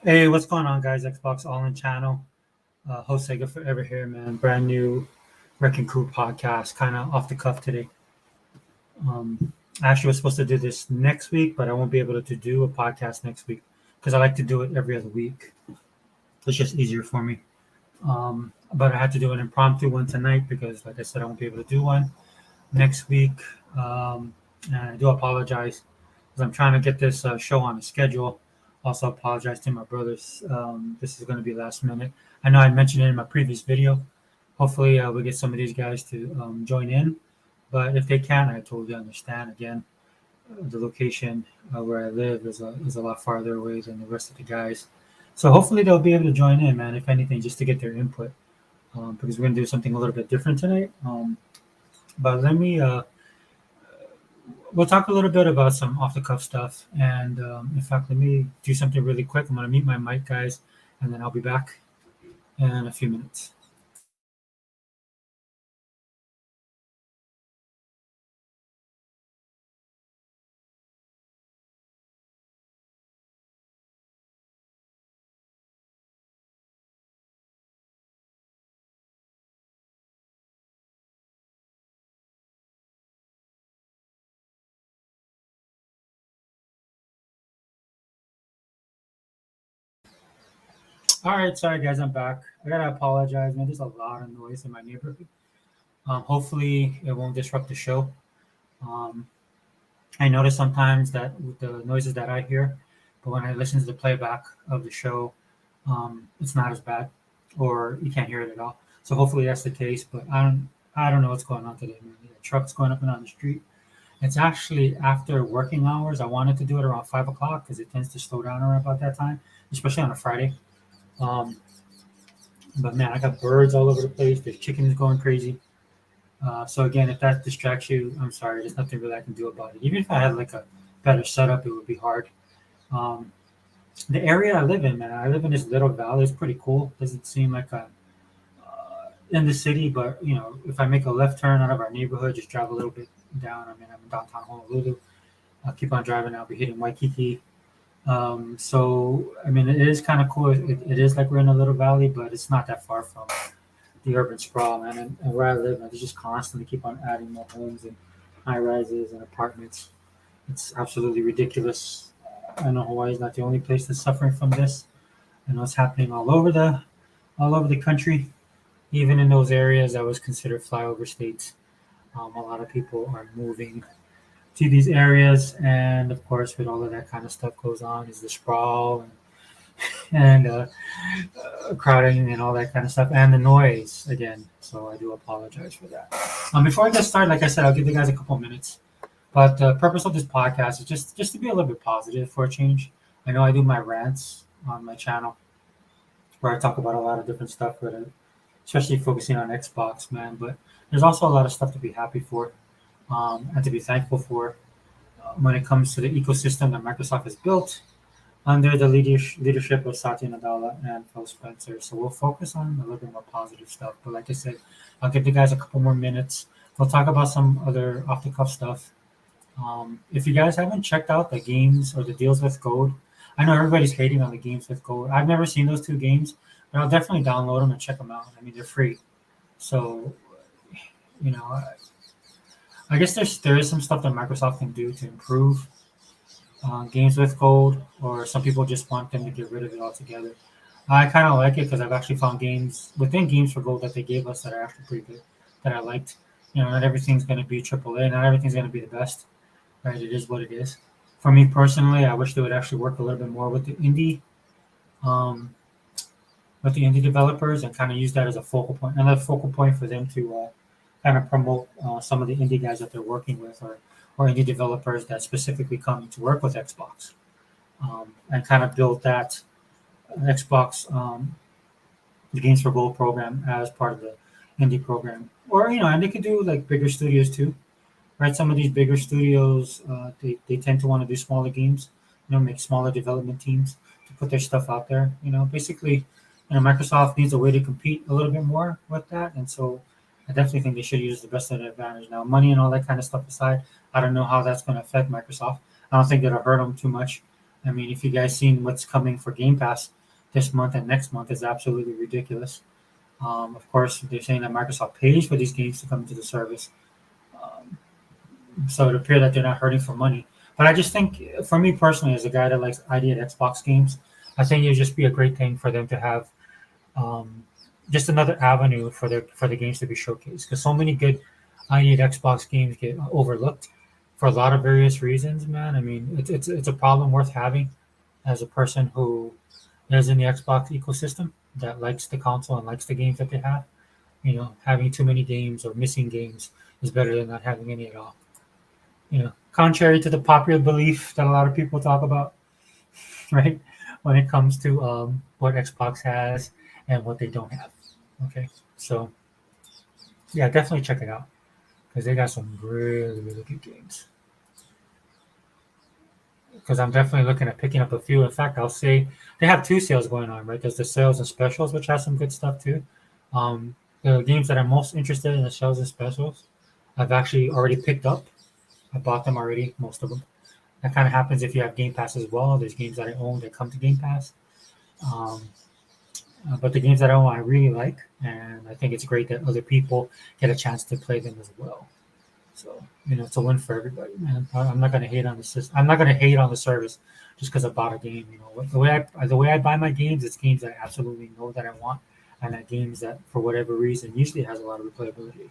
Hey, what's going on, guys? Xbox All In channel. Host Sega Forever here, man. Brand new Wrecking Crew podcast, kind of off the cuff today. I actually was supposed to do this next week, but I won't be able to do a podcast next week because I like to do it every other week. It's just easier for me. But I had to do an impromptu one tonight because, like I said, I won't be able to do one next week. And I do apologize because I'm trying to get this show on the schedule. Also, apologize to my brothers. This is going to be last minute. I know I mentioned it in my previous video. Hopefully, we'll get some of these guys to join in. But if they can, I totally understand. Again, the location where I live is a lot farther away than the rest of the guys. So hopefully they'll be able to join in, man. If anything, just to get their input, because we're gonna do something a little bit different tonight. But let me we'll talk a little bit about some off the cuff stuff. And in fact, let me do something really quick. I'm going to mute my mic, guys, and then I'll be back in a few minutes. All right, sorry, guys, I'm back. I got to apologize, man. There's a lot of noise in my neighborhood. Hopefully, it won't disrupt the show. Um, I notice sometimes that with the noises that I hear, but when I listen to the playback of the show, it's not as bad, or you can't hear it at all. So hopefully that's the case. But I don't know what's going on today, man. The trucks going up and down the street. It's actually after working hours. I wanted to do it around 5 o'clock because it tends to slow down around about that time, especially on a Friday. Um, but man, I got birds all over the place. There's chickens going crazy. So again, if that distracts you, I'm sorry. There's nothing really I can do about it. Even if I had like a better setup, it would be hard. Um, the area I live in, man, I live in this little valley. It's pretty cool. Doesn't seem like a in the city, but if I make a left turn out of our neighborhood, just drive a little bit down. I mean, I'm in downtown Honolulu. I'll keep on driving. I'll be hitting Waikiki. So I mean, it is kind of cool. It is like we're in a little valley, but it's not that far from the urban sprawl, man. And where I live, man, they just constantly keep on adding more homes and high rises and apartments. It's absolutely ridiculous. I know Hawaii is not the only place that's suffering from this. I know it's happening all over the country, even in those areas that was considered flyover states. A lot of people are moving to these areas, and of course, with all of that kind of stuff goes on, is the sprawl and crowding and all that kind of stuff, and the noise again. So I do apologize for that. Before I get started, like I said, I'll give you guys a couple minutes. But the purpose of this podcast is just to be a little bit positive for a change. I know I do my rants on my channel where I talk about a lot of different stuff, but especially focusing on Xbox, man. But there's also a lot of stuff to be happy for and to be thankful for when it comes to the ecosystem that Microsoft has built under the leadership of Satya Nadella and Phil Spencer. So we'll focus on a little bit more positive stuff. But like I said, I'll give you guys a couple more minutes. We'll talk about some other off the cuff stuff. If you guys haven't checked out the games or the deals with gold, I know everybody's hating on the games with gold. I've never seen those two games, but I'll definitely download them and check them out. I mean, they're free. So, you know, I guess there is some stuff that Microsoft can do to improve games with gold, or some people just want them to get rid of it altogether. I kind of like it because I've actually found games within games for gold that they gave us that are actually pretty good that I liked. Not everything's going to be AAA, not everything's going to be the best, right? It is what it is. For me personally, I wish they would actually work a little bit more um, with the indie developers and kind of use that as a focal point, another focal point for them to kind of promote some of the indie guys that they're working with, or indie developers that specifically come to work with Xbox, and kind of build that Xbox the Games for Gold program as part of the indie program, or and they could do like bigger studios too, right? Some of these bigger studios, they tend to want to do smaller games, make smaller development teams to put their stuff out there. Basically, Microsoft needs a way to compete a little bit more with that, and so I definitely think they should use the best of their advantage. Now, money and all that kind of stuff aside, I don't know how that's going to affect Microsoft. I don't think it'll hurt them too much. I mean, if you guys seen what's coming for Game Pass this month and next month is absolutely ridiculous. Of course, they're saying that Microsoft pays for these games to come into the service, um, so it appears that they're not hurting for money. But I just think, for me personally, as a guy that likes ID at Xbox games, I think it'd just be a great thing for them to have um, just another avenue for the games to be showcased. Because so many good ID at Xbox games get overlooked for a lot of various reasons. Man, I mean, it's a problem worth having as a person who is in the Xbox ecosystem that likes the console and likes the games that they have. Having too many games or missing games is better than not having any at all. Contrary to the popular belief that a lot of people talk about, right? When it comes to what Xbox has and what they don't have. Okay, so yeah, definitely check it out because they got some really really good games. Because I'm definitely looking at picking up a few. In fact, I'll say they have two sales going on, right? There's the sales and specials, which has some good stuff too. The games that I'm most interested in the sales and specials, I've actually already picked up. I bought them already, most of them. That kind of happens if you have Game Pass as well. There's games that I own that come to Game Pass. Um, but the games that I own, I really like, and I think it's great that other people get a chance to play them as well. So it's a win for everybody, man. I'm not gonna hate on the system. I'm not gonna hate on the service just because I bought a game. The way I buy my games, it's games that I absolutely know that I want, and that games that for whatever reason usually has a lot of replayability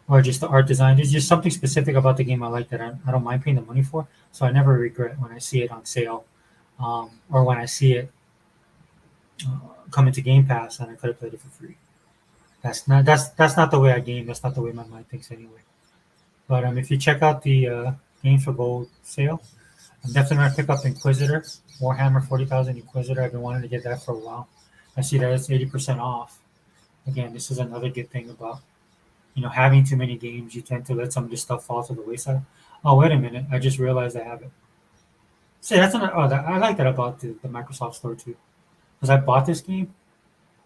or just the art design. There's just something specific about the game I like that I don't mind paying the money for. So I never regret when I see it on sale, or when I see it come into Game Pass and I could have played it for free. That's not the way I game. That's not the way my mind thinks anyway. But if you check out the Games for Gold sale, I'm definitely gonna pick up Inquisitor, Warhammer 40,000 Inquisitor. I've been wanting to get that for a while. I see that it's 80% off. Again, this is another good thing about having too many games. You tend to let some of this stuff fall to the wayside. Oh, wait a minute! I just realized I have it. See, I like that about the Microsoft Store too, because I bought this game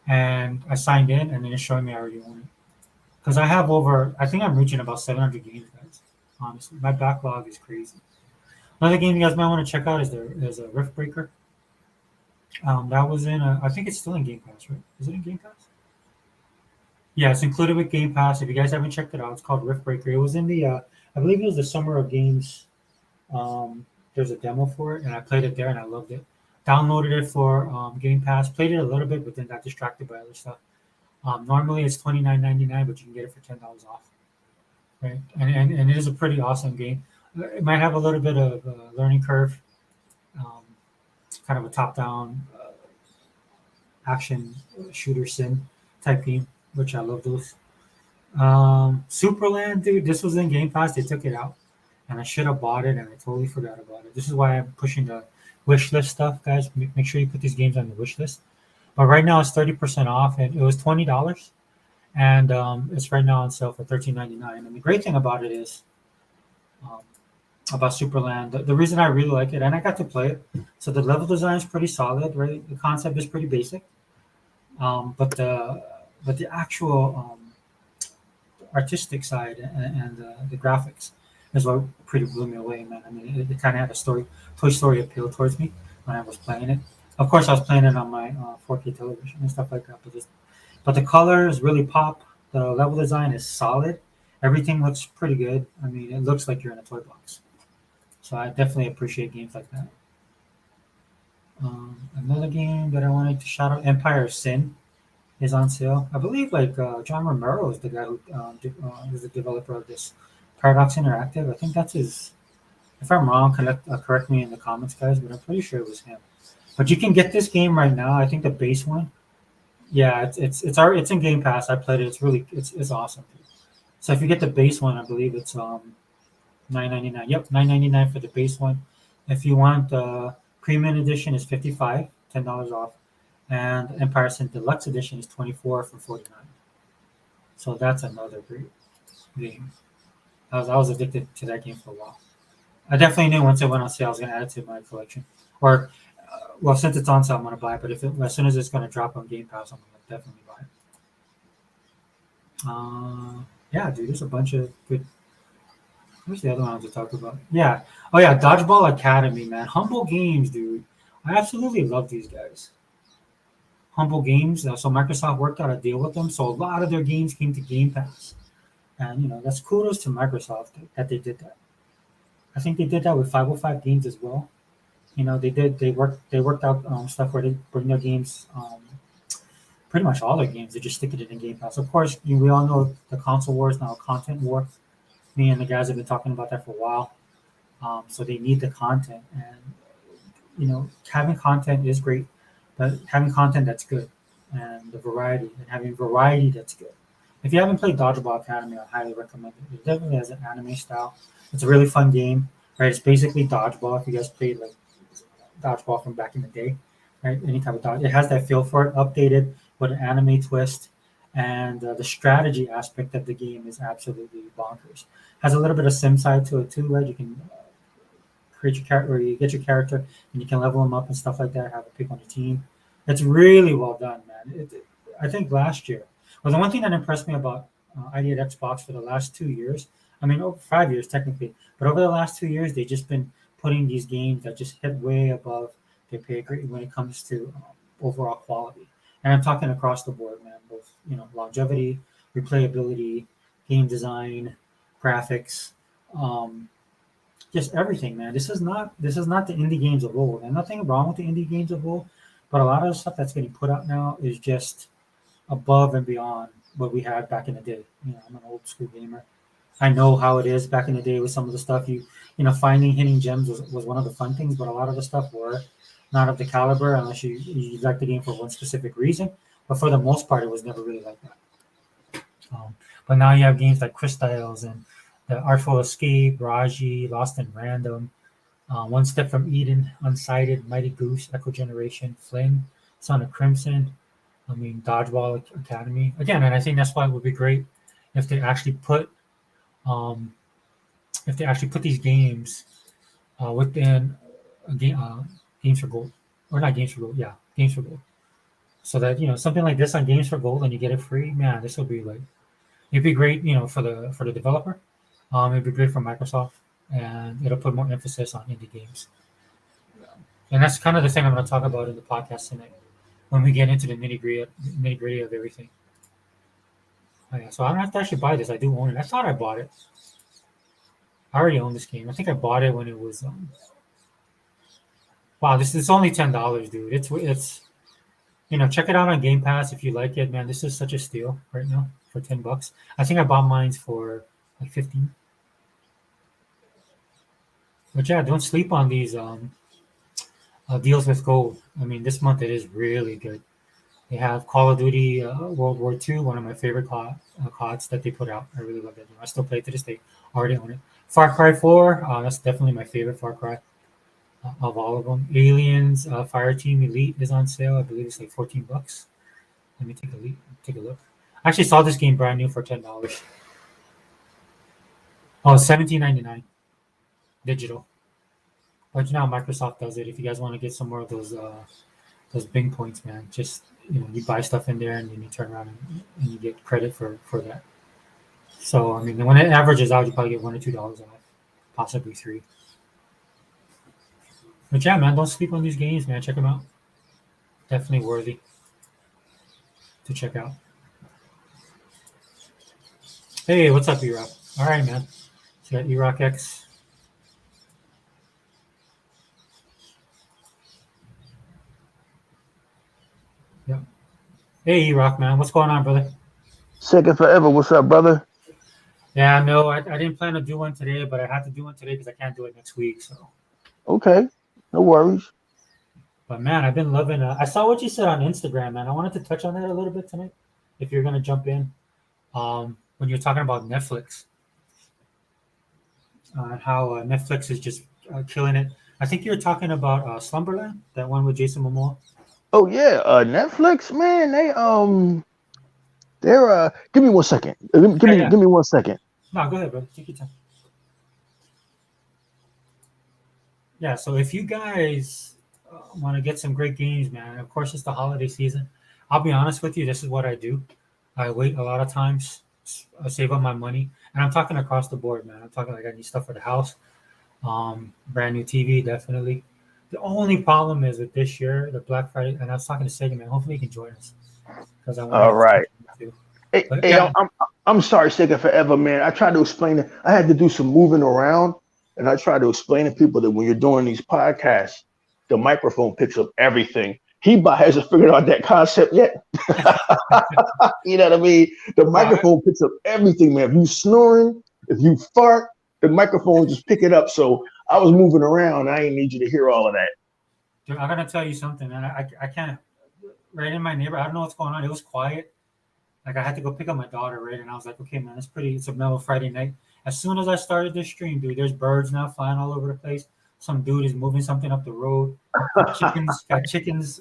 and I signed in, and then it's showing me I already own it. Because I have I think I'm reaching about 700 games, guys. Honestly, my backlog is crazy. Another game you guys might want to check out is a Rift Breaker. That was I think it's still in Game Pass, right? Is it in Game Pass? Yeah, it's included with Game Pass. If you guys haven't checked it out, it's called Rift Breaker. It was in I believe it was the Summer of Games. There's a demo for it, and I played it there, and I loved it. Downloaded it for Game Pass. Played it a little bit, but then got distracted by other stuff. Normally it's $29.99, but you can get it for $10 off, right? And it is a pretty awesome game. It might have a little bit of a learning curve, um, kind of a top-down action shooter sim type game, which I love those. Superland, dude, this was in Game Pass. They took it out, and I should have bought it, and I totally forgot about it. This is why I'm pushing the wish list stuff, guys. Make sure you put these games on the wish list. But right now it's 30% off, and it was $20, and it's right now on sale for $13.99. And the great thing about it is, um, about Superland, the reason I really like it, and I got to play it. So the level design is pretty solid, right? The concept is pretty basic, but the actual artistic side and the graphics is what pretty blew me away, man. I mean, it kind of had a Toy Story appeal towards me when I was playing it. Of course, I was playing it on my 4K television and stuff like that. But the colors really pop. The level design is solid. Everything looks pretty good. I mean, it looks like you're in a toy box. So I definitely appreciate games like that. Another game that I wanted to shout out, Empire of Sin, is on sale. I believe John Romero is the guy who is the developer of this. Paradox Interactive. I think that's his. If I'm wrong, correct me in the comments, guys. But I'm pretty sure it was him. But you can get this game right now. I think the base one. Yeah, it's in Game Pass. I played it. It's awesome. So if you get the base one, I believe it's $9.99. Yep, $9.99 for the base one. If you want the premium edition, is $55, $10 off, and Empire Sin Deluxe Edition is 24 for 49. So that's another great game. I was addicted to that game for a while. I definitely knew once it went on sale, I was going to add it to my collection. Or, well, since it's on sale, I'm going to buy it. But as soon as it's going to drop on Game Pass, I'm going to definitely buy it. Yeah, dude, there's a bunch of good What's the other one I want to talk about? Yeah. Oh yeah, Dodgeball Academy, man. Humble Games, dude. I absolutely love these guys. Humble Games. So Microsoft worked out a deal with them, so a lot of their games came to Game Pass, and that's kudos to Microsoft that they did that. I think they did that with 505 games as well. They worked out stuff where they bring their games, pretty much all their games. They just stick it in the Game Pass. Of course, we all know the console war is now a content war. Me and the guys have been talking about that for a while. So they need the content, and having content is great, but having content that's good, and the variety, and having variety that's good. If you haven't played Dodgeball Academy, I highly recommend it. It definitely has an anime style. It's a really fun game, right? It's basically dodgeball. If you guys played like dodgeball from back in the day, right? Any type of dodge, it has that feel for it, updated with an anime twist, and the strategy aspect of the game is absolutely bonkers. Has a little bit of sim side to it too, right? You can create your character, or you get your character, and you can level them up and stuff like that. Have a pick on your team. It's really well done, man. I think last year, well, the one thing that impressed me about ID at Xbox for the last 2 years, I mean, over 5 years technically, but over the last 2 years, they've just been putting these games that just hit way above their pay grade when it comes to overall quality. And I'm talking across the board, man. Both longevity, replayability, game design, graphics. Um, just everything, man. This is not the indie games of old, and nothing wrong with the indie games of old, but a lot of the stuff that's getting put out now is just above and beyond what we had back in the day. I'm an old school gamer. I know how it is back in the day with some of the stuff finding hidden gems was one of the fun things, but a lot of the stuff were not of the caliber unless you like the game for one specific reason. But for the most part, it was never really like that. But now you have games like Crystallis and the Artful Escape, Raji, Lost in Random, One Step from Eden, Unsighted, Mighty Goose, Echo Generation, Flynn, Son of Crimson. I mean, Dodgeball Academy again, and I think that's why it would be great if they actually put um, these games within a game, Games for Gold, or not Games for Gold, yeah, Games for Gold, so that something like this on Games for Gold and you get it free. Man, this will be like it'd be great, for the developer. It'd be great for Microsoft, and it'll put more emphasis on indie games. And that's kind of the thing I'm going to talk about in the podcast tonight when we get into the nitty gritty of everything. Oh, yeah, so I don't have to actually buy this. I do own it. I thought I bought it. I already own this game. I think I bought it when it was. Wow, this is only $10, dude. It's check it out on Game Pass if you like it, man. This is such a steal right now for $10. I think I bought mine for like 15. But yeah, don't sleep on these deals with gold. I mean, this month it is really good. They have Call of Duty World War II, one of my favorite CODs that they put out. I really love that game. I still play it to this day. Already own it. Far Cry 4, that's definitely my favorite Far Cry of all of them. Aliens Fireteam Elite is on sale. I believe it's like $14. Let me take a look. I actually saw this game brand new for $10. Oh, $17.99 digital. But Microsoft does it. If you guys want to get some more of those Bing points, man, just you buy stuff in there and then you turn around and you get credit for that. So I mean, when it averages out, you probably get $1 or $2 off, possibly $3. But yeah, man, don't sleep on these games, man. Check them out. Definitely worthy to check out. Hey, what's up, E-Rock? All right, man. So you got E-Rock X. Yeah. Hey, E-Rock, man. What's going on, brother? Second forever. What's up, brother? Yeah, no, I didn't plan to do one today, but I had to do one today because I can't do it next week. So, Okay, no worries. but man, I've been loving. I saw what you said on Instagram, man. I wanted to touch on that a little bit tonight. If you're gonna jump in, when you're talking about Netflix, how Netflix is just killing it. I think you were talking about Slumberland, that one with Jason Momoa. Oh yeah, Netflix, man. They're Give me 1 second. Give Yeah, me yeah. give me 1 second. No, go ahead, bro. Take your time. Yeah, so if you guys want to get some great games, man, of course it's the holiday season. I'll be honest with you, this is what I do. I wait a lot of times save up my money, and I'm talking across the board, man. I'm talking like I need stuff for the house, brand new TV, definitely. The only problem is with this year, the Black Friday, and I was talking to Sega, man. Hopefully, he can join us because I want All right. to too. Hey, But hey, yeah, I'm sorry, Sega Forever, man. I tried to explain it. I had to do some moving around, and I tried to explain to people that when you're doing these podcasts, the microphone picks up everything. Hasn't figured out that concept yet. You know what I mean? The I, microphone picks up everything, man. If you snoring, if you fart, the microphone just pick it up. So I was moving around. I didn't need you to hear all of that. dude, I'm gonna tell you something, man. I can't. Right in my neighborhood, I don't know what's going on. It was quiet. Like I had to go pick up my daughter, right? And I was like, okay, man, it's a mellow Friday night. As soon as I started this stream, dude, there's birds now flying all over the place. Some dude is moving something up the road. Got chickens.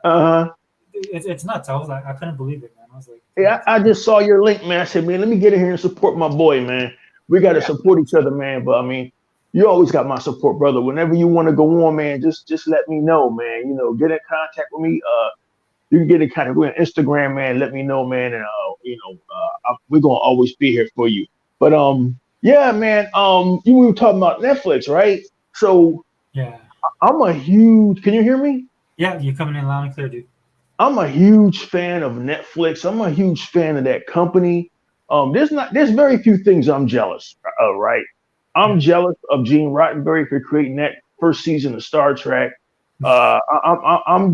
Uh-huh. It's nuts. I was like, I couldn't believe it, man. I was like, Yeah, I just saw your link, man. I said, man, let me get in here and support my boy, man. We got to support each other, man. But I mean, you always got my support, brother. Whenever you want to go on, man, just let me know, man. You know, get in contact with me. You can get in contact with me on Instagram, man. Let me know, man, and we're gonna always be here for you. But yeah, man. We were talking about Netflix, right? So yeah, I'm a huge. Can you hear me? yeah, you're coming in loud and clear, dude. I'm a huge fan of Netflix. I'm a huge fan of that company. There's very few things I'm jealous of, right? I'm jealous of Gene Roddenberry for creating that first season of Star Trek. I'm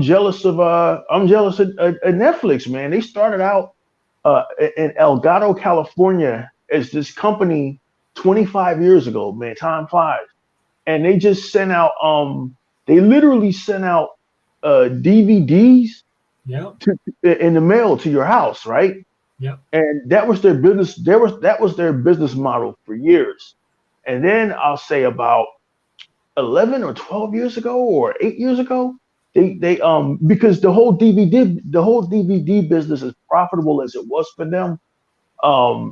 jealous of Netflix, man. They started out in Elgato, California, as this company 25 years ago. Man, time flies, and they just sent out they literally sent out DVDs Yep, in the mail to your house, right? yep. And that was their business. That was their business model for years. And then I'll say about 11 or 12 years ago or 8 years ago, they because the whole DVD business, as profitable as it was for them,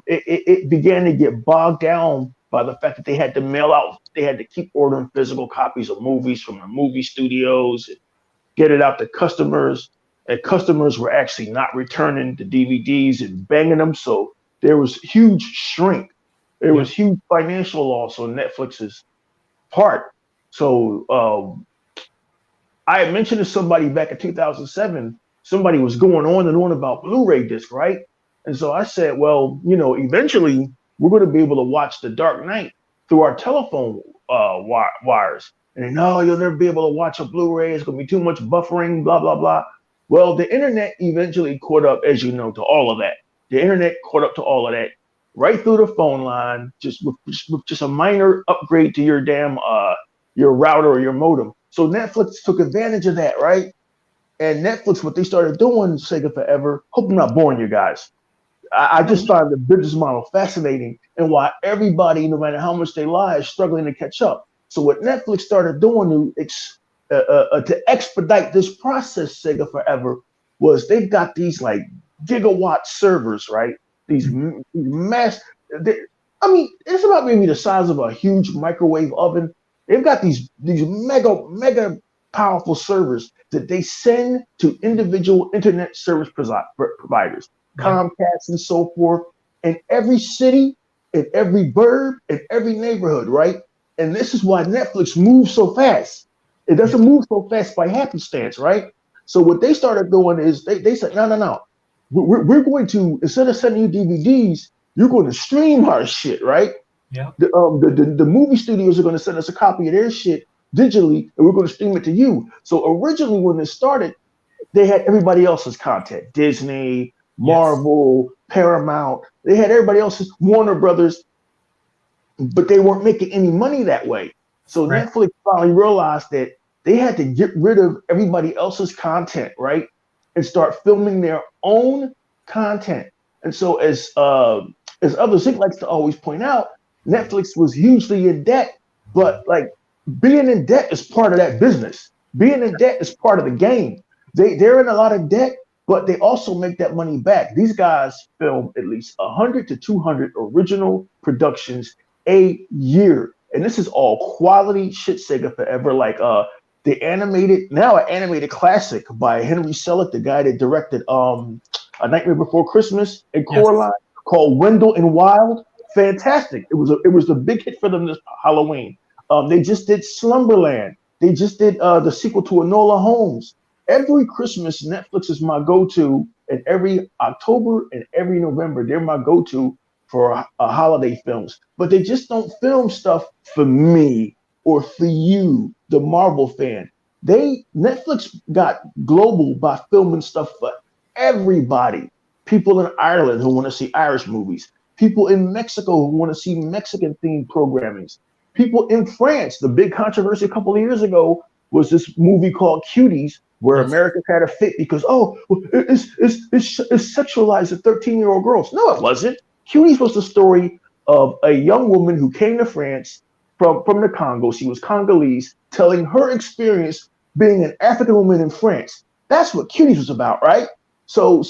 it began to get bogged down by the fact that they had to keep ordering physical copies of movies from the movie studios, get it out to customers, and customers were actually not returning the DVDs and banging them. So there was huge shrink. There Yep. was huge financial loss on Netflix's part. So I had mentioned to somebody back in 2007, somebody was going on and on about Blu-ray disc, right? And so I said, well, eventually we're going to be able to watch The Dark Knight through our telephone wires. And then, no, you'll never be able to watch a Blu-ray. It's going to be too much buffering, blah, blah, blah. Well, the internet eventually caught up, as you know, to all of that. The internet caught up to all of that right through the phone line, just with just a minor upgrade to your damn your router or your modem. So Netflix took advantage of that, right? And Netflix, what they started doing, Sega Forever, hope I'm not boring you guys. I just find the business model fascinating and why everybody, no matter how much they lie, is struggling to catch up. So what Netflix started doing to expedite this process, Sega Forever, was they've got these like gigawatt servers, right? These mass. It's about maybe the size of a huge microwave oven. They've got these mega powerful servers that they send to individual internet service providers, Comcast and so forth, in every city, in every burb, in every neighborhood, right? And this is why Netflix moves so fast. It doesn't move so fast by happenstance, right? So what they started doing is they said, no. We're going to, instead of sending you DVDs, you're going to stream our shit, right? Yeah. The movie studios are going to send us a copy of their shit digitally, and we're going to stream it to you. So originally, when it started, they had everybody else's content: Disney, Marvel, Paramount. They had everybody else's, Warner Brothers, but they weren't making any money that way. So Netflix finally realized that they had to get rid of everybody else's content, right, and start filming their own content. And so, as Other Zinc likes to always point out, Netflix was hugely in debt, but like being in debt is part of that business. Being in debt is part of the game. They're in a lot of debt, but they also make that money back. These guys film at least 100 to 200 original productions a year, and this is all quality shit. Sega Forever, like an animated classic by Henry Selick, the guy that directed A Nightmare Before Christmas and Coraline, called Wendell and Wild. Fantastic. It was the big hit for them this Halloween. They just did Slumberland. They just did the sequel to Enola Holmes. Every Christmas, Netflix is my go-to, and every October and every November, they're my go-to for holiday films. But they just don't film stuff for me or for you, the Marvel fan. Netflix got global by filming stuff for everybody. People in Ireland who want to see Irish movies. People in Mexico who want to see Mexican-themed programmings. People in France. The big controversy a couple of years ago was this movie called Cuties, where Americans had a fit because, it's sexualized to 13-year-old girls. No, it wasn't. Cuties was the story of a young woman who came to France from the Congo. She was Congolese, telling her experience being an African woman in France. That's what Cuties was about, right? So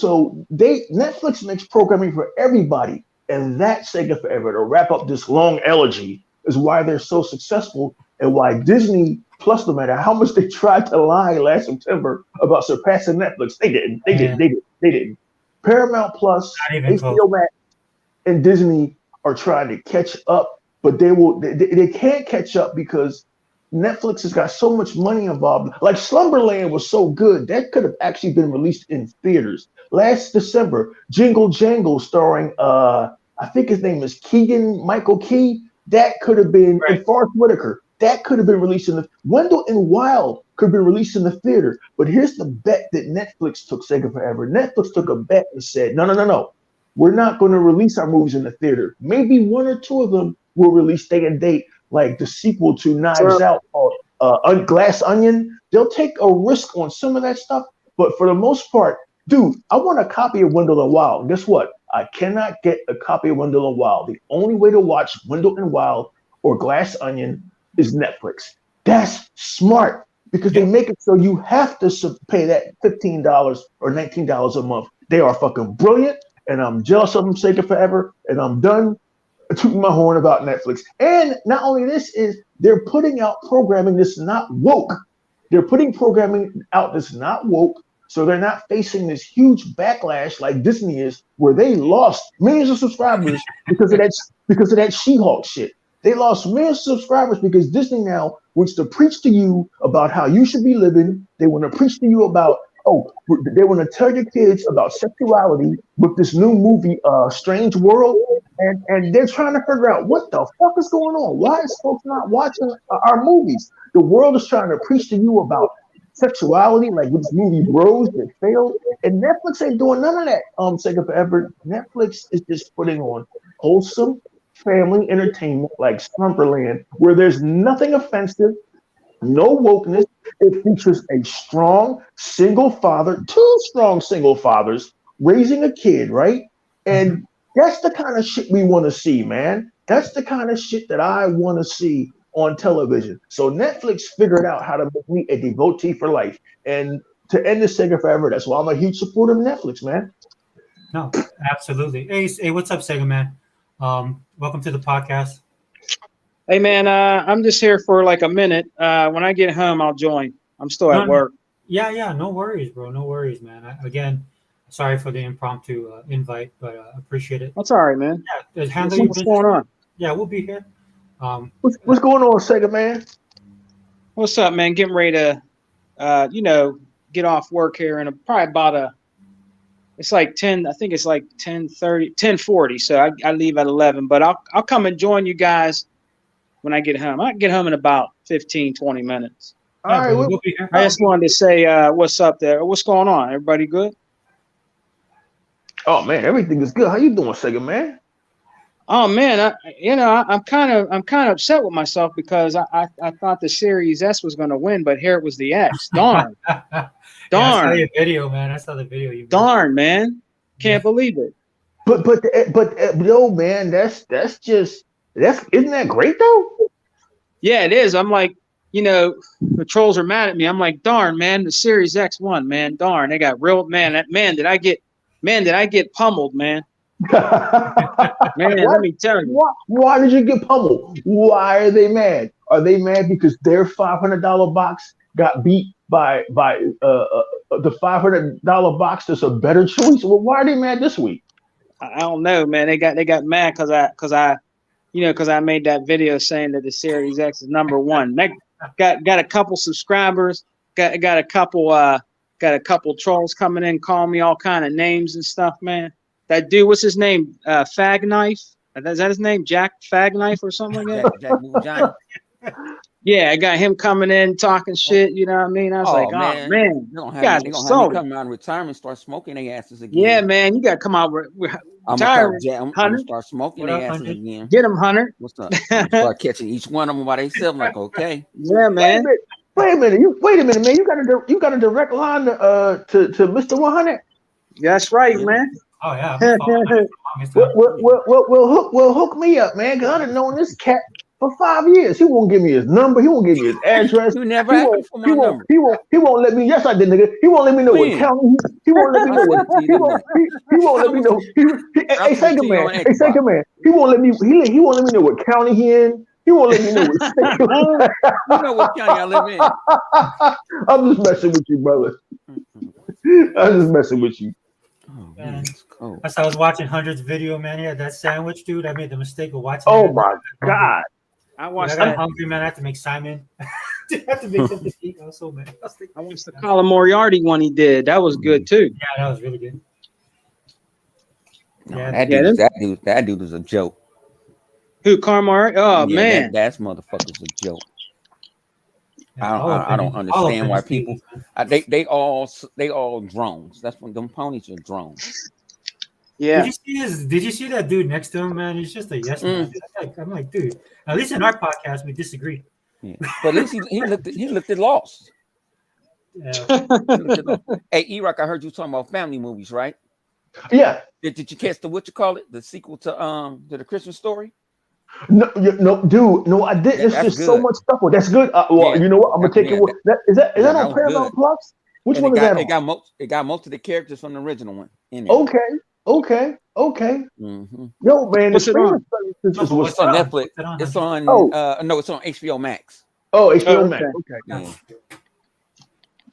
Netflix makes programming for everybody, and that's Sega Forever. To wrap up this long elegy is why they're so successful and why Disney Plus, no matter how much they tried to lie last September about surpassing Netflix, they didn't. They didn't. Paramount Plus, HBO Max, and Disney are trying to catch up, but they can't catch up because Netflix has got so much money involved. Like Slumberland was so good that could have actually been released in theaters last December. Jingle Jangle, starring I think his name is Keegan Michael Key. That could have been and Forrest Whitaker. That could have been released in the Wendell and Wild could have been released in the theater. But here's the bet that Netflix took Sega Forever. Netflix took a bet and said, no. We're not going to release our movies in the theater. Maybe one or two of them will release day and date, like the sequel to Knives Out called Glass Onion. They'll take a risk on some of that stuff. But for the most part, dude, I want a copy of Wendell and Wild. And guess what? I cannot get a copy of Wendell and Wild. The only way to watch Wendell and Wild or Glass Onion is Netflix. That's smart because they make it so you have to pay that $15 or $19 a month. They are fucking brilliant, and I'm jealous of them, Sega Forever, and I'm done tooting my horn about Netflix. And not only this is they're putting out programming that's not woke. They're putting programming out that's not woke, so they're not facing this huge backlash like Disney is, where they lost millions of subscribers because of that She-Hulk shit. They lost millions of subscribers because Disney now wants to preach to you about how you should be living. They want to preach to you about, they want to tell your kids about sexuality with this new movie, Strange World. And they're trying to figure out what the fuck is going on. Why is folks not watching our movies? The world is trying to preach to you about sexuality, like with this movie Bros that failed. And Netflix ain't doing none of that. Sega Forever. Netflix is just putting on wholesome family entertainment like Slumberland, where there's nothing offensive, no wokeness. It features a strong single father, two strong single fathers raising a kid, right? And that's the kind of shit we want to see, man. That's the kind of shit that I want to see on television. So Netflix figured out how to make me a devotee for life. And to end this Sega Forever, that's why I'm a huge supporter of Netflix, man. No, absolutely. Hey, what's up, Sega man? Welcome to the podcast. Hey man, I'm just here for like a minute. When I get home, I'll join. I'm still at work. Yeah, no worries, bro. No worries, man. Again, sorry for the impromptu invite, but appreciate it. That's all right, man. Yeah, what's going on? Yeah, we'll be here. What's going on, Sega man? What's up, man? Getting ready to, get off work here in probably about it's like 10. I think it's like 10:30, 10:40. So I leave at 11, but I'll come and join you guys when I get home. I get home in about 15, 20 minutes. All right, we'll be here. I just wanted to say what's up there. What's going on? Everybody good? Oh man, everything is good. How you doing, Sega man? Oh man, I'm kind of upset with myself because I thought the Series S was going to win, but here it was the X. Darn. Yeah, I saw your video, man. I saw the video. Darn, man. Can't believe it. But no, man, that's isn't that great though? Yeah, it is. I'm like, the trolls are mad at me. I'm like, darn, man, the Series X won, man. Darn, they got real, man. Did I get pummeled, man? Man, let me tell you. Why did you get pummeled? Why are they mad? Are they mad because their $500 box got beat by the $500 box that's a better choice. Well, why are they mad this week? I don't know, man. They got mad because I made that video saying that the Series X is #1. That got a couple subscribers, got a couple trolls coming in, calling me all kind of names and stuff, man. That dude, what's his name? Fag Knife? Is that his name? Jack Fag Knife or something like that? Jack Johnny. Yeah, I got him coming in talking shit. You know what I mean? I was like, oh man, They gonna have me come out of retirement, start smoking their asses again. Yeah, man, you gotta come out with I'm gonna start smoking their asses again. Get them, Hunter. What's up? Start catching each one of them by themselves. Like, okay. Yeah, man. Wait a minute, man. You got a direct line to Mr. 100. That's right, man. Oh yeah. Well, hook me up, man. Cause I've known this cat for 5 years. He won't give me his number. He won't give me his address. You never asked for my number. He won't let me. Yes, I did, nigga. He won't let me know what county. He won't let me know what. He won't let me know. Hey, second man. He won't let me. He won't let me know what county he in. He won't let me know what state. You know what county I live in. I'm just messing with you, brother. I'm just messing with you. Oh, man, cool. As I was watching Hundreds video, man, yeah, that sandwich, dude. I made the mistake of watching. Oh my god! I watched that. I'm hungry, man. I have to make Simon. I have to make something to eat. I was so mad. I watched the Colin Moriarty one he did. That was good too. Yeah, that was really good. No, that dude is a joke. Who, Colin Moriarty? Oh yeah, man, that's motherfucker's a joke. Yeah, I don't understand why people. They all drones. That's when them ponies are drones. Yeah. Did you see that dude next to him, man? He's just a yes man. I'm like, dude. At least in our podcast we disagree. Yeah. But at least he looked at Lost. Yeah. Hey, E-Rock, I heard you talking about family movies, right? Yeah. Did you catch the sequel to the Christmas Story? No, dude. No, I didn't. It's just good. So much stuff. Well, that's good. You know what? I'm gonna take it. Is that on Paramount Plus? Which one is that? It got most of the characters from the original one in it. Okay. Mm-hmm. Yo, man, what's it on? It's on Netflix. It's on. It's on HBO Max. Oh, HBO Max. Okay. Yeah.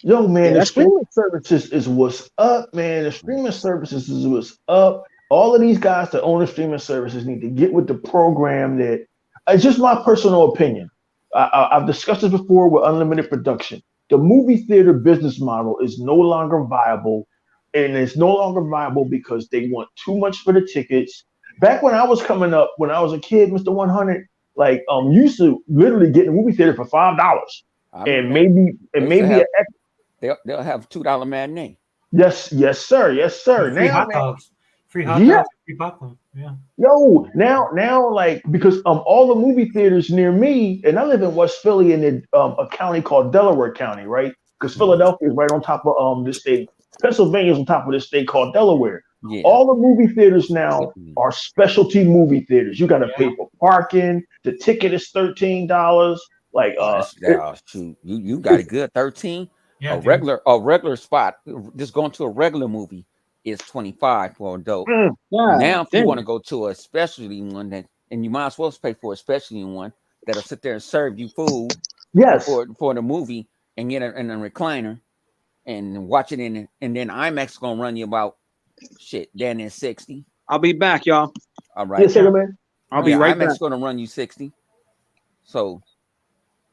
Yo, man, the streaming services is what's up, man. The streaming services is what's up. All of these guys that own the streaming services need to get with the program. That it's just my personal opinion. I've discussed this before with Unlimited Production. The movie theater business model is no longer viable, and it's no longer viable because they want too much for the tickets. Back when I was coming up, when I was a kid, Mr. 100, used to literally get in a movie theater for $5, and maybe they'll have $2 matinee. Yes, sir. Free hot dogs. Free hot dogs, free popcorn. Yeah. Yo, now, because all the movie theaters near me, and I live in West Philly in a county called Delaware County, right? Because Philadelphia is right on top of this state. Pennsylvania is on top of this state called Delaware. Yeah. All the movie theaters now are specialty movie theaters. You got to pay for parking. The ticket is $13. Shoot, you got it good. 13. Yeah, a regular spot. Just going to a regular movie is $25 for adult. Now, if you want to go to a specialty one, and you might as well pay for a specialty one that'll sit there and serve you food. Yes. For the movie and get it in a recliner and watch it in, and then IMAX is gonna run you about down in 60. I'll be back, y'all. All right. Yes, man. I'll be right back. IMAX is gonna run you 60. So.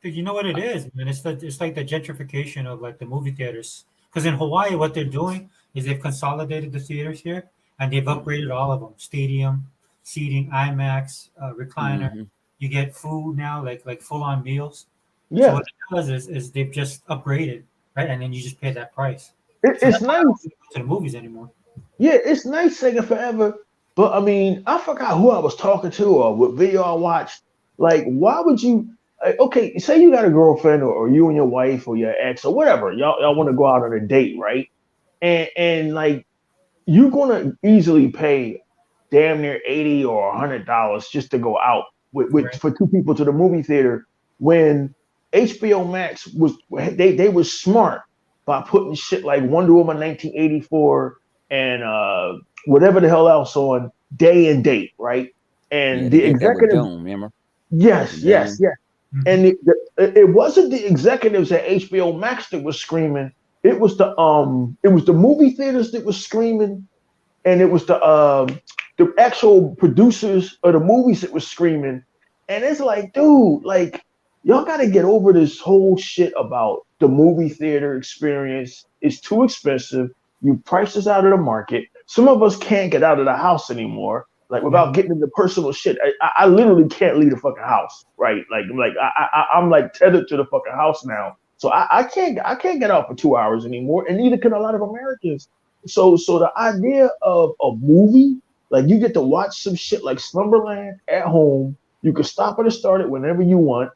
Dude, you know what it is, man? It's like the gentrification of the movie theaters. Because in Hawaii, what they're doing is they've consolidated the theaters here and they've upgraded all of them: stadium, seating, IMAX, recliner. Mm-hmm. You get food now, like full-on meals. Yeah. So what it does is they've just upgraded, right? And then you just pay that price. It's nice. Not to the movies anymore. Yeah, it's nice saying forever, but I mean, I forgot who I was talking to or what video I watched. Why would you? Okay, say you got a girlfriend or you and your wife or your ex or whatever, y'all want to go out on a date, right? And you're gonna easily pay damn near $80 or $100 just to go out for two people to the movie theater. When HBO Max they were smart by putting shit like Wonder Woman 1984 and whatever the hell else on day and date, right? And the executive, remember? Yes. And it wasn't the executives at HBO Max that was screaming. it was the movie theaters that was screaming, and it was the actual producers of the movies that was screaming. And it's like, dude, like y'all got to get over this whole shit about the movie theater experience. It's too expensive. You price us out of the market. Some of us can't get out of the house anymore. Like without getting into personal shit, I literally can't leave the fucking house, right? I'm like tethered to the fucking house now, so I can't get out for 2 hours anymore, and neither can a lot of Americans. So the idea of a movie, like you get to watch some shit like Slumberland at home. You can stop it or start it whenever you want.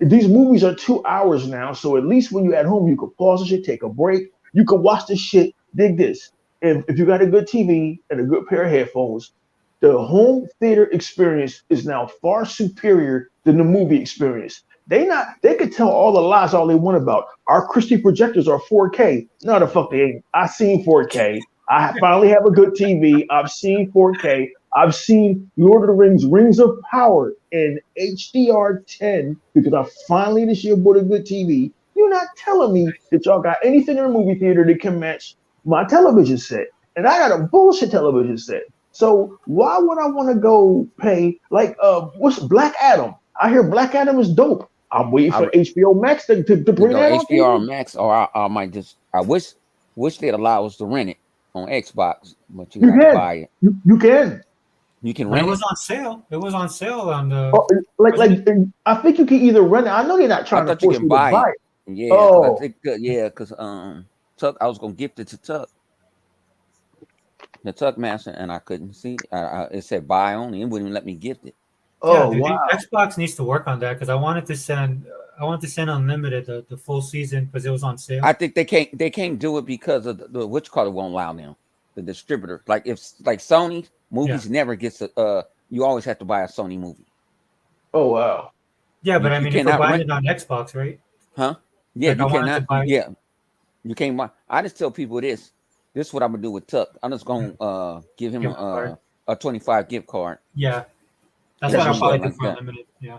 These movies are 2 hours now, so at least when you're at home, you can pause the shit, take a break. You can watch this shit. Dig this. If you got a good TV and a good pair of headphones, the home theater experience is now far superior than the movie experience. They could tell all the lies all they want about. Our Christie projectors are 4K. No, the fuck they ain't. I seen 4K. I finally have a good TV. I've seen 4K. I've seen Lord of the Rings, Rings of Power in HDR10 because I finally this year bought a good TV. You're not telling me that y'all got anything in a movie theater that can match my television set. And I got a bullshit television set. So why would I want to go pay what's Black Adam? I hear Black Adam is dope. I'm waiting for HBO Max to bring that on HBO Max, or I might just I wish they'd allow us to rent it on Xbox, but you got to buy it. You can. You can rent it. It was on sale. It was on sale on the. I think you can either rent it. I know they're not trying to force you to buy it. Yeah, because Tuck, I was gonna gift it to Tuck, the Tuck Master, and I couldn't see. It said buy only. It wouldn't even let me gift it. Oh wow! Xbox needs to work on that because I wanted to send Unlimited the full season because it was on sale. I think they can't do it because of the which color won't allow them. The distributor, like Sony movies never gets you always have to buy a Sony movie. Oh wow! Yeah, but I mean, if you're buying it on Xbox, right? Huh? Yeah, you cannot. Yeah, you can't buy. I just tell people this. This is what I'm gonna do with Tuck. I'm just gonna give him a 25 gift card. Yeah, that's what I'll probably do for Unlimited. Yeah.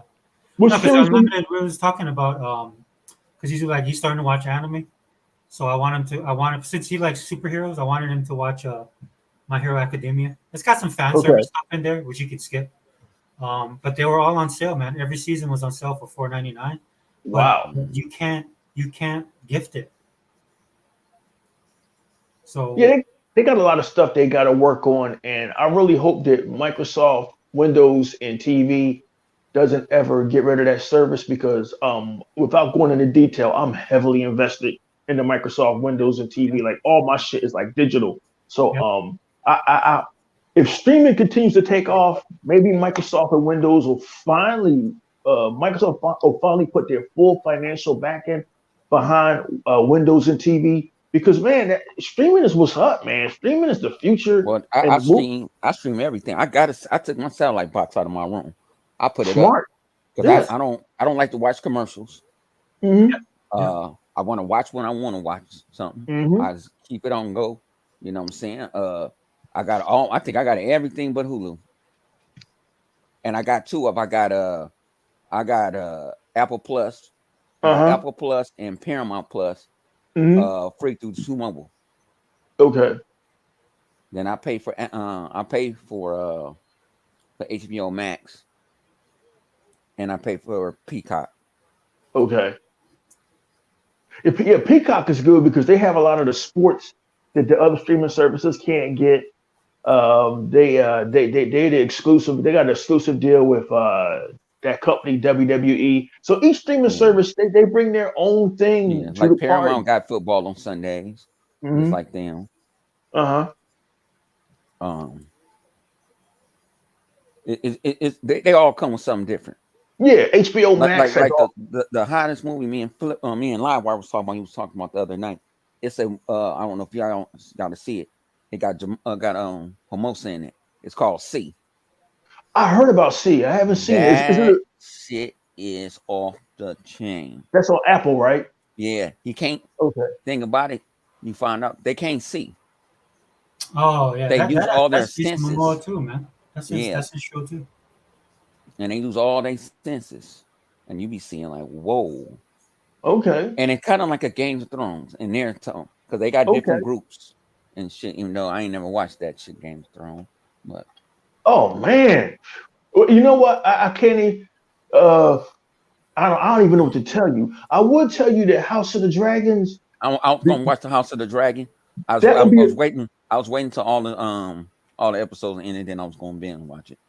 Because Unlimited, we was talking about because he's starting to watch anime. So I want him since he likes superheroes, I wanted him to watch My Hero Academia. It's got some fan service stuff in there, which you could skip. But they were all on sale, man. Every season was on sale for $4.99. Wow. You can't gift it. So yeah, they got a lot of stuff they got to work on, and I really hope that Microsoft Windows and TV doesn't ever get rid of that service because without going into detail, I'm heavily invested in the Microsoft Windows and TV. Like all my shit is like digital. So I if streaming continues to take off, maybe Microsoft and Windows will finally put their full financial backing behind Windows and TV. Because man, streaming is what's up, man. Streaming is the future. Well, I stream everything. I took my satellite box out of my room. I put it up because I don't like to watch commercials. Mm-hmm. I want to watch when I want to watch something. Mm-hmm. I just keep it on go. You know what I'm saying? I think I got everything but Hulu. And I got two of. I got Apple Plus, Apple Plus and Paramount Plus, free through T-Mobile. Okay. Then I pay for HBO Max, and I pay for Peacock. Okay. Yeah, Peacock is good because they have a lot of the sports that the other streaming services can't get. They the exclusive. They got an exclusive deal with that company WWE. So each streaming service they bring their own thing. Yeah, like Paramount got football on Sundays. It's like them. They all come with something different. Yeah, HBO Max. Like the hottest movie me and Livewire was talking about. He was talking about the other night. It's a I don't know if y'all got to see it. It got Hermosa in it. It's called C. I heard about C. I haven't seen it. Shit is off the chain. That's on Apple, right? Yeah, you can't. Okay. Think about it. You find out they can't see. Oh yeah, they use all their senses. That's Momoa too, man. That's his show too. And they lose all their senses, and you be seeing like, whoa. Okay. And it's kind of like a Game of Thrones in their tone because they got different groups and shit. Even though I ain't never watched that shit, Game of Thrones, but oh man, well, you know what? I can't even. I don't even know what to tell you. I would tell you that House of the Dragons. I was gonna watch the House of the Dragon. I was waiting. I was waiting till all the episodes ended, then I was gonna binge watch it.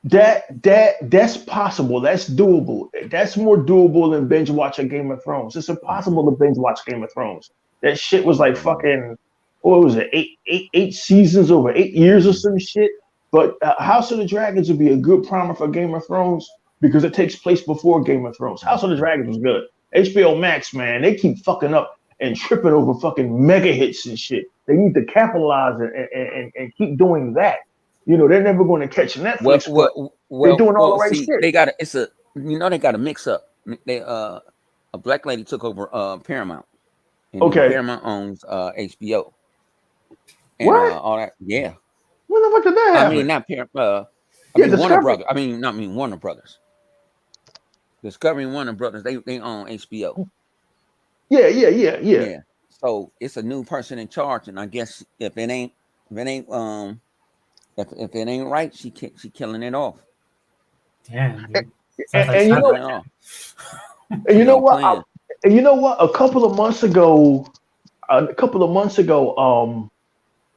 That's possible. That's doable. That's more doable than binge watching Game of Thrones. It's impossible to binge watch Game of Thrones. That shit was like fucking. What was it? Eight seasons over 8 years or some shit. But House of the Dragons would be a good primer for Game of Thrones because it takes place before Game of Thrones. House of the Dragons was good. HBO Max, man, they keep fucking up and tripping over fucking mega hits and shit. They need to capitalize and keep doing that. You know, they're never going to catch Netflix. They're doing all the right shit. They got they got a mix up. They a black lady took over Paramount. And Paramount owns HBO. And what? All that, yeah. When the fuck did that happen? I mean, not Paramount. Warner Brothers. Warner Brothers. Discovery and Warner Brothers. They own HBO. Yeah. So it's a new person in charge, and I guess if it ain't right, she killing it off. Damn. And you know what? And you know what? A couple of months ago,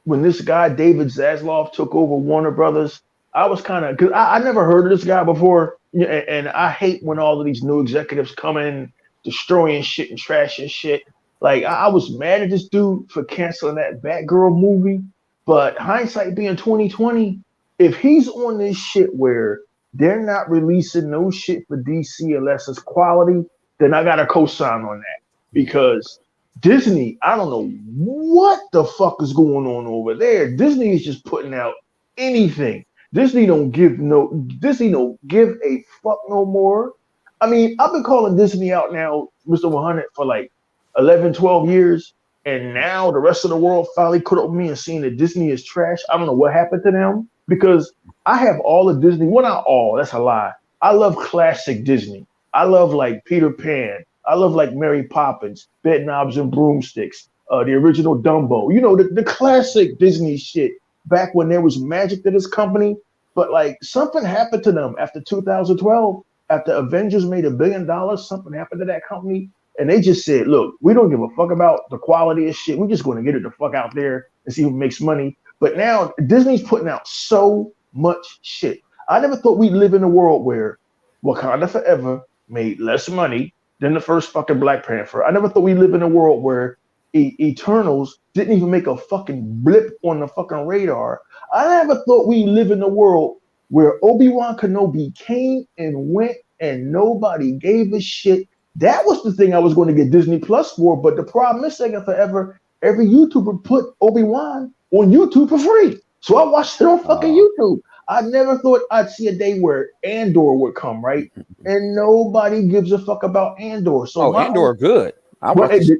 when this guy David Zaslav took over Warner Brothers, I was kind of because I never heard of this guy before, and I hate when all of these new executives come in destroying shit and trashing shit. Like I was mad at this dude for canceling that Batgirl movie, but hindsight being 2020, if he's on this shit where they're not releasing no shit for DC unless it's quality, then I gotta co-sign on that because Disney, I don't know what the fuck is going on over there. Disney is just putting out anything. Disney don't give a fuck no more. I mean, I've been calling Disney out now, Mr. 100, for like 11, 12 years. And now the rest of the world finally caught up with me and seeing that Disney is trash. I don't know what happened to them because I have all of Disney. Well, not all, that's a lie. I love classic Disney. I love like Peter Pan. I love like Mary Poppins, Bedknobs and Broomsticks, the original Dumbo. You know, the classic Disney shit back when there was magic to this company. But like something happened to them after 2012. After Avengers made $1 billion, something happened to that company. And they just said, look, we don't give a fuck about the quality of shit. We're just going to get it the fuck out there and see who makes money. But now Disney's putting out so much shit. I never thought we'd live in a world where Wakanda Forever made less money than the first fucking Black Panther. I never thought we'd live in a world where Eternals didn't even make a fucking blip on the fucking radar. I never thought we'd live in a world where Obi-Wan Kenobi came and went and nobody gave a shit. That was the thing I was going to get Disney Plus for, but the problem is Sega Forever, every YouTuber put Obi-Wan on YouTube for free. So I watched it on fucking YouTube. I never thought I'd see a day where Andor would come, right? And nobody gives a fuck about Andor. So Andor good. I watched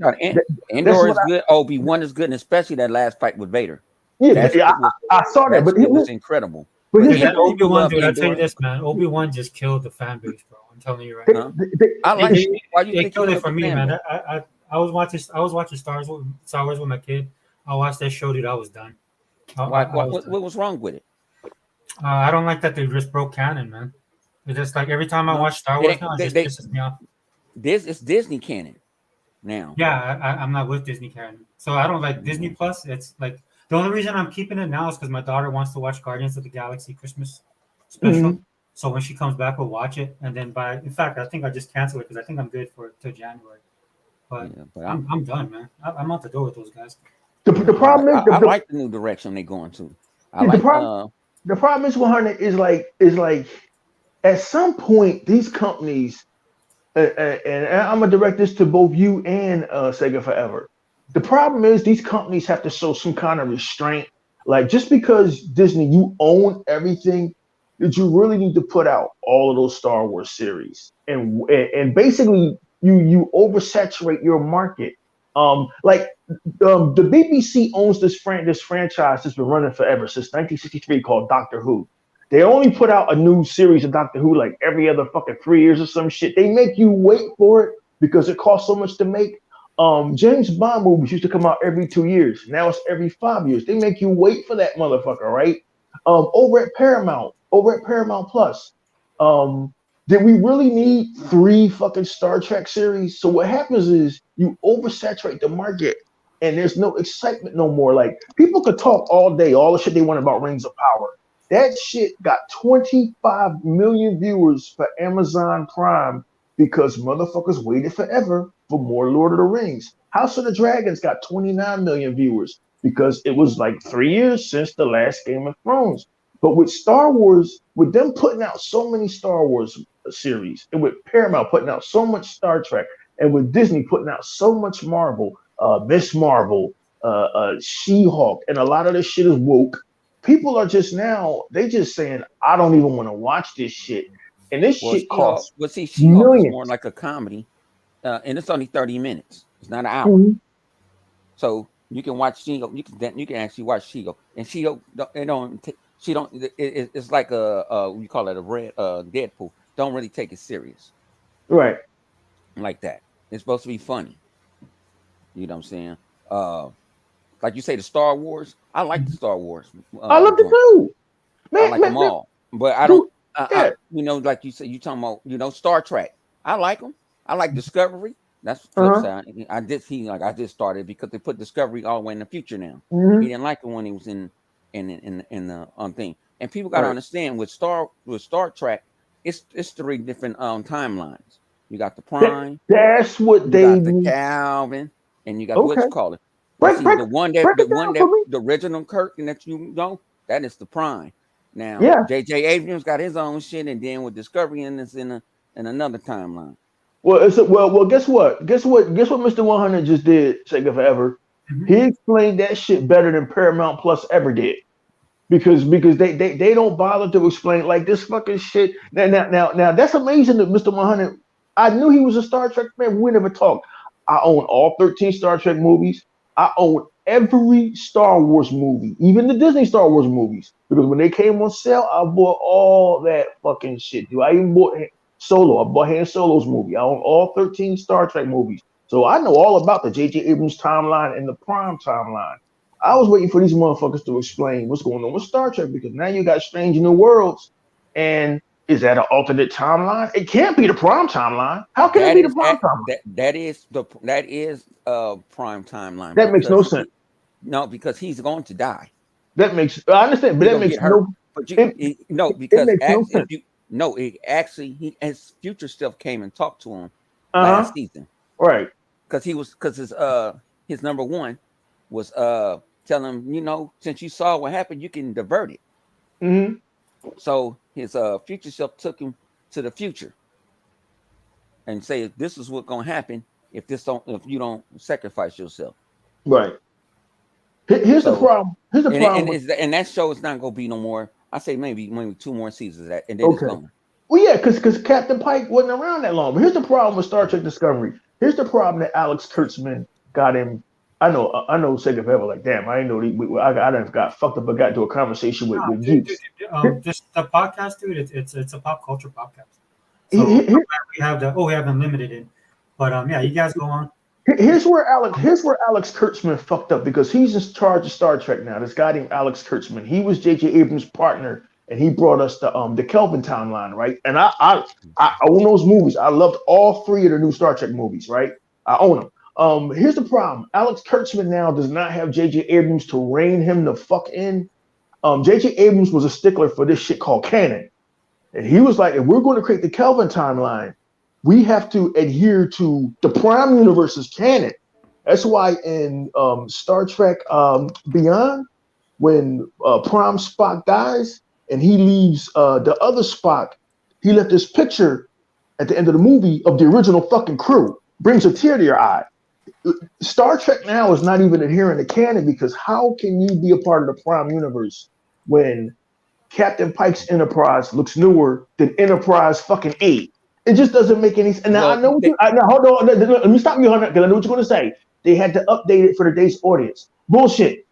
Andor is good. Obi-Wan is good, and especially that last fight with Vader. Yeah, I saw that, but it was incredible. But Obi-Wan, dude, I'll tell you this, man. Obi-Wan just killed the fan base, bro. I'm telling you right now. They killed it for me, man. I was watching Star Wars with my kid. I watched that show, dude. I was done. What was wrong with it? I don't like that they just broke canon, man. It's just like every time I watch Star Wars now, it just pisses me off. It's Disney canon now. Yeah, I'm not with Disney canon. So I don't like Disney Plus. It's like the only reason I'm keeping it now is because my daughter wants to watch Guardians of the Galaxy Christmas special. Mm-hmm. So when she comes back, we'll watch it. And then in fact, I think I just cancel it because I think I'm good for till January. But I'm done, man. I'm out the door with those guys. The problem is I like the new direction they're going to. The problem is 100 is like at some point these companies and I'm gonna direct this to both you and Sega Forever. The problem is these companies have to show some kind of restraint. Like just because Disney, you own everything, that you really need to put out all of those Star Wars series, and basically you oversaturate your market. The BBC owns this franchise that's been running forever since 1963 called Doctor Who. They only put out a new series of Doctor Who like every other fucking 3 years or some shit. They make you wait for it because it costs so much to make. James Bond movies used to come out every 2 years. Now it's every 5 years. They make you wait for that motherfucker, right? Over at Paramount Plus, did we really need 3 fucking Star Trek series? So what happens is you oversaturate the market and there's no excitement no more. Like, people could talk all day, all the shit they want about Rings of Power. That shit got 25 million viewers for Amazon Prime because motherfuckers waited forever for more Lord of the Rings. House of the Dragons got 29 million viewers because it was like 3 years since the last Game of Thrones. But with Star Wars, with them putting out so many Star Wars series, and with Paramount putting out so much Star Trek, and with Disney putting out so much Marvel, Miss Marvel, She-Hulk, and a lot of this shit is woke. People are just now, they just saying, I don't even want to watch this shit. And this shit costs She-Hulk is more like a comedy, and it's only 30 minutes. It's not an hour. Mm-hmm. So you can watch She-Hulk. You can actually watch She-Hulk. And She-Hulk, it's like we call it a red Deadpool. Don't really take it serious. Right. Like that. It's supposed to be funny. You know what I'm saying? Like you say, the Star Wars. I like the Star Wars. I love it too. Man, I like them all. But I don't, like you said, you talking about, Star Trek. I like them. I like Discovery. That's the flip side. I just started because they put Discovery all the way in the future now. Mm-hmm. He didn't like it when he was in the thing. And people got to understand with Star Trek, it's 3 different timelines. You got the Prime. That's what you got the Calvin, and you got what you call it. The original Kirk, and that that is the Prime. Now, J.J. Abrams got his own shit, and then with Discovery, and it's in another timeline. Well, guess what? Guess what Mr. 100 just did, Sega Forever? Mm-hmm. He explained that shit better than Paramount Plus ever did. Because they don't bother to explain like this fucking shit. Now that's amazing that Mr. 100, I knew he was a Star Trek fan. We never talked. I own all 13 Star Trek movies. I own every Star Wars movie, even the Disney Star Wars movies. Because when they came on sale, I bought all that fucking shit. Dude, I even bought Solo. I bought Han Solo's movie. I own all 13 Star Trek movies. So I know all about the J.J. Abrams timeline and the Prime timeline. I was waiting for these motherfuckers to explain what's going on with Star Trek, because now you got Strange New Worlds, and is that an alternate timeline? It can't be the Prime timeline. How can it be the Prime timeline? That is Prime timeline. That makes no sense. No, because he's going to die. That makes I understand, but that makes no. Because his future self came and talked to him last season, right? Because his number one was telling him, since you saw what happened, you can divert it. Mm-hmm. So his future self took him to the future and say, this is what's gonna happen if you don't sacrifice yourself. Right. Here's the problem. And that show is not gonna be no more. I say maybe 2 more seasons of that, and then it's gone. Well, yeah, because Captain Pike wasn't around that long. But here's the problem with Star Trek Discovery. Here's the problem that Alex Kurtzman got him. I know. Sega Forever. Like, damn, I didn't know. I done got fucked up. I got into a conversation with geeks. Just the podcast, dude. It's a pop culture podcast. So we have Unlimited in, but you guys go on. Here's where Alex Kurtzman fucked up, because he's in charge of Star Trek now. This guy named Alex Kurtzman. He was J.J. Abrams' partner, and he brought us the Kelvin timeline, right? And I own those movies. I loved all 3 of the new Star Trek movies, right? I own them. Here's the problem. Alex Kurtzman now does not have J.J. Abrams to rein him the fuck in. J.J. Abrams was a stickler for this shit called canon. And he was like, if we're going to create the Kelvin timeline, we have to adhere to the Prime Universe's canon. That's why in Star Trek Beyond, when Prime Spock dies and he leaves the other Spock, he left this picture at the end of the movie of the original fucking crew. Brings a tear to your eye. Star Trek now is not even adhering to canon, because how can you be a part of the Prime Universe when Captain Pike's Enterprise looks newer than Enterprise fucking 8? It just doesn't make any sense. And now hold on. Let me stop you, Hunter, because I know what you're going to say. They had to update it for today's audience. Bullshit.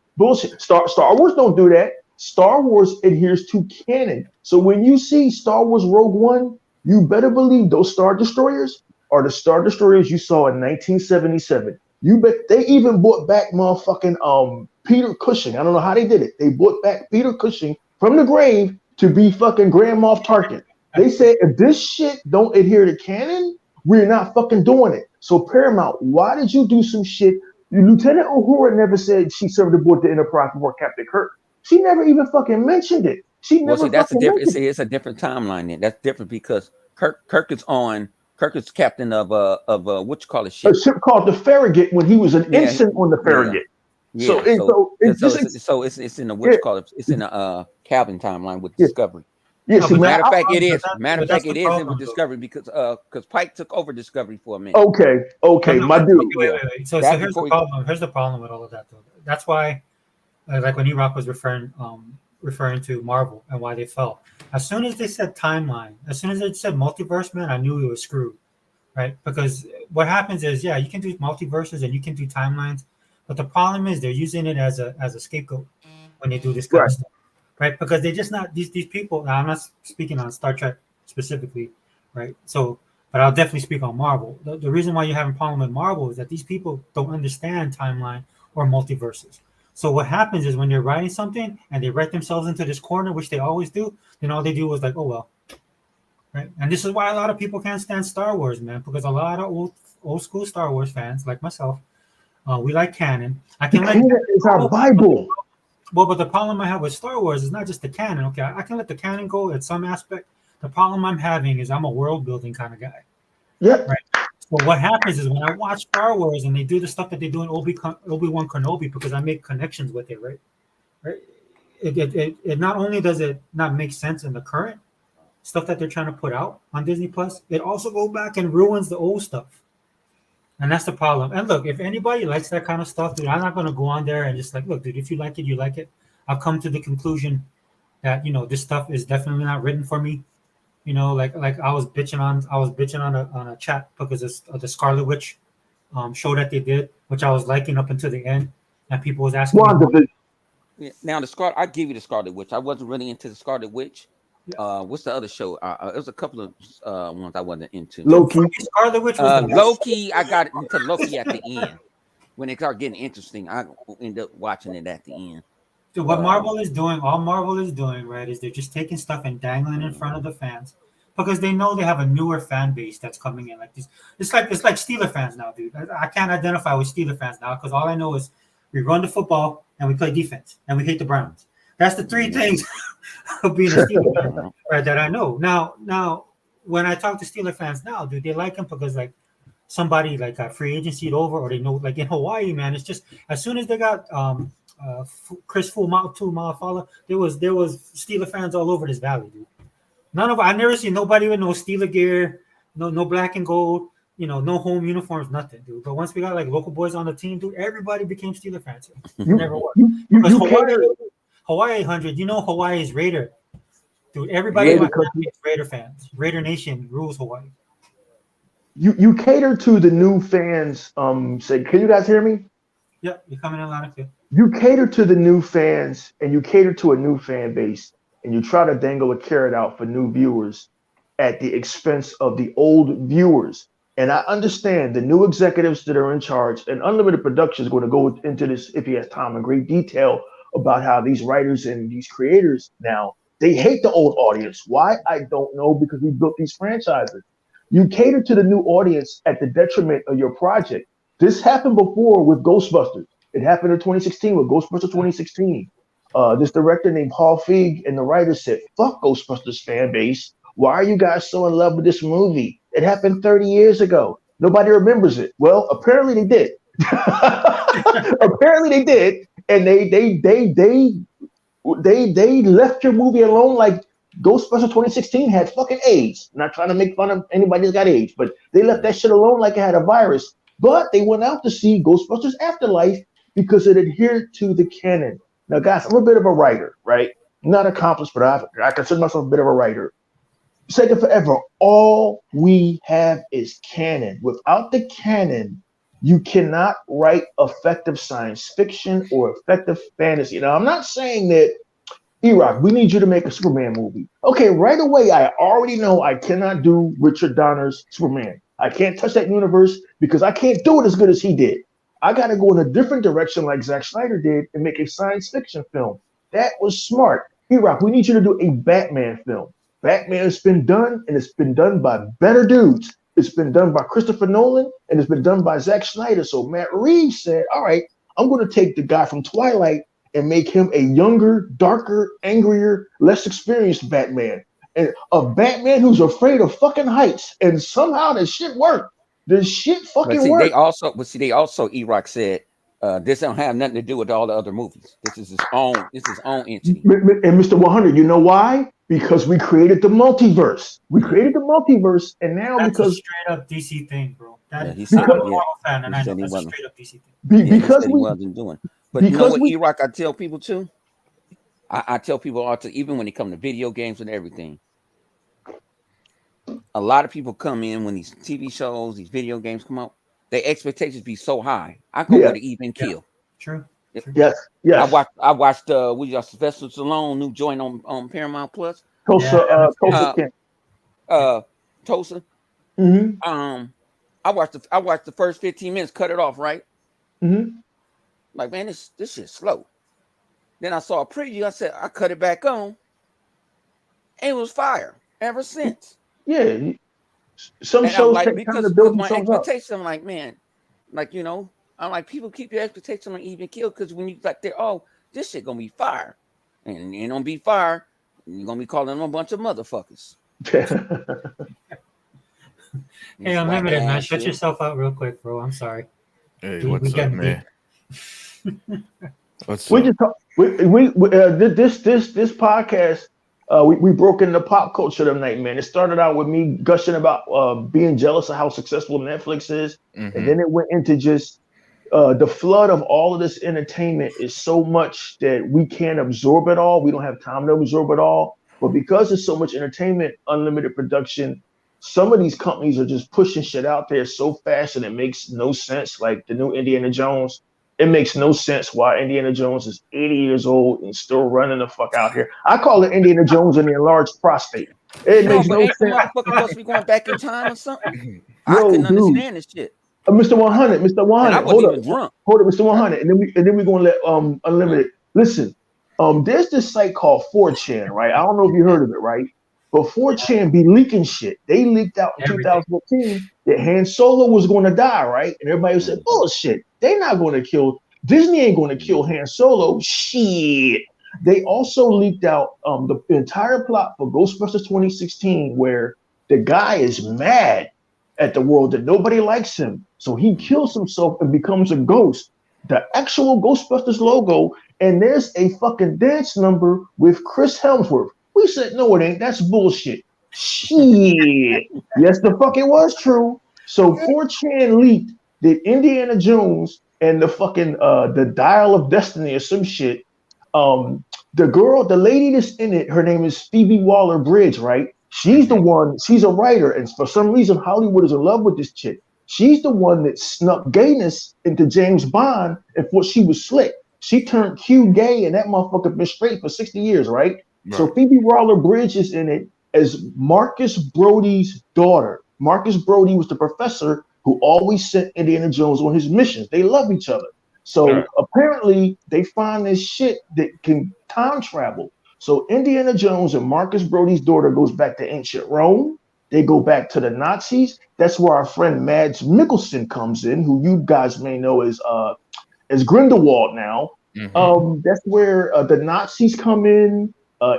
Star Wars don't do that. Star Wars adheres to canon. So when you see Star Wars Rogue One, you better believe those Star Destroyers are the Star Destroyers you saw in 1977. You bet they even brought back motherfucking Peter Cushing. I don't know how they did it. They brought back Peter Cushing from the grave to be fucking Grand Moff Tarkin. They said if this shit don't adhere to canon, we're not fucking doing it. So Paramount, why did you do some shit? Lieutenant Uhura never said she served aboard the Enterprise before Captain Kirk. She never even fucking mentioned it. She never. See, that's a different. It's a different timeline. Then that's different because Kirk is captain of what you call a ship. A ship called the Farragut when he was an ensign on the Farragut. Yeah. So it's in the what you call it. It's in the Calvin timeline with Discovery. Yeah, no, matter of fact, it is. Matter of fact, it is with Discovery because Pike took over Discovery for a minute. Okay, my dude. Wait. So here's the problem. Here's the problem with all of that, though. That's why, like when E-Rock was referring to Marvel and why they fell. As soon as they said timeline, as soon as they said multiverse, man, I knew it was screwed, right? Because what happens is, yeah, you can do multiverses and you can do timelines, but the problem is they're using it as a scapegoat when they do this kind of stuff. Right, because they're just not these people. Now, I'm not speaking on Star Trek specifically, right? So, but I'll definitely speak on Marvel. The reason why you're having a problem with Marvel is that these people don't understand timeline or multiverses. So what happens is when they're writing something and they write themselves into this corner, which they always do, then all they do is like, oh well, right? And this is why a lot of people can't stand Star Wars, man, because a lot of old school Star Wars fans, like myself, we like canon. It's our Bible. Well, but the problem I have with Star Wars is not just the canon. Okay, I can let the canon go at some aspect. The problem I'm having is I'm a world building kind of guy. Yeah. Right. So what happens is when I watch Star Wars and they do the stuff that they do in Obi-Wan Kenobi, because I make connections with it, right? It not only does it not make sense in the current stuff that they're trying to put out on Disney Plus, it also goes back and ruins the old stuff. And that's the problem. And look, if anybody likes that kind of stuff, dude, I'm not going to go on there and just like, look, dude, if you like it, you like it. I've come to the conclusion that, this stuff is definitely not written for me. Like I was bitching on a chat because of the Scarlet Witch show that they did, which I was liking up until the end. And people was asking me. Now, I give you the Scarlet Witch. I wasn't really into the Scarlet Witch. What's the other show? It was a couple of ones I wasn't into. Loki. Scarlet Witch. Loki. I got into Loki at the end. When it started getting interesting, I ended up watching it at the end. Dude, what Marvel is doing, all Marvel is doing, right, is they're just taking stuff and dangling in front of the fans because they know they have a newer fan base that's coming in. Like this, it's like Steeler fans now, dude. I can't identify with Steeler fans now because all I know is we run the football and we play defense and we hate the Browns. That's the three things of being a Steeler fan, right, that I know. Now, when I talk to Steeler fans now, dude, they like him because like somebody like got free agency over, or they know, like in Hawaii, man, it's just as soon as they got Chris Fuamala, there was Steeler fans all over this valley, dude. I never seen nobody with no Steeler gear, no black and gold, no home uniforms, nothing, dude. But once we got like local boys on the team, dude, everybody became Steeler fans. Never was. Hawaii 100, Hawaii is Raider. Dude, everybody is Raider fans. Raider Nation rules Hawaii. You cater to the new fans. Can you guys hear me? Yeah, you're coming in loud and clear. You cater to the new fans and you cater to a new fan base and you try to dangle a carrot out for new viewers at the expense of the old viewers. And I understand the new executives that are in charge, and Unlimited Productions is going to go into this if he has time in great detail about how these writers and these creators now, they hate the old audience. Why? I don't know, because we built these franchises. You cater to the new audience at the detriment of your project. This happened before with Ghostbusters. It happened in 2016 with Ghostbusters 2016. This director named Paul Feig and the writer said, fuck Ghostbusters fan base. Why are you guys so in love with this movie? It happened 30 years ago. Nobody remembers it. Well, apparently they did. Apparently they did. And they left your movie alone like Ghostbusters 2016 had fucking AIDS. I'm not trying to make fun of anybody that's got AIDS, but they left that shit alone like it had a virus. But they went out to see Ghostbusters Afterlife because it adhered to the canon. Now, guys, I'm a bit of a writer, right? Not accomplished, but I consider myself a bit of a writer. Say it forever. All we have is canon. Without the canon, you cannot write effective science fiction or effective fantasy. Now, I'm not saying that, E-Rock, we need you to make a Superman movie. Okay, right away, I already know I cannot do Richard Donner's Superman. I can't touch that universe because I can't do it as good as he did. I got to go in a different direction like Zack Snyder did and make a science fiction film. That was smart. E-Rock, we need you to do a Batman film. Batman has been done, and it's been done by better dudes. It's been done by Christopher Nolan, and it's been done by Zack Snyder. So Matt Reeves said, all right, I'm going to take the guy from Twilight and make him a younger, darker, angrier, less experienced Batman. And a Batman who's afraid of fucking heights. And somehow this shit worked. This shit fucking worked. They also, E-Rock said, this don't have nothing to do with all the other movies. This is his own entity. And Mr. 100, you know why? Because we created the multiverse. We created the multiverse, and now that's because a straight up DC thing, bro. I'm a Marvel fan, and I know that's a straight up DC thing. Because he wasn't doing. But you know what, E-Rock, I tell people too. I tell people all to, even when it comes to video games and everything. A lot of people come in when these TV shows, these video games come out. Their expectations be so high. I go with an even kill. True. Yes. I watched Sylvester Stallone new joint on Paramount Plus. Tulsa. Tulsa. Mm-hmm. I watched the first 15 minutes, cut it off, right? Mm-hmm. Like, man, this shit's slow. Then I saw a preview. I said, I cut it back on. And it was fire ever since. Yeah. Some shows take time to build themselves up. I'm like, man, like, you know, I'm like, people keep your expectation on even kill because when you like, this shit gonna be fire. And it don't be fire, you're gonna be calling them a bunch of motherfuckers. Hey, Unlimited, man, shut yourself out real quick, bro. I'm sorry. Hey, what's up, man? What's we up? Just this podcast. We broke into pop culture tonight, man. It started out with me gushing about being jealous of how successful Netflix is, and then it went into just the flood of all of this entertainment is so much that we can't absorb it all. We don't have time to absorb it all. But because there's so much entertainment, unlimited production, some of these companies are just pushing shit out there so fast and it makes no sense. Like the new Indiana Jones. It makes no sense why Indiana Jones is 80 years old and still running the fuck out here. I call it Indiana Jones and the enlarged prostate. It makes no sense. Motherfucker must be going back in time or something. I couldn't understand this shit. Mr. 100, Mr. 100, I wasn't even drunk. Hold up, Mr. 100, and then we're gonna let Unlimited listen. There's this site called 4chan, right? I don't know if you heard of it, right? But 4chan be leaking shit. They leaked out in 2014 that Han Solo was going to die, right? And everybody said, bullshit. They're not going to kill. Disney ain't going to kill Han Solo. Shit. They also leaked out the entire plot for Ghostbusters 2016, where the guy is mad at the world that nobody likes him. So he kills himself and becomes a ghost. The actual Ghostbusters logo, and there's a fucking dance number with Chris Hemsworth. We said, no, it ain't. That's bullshit. Shit. Yes, the fuck it was true. So 4chan leaked that Indiana Jones and the fucking the Dial of Destiny or some shit. The lady that's in it, her name is Phoebe Waller-Bridge, right? She's the one. She's a writer, and for some reason, Hollywood is in love with this chick. She's the one that snuck gayness into James Bond and thought she was slick. She turned Q gay, and that motherfucker been straight for 60 years, right? So Phoebe Waller-Bridge is in it as Marcus Brody's daughter. Marcus Brody was the professor who always sent Indiana Jones on his missions. They love each other. So apparently they find this shit that can time travel. So Indiana Jones and Marcus Brody's daughter goes back to ancient Rome. They go back to the Nazis. That's where our friend Mads Mikkelsen comes in, who you guys may know as Grindelwald now. That's where the Nazis come in.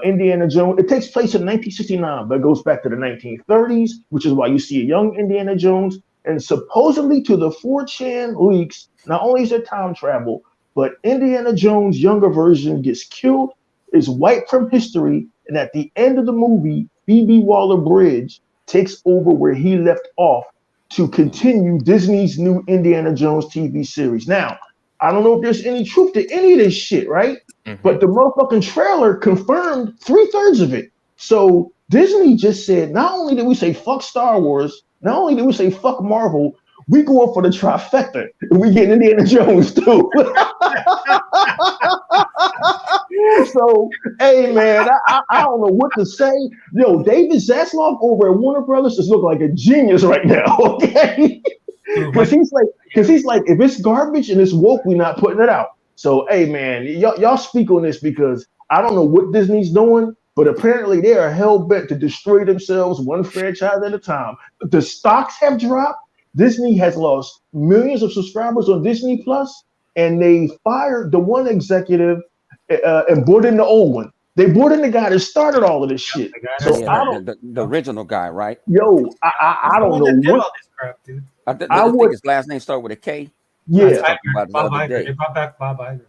Indiana Jones. It takes place in 1969, but it goes back to the 1930s, which is why you see a young Indiana Jones. And supposedly to the 4chan leaks, not only is there time travel, but Indiana Jones' younger version gets killed, is wiped from history, and at the end of the movie, Phoebe Waller-Bridge takes over where he left off to continue Disney's new Indiana Jones TV series. Now, I don't know if there's any truth to any of this shit, right? But the motherfucking trailer confirmed 3/3 of it. So Disney just said, not only did we say fuck Star Wars, not only did we say fuck Marvel, we going for the trifecta. We getting Indiana Jones too. So, hey man, I don't know what to say. Yo, David Zaslav over at Warner Brothers just look like a genius right now. Okay, because he's like, if it's garbage and it's woke, we're not putting it out. So, hey man, y'all speak on this because I don't know what Disney's doing, but apparently they are hell bent to destroy themselves one franchise at a time. The stocks have dropped. Disney has lost millions of subscribers on Disney Plus, and they fired the one executive and brought in the old one. They brought in the guy that started all of this shit. So the original guy, right? Yo, I don't know what. This crap, dude. I think his last name started with a K. Yeah, Bob Iger. They brought back Bob Iger.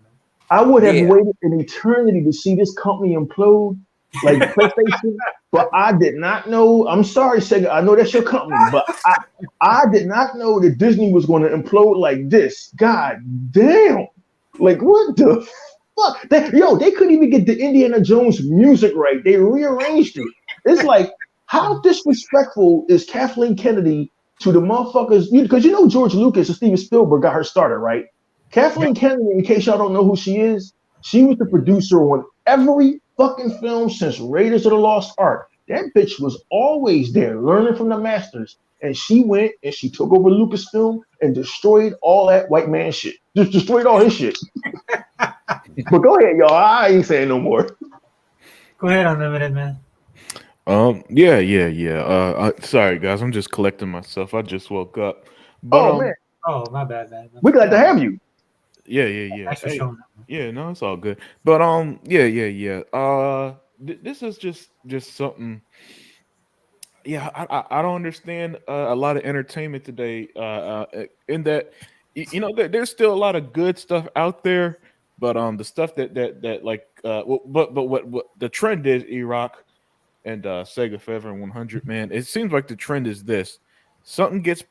I would have waited an eternity to see this company implode, like PlayStation, but I did not know. I'm sorry, Sega. I know that's your company, but I did not know that Disney was going to implode like this. God damn! Like what the fuck? They couldn't even get the Indiana Jones music right. They rearranged it. It's like, how disrespectful is Kathleen Kennedy to the motherfuckers? Because George Lucas and Steven Spielberg got her started, right? Kathleen Kennedy, in case y'all don't know who she is, she was the producer on every fucking film since Raiders of the Lost Ark. That bitch was always there learning from the masters. And she went and she took over Lucasfilm and destroyed all that white man shit. Just destroyed all his shit. But go ahead, y'all. I ain't saying no more. Go ahead, Unlimited, man. Yeah. Sorry, guys. I'm just collecting myself. I just woke up. But, man. Oh, my bad, man. We're glad to have you. Yeah. Thanks for showing up. Yeah, no, it's all good. But yeah. This is just something. Yeah, I don't understand a lot of entertainment today. In that, there's still a lot of good stuff out there, but the stuff that like but what the trend is, E-Rock and Sega Forever and 100, man. It seems like the trend is this. Something gets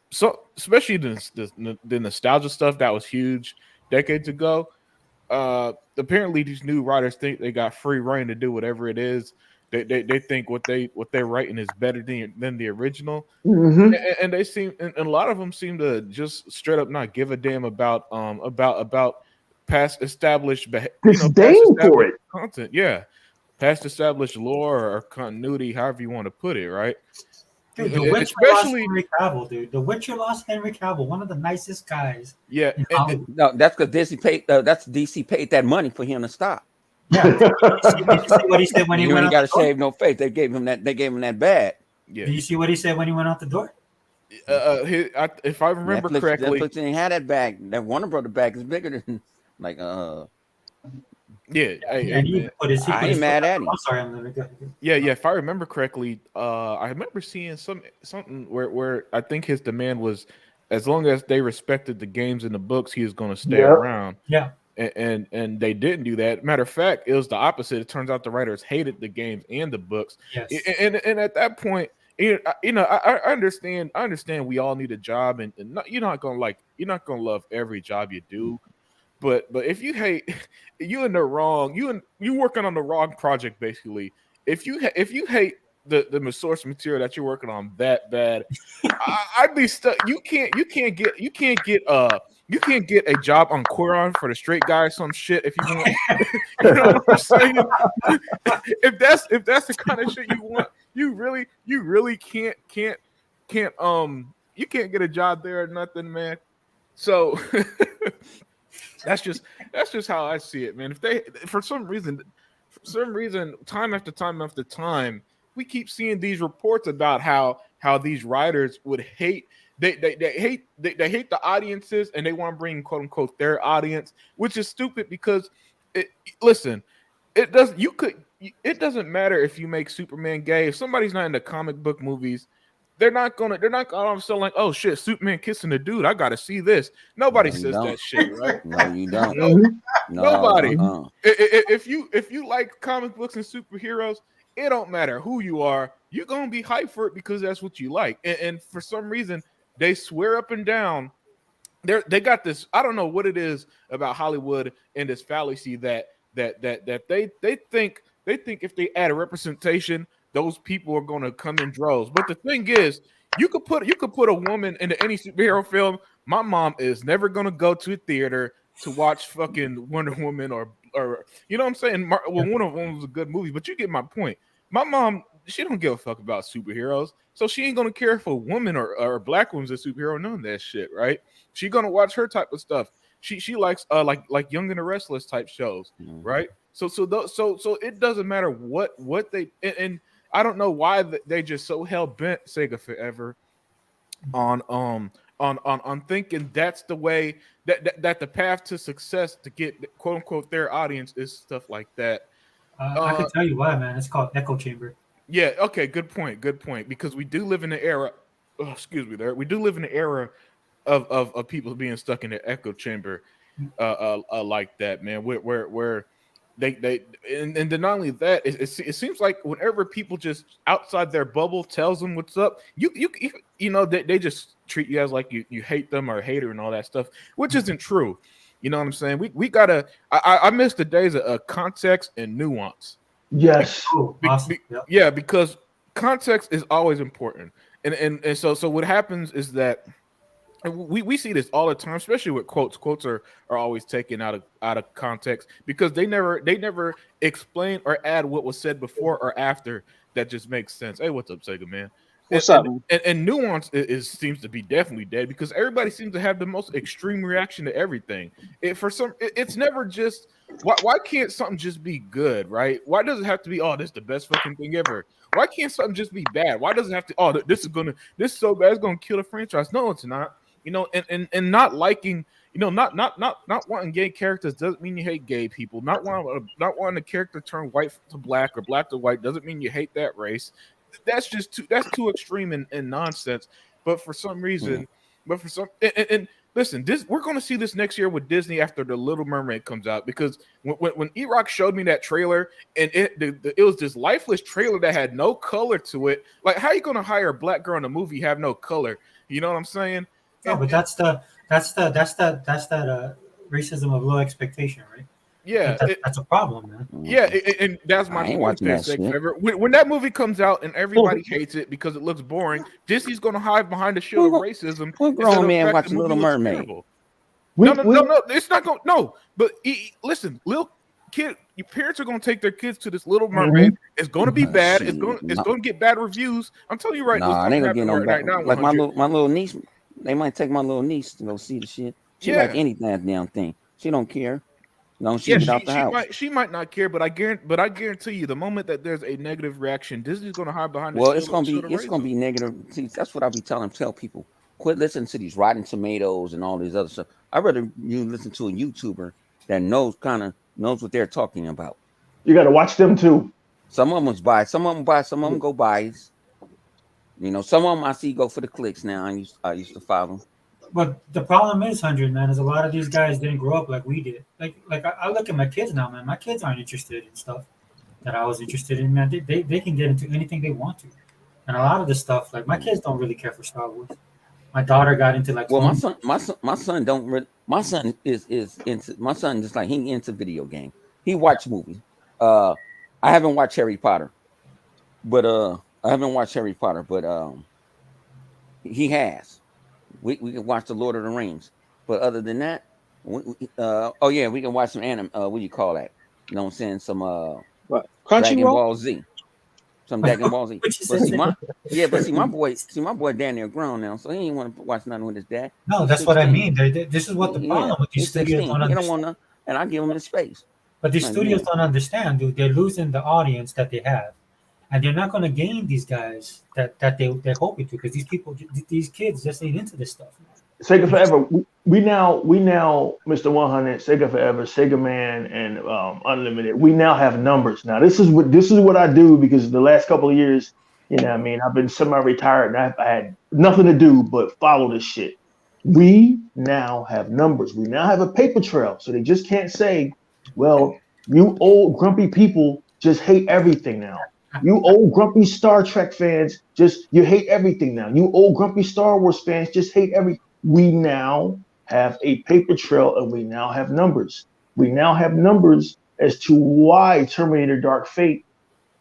especially the nostalgia stuff that was huge decades ago. Apparently these new writers think they got free reign to do whatever it is. They think what they're writing is better than the original, and they seem and a lot of them seem to just straight up not give a damn about past established for it content. Yeah, past established lore or continuity, however you want to put it, right? Dude, The Witcher lost Henry Cavill, dude. The Witcher lost Henry Cavill, one of the nicest guys. Yeah, no, that's because DC paid. That's DC paid that money for him to stop. Yeah, did you see what he said when he went out? You ain't got to shave no face. They gave him that. They gave him that bad. Yeah. Did you see what he said when he went out the door? If I remember correctly, Netflix didn't have that bag. That Warner Brother bag is bigger than like Yeah, I ain't mad at him. I'm sorry, I'm gonna go. Yeah. If I remember correctly, I remember seeing something where I think his demand was, as long as they respected the games and the books, he was going to stay around. Yeah. And they didn't do that. Matter of fact, it was the opposite. It turns out the writers hated the games and the books. Yes. And at that point, I understand. I understand we all need a job, and you're not gonna love every job you do. But if you hate, you in the wrong. You working on the wrong project basically. If you hate the source material that you're working on that bad, I'd be stuck. You can't get a job on Quoron for the Straight Guy or some shit if you want. You know what I'm saying? if that's the kind of shit you want, you really can't you can't get a job there or nothing, man. So that's just how I see it, man. If they for some reason, time after time, we keep seeing these reports about how these writers would hate. They hate the audiences, and they want to bring quote unquote their audience, which is stupid because it doesn't matter if you make Superman gay. If somebody's not into comic book movies, they're not gonna all of a sudden like, oh shit, Superman kissing a dude, I gotta see this. Nobody says that shit, right? No, you don't. Nobody. If you like comic books and superheroes, it don't matter who you are, you're gonna be hyped for it because that's what you like. And for some reason, they swear up and down. They got this. I don't know what it is about Hollywood and this fallacy that they think if they add a representation, those people are going to come in droves. But the thing is, You could put a woman into any superhero film. My mom is never gonna go to a theater to watch fucking Wonder Woman or you know what I'm saying. Well, Wonder Woman was a good movie, but you get my point. My mom, she don't give a fuck about superheroes, so she ain't gonna care if a woman or a black woman's a superhero. None of that shit, right? She gonna watch her type of stuff. She likes like Young and the Restless type shows, right? So it doesn't matter what they and I don't know why they just so hell bent Sega Forever on thinking that's the way that the path to success to get quote unquote their audience is stuff like that. I can tell you why, man. It's called echo chamber. Yeah. Okay. Good point. Because we do live in an era. Oh, excuse me. There. We do live in an era of people being stuck in the echo chamber, like that, man. Where they and then not only that, it seems like whenever people just outside their bubble tells them what's up, you know they just treat you as like you hate them or hater and all that stuff, which isn't true. You know what I'm saying? We gotta. I miss the days of context and nuance. Yes. Awesome. Yeah, because context is always important, and so what happens is that we see this all the time, especially with quotes. Quotes are always taken out of context because they never explain or add what was said before or after that just makes sense. Hey, what's up, Sega man? What's up? And nuance seems to be definitely dead because everybody seems to have the most extreme reaction to everything. It's never just why can't something just be good, right? Why does it have to be this is the best fucking thing ever? Why can't something just be bad? Why does it have to this is so bad it's gonna kill the franchise? No, it's not. You know, and not liking, you know, not wanting gay characters doesn't mean you hate gay people. Not wanting a character to turn white to black or black to white doesn't mean you hate that race. That's too extreme and nonsense. But for some reason, and listen, we're going to see this next year with Disney after The Little Mermaid comes out because when E-Rock showed me that trailer and it was this lifeless trailer that had no color to it. Like, how are you going to hire a black girl in a movie have no color? You know what I'm saying? No, but that's that racism of low expectation, right? Yeah, that's a problem, man. Yeah, and that's my point. When that movie comes out and everybody hates it because it looks boring, Disney's going to hide behind the shield of racism. What grown man watching Little Mermaid? No, it's not going. No, but listen, little kid, your parents are going to take their kids to this Little Mermaid. It's going to be bad. It's going to get bad reviews. I'm telling you right now. Nah, it ain't gonna get no bad. Like my little niece, they might take my little niece to go see the shit. She like anything damn thing. She don't care. No, she might not care, but I guarantee you, the moment that there's a negative reaction, Disney's going to hide behind. Well, it's going to be negative. See, that's what I be tell people. Quit listening to these Rotten Tomatoes and all these other stuff. I'd rather you listen to a YouTuber that knows what they're talking about. You got to watch them too. Some of them buy, some of them go buys. You know, some of them I see go for the clicks now. I used to follow. But the problem is, 100, man, is a lot of these guys didn't grow up like we did. Like I look at my kids now, man. My kids aren't interested in stuff that I was interested in, man. They can get into anything they want to. And a lot of the stuff, like my kids don't really care for Star Wars. My daughter got into like. Well, my son don't really. My son is into. My son just like he into video game. He watch movies. I haven't watched Harry Potter, but he has. We can watch The Lord of the Rings, but other than that, we can watch some anime. What do you call that? You know what I'm saying? Some Dragon Ball Z. Some Dragon Ball Z. But see, my boy down there grown now, so he ain't want to watch nothing with his dad. No, that's 16. What I mean. This is what the problem with these studios don't understand. Don't want to, and I give him the space. But these studios don't understand, dude. They're losing the audience that they have. And they're not going to gain these guys that they're hoping to, because these kids just ain't into this stuff. Sega Forever. We now, Mr. 100, Sega Forever, Sega Man, and Unlimited. We now have numbers. Now this is what I do because the last couple of years, you know what I mean, I've been semi-retired and I had nothing to do but follow this shit. We now have numbers. We now have a paper trail, so they just can't say, "Well, you old grumpy people just hate everything now." You old grumpy Star Trek fans, you hate everything now. You old grumpy Star Wars fans just hate everything. We now have a paper trail and we now have numbers. We now have numbers as to why Terminator Dark Fate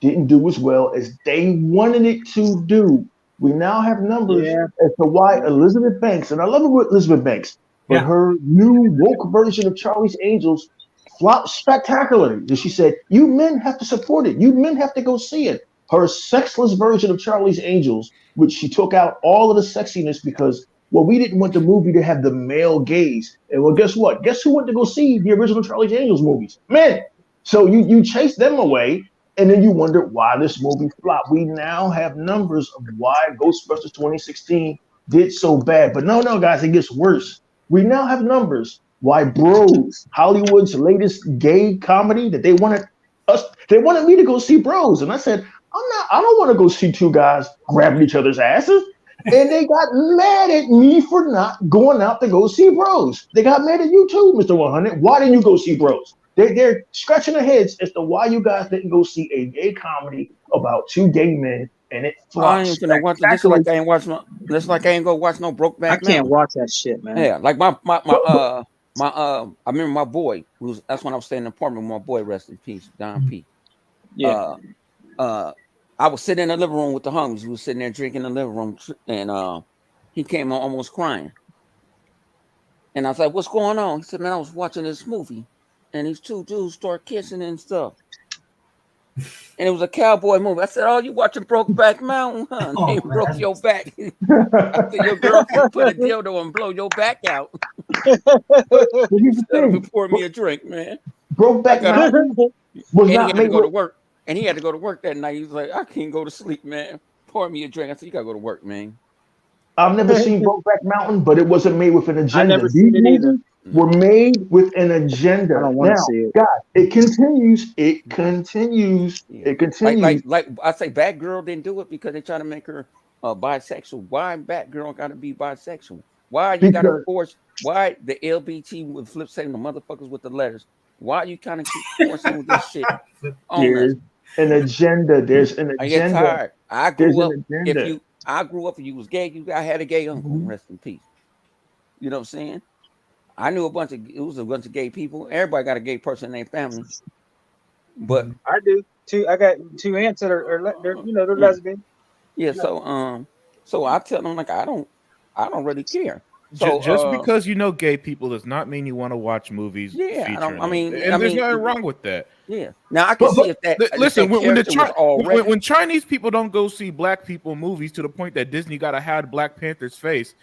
didn't do as well as they wanted it to do. We now have numbers Yeah. as to why Elizabeth Banks, and I love it with Elizabeth Banks, but her new woke version of Charlie's Angels flopped spectacularly. And she said, "You men have to support it. You men have to go see it." Her sexless version of Charlie's Angels, which she took out all of the sexiness because, well, we didn't want the movie to have the male gaze. And well, guess what? Guess who went to go see the original Charlie's Angels movies? Men. So you chase them away, and then you wonder why this movie flopped. We now have numbers of why Ghostbusters 2016 did so bad. But no, guys, it gets worse. We now have numbers why Bros, Hollywood's latest gay comedy that they wanted me to go see Bros. And I said, I don't want to go see two guys grabbing each other's asses. And they got mad at me for not going out to go see Bros. They got mad at you too, Mr. 100. Why didn't you go see Bros? They're scratching their heads as to why you guys didn't go see a gay comedy about two gay men, and it flopped. I ain't gonna watch it. Just like I ain't watch no. Just like I ain't gonna watch no Brokeback. I can't watch that shit, man. Yeah, like my I remember my boy. That's when I was staying in the apartment with my boy. Rest in peace, Don P. Yeah. I was sitting in the living room with the homies. We was sitting there drinking in the living room, and he came on almost crying. And I was like, "What's going on?" He said, "Man, I was watching this movie, and these two dudes start kissing and stuff. And it was a cowboy movie." I said, "Oh, you watching Brokeback Mountain, huh? They broke your back." I said, "Your girlfriend put a dildo and blow your back out." Pour me a drink, man. Brokeback Mountain was not made to go to work. And he had to go to work that night. He was like, "I can't go to sleep, man. Pour me a drink." I said, "You gotta go to work, man." I've never seen Brokeback Mountain, but it wasn't made with an agenda. I never seen it either. Were made with an agenda. I don't want to see it. God, it continues. It continues. Yeah. It continues. Like I say, Batgirl didn't do it because they try to make her bisexual. Why Batgirl got to be bisexual? Why you got to force? Why the LBT with flip saying the motherfuckers with the letters? Why you kind of keep forcing with this shit? There's an agenda. There's an agenda. I get tired. I grew up. I grew up and you was gay. I had a gay uncle. Rest in peace. You know what I'm saying? I knew it was a bunch of gay people. Everybody got a gay person in their family. But I do too. I got two aunts that are they're lesbian. Yeah, so I tell them like I don't really care. So just because you know gay people does not mean you want to watch movies. Yeah, there's nothing wrong with that. Yeah. Now I can see if that. Listen, when Chinese people don't go see black people movies to the point that Disney got to hide Black Panther's face,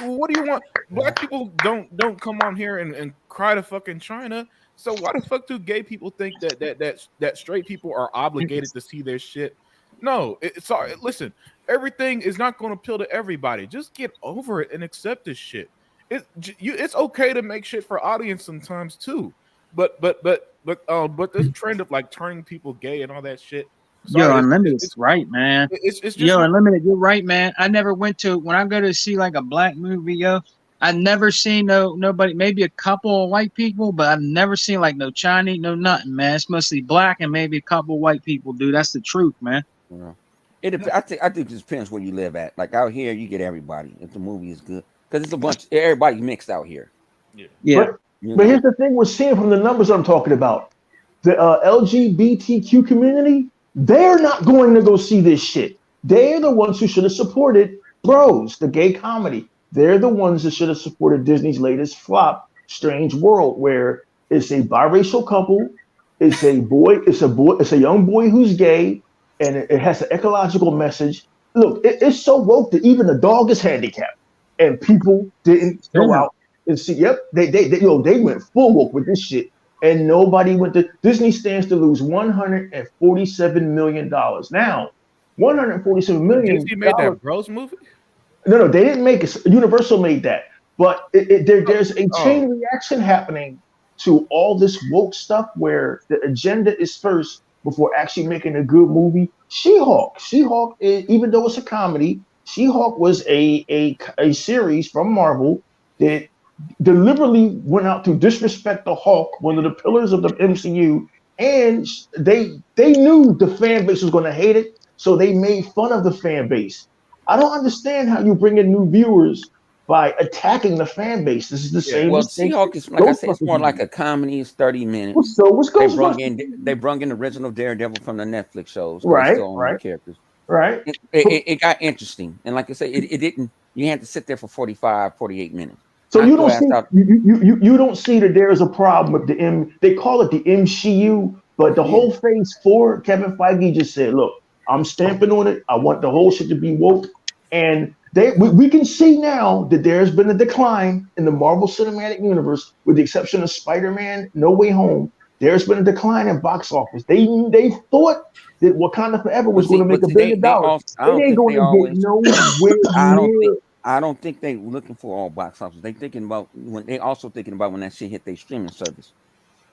what do you want? Black people don't come on here and cry to fucking China. So why the fuck do gay people think that straight people are obligated to see their shit? No, sorry. Listen, everything is not going to appeal to everybody. Just get over it and accept this shit. It's okay to make shit for audience sometimes too, but this trend of like turning people gay and all that shit. Sorry, Yo, Unlimited's right, man. It's just Unlimited, you're right, man. I never went to when I go to see like a black movie, I never seen nobody, maybe a couple of white people, but I've never seen like no Chinese, no nothing, man. It's mostly black and maybe a couple of white people, dude. That's the truth, man. Yeah. I think it just depends where you live at. Like out here, you get everybody if the movie is good because it's everybody mixed out here. Yeah. But here's the thing: we're seeing from the numbers I'm talking about, the LGBTQ community, they're not going to go see this shit. They're the ones who should have supported Bros, the gay comedy. They're the ones that should have supported Disney's latest flop, Strange World, where it's a biracial couple, it's a young boy who's gay, and it has an ecological message. Look, it's so woke that even the dog is handicapped, and people didn't go out and see. Yep, they went full woke with this shit, and nobody went to. Disney stands to lose $147 million. Now, $147 million. Disney made that Bros movie. No, they didn't make it. Universal made that, but there's a chain reaction happening to all this woke stuff where the agenda is first before actually making a good movie. She-Hulk, even though it's a comedy, She-Hulk was a series from Marvel that deliberately went out to disrespect the Hulk, one of the pillars of the MCU, and they knew the fan base was going to hate it, so they made fun of the fan base. I don't understand how you bring in new viewers by attacking the fan base. This is the same. Well, She-Hulk is, like I said, it's more like a comedy. It's 30 minutes. So what's they brung in the original Daredevil from the Netflix shows. Right. The characters. Right. It got interesting, and like I said, it didn't. You had to sit there for 45, 48 minutes. So you don't see you don't see that there is a problem with the They call it the MCU, but the whole Phase 4, Kevin Feige just said, "Look, I'm stamping on it. I want the whole shit to be woke." And we can see now that there's been a decline in the Marvel Cinematic Universe, with the exception of Spider-Man: No Way Home. There's been a decline in box office. They thought that Wakanda Forever was going to make $1 billion. It ain't going to get nowhere. I don't think they looking for all box office. They thinking about when that shit hit their streaming service.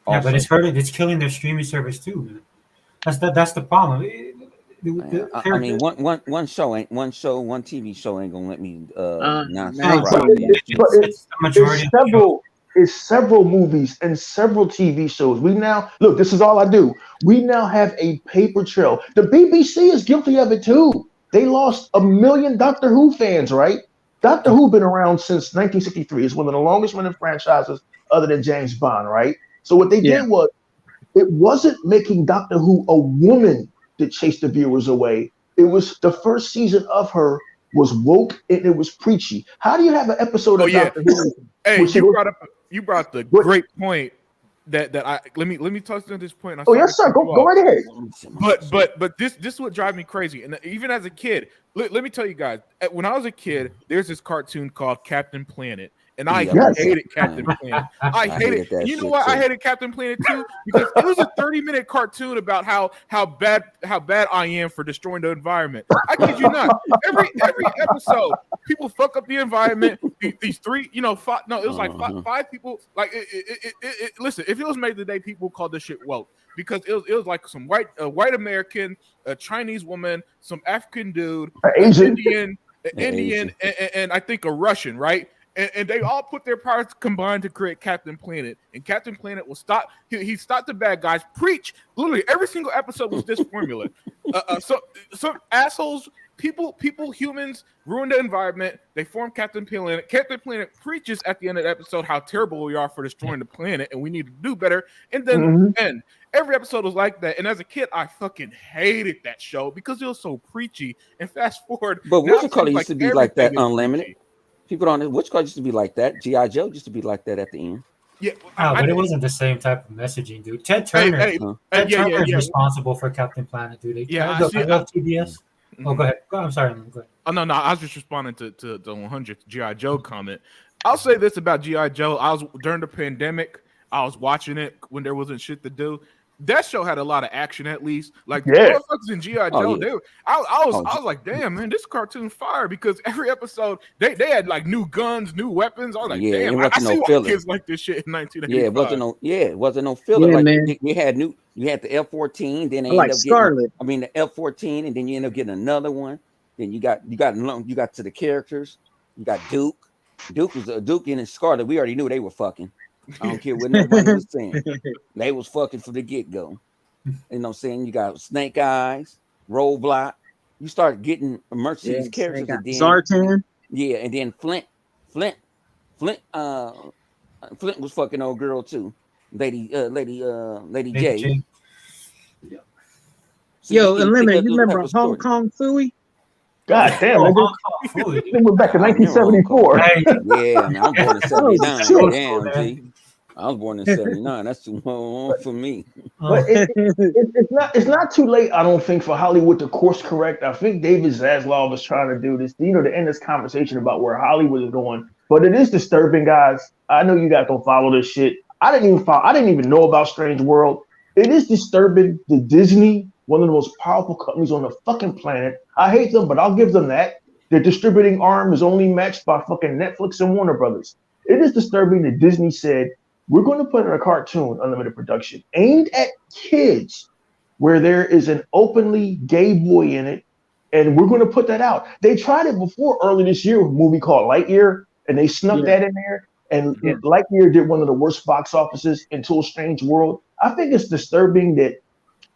Also. Yeah, but it's hurting. It's killing their streaming service too, man. That's the problem. I mean, one TV show ain't gonna let me It's several movies and several TV shows. We now look. This is all I do. We now have a paper trail. The BBC is guilty of it too. They lost 1 million Doctor Who fans, right? Doctor Who been around since 1963. It's one of the longest running franchises other than James Bond, right? So what they did was, it wasn't making Doctor Who a woman that chased the viewers away. It was the first season of her was woke and it was preachy. How do you have an episode of Doctor Who? Hey, you brought up the great point that I let me touch on this point. Yes, sir. Go right ahead. But this is what drives me crazy. And even as a kid, let me tell you guys, when I was a kid, there's this cartoon called Captain Planet. And I hated Captain Planet. I hated it. You know why I hated Captain Planet too? Because it was a 30-minute cartoon about how bad I am for destroying the environment. I kid you not. Every episode, people fuck up the environment. These three, five, no, it was like five people. Like listen, if it was made today, people would call this shit woke, because it was like some white American, a Chinese woman, some African dude, Indian, and I think a Russian, right? And they all put their powers combined to create Captain Planet. And Captain Planet will stop. He stopped the bad guys. Preach. Literally every single episode was this formula. So some assholes, people, humans ruin the environment. They form Captain Planet. Captain Planet preaches at the end of the episode how terrible we are for destroying the planet and we need to do better. And then every episode was like that. And as a kid, I fucking hated that show because it was so preachy. And fast forward, but What's It Called used to be like that, Unlimited. People don't. Which card used to be like that? G.I. Joe used to be like that at the end. Yeah, but it wasn't the same type of messaging, dude. Ted Turner, Turner is responsible for Captain Planet, dude. I love TBS. Oh, go ahead. I'm sorry. Go ahead. Oh no, I was just responding to the 100th G.I. Joe comment. I'll say this about G.I. Joe. I was during the pandemic. I was watching it when there wasn't shit to do. That show had a lot of action, at least. Like the motherfuckers in G.I. Joe, I was like, damn, man, this cartoon fire, because every episode they had like new guns, new weapons. I was like, damn, I see why kids like this shit in 1985. It wasn't no filler. Like man. You had the F-14, then they like Scarlet. The F-14, and then you end up getting another one. Then you got to the characters. You got Duke. Duke and Scarlet. We already knew they were fucking. I don't care what nobody was saying. They was fucking from the get-go. You know what I'm saying? You got Snake Eyes, Roadblock. You start getting immersed in these characters. And then, Zartan. Yeah, and then Flint was fucking old girl too. Lady J. Yeah. Yo, Unlimited, you remember Hong Kong Phooey? God damn, it went back to 1974. Yeah, man, I'm born in 79. Damn, G. I was born in 79. That's too long for me. But it's not too late, I don't think, for Hollywood to course correct. I think David Zaslav was trying to do this, to end this conversation about where Hollywood is going. But it is disturbing, guys. I know you guys don't follow this shit. I didn't even know about Strange World. It is disturbing that Disney, one of the most powerful companies on the fucking planet. I hate them, but I'll give them that. Their distributing arm is only matched by fucking Netflix and Warner Brothers. It is disturbing that Disney said, we're going to put in a cartoon, Unlimited production, aimed at kids, where there is an openly gay boy in it, and we're going to put that out. They tried it before early this year with a movie called Lightyear, and they snuck that in there. And Lightyear did one of the worst box offices until Strange World. I think it's disturbing that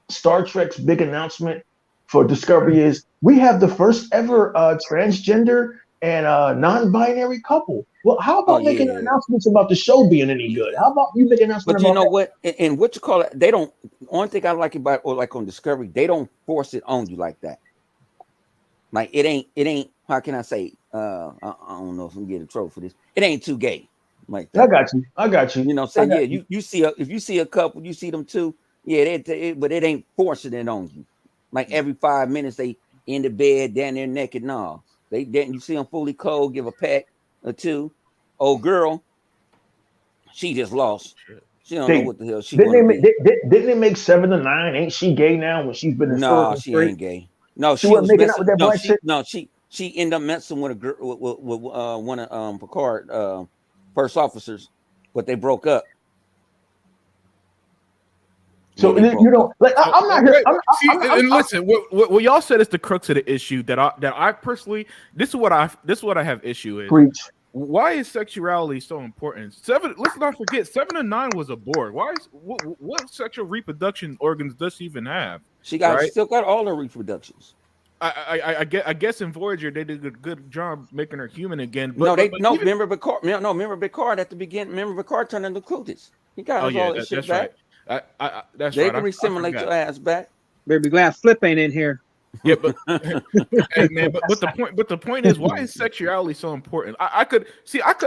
Star Trek's big announcement for Discovery is we have the first ever transgender and non-binary couple. Well, how about making announcements about the show being any good? How about you make an announcement? But you know what? And what you call it? They don't. Only thing I like about on Discovery, they don't force it on you like that. Like it ain't. How can I say? I don't know if I'm getting in trouble for this. It ain't too gay. Like that. I got you. You know what I'm saying? Yeah, you see if you see a couple, you see them too. Yeah, but it ain't forcing it on you. Like every 5 minutes they in the bed, down there naked. No, they didn't. You see them fully cold, give a pat or two. Old girl, she just lost. She don't know what the hell she didn't they make 7 to 9? Ain't she gay now when she's been No, she ain't gay. No, she was making messing, out with that black chick. No, she ended up messing with a girl with one of Picard first officers, but they broke up. So you know, like I'm not here. And listen, what y'all said is the crux of the issue that I personally, this is what I have issue is. Preach. Why is sexuality so important? Let's not forget, 7 to 9 was a Borg. Why is what sexual reproduction organs does she even have? She still got all her reproductions. I guess in Voyager they did a good job making her human again. Remember Picard? Remember Picard at the beginning. Remember Picard turned into Clutis. He got all that shit back. Right. That's they right. can resimulate your ass back. Baby, glad Flip ain't in here. Yeah, but hey, man, but the point is, why is sexuality so important? I could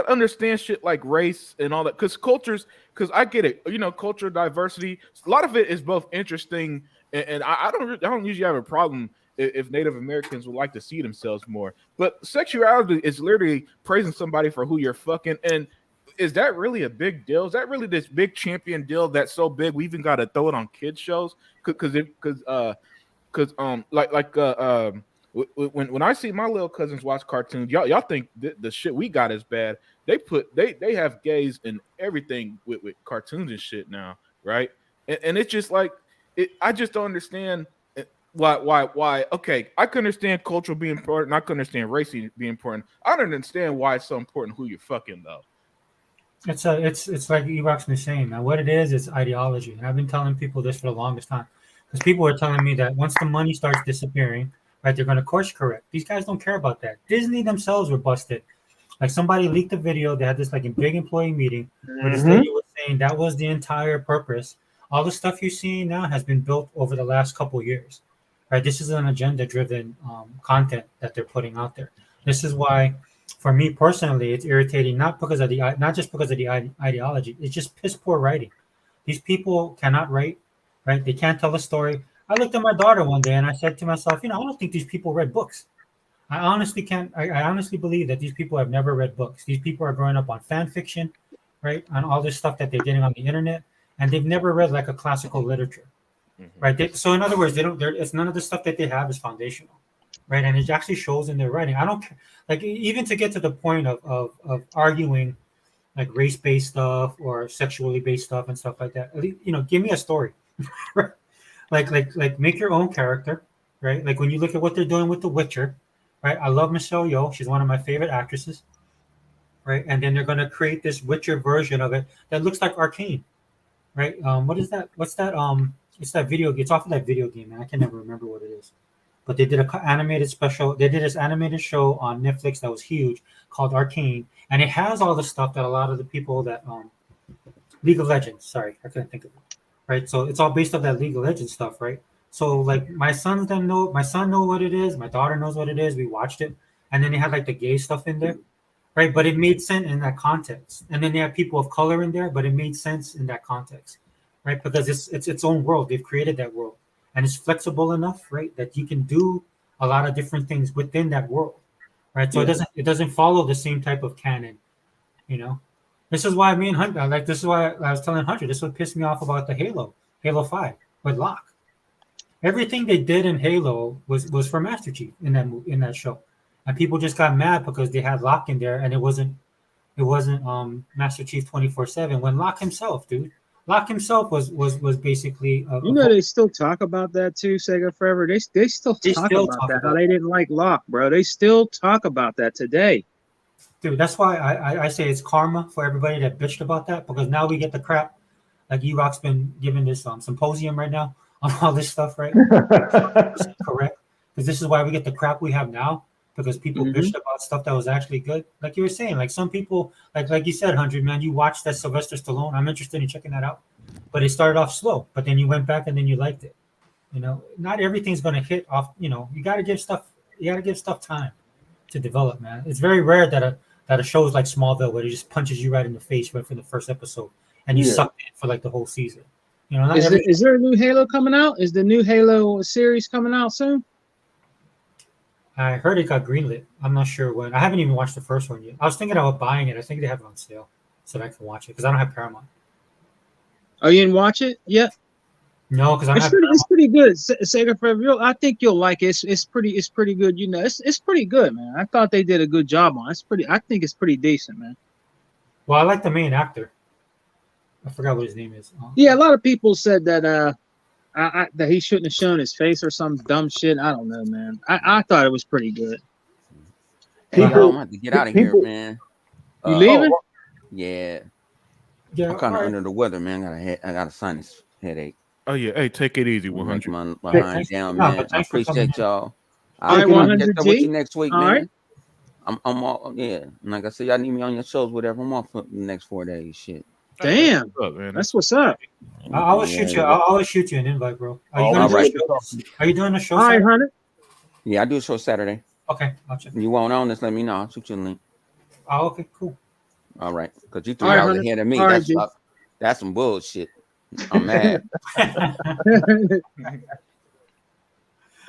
understand shit like race and all that because I get it. You know, culture diversity. A lot of it is both interesting and I don't usually have a problem if Native Americans would like to see themselves more. But sexuality is literally praising somebody for who you're fucking. And is that really a big deal? Is that really this big champion deal that's so big we even got to throw it on kids shows? When I see my little cousins watch cartoons, y'all think the shit we got is bad. They have gays in everything with cartoons and shit now, right? And it's just like I just don't understand why. Okay, I can understand culture being important. I can understand race being important. I don't understand why it's so important who you're fucking though. It's like Evox was saying, man. What it is ideology. And I've been telling people this for the longest time. Because people are telling me that once the money starts disappearing, right, they're going to course correct. These guys don't care about that. Disney themselves were busted. Like somebody leaked a video. They had this like a big employee meeting where this lady was saying that was the entire purpose. All the stuff you're seeing now has been built over the last couple of years, right? This is an agenda-driven content that they're putting out there. This is why, for me personally, it's irritating. Not just because of the ideology. It's just piss poor writing. These people cannot write. Right? They can't tell a story. I looked at my daughter one day and I said to myself, I don't think these people read books. I honestly believe that these people have never read books. These people are growing up on fan fiction, right? On all this stuff that they're getting on the internet, and they've never read like a classical literature, right? So in other words, it's none of the stuff that they have is foundational, right? And it actually shows in their writing. I don't like even to get to the point of arguing like race-based stuff or sexually based stuff and stuff like that. At least, give me a story. like make your own character, right? Like when you look at what they're doing with The Witcher, right? I love Michelle Yeoh. She's one of my favorite actresses, right? And then they're going to create this Witcher version of it that looks like Arcane, right? What is that? What's that? It's that video. It's off of that video game, and I can never remember what it is. But they did animated special. They did this animated show on Netflix that was huge called Arcane, and it has all the stuff that a lot of the people that League of Legends. Sorry, I couldn't think of it. Right, so it's all based off that League of Legends stuff, right? So like my son know what it is, my daughter knows what it is. We watched it, and then they had like the gay stuff in there, right? But it made sense in that context. And then they have people of color in there, but it made sense in that context, right? Because it's its own world. They've created that world, and it's flexible enough, right, that you can do a lot of different things within that world, right? So it doesn't follow the same type of canon, This is why me and Hunter, this is why I was telling Hunter, this is what pissed me off about the Halo 5 with Locke. Everything they did in Halo was for Master Chief in that show. And people just got mad because they had Locke in there and it wasn't Master Chief 24/7 when Locke himself was basically they still talk about that too, Sega Forever. They still talk about that. How they didn't like Locke, bro. They still talk about that today. Dude, that's why I say it's karma for everybody that bitched about that, because now we get the crap. Like E-Rock's been giving this symposium right now on all this stuff, right? Correct. Because this is why we get the crap we have now, because people bitched about stuff that was actually good. Like you were saying, like some people, like you said, 100, man, you watched that Sylvester Stallone. I'm interested in checking that out. But it started off slow, but then you went back and then you liked it. Not everything's going to hit off. You got to give stuff gotta give stuff time to develop, man. It's very rare that a show is like Smallville where it just punches you right in the face right from the first episode and you suck in for like the whole season. You know, is there a new Halo coming out? Is the new Halo series coming out soon? I heard it got greenlit. I'm not sure when. I haven't even watched the first one yet. I was thinking about buying it. I think they have it on sale so that I can watch it because I don't have Paramount. Oh, you didn't watch it yet? No, because it's pretty good. Sega for real. I think you'll like it. It's pretty good. You know, it's pretty good, man. I thought they did a good job on it. I think it's pretty decent, man. Well, I like the main actor. I forgot what his name is. Yeah, a lot of people said that that he shouldn't have shown his face or some dumb shit. I don't know, man. I thought it was pretty good. Hey, I'm gonna have to get out of here, man. You leaving? Yeah. Yeah, I'm kind of under the weather, man. I got a sinus headache. Oh yeah, hey, take it easy, 100. My behind down, man. I appreciate y'all. I'll catch up with you next week, all man. Right. I'm all, yeah. And like I said, y'all need me on your shows, whatever. I'm off for the next 4 days. Shit. Damn, What's up, man? that's what's up. I'll always shoot you. I'll always shoot you an invite, bro. Are you Are you doing a show? All right, Hunter. Yeah, I do a show Saturday. Okay, I'll check. You won't on this? Let me know. I'll shoot you a link. Oh, okay, cool. All right, because you 3 hours ahead of me. That's some bullshit. I'm mad.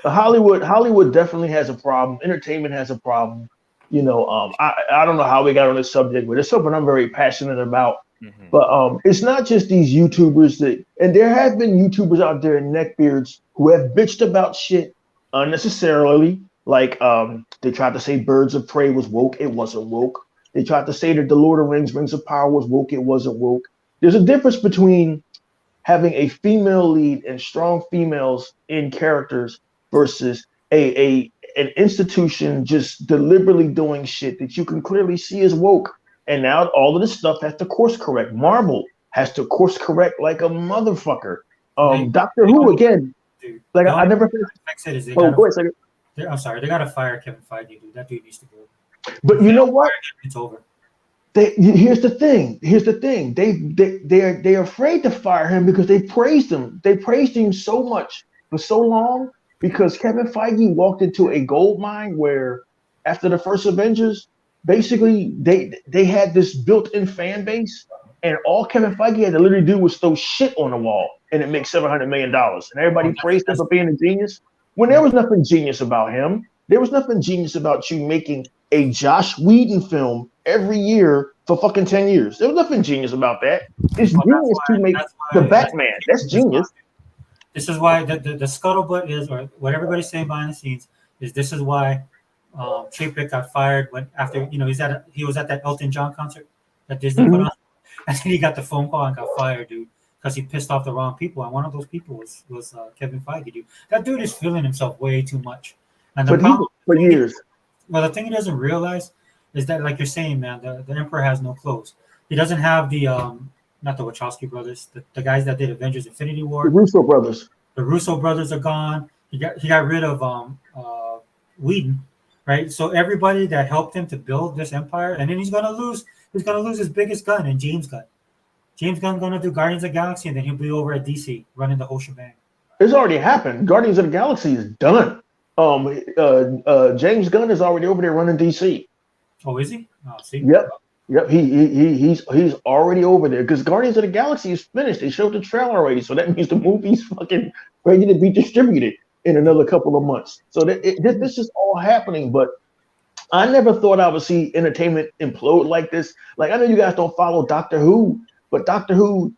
Hollywood definitely has a problem. Entertainment has a problem. You know, I don't know how we got on this subject, but it's something I'm very passionate about. Mm-hmm. But it's not just these YouTubers and there have been YouTubers out there in neckbeards who have bitched about shit unnecessarily. Like they tried to say Birds of Prey was woke. It wasn't woke. They tried to say that The Lord of the Rings of Power was woke. It wasn't woke. There's a difference between having a female lead and strong females in characters versus an institution just deliberately doing shit that you can clearly see is woke. And now all of this stuff has to course correct. Marvel has to course correct like a motherfucker. Doctor Who again. Dude, like I never. I'm sorry, they gotta fire Kevin Feige, dude. That dude needs to go. But you know what? It's over. Here's the thing. They're afraid to fire him because they praised him. They praised him so much for so long because Kevin Feige walked into a gold mine where after the first Avengers, basically they had this built-in fan base, and all Kevin Feige had to literally do was throw shit on the wall, and it makes $700 million. And everybody praised him for being a genius. When there was nothing genius about him, there was nothing genius about you making a Josh Whedon film every year for fucking 10 years. There was nothing genius about that. It's genius to make the Batman. That's genius. This is why the scuttlebutt is, or what everybody's saying behind the scenes is this is why Chapek got fired after he was at that Elton John concert that Disney put on, and then he got the phone call and got fired, dude, because he pissed off the wrong people. And one of those people was Kevin Feige, dude. That dude is feeling himself way too much. And for years. Well, the thing he doesn't realize is that, like you're saying, man, the Emperor has no clothes. He doesn't have the not the Wachowski brothers, the guys that did Avengers: Infinity War. The Russo brothers. The Russo brothers are gone. He got rid of Whedon, right? So everybody that helped him to build this empire, and then he's gonna lose his biggest gun in James Gunn. James Gunn's gonna do Guardians of the Galaxy, and then he'll be over at DC running the whole shebang. It's already happened. Guardians of the Galaxy is done. James Gunn is already over there running DC. Oh, is he? Oh, see. Yep. He's already over there because Guardians of the Galaxy is finished. They showed the trailer already, so that means the movie's fucking ready to be distributed in another couple of months. So this is all happening, but I never thought I would see entertainment implode like this. Like I know you guys don't follow Doctor Who, but Doctor Who,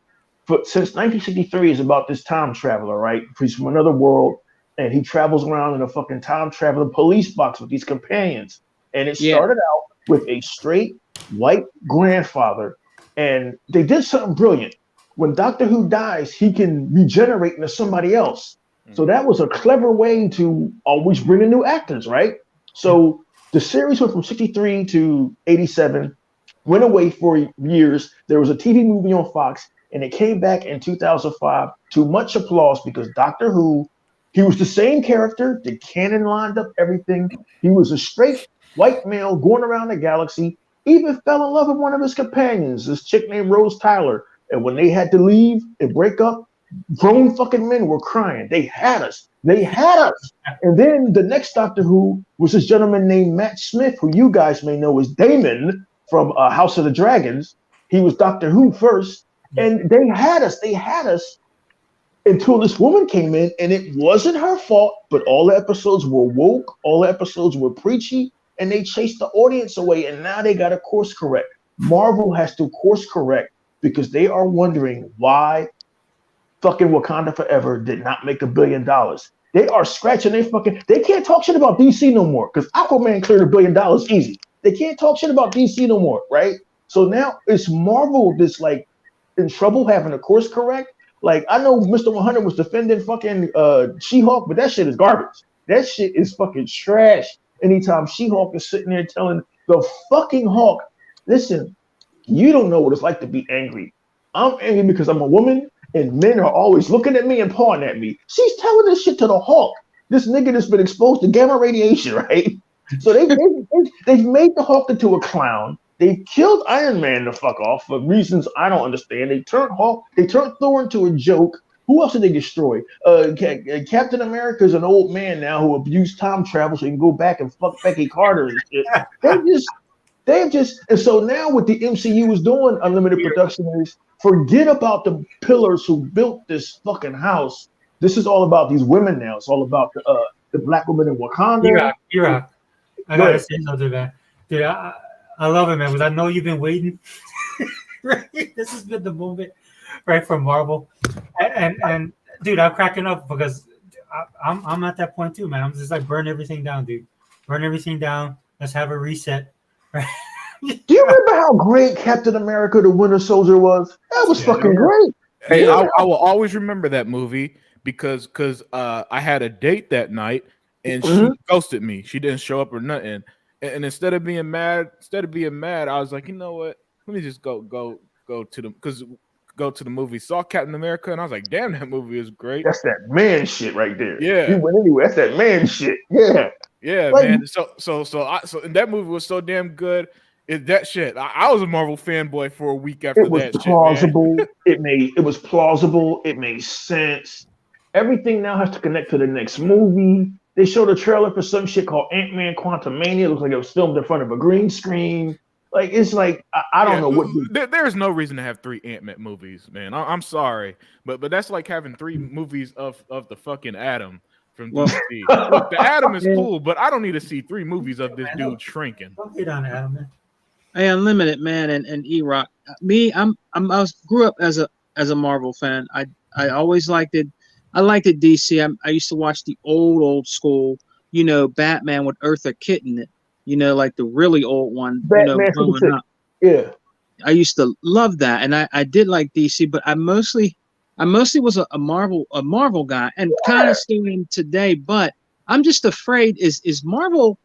since 1963, is about this time traveler, right? He's from another world, and he travels around in a fucking time traveler police box with these companions. And it started out with a straight white grandfather, and they did something brilliant. When Doctor Who dies, he can regenerate into somebody else. So that was a clever way to always bring in new actors, right? So the series went from 63 to 87, went away for years. There was a TV movie on Fox, and it came back in 2005 to much applause because Doctor Who, he was the same character. The canon lined up everything. He was a straight white male going around the galaxy, even fell in love with one of his companions, this chick named Rose Tyler. And when they had to leave and break up, Grown fucking men were crying. They had us. They had us. And then the next Doctor Who was this gentleman named Matt Smith, who you guys may know as Damon from House of the Dragons. He was Doctor Who first, and they had us. They had us until this woman came in, and it wasn't her fault, but all the episodes were woke, all the episodes were preachy, and they chased the audience away, and now they got to course correct. Marvel has to course correct because they are wondering why fucking Wakanda Forever did not make $1 billion. They are scratching they can't talk shit about DC no more because Aquaman cleared $1 billion easy. They can't talk shit about DC no more, right? So now it's Marvel that's like in trouble having a course correct. Like, I know Mr. 100 was defending fucking She-Hulk, but that shit is garbage. That shit is fucking trash. Anytime She-Hulk is sitting there telling the fucking Hulk, listen, you don't know what it's like to be angry. I'm angry because I'm a woman, and men are always looking at me and pawing at me. She's telling this shit to the Hulk. This nigga that's been exposed to gamma radiation, right? So they've made the Hulk into a clown. They killed Iron Man the fuck off for reasons I don't understand. They turned Thor into a joke. Who else did they destroy? Captain America is an old man now who abused time travel so he can go back and fuck Becky Carter and shit. And so now what the MCU is doing, Unlimited Production, is forget about the pillars who built this fucking house. This is all about these women now. It's all about the black women in Wakanda. Iraq. I gotta say something, man. Dude, I love it, man, because I know you've been waiting. Right? This has been the moment, right, for Marvel. And dude, I'm cracking up because I'm at that point too, man. I'm just like, burn everything down, dude. Burn everything down. Let's have a reset. Right? Do you remember how great Captain America: The Winter Soldier was? That was fucking great. Hey, I will always remember that movie because I had a date that night and she ghosted me. She didn't show up or nothing. And instead of being mad, I was like, you know what? Let me just go to the movie. Saw Captain America, and I was like, damn, that movie is great. That's that man shit right there. Yeah, he went anywhere. That's that man shit. Yeah, like, man. So and that movie was so damn good. That shit. I was a Marvel fanboy for a week after that. It was plausible. It was plausible. It made sense. Everything now has to connect to the next movie. They showed a trailer for some shit called Ant-Man Quantumania. It looks like it was filmed in front of a green screen. Like, it's like, I don't know what. There's no reason to have 3 Ant-Man movies, man. I'm sorry. But that's like having 3 movies of the fucking Atom from DC. Look, the Atom is cool, but I don't need to see 3 movies of this dude shrinking. Don't get on Atom, man. Hey, Unlimited, man, and E-Rock. Me, I grew up as a Marvel fan. I always liked it. I liked it DC. I used to watch the old school, Batman with Eartha Kitt in it. Like the really old one. Batman, growing up. Yeah. I used to love that, and I did like DC, but I mostly was a Marvel guy, and kind of still in today. But I'm just afraid is Marvel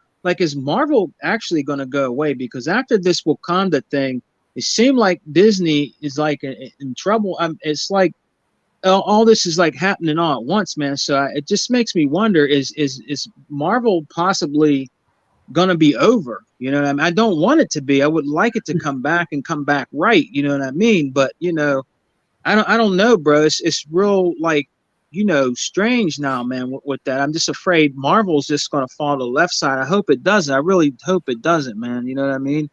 actually going to go away? Because after this Wakanda thing, it seemed like Disney is like in trouble. It's like all this is like happening all at once, man. So it just makes me wonder: is Marvel possibly gonna be over? You know what I mean? I don't want it to be. I would like it to come back and come back right. You know what I mean? But I don't know, bro. It's real like strange now, man. With that, I'm just afraid Marvel's just gonna fall to the left side. I hope it doesn't. I really hope it doesn't, man. You know what I mean?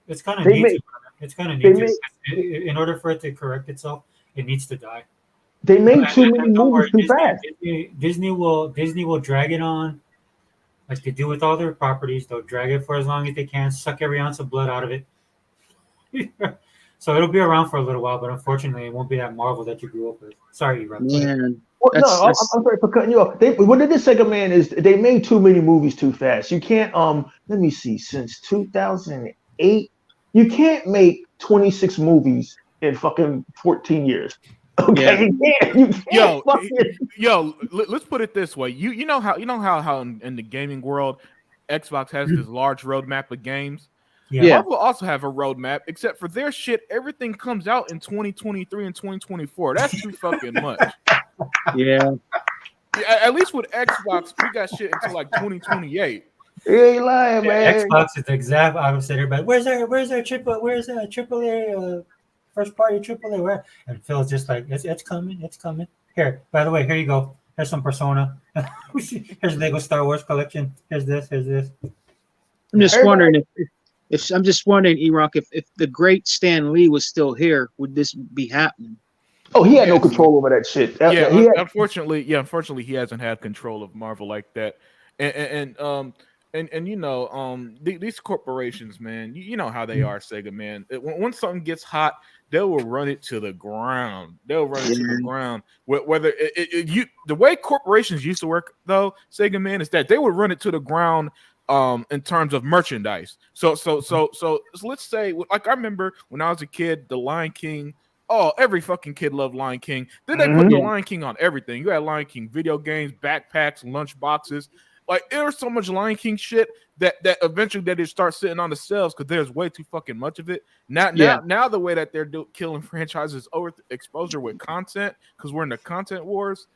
It's kind of need to. It's kind of need to. In order for it to correct itself, it needs to die. They made too many movies too fast. Disney will drag it on, like they do with all their properties. They'll drag it for as long as they can, suck every ounce of blood out of it. So it'll be around for a little while, but unfortunately, it won't be that Marvel that you grew up with. Sorry, Rob. Man, I'm sorry for cutting you off. What did this second man is? They made too many movies too fast. You can't. Let me see. Since 2008, you can't make 26 movies in fucking 14 years. Okay, yeah. Yo, let's put it this way. You know how in the gaming world, Xbox has this large roadmap of games. Yeah. Marvel also have a roadmap, except for their shit, everything comes out in 2023 and 2024. That's too fucking much. Yeah. At least with Xbox, we got shit until like 2028. You ain't lying, man. Xbox is the exact opposite. Everybody, where's our triple A first party AAA, where? And Phil's just like, it's coming, it's coming. Here, by the way, here you go. Here's some Persona. Here's Lego Star Wars collection. Here's this. I'm just wondering if I'm just wondering, E-Rock, if the great Stan Lee was still here, would this be happening? Oh, he had no control over that shit. Yeah, unfortunately, he hasn't had control of Marvel like that. And you know, these corporations, man, you know how they are, Sega, man. When something gets hot, they will run it to the ground. They'll run it to the ground. Whether the way corporations used to work, though, Sega, man, is that they would run it to the ground. In terms of merchandise. So let's say, like, I remember when I was a kid, the Lion King. Oh, every fucking kid loved Lion King. Then they put the Lion King on everything. You had Lion King video games, backpacks, lunch boxes. Like, there was so much Lion King shit that eventually they just start sitting on the shelves because there's way too fucking much of it. Now the way that they're killing franchises over exposure with content, because we're in the content wars.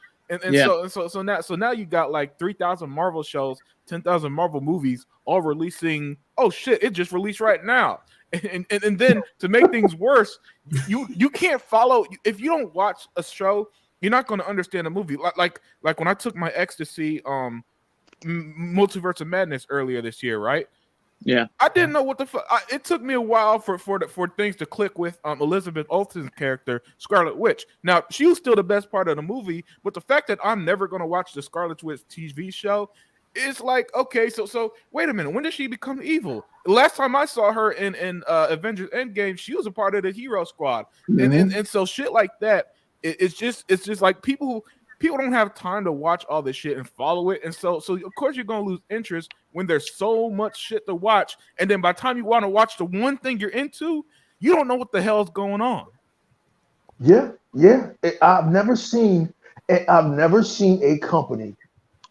So now you got like 3,000 Marvel shows, 10,000 Marvel movies, all releasing. Oh shit! It just released right now, and then to make things worse, you can't follow if you don't watch a show. You're not going to understand a movie. Like when I took my ex to see Multiverse of Madness earlier this year, right? Yeah, I didn't know what the fuck. It took me a while for things to click with Elizabeth Olsen's character, Scarlet Witch. Now, she was still the best part of the movie, but the fact that I'm never going to watch the Scarlet Witch TV show is like, okay, so wait a minute. When did she become evil? Last time I saw her in Avengers Endgame, she was a part of the Hero Squad, and so shit like that. It's just like people don't have time to watch all this shit and follow it. And so of course you're going to lose interest when there's so much shit to watch. And then by the time you want to watch the one thing you're into, you don't know what the hell's going on. Yeah. I've never seen a company.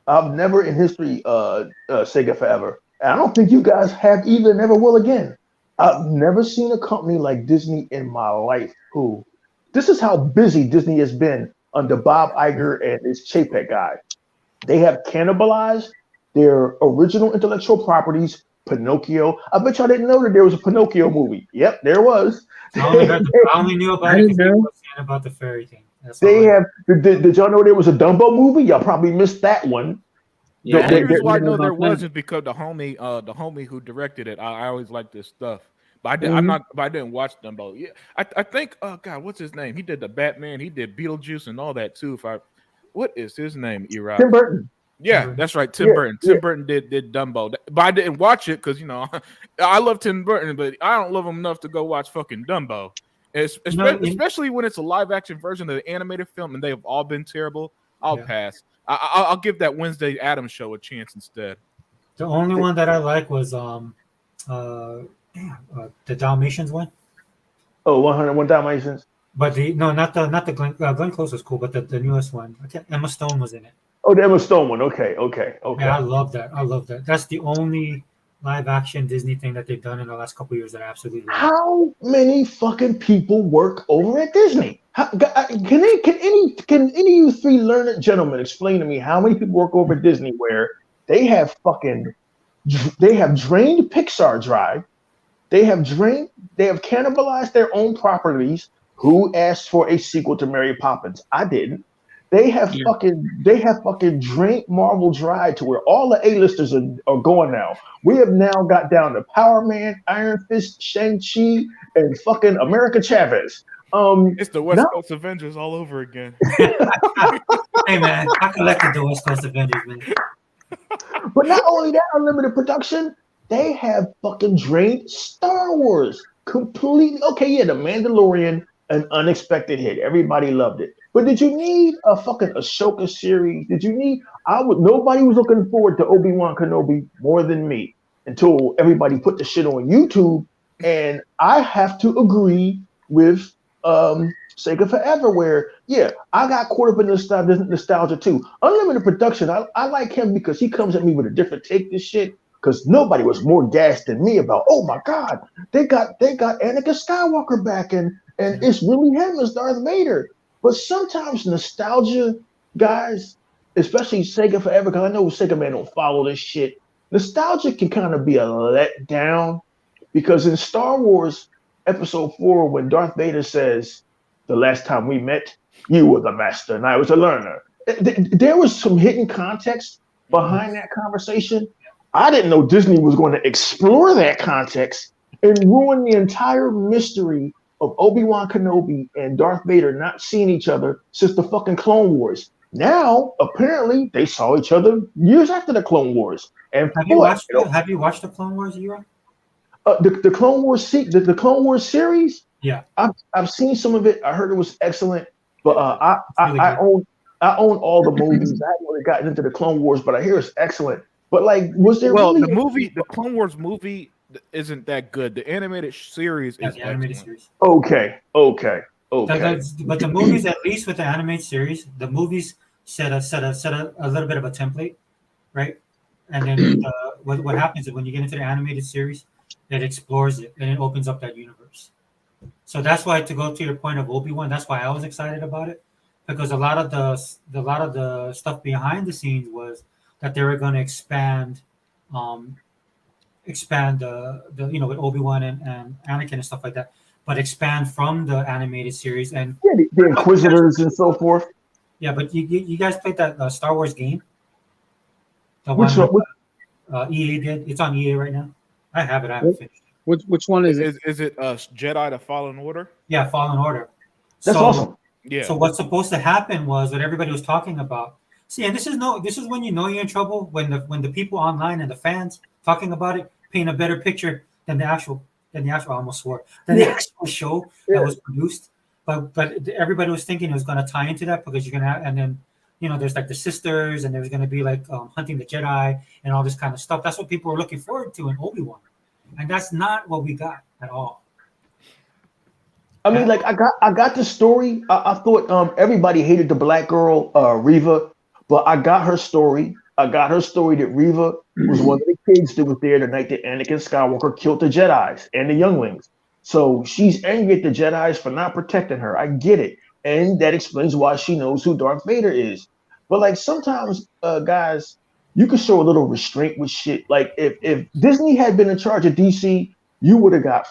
I've never in history, Sega Forever. And I don't think you guys have either, never will again. I've never seen a company like Disney in my life this is how busy Disney has been under Bob Iger and his Chapek guy. They have cannibalized their original intellectual properties, Pinocchio. I bet y'all didn't know that there was a Pinocchio movie. Yep, there was. I only knew about it because people were saying about the fairy thing. Did y'all know there was a Dumbo movie? Y'all probably missed that one. Yeah, the reason why I know there was is because the homie who directed it. I always liked this stuff. But I didn't watch Dumbo. Yeah, I think. Oh God, what's his name? He did the Batman. He did Beetlejuice and all that too. What is his name? Era. Tim Burton. Yeah, that's right. Tim Burton. Tim Burton did Dumbo, but I didn't watch it because I love Tim Burton, but I don't love him enough to go watch fucking Dumbo. Especially when it's a live action version of the animated film and they have all been terrible. I'll pass. I'll give that Wednesday Addams show a chance instead. The only one that I like was the Dalmatians one. Oh, 101 Dalmatians. But not the Glenn Close was cool, but the newest one. Emma Stone was in it. Oh, the Emma Stone one. Okay. Yeah, I love that. That's the only live action Disney thing that they've done in the last couple of years that I absolutely love. How many fucking people work over at Disney? Can any of you three learned gentlemen explain to me how many people work over at Disney where they have drained Pixar Drive? They have cannibalized their own properties. Who asked for a sequel to Mary Poppins? I didn't. They have fucking drained Marvel Drive to where all the A-listers are going now. We have now got down to Power Man, Iron Fist, Shang-Chi, and fucking America Chavez. It's the West Coast Avengers all over again. Hey man, I collected the West Coast Avengers, man. But not only that, unlimited production, they have fucking drained Star Wars completely. Okay, yeah, The Mandalorian, an unexpected hit. Everybody loved it. But did you need a fucking Ahsoka series? Nobody was looking forward to Obi-Wan Kenobi more than me until everybody put the shit on YouTube. And I have to agree with Sega Forever, where I got caught up in nostalgia too. Unlimited production, I like him because he comes at me with a different take this shit. Because nobody was more gassed than me about, oh my God, they got Anakin Skywalker back and it's really him as Darth Vader. But sometimes nostalgia, guys, especially Sega Forever, because I know Sega Man don't follow this shit. Nostalgia can kind of be a letdown because in Star Wars, episode 4 when Darth Vader says, "The last time we met, you were the master and I was a learner." There was some hidden context behind that conversation. I didn't know Disney was going to explore that context and ruin the entire mystery of Obi-Wan Kenobi and Darth Vader not seeing each other since the fucking Clone Wars. Now, apparently, they saw each other years after the Clone Wars. And have you watched the Clone Wars era? The Clone Wars the Clone Wars series? Yeah, I've seen some of it. I heard it was excellent, but really I own all the movies. I haven't really gotten into the Clone Wars, but I hear it's excellent. But like, was there well really the Clone Wars movie isn't that good. The animated series is the animated excellent. series. Okay. But the movies, at least with the animated series, the movies set a little bit of a template, right? And then what happens is when you get into the animated series, it explores it and it opens up that universe. So that's why, to go to your point of Obi-Wan, that's why I was excited about it, because a lot of the stuff behind the scenes was that they were going to expand the with Obi-Wan and Anakin and stuff like that, but expand from the animated series and the Inquisitors and so forth. Yeah, but you guys played that Star Wars game? The Which one one? EA did. It's on EA right now. I have it. I haven't finished. Which one is it? Is it Jedi: The Fallen Order? Yeah, Fallen Order. That's awesome. Yeah. So what's supposed to happen was what everybody was talking about. See, and this is when you know you're in trouble, when the people online and the fans talking about it paint a better picture than the actual I almost swore, than the actual show that was produced. But everybody was thinking it was going to tie into that, because you're going to have, and then there's like the sisters, and there's going to be like hunting the Jedi and all this kind of stuff. That's what people were looking forward to in Obi-Wan, and that's not what we got at all. I mean, like I got the story. I thought everybody hated the black girl Reva, but I got her story. I got her story that Reva was one of the kids that was there the night that Anakin Skywalker killed the Jedis and the younglings. So she's angry at the Jedis for not protecting her. I get it, and that explains why she knows who Darth Vader is. But like sometimes, guys, you can show a little restraint with shit. Like if Disney had been in charge of DC, you would have got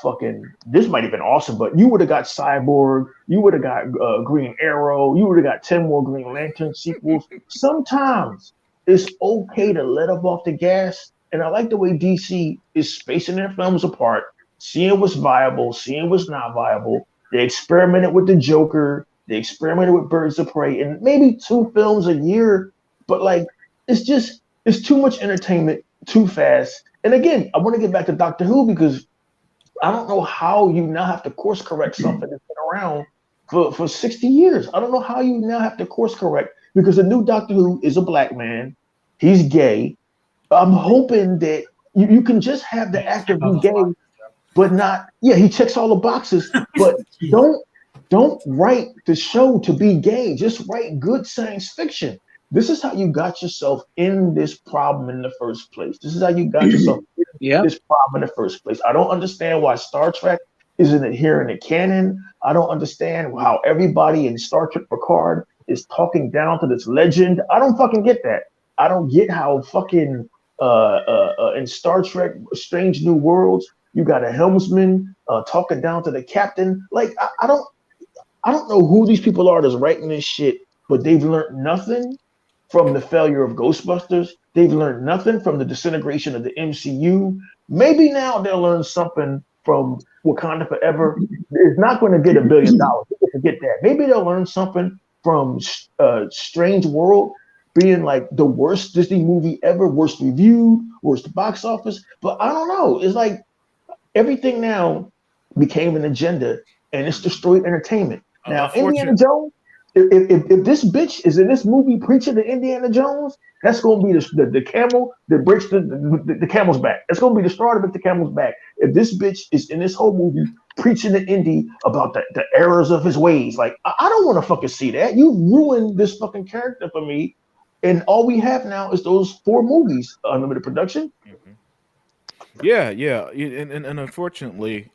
this might have been awesome, but you would have got Cyborg, you would have got Green Arrow, you would have got 10 more Green Lantern sequels. Sometimes it's okay to let up off the gas. And I like the way DC is spacing their films apart, seeing what's viable, seeing what's not viable. They experimented with the Joker, they experimented with Birds of Prey, and maybe 2 films a year, but like it's too much entertainment too fast. And again, I want to get back to Doctor Who, because I don't know how you now have to course correct something that's been around for 60 years. I don't know how you now have to course correct, because the new Doctor Who is a black man. He's gay. I'm hoping that you can just have the actor be gay, but not, he checks all the boxes, but don't write the show to be gay. Just write good science fiction. This is how you got yourself in this problem in the first place. This is how you got yourself in this problem in the first place. I don't understand why Star Trek isn't adhering to canon. I don't understand how everybody in Star Trek Picard is talking down to this legend. I don't fucking get that. I don't get how fucking in Star Trek Strange New Worlds, you got a helmsman talking down to the captain. Like I don't know who these people are that's writing this shit, but they've learned nothing from the failure of Ghostbusters. They've learned nothing from the disintegration of the MCU. Maybe now they'll learn something from Wakanda Forever. It's not going to get $1 billion. Forget that. Maybe they'll learn something from Strange World being like the worst Disney movie ever, worst reviewed, worst box office. But I don't know. It's like everything now became an agenda, and it's destroyed entertainment. Now, Indiana Jones, if this bitch is in this movie preaching to Indiana Jones, that's going to be the camel that breaks the camel's back. That's going to be the straw that breaks the camel's back. If this bitch is in this whole movie preaching to Indy about the errors of his ways, like, I don't want to fucking see that. You ruined this fucking character for me. And all we have now is those 4 movies, unlimited production. Mm-hmm. Yeah. And unfortunately,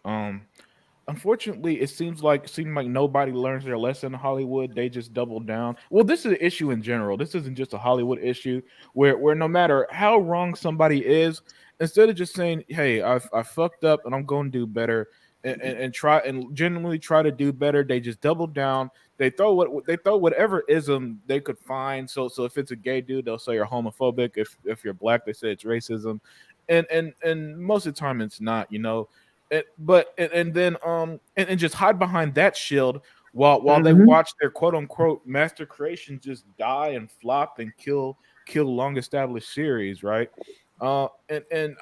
it seems like nobody learns their lesson in Hollywood. They just double down. Well, this is an issue in general. This isn't just a Hollywood issue where no matter how wrong somebody is, instead of just saying, "Hey, I fucked up and I'm going to do better," and try and genuinely try to do better. They just double down. They throw whatever ism they could find. So if it's a gay dude, they'll say you're homophobic. If you're black, they say it's racism, and most of the time it's not, you know. And then just hide behind that shield while they watch their quote unquote master creations just die and flop and kill long established series, right? And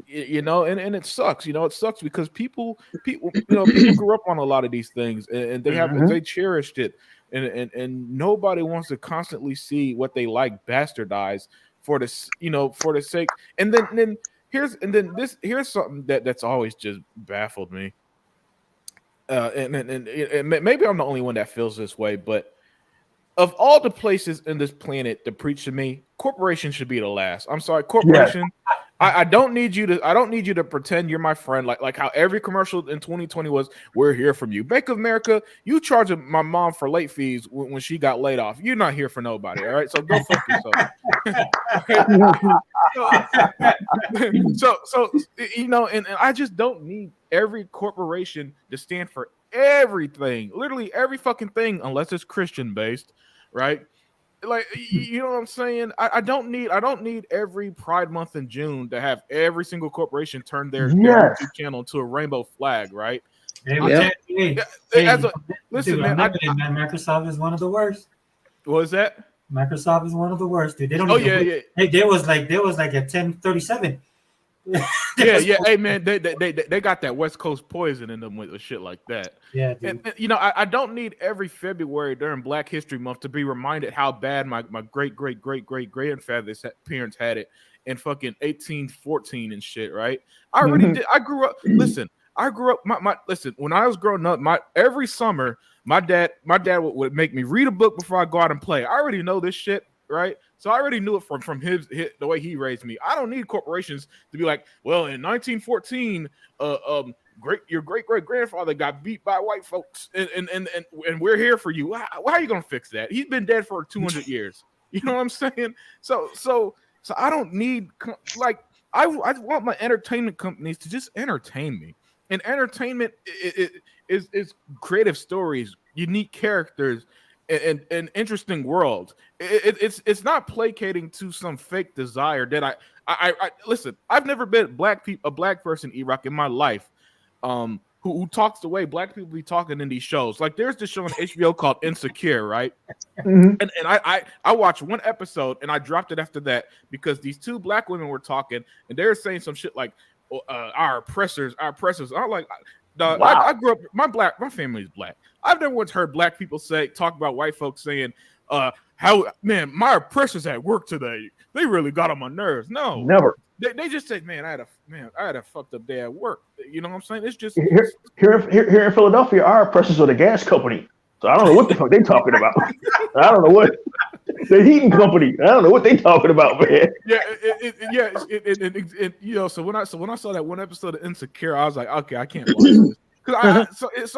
you know, and it sucks. You know, it sucks because people grew up on a lot of these things, and they cherished it, and nobody wants to constantly see what they like bastardized for the sake. And then here's something that's always just baffled me. And maybe I'm the only one that feels this way, but of all the places in this planet to preach to me, corporation should be the last. I'm sorry, corporation. Yeah. I don't need you to pretend you're my friend like how every commercial in 2020 was. We're here from you. Bank of America, you charging my mom for late fees when she got laid off. You're not here for nobody. All right, so go fuck yourself. so you know, and I just don't need every corporation to stand for everything, literally every fucking thing, unless it's Christian based, right? Like, you know what I'm saying? I don't need every Pride Month in June to have every single corporation turn their YouTube channel to a rainbow flag, right? Listen, dude, man, Microsoft is one of the worst. What is that? Microsoft is one of the worst, dude. They don't. Yeah. Hey, there was like a 1037. yeah. Hey, man, they got that West Coast poison in them with shit like that. Yeah, dude. And you know, I don't need every February during Black History Month to be reminded how bad my great grandfather's parents had it in fucking 1814 and shit. Right? I already did. I grew up. Listen, listen. When I was growing up, every summer, my dad would make me read a book before I go out and play. I already know this shit. Right, so I already knew it from the way he raised me. I don't need corporations to be like, well, in 1914, your great grandfather got beat by white folks, and we're here for you. How are you gonna fix that? He's been dead for 200 years. You know what I'm saying? So I don't need I want my entertainment companies to just entertain me. And entertainment is creative stories, unique characters, and interesting world. It's not placating to some fake desire that I listen. I've never been a black person, Iraq, in my life, who talks the way black people be talking in these shows. Like there's this show on HBO called Insecure, right? And I watched one episode and I dropped it after that because these two black women were talking and they were saying some shit like our oppressors. I'm like, wow. I grew up. My family is black. I've never once heard black people talk about white folks saying, my oppressors at work today. They really got on my nerves. No, never. They just say, I had a fucked up day at work. You know what I'm saying? It's just here in Philadelphia, our oppressors are the gas company. So I don't know what the fuck they talking about. I don't know what the heating company. I don't know what they talking about, man. You know. So when I saw that one episode of Insecure, I was like, okay, I can't watch this.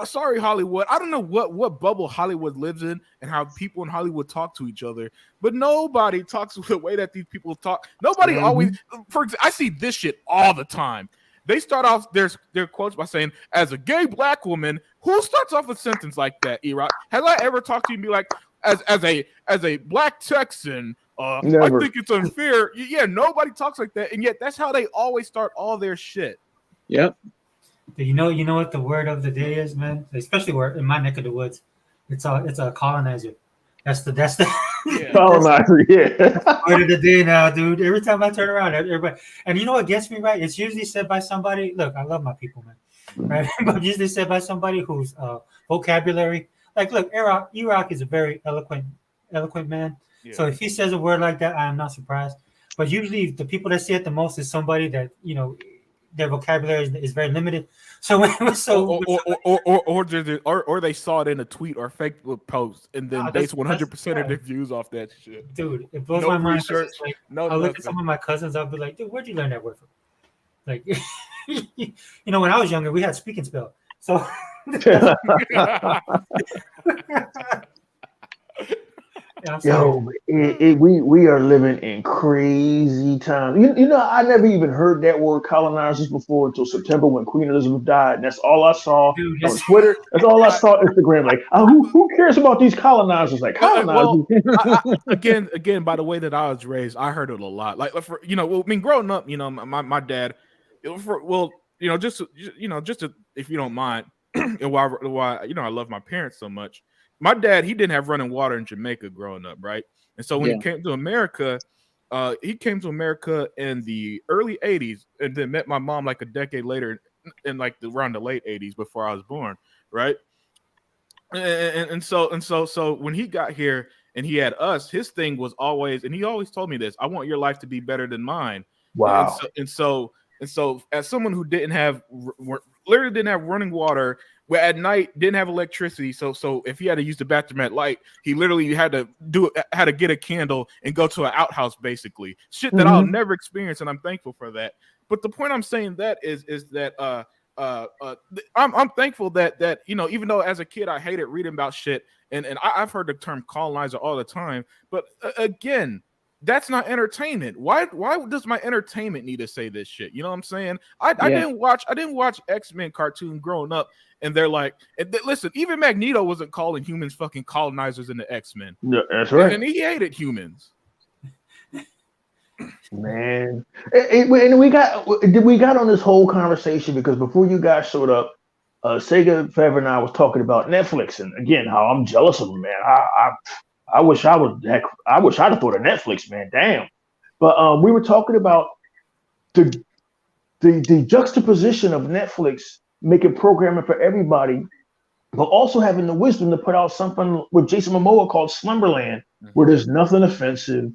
Sorry, Hollywood. I don't know what bubble Hollywood lives in and how people in Hollywood talk to each other, but nobody talks the way that these people talk. Nobody always. I see this shit all the time. They start off their quotes by saying, "As a gay black woman," who starts off a sentence like that? Iraq, has I ever talked to you and be like, as a black Texan, I think it's unfair. Yeah, nobody talks like that, and yet that's how they always start all their shit. Yep. You know what the word of the day is, man? Especially where in my neck of the woods, it's a colonizer. That's the colonizer. Yeah. Word of the day now, dude. Every time I turn around, everybody, and you know what gets me right? It's usually said by somebody. Look, I love my people, man. Right? But usually said by somebody whose vocabulary, like, look, Iraq is a very eloquent man. Yeah. So if he says a word like that, I am not surprised. But usually, the people that say it the most is somebody that their vocabulary is very limited. So or they saw it in a tweet or Facebook post and then base 100% of their views off that shit. Dude, it blows my mind. Like, I'll look at some of my cousins. I'll be like, dude, where'd you learn that word from? Like, when I was younger, we had speak and spell. So. Yeah, Yo, we are living in crazy times. You know, I never even heard that word colonizers before until September when Queen Elizabeth died. And that's all I saw dude, on Twitter. That's all I saw on Instagram. Like, who cares about these colonizers? Like, colonizers. Again, by the way that I was raised, I heard it a lot. Like, for, I mean, growing up, my dad, just if you don't mind, and why, I love my parents so much. My dad, he didn't have running water in Jamaica growing up, right? And so when he came to America, he came to America in the early 80s and then met my mom like a decade later in like around the late 80s before I was born, right? And so when he got here and he had us, his thing was always, and he always told me this: I want your life to be better than mine. Wow. And so as someone who literally didn't have running water, where at night didn't have electricity, so if he had to use the bathroom at light, he literally had to get a candle and go to an outhouse, basically. Shit that I'll never experience, and I'm thankful for that. But the point I'm saying that is that I'm thankful that even though as a kid I hated reading about shit, and I've heard the term colonizer all the time, but again, that's not entertainment. Why does my entertainment need to say this shit? You know what I'm saying? I didn't watch X-Men cartoon growing up, and they're like, listen, even Magneto wasn't calling humans fucking colonizers in the X-Men. Yeah, that's right. And he hated humans. Man, and we got on this whole conversation because before you guys showed up, Sega Fever and I was talking about Netflix, and again, how I'm jealous of them, man. I wish I I'd have thought of Netflix, man. Damn. But we were talking about the juxtaposition of Netflix making programming for everybody, but also having the wisdom to put out something with Jason Momoa called Slumberland, where there's nothing offensive.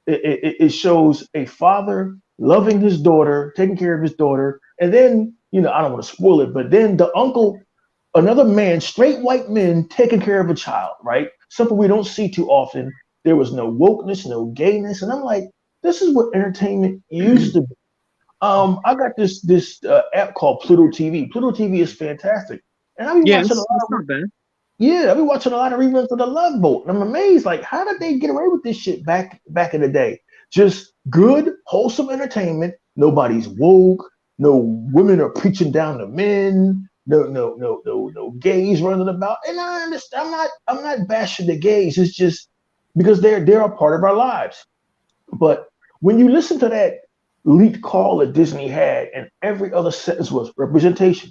It shows a father loving his daughter, taking care of his daughter, and then, I don't want to spoil it, but then the uncle, another man, straight white men taking care of a child, right? Something we don't see too often. There was no wokeness, no gayness, and I'm like, this is what entertainment used to be. I got this app called Pluto TV. Pluto TV is fantastic, and I've been watching a lot of it. Yeah, I've been watching a lot of reruns of The Love Boat, and I'm amazed. Like, how did they get away with this shit back in the day? Just good, wholesome entertainment. Nobody's woke. No women are preaching down to men. No gays running about. And I understand. I'm not bashing the gays. It's just because they're a part of our lives. But when you listen to that leaked call that Disney had, and every other sentence was representation.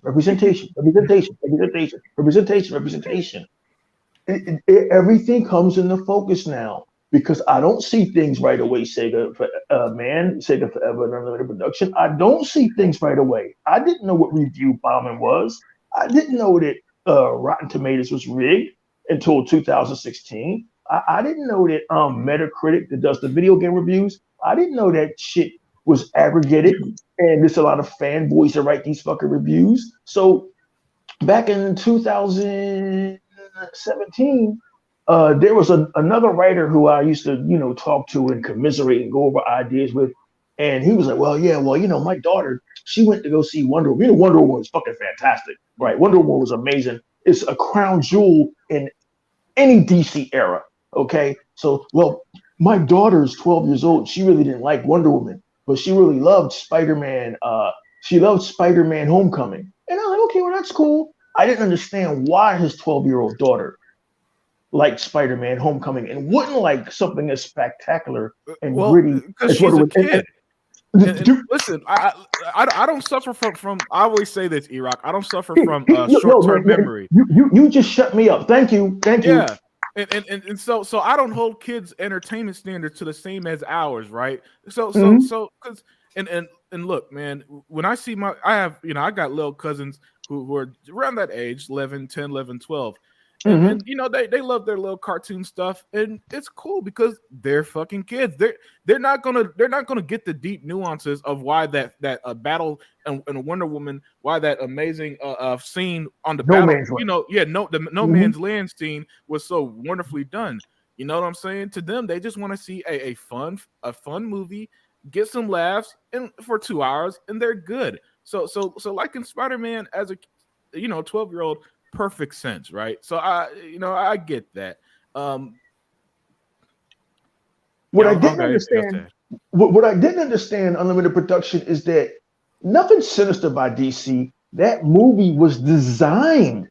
Everything comes into focus now because I don't see things right away. Sega Forever, and Unlimited Production. I don't see things right away. I didn't know what review bombing was. I didn't know that Rotten Tomatoes was rigged until 2016. I didn't know that Metacritic, that does the video game reviews, I didn't know that shit was aggregated, and there's a lot of fanboys that write these fucking reviews. So back in 2017, there was another writer who I used to, talk to and commiserate and go over ideas with, and he was like, my daughter, she went to go see Wonder Woman. Wonder Woman was fucking fantastic, right? Wonder Woman was amazing. It's a crown jewel in any DC era, okay? So, my daughter's 12 years old. She really didn't like Wonder Woman, but she really loved Spider-Man. She loved Spider-Man Homecoming. And I was like, okay, well, that's cool. I didn't understand why his 12-year-old daughter liked Spider-Man Homecoming and wouldn't like something as spectacular and gritty. Because she's a kid. And listen, I don't suffer from I always say this, E-Rock. I don't suffer from short-term memory. You just shut me up. Thank you. Yeah. And so I don't hold kids' entertainment standards to the same as ours, right? So because and look, man, when I see I got little cousins who are around that age, 11, 10, 11, 12. And they love their little cartoon stuff, and it's cool because they're fucking kids. They're not gonna get the deep nuances of why that battle and Wonder Woman, why that amazing scene on the battle, Man's Land scene was so wonderfully done. You know what I'm saying? To them, they just want to see a fun movie, get some laughs, and for 2 hours, and they're good. So like in Spider-Man as a 12-year-old. Perfect sense, right? So I get that. What I didn't understand, what I didn't understand, Unlimited Production, is that nothing sinister by DC. That movie was designed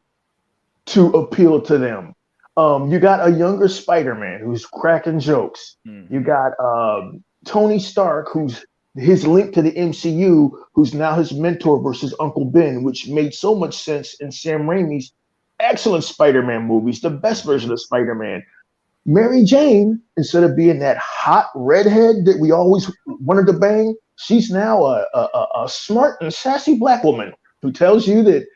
to appeal to them. You got a younger Spider-Man who's cracking jokes. You got Tony Stark, who's his link to the MCU, who's now his mentor versus Uncle Ben, which made so much sense in Sam Raimi's excellent Spider-Man movies, the best version of Spider-Man. Mary Jane, instead of being that hot redhead that we always wanted to bang, she's now a smart and sassy black woman who tells you that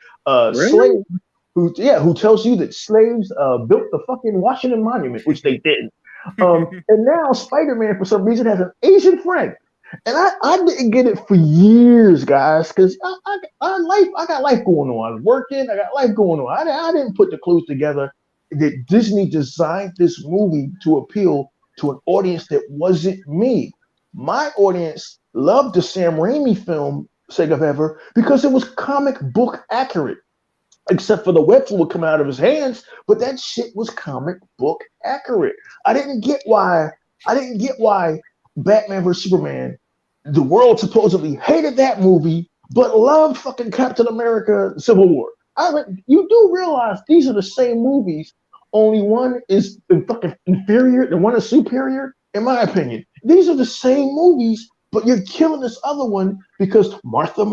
slaves, who tells you that slaves built the fucking Washington Monument, which they didn't. And now Spider-Man, for some reason, has an Asian friend. And I didn't get it for years, guys, because I got life going on. I'm working, I got life going on. I didn't put the clues together that Disney designed this movie to appeal to an audience that wasn't me. My audience loved the Sam Raimi film, Sake of Ever, because it was comic book accurate. Except for the web would come out of his hands, but that shit was comic book accurate. I didn't get why Batman vs Superman, the world supposedly hated that movie, but loved fucking Captain America: Civil War. You do realize these are the same movies, only one is fucking inferior, the one is superior, in my opinion. These are the same movies, but you're killing this other one because Martha.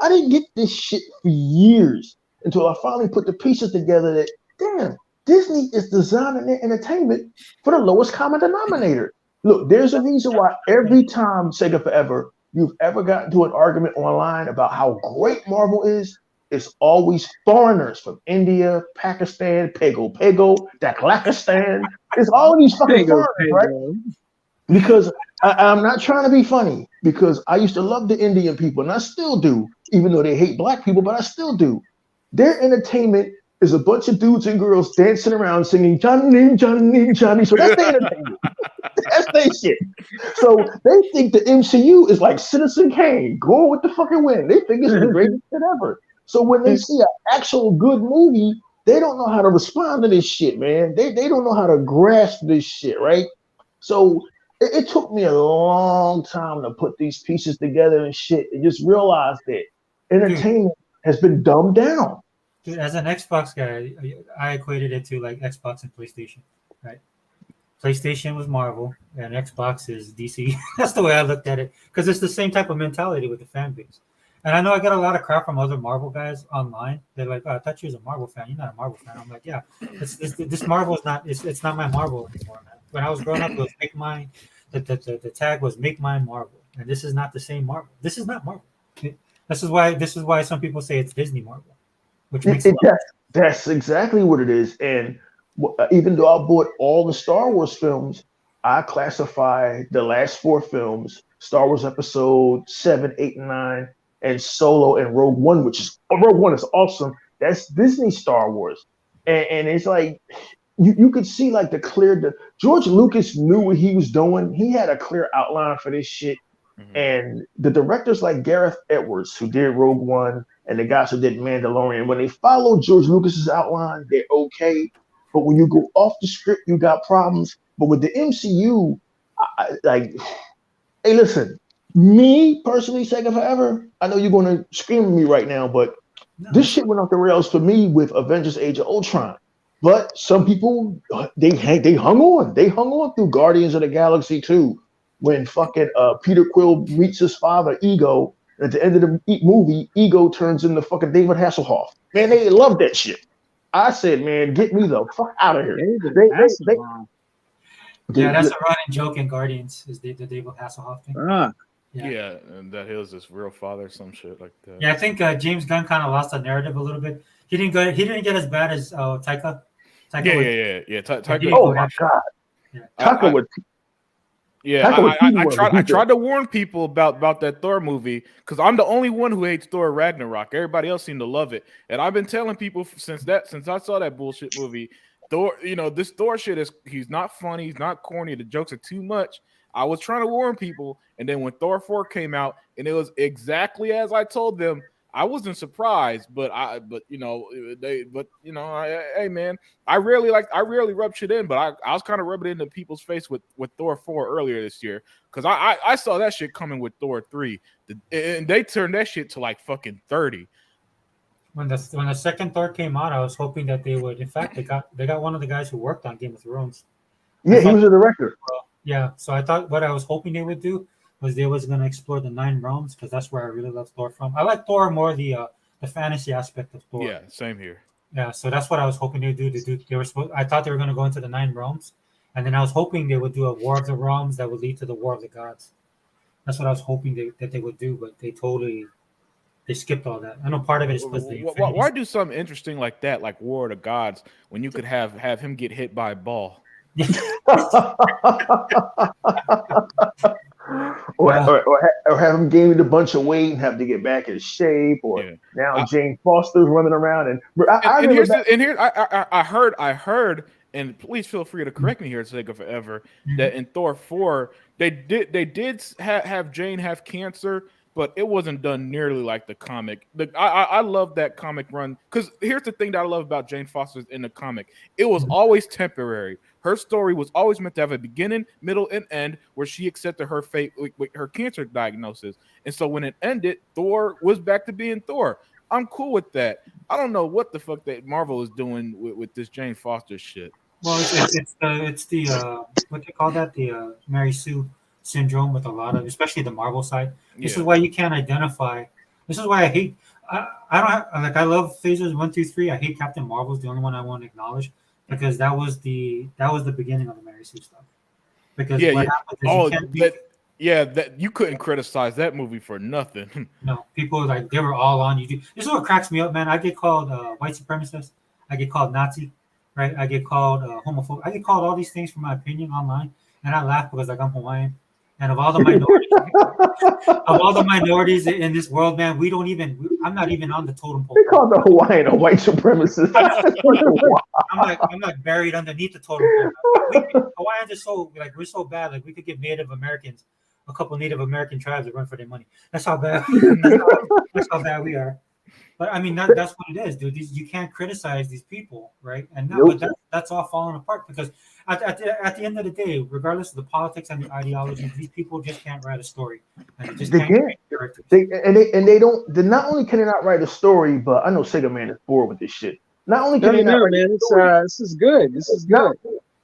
I didn't get this shit for years until I finally put the pieces together that, damn, Disney is designing their entertainment for the lowest common denominator. Look, there's a reason why every time, Sega Forever, you've ever gotten into an argument online about how great Marvel is, it's always foreigners from India, Pakistan, Pego, Daklakistan. It's all these fucking foreigners, right? Because I'm not trying to be funny, because I used to love the Indian people, and I still do, even though they hate black people, but I still do. Their entertainment is a bunch of dudes and girls dancing around singing Johnny, Johnny, Johnny. So that's their entertainment. That's their shit. So they think the MCU is like Citizen Kane, going with the fucking wind. They think it's the greatest shit ever. So when they see an actual good movie, they don't know how to respond to this shit, man. They don't know how to grasp this shit, right? So it took me a long time to put these pieces together and shit, and just realize that entertainment has been dumbed down. Dude, as an Xbox guy, I equated it to like Xbox and PlayStation, right? PlayStation was Marvel, and Xbox is DC. That's the way I looked at it, because it's the same type of mentality with the fan base. And I know I get a lot of crap from other Marvel guys online. They're like, "Oh, I thought you was a Marvel fan. You're not a Marvel fan." I'm like, "Yeah, this Marvel is not. It's not my Marvel anymore, man. When I was growing up, it was make mine. The tag was make mine Marvel, and this is not the same Marvel. This is not Marvel. This is why some people say it's Disney Marvel, which makes that's exactly what it is. And even though I bought all the Star Wars films, I classify the last 4 films: Star Wars Episode 7, 8, and 9, and Solo and Rogue One, Rogue One is awesome. That's Disney Star Wars, and it's like you could see like George Lucas knew what he was doing. He had a clear outline for this shit. And the directors like Gareth Edwards, who did Rogue One, and the guys who did Mandalorian, when they follow George Lucas's outline, they're okay. But when you go off the script, you got problems. But with the MCU, hey, listen, me personally, Sega Forever, I know you're going to scream at me right now, but this shit went off the rails for me with Avengers: Age of Ultron. But some people, they hung on. They hung on through Guardians of the Galaxy 2. When fucking Peter Quill meets his father, Ego, and at the end of the movie, Ego turns into fucking David Hasselhoff. Man, they love that shit. I said, man, get me the fuck out of here. That's a running joke in Guardians, is the David Hasselhoff thing. Yeah, and that he was his real father, some shit like that. Yeah, I think James Gunn kind of lost the narrative a little bit. He didn't get as bad as Taika. Taika. Oh my god. Taika would. Yeah, I tried to warn people about that Thor movie, because I'm the only one who hates Thor Ragnarok. Everybody else seemed to love it, and I've been telling people since I saw that bullshit movie, Thor. This Thor shit he's not funny, he's not corny. The jokes are too much. I was trying to warn people, and then when Thor 4 came out, and it was exactly as I told them, I wasn't surprised, but hey man, I rarely rub shit in, but I was kind of rubbing it into people's face with Thor 4 earlier this year because I saw that shit coming with Thor 3, and they turned that shit to like fucking 30. When the second Thor came out, I was hoping that they would. In fact, they got one of the guys who worked on Game of Thrones. Yeah, he was a director. Yeah, so I thought what I was hoping they would do was they was going to explore the 9 realms because that's where I really love Thor from. I like Thor more the fantasy aspect of Thor. Yeah, same here. Yeah, so that's what I was hoping they would do. I thought they were going to go into the 9 realms, and then I was hoping they would do a War of the Realms that would lead to the War of the Gods. That's what I was hoping that they would do, but they skipped all that. I know part of it is because why do something interesting like that, like War of the Gods, when you could have him get hit by a ball? or have him gained a bunch of weight and have to get back in shape, or now Jane Foster's running around and I heard, and please feel free to correct me here, Sega Forever, that in Thor 4 they did have Jane have cancer, but it wasn't done nearly like the comic. I love that comic run because here's the thing that I love about Jane Foster in the comic: it was always temporary. Her story was always meant to have a beginning, middle, and end where she accepted her fate with her cancer diagnosis. And so when it ended, Thor was back to being Thor. I'm cool with that. I don't know what the fuck that Marvel is doing with this Jane Foster shit. Well, it's the what they call that, the Mary Sue syndrome with a lot of, especially the Marvel side. This is why you can't identify. This is why I hate. I love phases 1, 2, 3. I hate Captain Marvel. Is the only one I want to acknowledge. Because that was the beginning of the Mary Sue stuff. Because that you couldn't criticize that movie for nothing. No, people like they were all on YouTube. This is what cracks me up, man. I get called white supremacist. I get called Nazi, right? I get called homophobe. I get called all these things for my opinion online, and I laugh because like I'm Hawaiian. And of all the minorities, in this world, man, I'm not even on the totem pole. They call the Hawaiian a white supremacist. I'm like buried underneath the totem pole. Hawaiians are so we're so bad. Like we could give Native Americans, a couple of Native American tribes to run for their money. That's how bad. That's how bad we are. But I mean, that's what it is, dude. You can't criticize these people, right? And but that's all falling apart because at the end of the day, regardless of the politics and the ideology, these people just can't write a story. And they can't. They don't. They not only can they not write a story, but I know Sega Man is bored with this shit. Not only can they not write a story, this is good. This is good.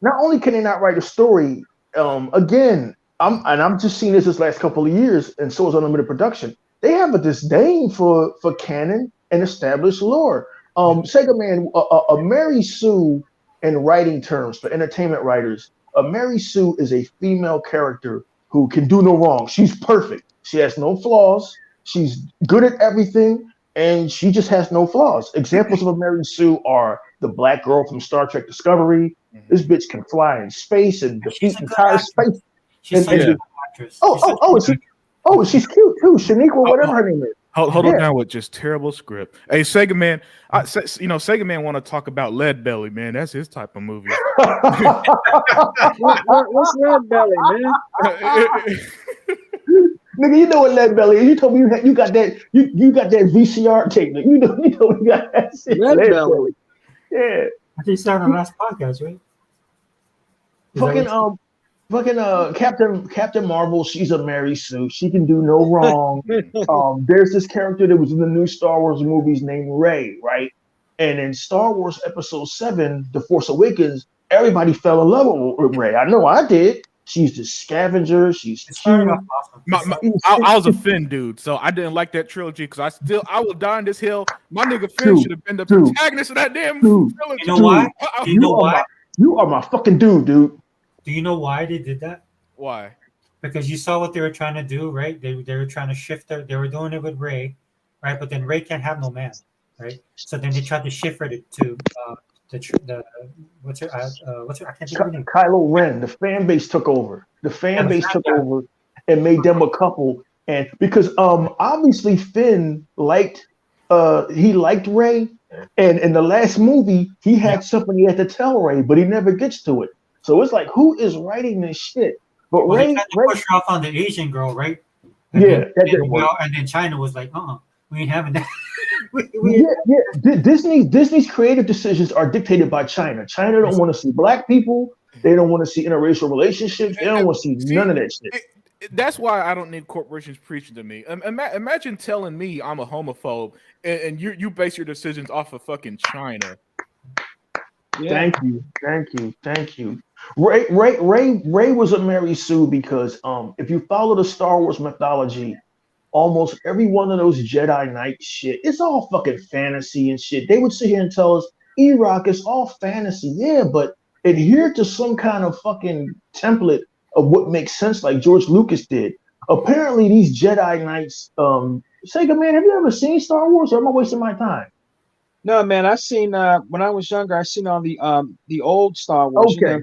Not only can they not write a story, again, I'm just seeing this last couple of years, and so is Unlimited Production. They have a disdain for canon and established lore. Sega Man, a Mary Sue in writing terms for entertainment writers, a Mary Sue is a female character who can do no wrong. She's perfect. She has no flaws. She's good at everything, and she just has no flaws. Examples of a Mary Sue are the black girl from Star Trek Discovery. This bitch can fly in space and defeat entire space. She's such a good actress. She's cute too. Shaniqua, whatever her name is. Hold on down with just terrible script. Hey, Sega Man, Sega Man want to talk about Lead Belly, man. That's his type of movie. What's Lead Belly, man? Nigga, you know what Lead Belly is. You told me you got that you got that VCR tape. You know you got that shit. Lead Belly. Yeah. I think you said on the last podcast, right? Captain Marvel, she's a Mary Sue. She can do no wrong. There's this character that was in the new Star Wars movies named Rey, right? And in Star Wars Episode 7, The Force Awakens, everybody fell in love with Rey. I know I did. She's the scavenger. She's cute. I was a Finn dude, so I didn't like that trilogy because I will die on this hill. My nigga Finn should have been the protagonist of that damn trilogy. You know why? You know why? You are my fucking dude. Do you know why they did that? Why? Because you saw what they were trying to do, right? They were trying to shift her. They were doing it with Rey, right? But then Rey can't have no man, right? So then they tried to shift her to what's her I can't think of her name. Kylo Ren. The fan base took over. Over and made them a couple. And because obviously Finn liked Rey, and in the last movie he had something he had to tell Rey, but he never gets to it. So it's like, who is writing this shit? But Rey push her off on the Asian girl, right? And then China was like, We ain't having that. Disney's creative decisions are dictated by China. China don't want to see black people. They don't want to see interracial relationships. They don't want to see none of that shit. That's why I don't need corporations preaching to me. Imagine telling me I'm a homophobe and you base your decisions off of fucking China. Yeah. Thank you. Ray was a Mary Sue because if you follow the Star Wars mythology, almost every one of those Jedi Knight shit, it's all fucking fantasy and shit. They would sit here and tell us Ewok is all fantasy, yeah, but adhere to some kind of fucking template of what makes sense, like George Lucas did. Apparently, these Jedi Knights. Sega man, have you ever seen Star Wars? Or am I wasting my time? No, man. I seen when I was younger. I seen all the old Star Wars. Okay.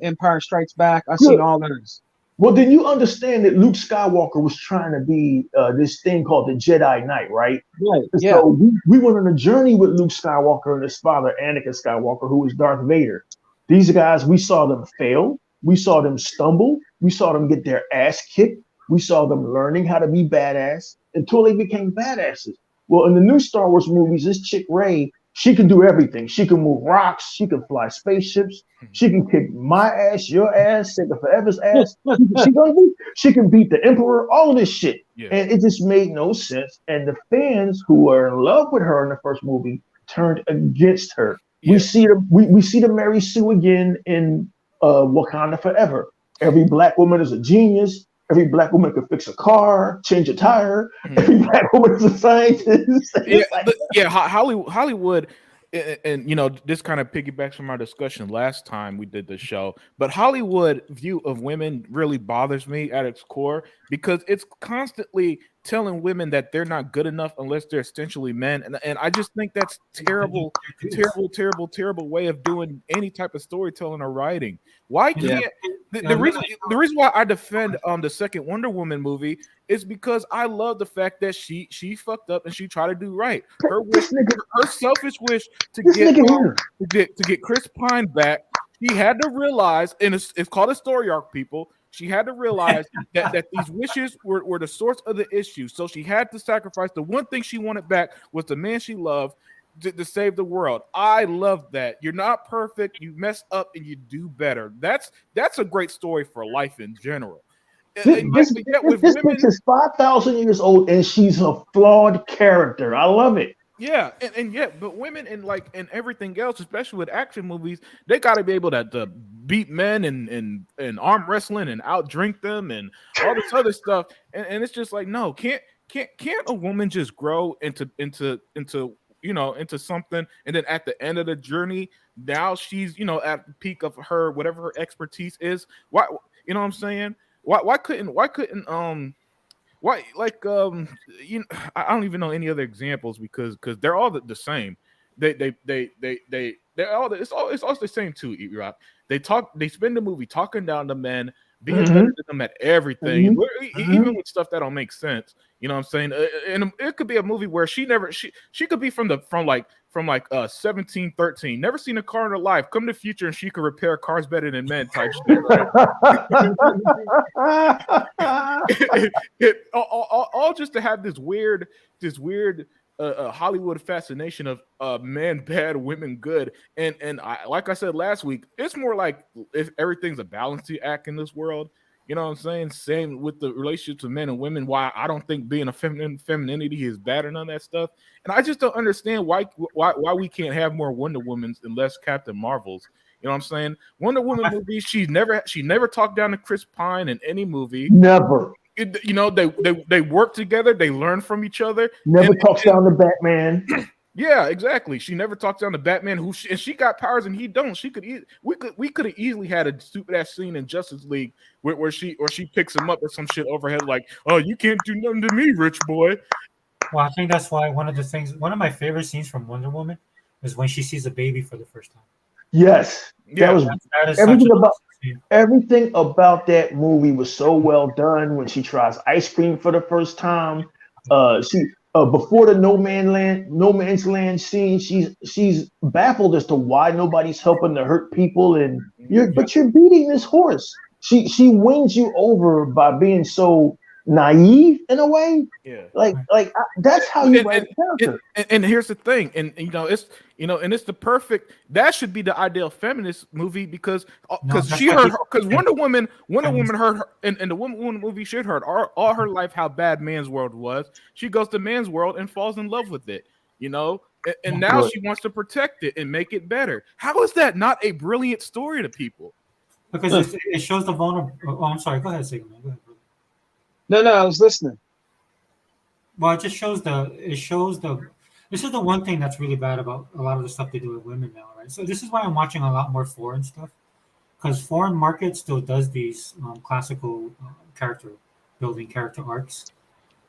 Empire Strikes Back. I seen all those. Well, then you understand that Luke Skywalker was trying to be this thing called the Jedi Knight, right? Right. Yeah. So we went on a journey with Luke Skywalker and his father, Anakin Skywalker, who was Darth Vader. These guys, we saw them fail. We saw them stumble. We saw them get their ass kicked. We saw them learning how to be badass until they became badasses. Well, in the new Star Wars movies, this chick Rey, she can do everything. She can move rocks. She can fly spaceships. She can kick my ass, your ass, Sega Forever's ass. She can beat the Emperor. All of this shit, and it just made no sense. And the fans who were in love with her in the first movie turned against her. We see the Mary Sue again in Wakanda Forever. Every black woman is a genius. Every black woman can fix a car, change a tire. Every black woman is a scientist. Hollywood, and this kind of piggybacks from our discussion last time we did the show. But Hollywood view of women really bothers me at its core because it's constantly telling women that they're not good enough unless they're essentially men, and I just think that's terrible way of doing any type of storytelling or writing. Why can't the reason why I defend the second Wonder Woman movie is because I love the fact that she fucked up and she tried to do right. Her selfish wish to get Chris Pine back. She had to realize, and it's called a story arc, people. She had to realize that these wishes were the source of the issue. So she had to sacrifice. The one thing she wanted back was the man she loved to save the world. I love that. You're not perfect. You mess up and you do better. That's a great story for life in general. This bitch is 5,000 years old and she's a flawed character. I love it. Yeah, but women in everything else, especially with action movies, they got to be able to beat men and arm wrestling and outdrink them and all this other stuff. And it's just like, no, can't a woman just grow into something, and then at the end of the journey, now she's at the peak of her whatever her expertise is. Why, you know what I'm saying? Why couldn't I don't even know any other examples because they're all the same. They're all it's all the same too. Rock. They spend the movie talking down to men, being better than them at everything, even with stuff that don't make sense. You know what I'm saying? And it could be a movie where she could be from 1713, never seen a car in her life. Come to the future and she could repair cars better than men type shit. Right? all just to have this weird Hollywood fascination of men bad, women good, and like I said last week, it's more like if everything's a balancing act in this world. You know what I'm saying? Same with the relationships of men and women. Why I don't think being a femininity is bad and none of that stuff. And I just don't understand why we can't have more Wonder Womans and less Captain Marvels. You know what I'm saying? Wonder Woman movies, she never talked down to Chris Pine in any movie. Never. They work together. They learn from each other. Never talks down to Batman. Yeah, exactly. She never talks down to Batman, and she got powers and he don't. We could have easily had a stupid ass scene in Justice League where she picks him up or some shit overhead like, oh, you can't do nothing to me, rich boy. Well, I think that's why one of my favorite scenes from Wonder Woman is when she sees a baby for the first time. Yes, that is everything about that movie was so well done. When she tries ice cream for the first time, before the no man's land scene, she's baffled as to why nobody's helping to hurt people, but you're beating this horse. She wins you over by being so naive in a way. Yeah. That's how you write a character. And here's the thing, and it's it's the perfect. That should be the ideal feminist movie because Wonder Woman heard her, and the Woman movie she heard all her life how bad man's world was. She goes to man's world and falls in love with it. And now she wants to protect it and make it better. How is that not a brilliant story to people? Because it shows the vulnerable. Oh, I'm sorry. Go ahead, Sigmund. Go ahead. No, I was listening. Well, it just shows the. This is the one thing that's really bad about a lot of the stuff they do with women now, right? So this is why I'm watching a lot more foreign stuff, because foreign market still does these classical character building, character arcs.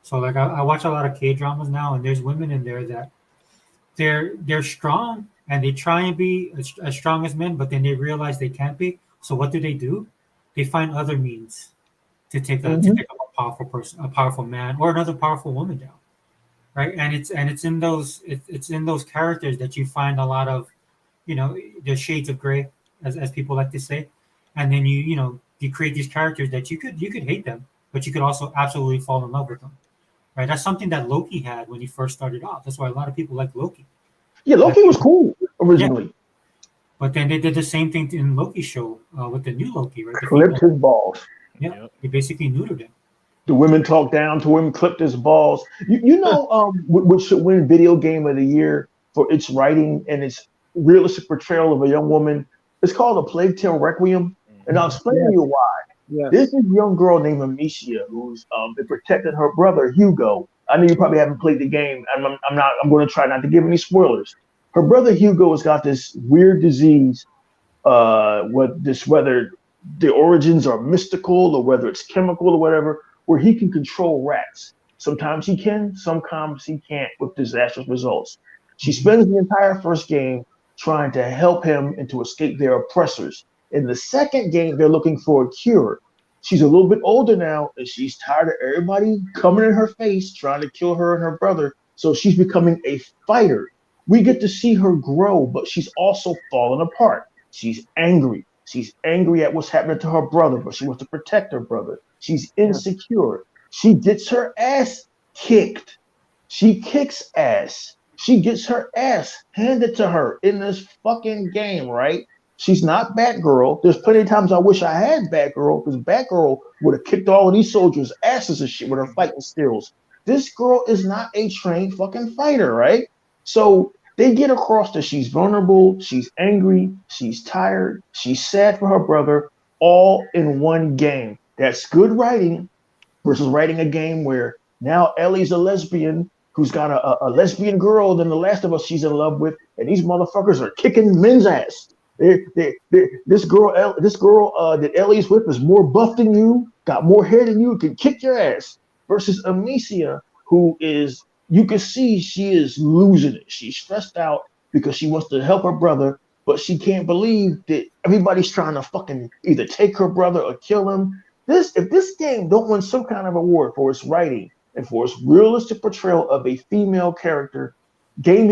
So like I watch a lot of K-dramas now, and there's women in there that they're strong and they try and be as strong as men, but then they realize they can't be. So what do? They find other means to take up a powerful person, a powerful man, or another powerful woman down, right? And it's in those characters that you find a lot of, the shades of gray, as people like to say, and then you create these characters that you could hate them, but you could also absolutely fall in love with them, right? That's something that Loki had when he first started off. That's why a lot of people like Loki. Yeah, Loki was cool originally. Yeah. But then they did the same thing in Loki's show with the new Loki, right? Clipped his balls. Yeah, he basically neutered him. The women talked down to him, clipped his balls. Which should win Video Game of the Year for its writing and its realistic portrayal of a young woman. It's called A Plague Tale Requiem, and I'll explain to you why. Yeah. This is a young girl named Amicia who's been protecting her brother Hugo. I know you probably haven't played the game. I'm going to try not to give any spoilers. Her brother Hugo has got this weird disease, whether the origins are mystical or whether it's chemical or whatever, where he can control rats. Sometimes he can, sometimes he can't, with disastrous results. She spends the entire first game trying to help him and to escape their oppressors. In the second game, they're looking for a cure. She's a little bit older now, and she's tired of everybody coming in her face trying to kill her and her brother, so she's becoming a fighter. We get to see her grow, but she's also fallen apart. She's angry. She's angry at what's happening to her brother, but she wants to protect her brother. She's insecure. She gets her ass kicked. She kicks ass. She gets her ass handed to her in this fucking game, right? She's not Batgirl. There's plenty of times I wish I had Batgirl, because Batgirl would have kicked all of these soldiers' asses and shit with her fighting skills. This girl is not a trained fucking fighter, right? So they get across that she's vulnerable, she's angry, she's tired, she's sad for her brother, all in one game. That's good writing versus writing a game where now Ellie's a lesbian who's got a lesbian girl than The Last of Us she's in love with, and these motherfuckers are kicking men's ass. This girl that Ellie's with is more buff than you, got more hair than you, can kick your ass. Versus Amicia, who is, you can see she is losing it. She's stressed out because she wants to help her brother, but she can't believe that everybody's trying to fucking either take her brother or kill him. If this game don't win some kind of award for its writing and for its realistic portrayal of a female character, they've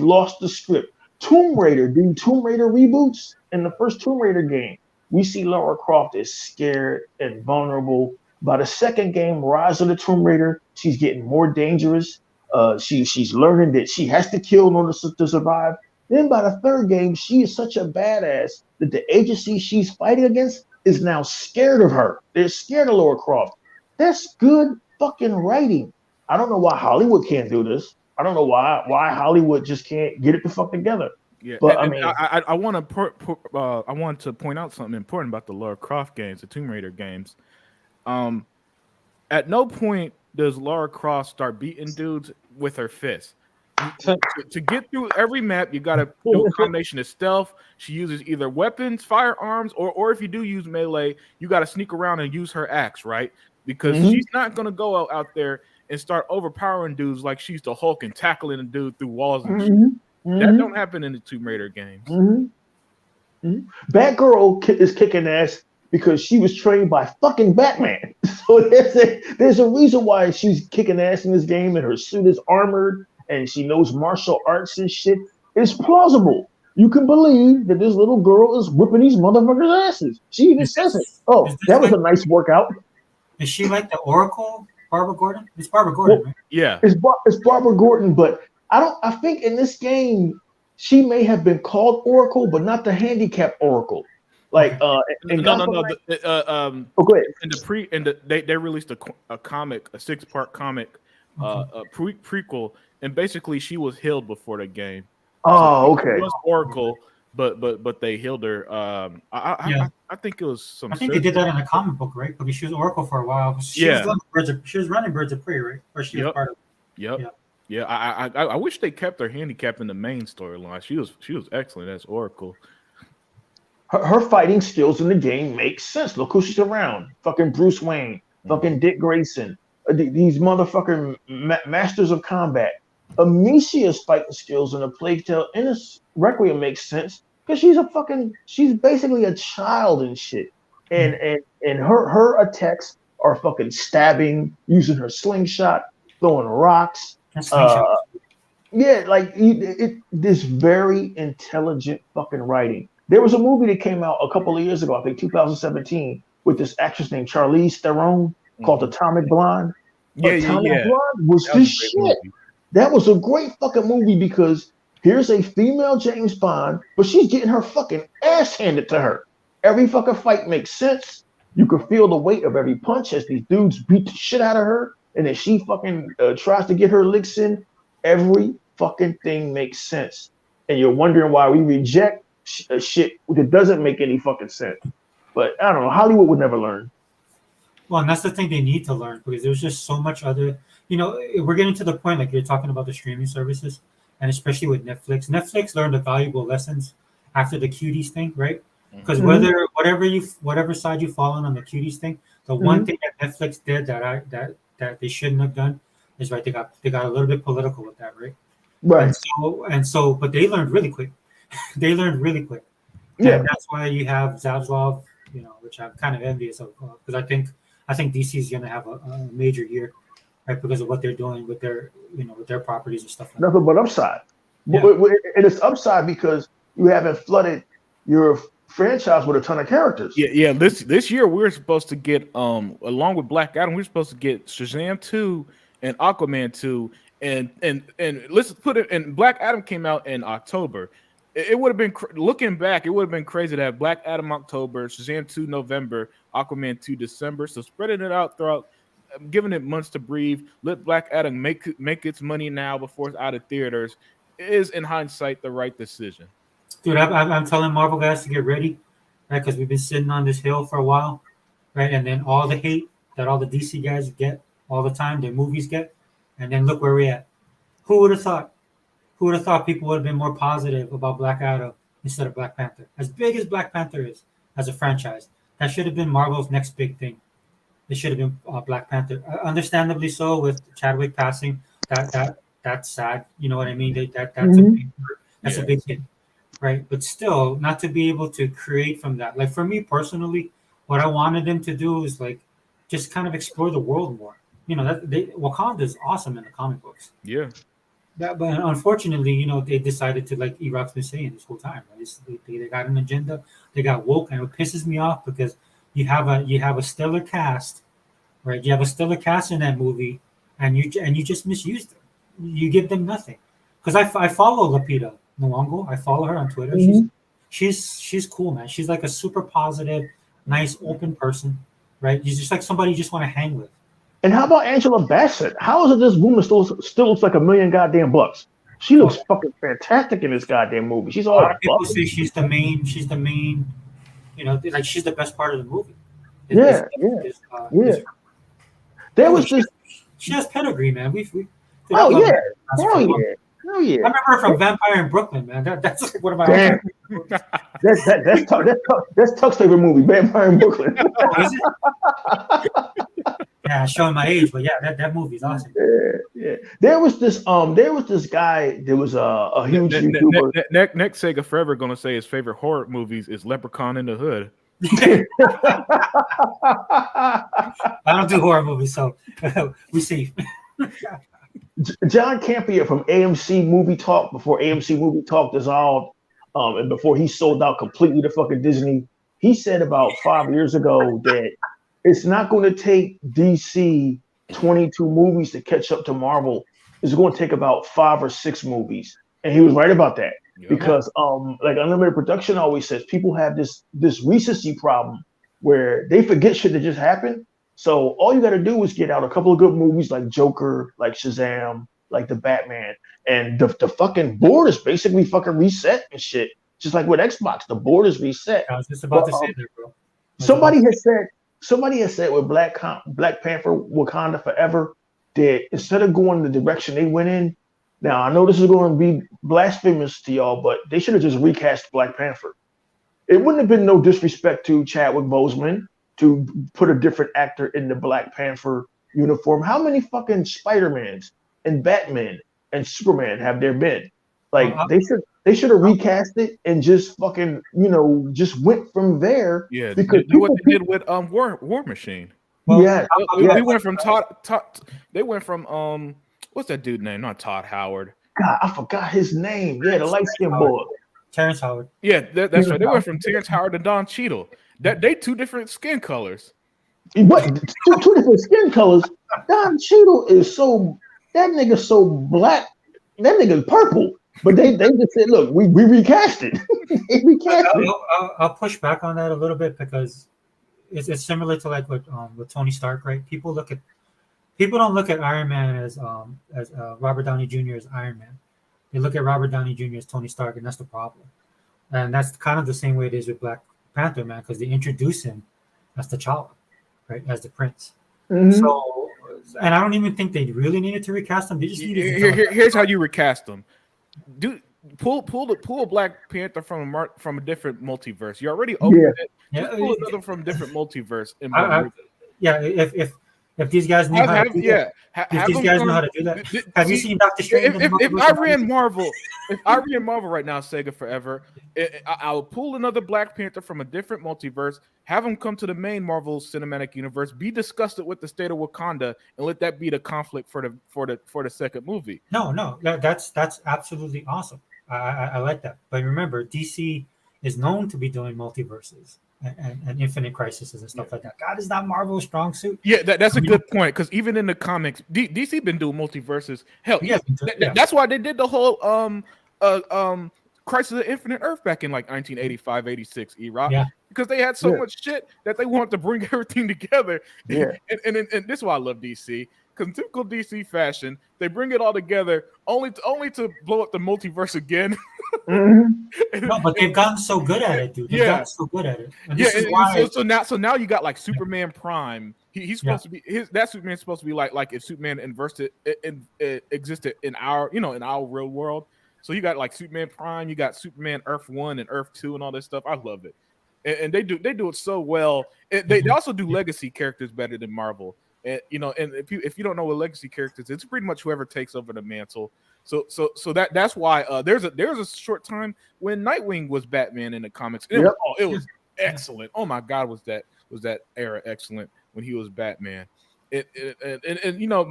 lost the script. Tomb Raider, doing Tomb Raider reboots, in the first Tomb Raider game, we see Lara Croft is scared and vulnerable. By the second game, Rise of the Tomb Raider, she's getting more dangerous. She's learning that she has to kill in order to survive. Then by the third game, she is such a badass that the agency she's fighting against is now scared of her. They're scared of Lara Croft. That's good fucking writing. I don't know why Hollywood can't do this. I don't know why Hollywood just can't get it the fuck together. Yeah, but I want to point out something important about the Lara Croft games, the Tomb Raider games. At no point does Lara Croft start beating dudes with her fists. To get through every map, you got to do a combination of stealth. She uses either weapons, firearms, or if you do use melee, you got to sneak around and use her axe, right? Because she's not going to go out there and start overpowering dudes like she's the Hulk and tackling a dude through walls and shit. That don't happen in the Tomb Raider games. Batgirl is kicking ass because she was trained by fucking Batman. So there's a reason why she's kicking ass in this game, and her suit is armored and she knows martial arts and shit. It's plausible. You can believe that this little girl is whipping these motherfuckers' asses. She even says it. Oh, that was a nice workout. Is she like the Oracle, Barbara Gordon? It's Barbara Gordon, right? Yeah, it's Barbara Gordon, but I think in this game she may have been called Oracle, but not the handicap Oracle. Like no. oh, go ahead. They released a comic, a 6-part comic, a prequel, and basically she was healed before the game. Oh, so okay. She was Oracle, but they healed her. I think it was some. I think they did that in a comic book, right? Because she was Oracle for a while. She was running Birds of Prey, right? Or she was part of it. Yeah. I wish they kept her handicap in the main storyline. She was excellent as Oracle. Her fighting skills in the game make sense. Look who she's around. Fucking Bruce Wayne. Fucking Dick Grayson. These motherfucking masters of combat. Amicia's fighting skills in A Plague Tale in a Requiem makes sense because she's basically a child and shit. And her attacks are fucking stabbing, using her slingshot, throwing rocks. Yeah, like this very intelligent fucking writing. There was a movie that came out a couple of years ago, I think 2017, with this actress named Charlize Theron called Atomic Blonde. Atomic Blonde was this shit. Movie. That was a great fucking movie because here's a female James Bond, but she's getting her fucking ass handed to her. Every fucking fight makes sense. You can feel the weight of every punch as these dudes beat the shit out of her, and then she fucking tries to get her licks in. Every fucking thing makes sense, and you're wondering why we reject shit that doesn't make any fucking sense. But I don't know. Hollywood would never learn. Well, and that's the thing they need to learn because there's just so much other. We're getting to the point like you're talking about the streaming services, and especially with Netflix. Netflix learned the valuable lessons after the cuties thing, right? Because whatever side you fall on the cuties thing, the one thing that Netflix did that they shouldn't have done is right. They got a little bit political with that, right? Right. And so, but they learned really quick. They learned really quick. Yeah. And that's why you have Zaslav, which I'm kind of envious of because I think DC is going to have a major year, right? Because of what they're doing with their, with their properties and stuff. Nothing but upside. Yeah. And it's upside because you haven't flooded your franchise with a ton of characters. Yeah. This year we're supposed to get, along with Black Adam, we're supposed to get Shazam 2 and Aquaman 2, and let's put it. And Black Adam came out in October. It would have been looking back. It would have been crazy to have Black Adam October, Shazam 2 November, Aquaman 2 December. So spreading it out throughout, giving it months to breathe. Let Black Adam make its money now before it's out of theaters is, in hindsight, the right decision. Dude, I'm telling Marvel guys to get ready, right? Because we've been sitting on this hill for a while, right? And then all the hate that all the DC guys get all the time, their movies get, and then look where we're at. Who would have thought? Who would have thought people would have been more positive about Black Adam instead of Black Panther? As big as Black Panther is as a franchise, that should have been Marvel's next big thing. It should have been Black Panther. Understandably so, with Chadwick passing. That's sad. You know what I mean? That's a big hit, right? But still, not to be able to create from that. Like for me personally, what I wanted them to do is like just kind of explore the world more. Wakanda is awesome in the comic books. Yeah. But unfortunately, they decided to, like Iraq's been saying this whole time, right? They got an agenda. They got woke, and it pisses me off because you have a stellar cast, right? You have a stellar cast in that movie, and you just misuse them. You give them nothing. Because I follow Lupita Nyong'o. I follow her on Twitter. Mm-hmm. She's cool, man. She's like a super positive, nice, open person, right? She's just like somebody you just want to hang with. And how about Angela Bassett? How is it this woman still looks like $1 million goddamn bucks? She looks fucking fantastic in this goddamn movie. She's all. A lot of people say she's the main. She's the best part of the movie. Yeah. There was this. She has pedigree, man. Hell yeah. I remember her from Vampire in Brooklyn, man. That's like one of my. That's Tuck's favorite movie, Vampire in Brooklyn. Oh, is it? Yeah, showing my age, but yeah, that movie is awesome. Yeah. There was this guy. There was a huge YouTuber. Nick Sega forever gonna say his favorite horror movies is Leprechaun in the Hood. I don't do horror movies, so we see. John Campea from AMC Movie Talk, before AMC Movie Talk dissolved, and before he sold out completely to fucking Disney, he said about 5 years ago that it's not going to take DC 22 movies to catch up to Marvel. It's going to take about 5 or 6 movies, and he was right about that. Yeah. Because like Unlimited Production always says, people have this recency problem where they forget shit that just happened. So all you got to do is get out a couple of good movies like Joker, like Shazam, like the Batman, and the fucking board is basically fucking reset and shit. Just like with Xbox, the board is reset. I was just about to say that, bro. Somebody has said with Black Panther, Wakanda Forever, that instead of going the direction they went in, now I know this is going to be blasphemous to y'all, but they should have just recast Black Panther. It wouldn't have been no disrespect to Chadwick Boseman to put a different actor in the Black Panther uniform. How many fucking Spider-Mans and Batman and Superman have there been? Like they should have recast it and just fucking, just went from there. Yeah, because what they did with War Machine. Well, yeah, they went from Todd. They went from what's that dude name? Not Todd Howard. God, I forgot his name. Yeah, the light skinned boy. Terrence Howard. Yeah, that's right. They went from Terrence Howard to Don Cheadle. They 2 different skin colors. What? Two different skin colors. Don Cheadle is that nigga's so black. That nigga's purple. But they just said, look, we recast it. I'll push back on that a little bit because it's similar to like with Tony Stark, right? People don't look at Iron Man as Robert Downey Jr. as Iron Man. They look at Robert Downey Jr. as Tony Stark, and that's the problem. And that's kind of the same way it is with Black Panther, man, because they introduce him as T'Challa, right, as the prince. Mm-hmm. So, and I don't even think they really needed to recast him. They just needed. Here's how you recast them. Pull a Black Panther from a different multiverse. You already opened it. Just pull another from different multiverse. If these guys knew how to do that, have you seen Doctor Strange? If I ran Marvel right now, Sega Forever, I would pull another Black Panther from a different multiverse, have him come to the main Marvel Cinematic Universe, be disgusted with the state of Wakanda, and let that be the conflict for the second movie. No, that's absolutely awesome. I like that. But remember, DC is known to be doing multiverses and Infinite Crises and stuff like that. God, is not Marvel's strong suit? Yeah, that's a good point, because even in the comics, DC been doing multiverses. Hell, that's why they did the whole Crisis of Infinite Earth back in like 1985, 86, E-Rock. Yeah. Because they had so much shit that they wanted to bring everything together. Yeah. And this is why I love DC. Because in typical DC fashion, they bring it all together only to blow up the multiverse again. Mm-hmm. No, but they've gotten so good at it, dude. They've gotten so good at it. So now you got like Superman Prime. He's supposed to be that Superman's supposed to be like if Superman existed in our real world. So you got like Superman Prime, you got Superman Earth 1 and Earth 2 and all this stuff. I love it. And they do it so well. They also do legacy characters better than Marvel. And and if you don't know what legacy characters, it's pretty much whoever takes over the mantle. So that's why there's a short time when Nightwing was Batman in the comics. It was excellent. Oh my God, was that era excellent when he was Batman? And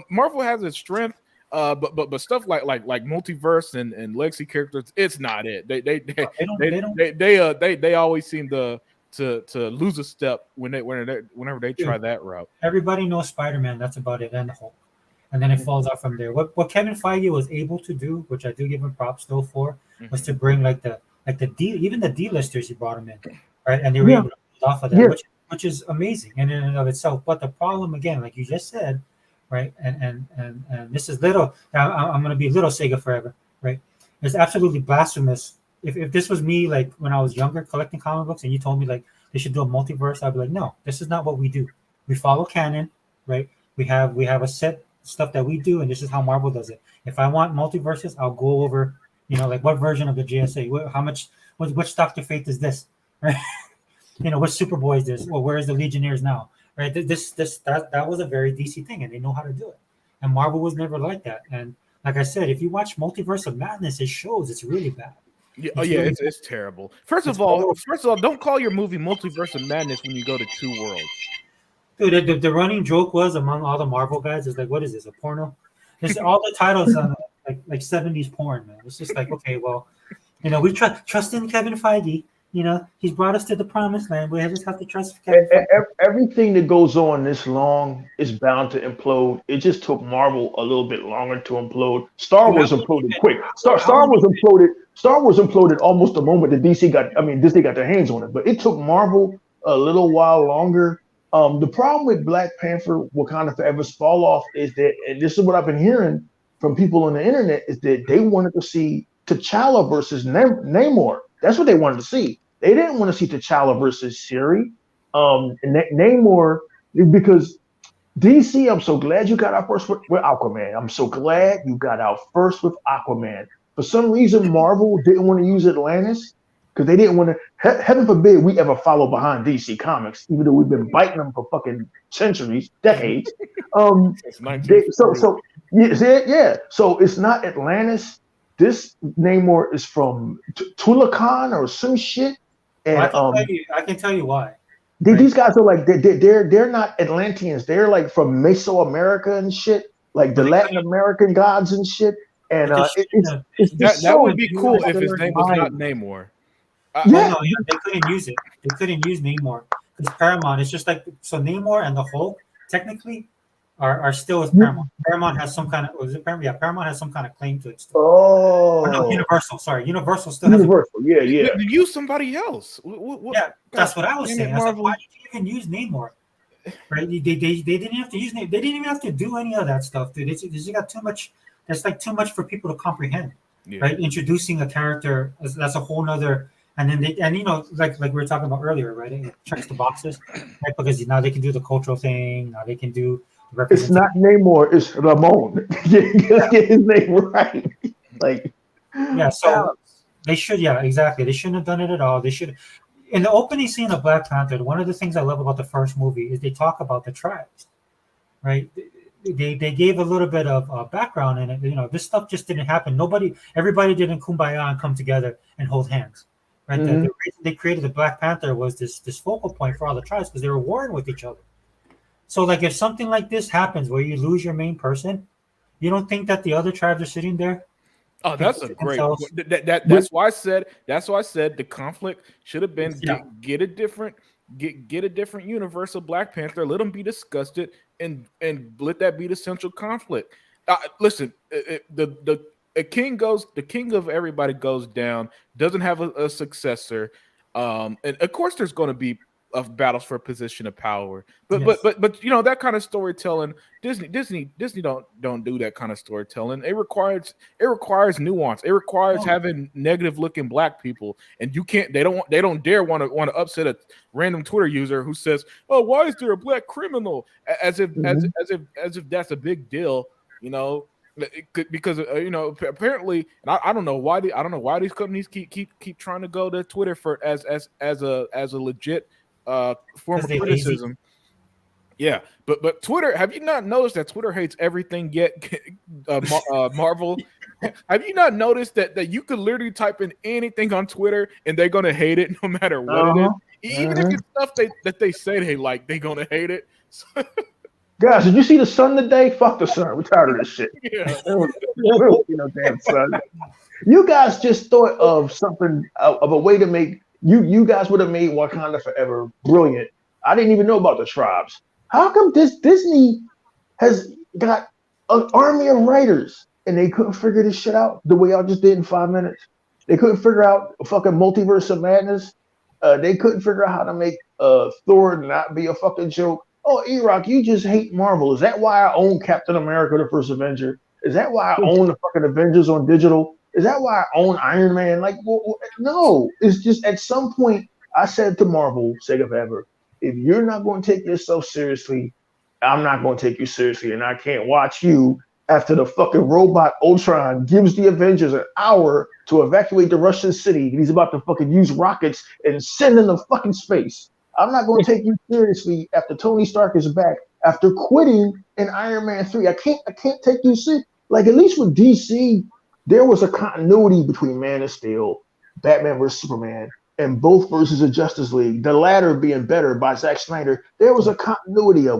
Marvel has its strength, but stuff like multiverse and legacy characters, it's not it. They always seem to lose a step whenever they try that route. Everybody knows Spider-Man. That's about it, and the Hulk. And then it falls off from there. What Kevin Feige was able to do, which I do give him props still for, was to bring even the D-listers he brought him in, right? And they were able to build off of that, which is amazing in and of itself. But the problem, again, like you just said, right? And this is little. I'm going to be little Sega Forever, right? It's absolutely blasphemous. If this was me, like when I was younger collecting comic books, and you told me like they should do a multiverse, I'd be like, no, this is not what we do. We follow canon, right? We have a set stuff that we do, and this is how Marvel does it. If I want multiverses, I'll go over, like what version of the JSA, how much, which Dr. Fate is this, right? Which Superboy is this, or where is the Legionnaires now, right? That was a very DC thing, and they know how to do it. And Marvel was never like that. And like I said, if you watch Multiverse of Madness, it shows it's really bad. Yeah, it's terrible. First of all, don't call your movie Multiverse of Madness when you go to Two Worlds. Dude, the running joke was among all the Marvel guys is like, what is this, a porno? It's all the titles on like 70s porn, man. It's just like, okay, well, we trust in Kevin Feige, he's brought us to the promised land. We just have to trust. Everything that goes on this long is bound to implode. It just took Marvel a little bit longer to implode. Star Wars imploded quick. Star Wars imploded. Star Wars imploded almost the moment that Disney got their hands on it. But it took Marvel a little while longer. The problem with Black Panther: Wakanda Forever's fall off is that, and this is what I've been hearing from people on the internet, is that they wanted to see T'Challa versus Namor. That's what they wanted to see. They didn't want to see T'Challa versus Shuri. Namor, because DC, I'm so glad you got out first with Aquaman. I'm so glad you got out first with Aquaman. For some reason, Marvel didn't want to use Atlantis because they didn't want to. Heaven forbid we ever follow behind DC Comics, even though we've been biting them for fucking centuries, decades. So it's not Atlantis. This Namor is from Tulakan or some shit. And I can tell you why. These guys are like they're not Atlanteans. They're like from Mesoamerica and shit, like the Latin American gods and shit. And that would be cool if his name was not Namor. They couldn't use it. They couldn't use Namor because Paramount. It's just like so Namor and the Hulk technically are still with Paramount. Paramount has some kind of Paramount? Yeah, Paramount has some kind of claim to it still. No, Universal. Sorry, Universal still has Universal. Yeah. Use somebody else. Yeah, that's what I was saying. I was like, why did you even use Namor? Right? They didn't have to use Namor. They didn't even have to do any of that stuff, dude. They got too much. That's like too much for people to comprehend. Yeah. Right? Introducing a character that's a whole nother. And then like we were talking about earlier, right? It checks the boxes, right? Because now they can do the cultural thing. Now they can do. It's not Namor, it's Ramon. Get his name right. So they should, exactly. They shouldn't have done it at all. They should. In the opening scene of Black Panther, one of the things I love about the first movie is they talk about the tribes, right? They gave a little bit of background in it. This stuff just didn't happen. Everybody didn't kumbaya and come together and hold hands, right? Mm-hmm. The reason they created the Black Panther was this focal point for all the tribes because they were warring with each other. So, like, if something like this happens where you lose your main person, you don't think that the other tribes are sitting there? Oh, that's a great. That's why I said. That's why I said the conflict should have been get a different universe of Black Panther. Let them be disgusted and let that be the central conflict. Listen, the king of everybody goes down. Doesn't have a successor, and of course there's going to be of battles for position of power, but that kind of storytelling, Disney don't do that kind of storytelling. It requires nuance. It requires having negative looking Black people, and they don't dare want to upset a random Twitter user who says, "Oh, why is there a Black criminal?" As if that's a big deal, because apparently, and I don't know why these companies keep trying to go to Twitter for as a legit form of criticism. Yeah, but Twitter, have you not noticed that Twitter hates everything yet? Marvel, have you not noticed that you could literally type in anything on Twitter and they're gonna hate it no matter what it is, even if it's stuff that they say they like, they're gonna hate it. Guys, did you see the sun today? Fuck the sun. We're tired of this shit. Yeah. Damn sun. You guys just thought of something of a way to make. You guys would have made Wakanda Forever brilliant. I didn't even know about the tribes. How come Disney has got an army of writers and they couldn't figure this shit out the way y'all just did in 5 minutes? They couldn't figure out a fucking multiverse of madness. They couldn't figure out how to make Thor not be a fucking joke. Oh, E-Rock, you just hate Marvel. Is that why I own Captain America, the First Avenger? Is that why I own the fucking Avengers on digital? Is that why I own Iron Man? Like, no. It's just at some point I said to Marvel, Sega Forever, if you're not going to take yourself seriously, I'm not going to take you seriously. And I can't watch you after the fucking robot Ultron gives the Avengers an hour to evacuate the Russian city. And he's about to fucking use rockets and send them to fucking space. I'm not going to take you seriously after Tony Stark is back, after quitting in Iron Man 3. I can't take you seriously. Like, at least with DC, there was a continuity between Man of Steel, Batman vs. Superman, and both versions of Justice League, the latter being better by Zack Snyder. There was a continuity, a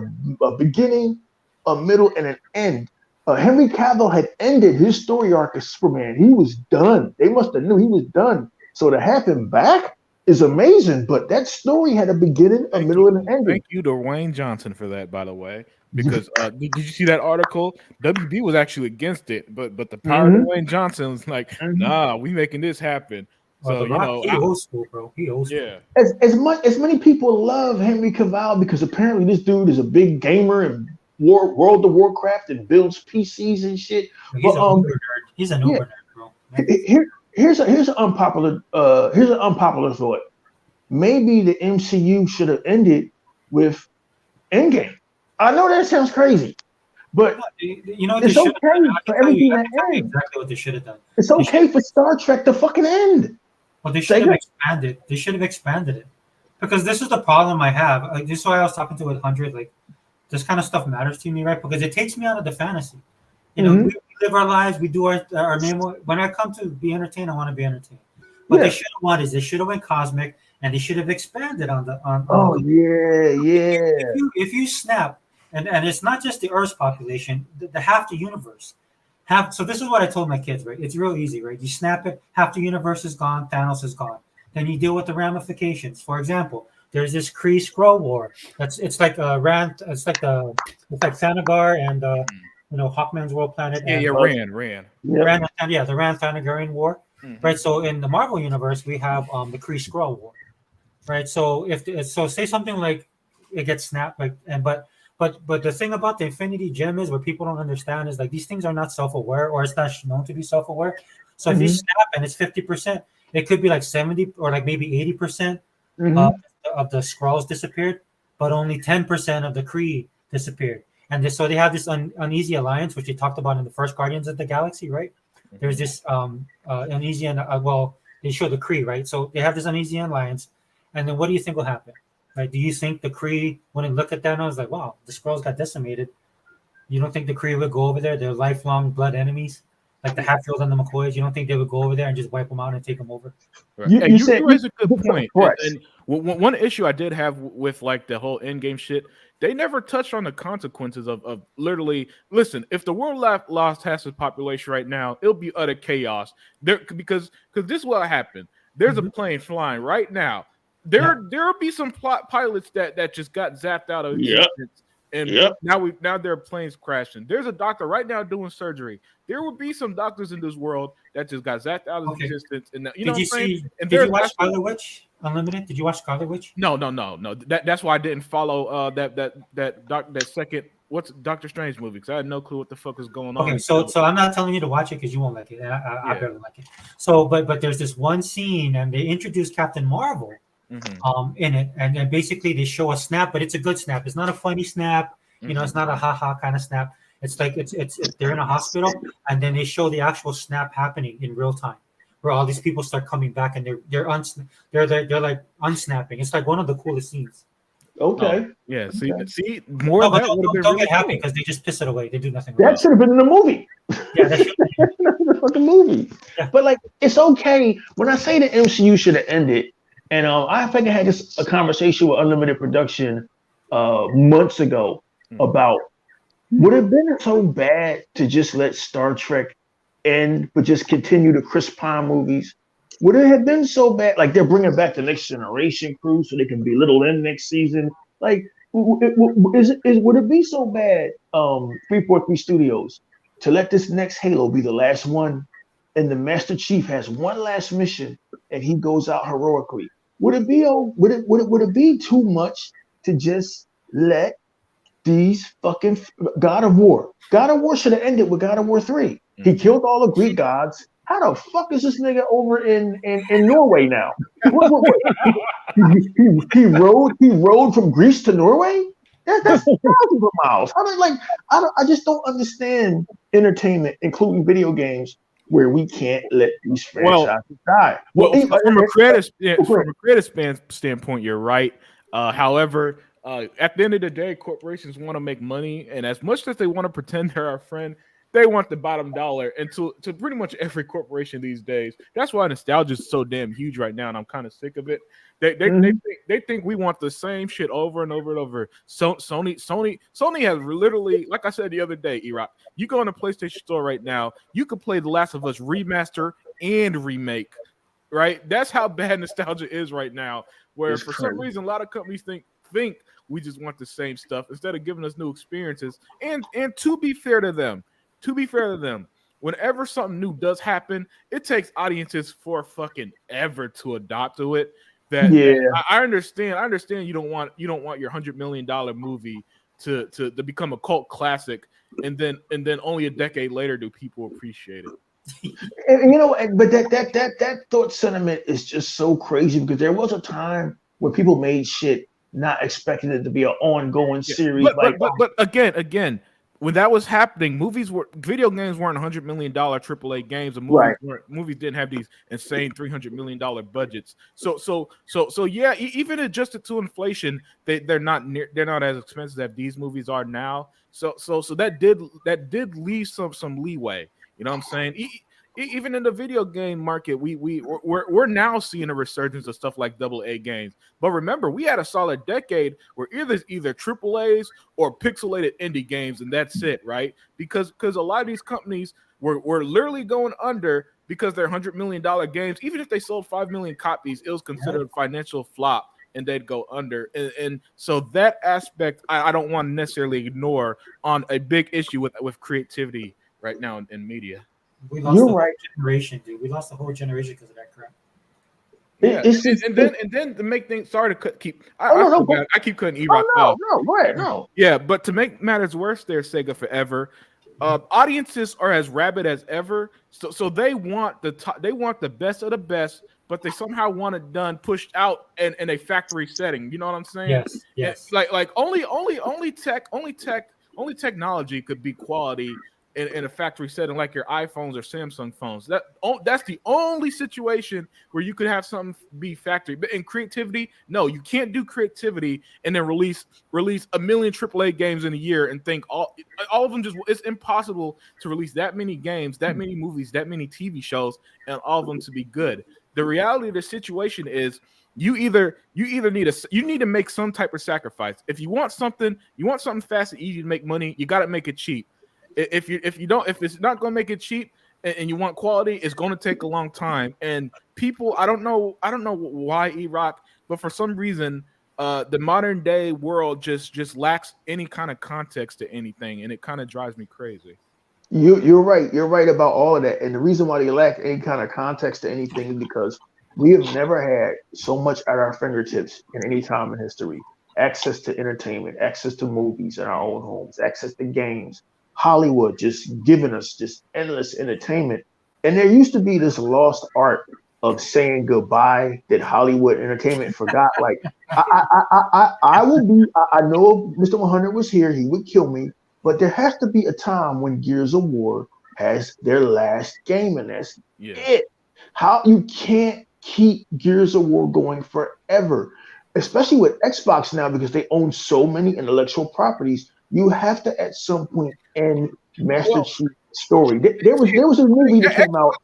beginning, a middle, and an end. Henry Cavill had ended his story arc as Superman. He was done. They must have knew he was done. So to have him back is amazing, but that story had a beginning, a middle, and an ending. Thank you to Dwayne Johnson for that, by the way. Because did you see that article? WB was actually against it, but the power of Dwayne Johnson was like, nah, we making this happen. So he old school, bro. He old school. Yeah. As many people love Henry Cavill because apparently this dude is a big gamer and World of Warcraft and builds PCs and shit. He's an uber nerd. He's an uber nerd, bro. Here's an unpopular thought. Maybe the MCU should have ended with Endgame. I know that sounds crazy, but it's okay for everything to end. Exactly what they should have done. It's okay for Star Trek to fucking end. Well, they should have expanded. They should have expanded it, because this is the problem I have. This is why I was talking to 100. Like, this kind of stuff matters to me, right? Because it takes me out of the fantasy. We live our lives. We do our name. When I come to be entertained, I want to be entertained. What they should have wanted is they should have went cosmic, and they should have expanded on the. If you snap, and it's not just the Earth's population, the half the universe. So this is what I told my kids, right? It's real easy, right? You snap it, half the universe is gone, Thanos is gone. Then you deal with the ramifications. For example, there's this Kree Skrull war. It's like Thanagar and Hawkman's world planet. Ran. The Rand Thanagarian war. Right. So in the Marvel universe, we have the Kree Skrull war. Right. So say something like it gets snapped, But the thing about the Infinity Gem is what people don't understand is like these things are not self-aware, or it's not known to be self-aware. So if you snap and it's 50%, it could be like 70 or like maybe 80% of the Skrulls disappeared, but only 10% of the Kree disappeared. And so they have this uneasy alliance, which they talked about in the first Guardians of the Galaxy, right? There's this uneasy they show the Kree, right? So they have this uneasy alliance, and then what do you think will happen? Right? Do you think the Kree wouldn't look at that and I was like, wow, the Skrulls got decimated? You don't think the Kree would go over there? They're lifelong blood enemies, like the Hatfields and the McCoys. You don't think they would go over there and just wipe them out and take them over? Right. You raise a good point. And one issue I did have with like the whole Endgame shit, they never touched on the consequences of literally. Listen, if the world lost half its population right now, it'll be utter chaos. Because this is what happened. There's a plane flying right now. There'll be some pilots that just got zapped out of existence, and now there are planes crashing. There's a doctor right now doing surgery. There will be some doctors in this world that just got zapped out of existence. And did you watch Scarlet Witch Unlimited? Did you watch Scarlet Witch? No. That's why I didn't follow that second Doctor Strange movie, because I had no clue what the fuck was going on. Okay, so I'm not telling you to watch it because you won't like it. I barely like it. So, but there's this one scene, and they introduced Captain Marvel. In it, and basically they show a snap, but it's a good snap. It's not a funny snap, it's not a haha kind of snap. It's like it's they're in a hospital, and then they show the actual snap happening in real time, where all these people start coming back, and they're like unsnapping. It's like one of the coolest scenes. Okay. See more. No, don't get happy because they just piss it away. They do nothing. That should have been in the movie. Yeah, that should have been in the fucking movie. Yeah. But like, it's okay. When I say the MCU should have ended. And I think I had a conversation with Unlimited Production months ago about would it have been so bad to just let Star Trek end, but just continue the Chris Pine movies? Would it have been so bad? Like they're bringing back the Next Generation crew so they can be Little in next season. Like, would it be so bad, 343 Studios, to let this next Halo be the last one, and the Master Chief has one last mission and he goes out heroically? Would it be too much to just let these fucking God of War should have ended with God of War 3. He killed all the Greek gods. How the fuck is this nigga over in Norway now? He rode from Greece to Norway? That's thousands of miles. I just don't understand entertainment, including video games, where we can't let these franchises die. From a creative standpoint, you're right. However, at the end of the day, corporations want to make money, and as much as they want to pretend they're our friend, they want the bottom dollar. And to pretty much every corporation these days, that's why nostalgia is so damn huge right now, and I'm kind of sick of it. They think we want the same shit over and over and over. So Sony has literally, like I said the other day, E-Rock, you go in a PlayStation store right now, you could play The Last of Us remaster and remake right? That's how bad nostalgia is right now. Where It's for crazy. some reason, a lot of companies think we just want the same stuff instead of giving us new experiences. And to be fair to them, whenever something new does happen, it takes audiences for fucking ever to adopt to it. I understand you don't want your $100 million movie to become a cult classic, and then only a decade later do people appreciate it. And but that thought sentiment is just so crazy because there was a time where people made shit not expecting it to be an ongoing series. But again, when that was happening, video games weren't $100 million AAA games, and movies didn't have these insane $300 million budgets. So yeah, even adjusted to inflation, they're not as expensive as these movies are now. So that did leave some leeway. You know what I'm saying? Even in the video game market, we're now seeing a resurgence of stuff like AA games. But remember, we had a solid decade where either AAAs or pixelated indie games, and that's it, right? Because a lot of these companies were literally going under because they're $100 million games. Even if they sold 5 million copies, it was considered a financial flop, and they'd go under. And so that aspect, I don't want to necessarily ignore on a big issue with creativity right now in media. We lost the whole generation, dude. We lost the whole generation because of that crap. Yeah, and then to make things. Sorry to keep. I keep cutting E-Rock off. No, go ahead. No. Yeah, but to make matters worse, there's Sega Forever. Audiences are as rabid as ever, so they want the best of the best, but they somehow want it done pushed out in a factory setting. You know what I'm saying? Yes. Like only technology could be quality in a factory setting, like your iPhones or Samsung phones. That's the only situation where you could have something be factory. But in creativity, no, you can't do creativity and then release a million AAA games in a year and think all of them it's impossible to release that many games, that many movies, that many TV shows, and all of them to be good. The reality of the situation is you either need to make some type of sacrifice. If you want something fast and easy to make money, you got to make it cheap. If it's not going to make it cheap and you want quality, it's going to take a long time. And people, I don't know why E-Rock, but for some reason, the modern day world just lacks any kind of context to anything, and it kind of drives me crazy. You're right. You're right about all of that. And the reason why they lack any kind of context to anything is because we have never had so much at our fingertips in any time in history. Access to entertainment, access to movies in our own homes, access to games. Hollywood just giving us just endless entertainment. And there used to be this lost art of saying goodbye that Hollywood entertainment forgot. Like I know if Mr. 100 was here, he would kill me, but there has to be a time when Gears of War has their last game, and that's it. How you can't keep Gears of War going forever, especially with Xbox now, because they own so many intellectual properties. You have to at some point end Master Chief's story. There was a movie that came out.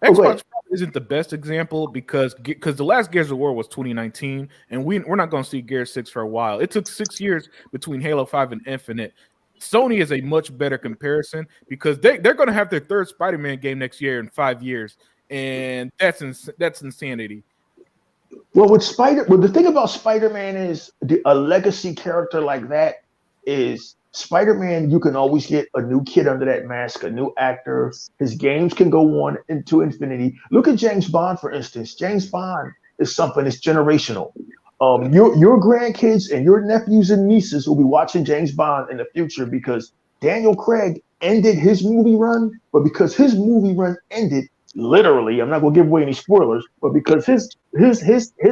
Xbox isn't the best example because the last Gears of War was 2019, and we're not going to see Gears 6 for a while. It took 6 years between Halo 5 and Infinite. Sony is a much better comparison because they're going to have their third Spider-Man game next year in 5 years, and that's insanity. Well, the thing about Spider-Man is a legacy character like that is Spider-Man. You can always get a new kid under that mask, a new actor. His games can go on into infinity. Look at James Bond, for instance. James Bond is something that's generational. Your grandkids and your nephews and nieces will be watching James Bond in the future because Daniel Craig ended his movie run, but because his movie run ended, literally, I'm not going to give away any spoilers, but because his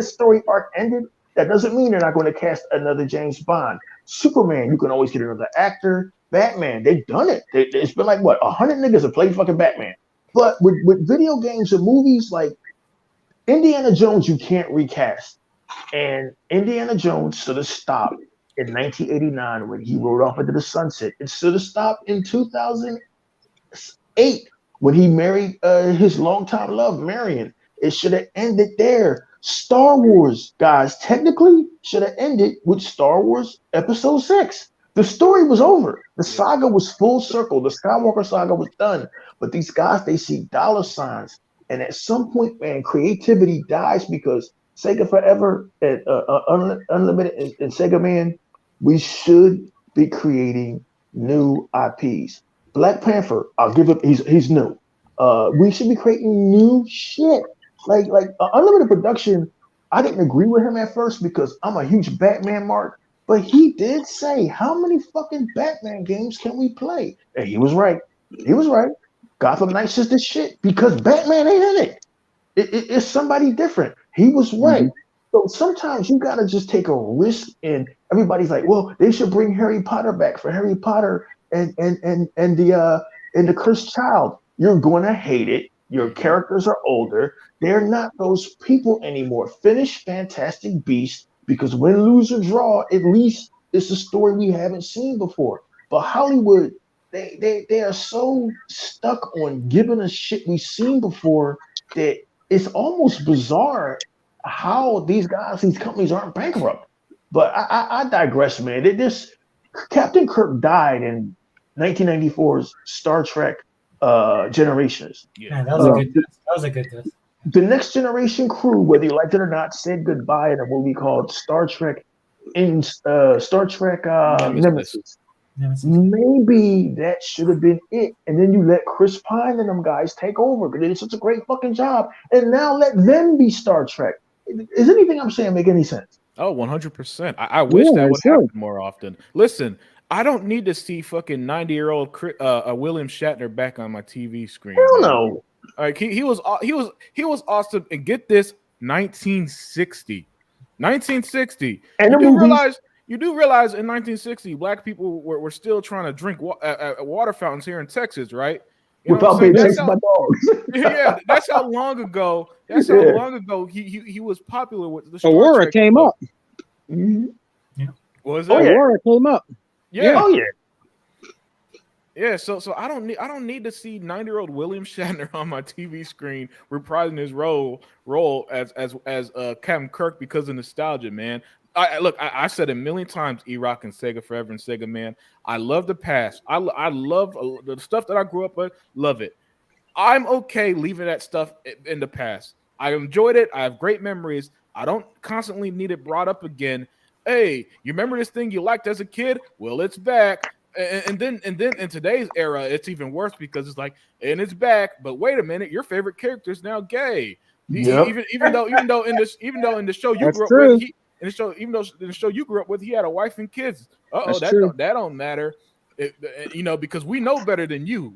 story arc ended, that doesn't mean they're not going to cast another James Bond. Superman, you can always get another actor. Batman, they've done it. It's been like, 100 niggas have played fucking Batman. But with video games and movies, like Indiana Jones, you can't recast. And Indiana Jones should have stopped in 1989 when he rode off into the sunset. It should have stopped in 2008 when he married his longtime love, Marion. It should have ended there. Star Wars, guys, technically should have ended with Star Wars Episode 6. The story was over. The saga was full circle. The Skywalker saga was done. But these guys, they see dollar signs. And at some point, man, creativity dies because Sega Forever and Unlimited and Sega Man, we should be creating new IPs. Black Panther, I'll give it. He's new. We should be creating new shit. Like Unlimited Production. I didn't agree with him at first because I'm a huge Batman mark, but he did say, "How many fucking Batman games can we play?" And he was right. He was right. Gotham Knights is the shit because Batman ain't in it. It's somebody different. He was right. So sometimes you gotta just take a risk, and everybody's like, "Well, they should bring Harry Potter back for Harry Potter and the Cursed Child." You're gonna hate it. Your characters are older. They're not those people anymore. Finish Fantastic Beasts because win, lose, or draw, at least it's a story we haven't seen before. But Hollywood, they are so stuck on giving us shit we've seen before that it's almost bizarre how these companies aren't bankrupt. But I digress, man. This Captain Kirk died in 1994's Star Trek Generations. Yeah, that was a good death. That was a good death. The Next Generation crew, whether you liked it or not, said goodbye in a movie called Star Trek Nemesis. Maybe that should have been it. And then you let Chris Pine and them guys take over because they did such a great fucking job. And now let them be Star Trek. Is anything I'm saying make any sense? Oh, 100%. I wish that would happen more often. Listen, I don't need to see fucking 90-year-old William Shatner back on my TV screen. Hell no. All right, he was awesome. And get this, 1960. And you do realize in 1960, black people were still trying to drink at water fountains here in Texas, right? Without being chased by dogs. Yeah, that's how long ago. That's how long ago he was popular with the Aurora came up. Mm-hmm. Yeah. Was it? Aurora came up. Yeah. Oh yeah. Yeah, so I don't need to see 90-year-old William Shatner on my TV screen reprising his role as Captain Kirk because of nostalgia, man. I said a million times, E-Rock and Sega Forever and Sega Man. I love the past. I love the stuff that I grew up with. Love it. I'm okay leaving that stuff in the past. I enjoyed it. I have great memories. I don't constantly need it brought up again. Hey, you remember this thing you liked as a kid? Well, it's back. And then in today's era, it's even worse because it's like, and it's back. But wait a minute, your favorite character is now gay. Yep. Even though in the show you grew up with, even though in the show you grew up with, he had a wife and kids. That don't matter, because we know better than you.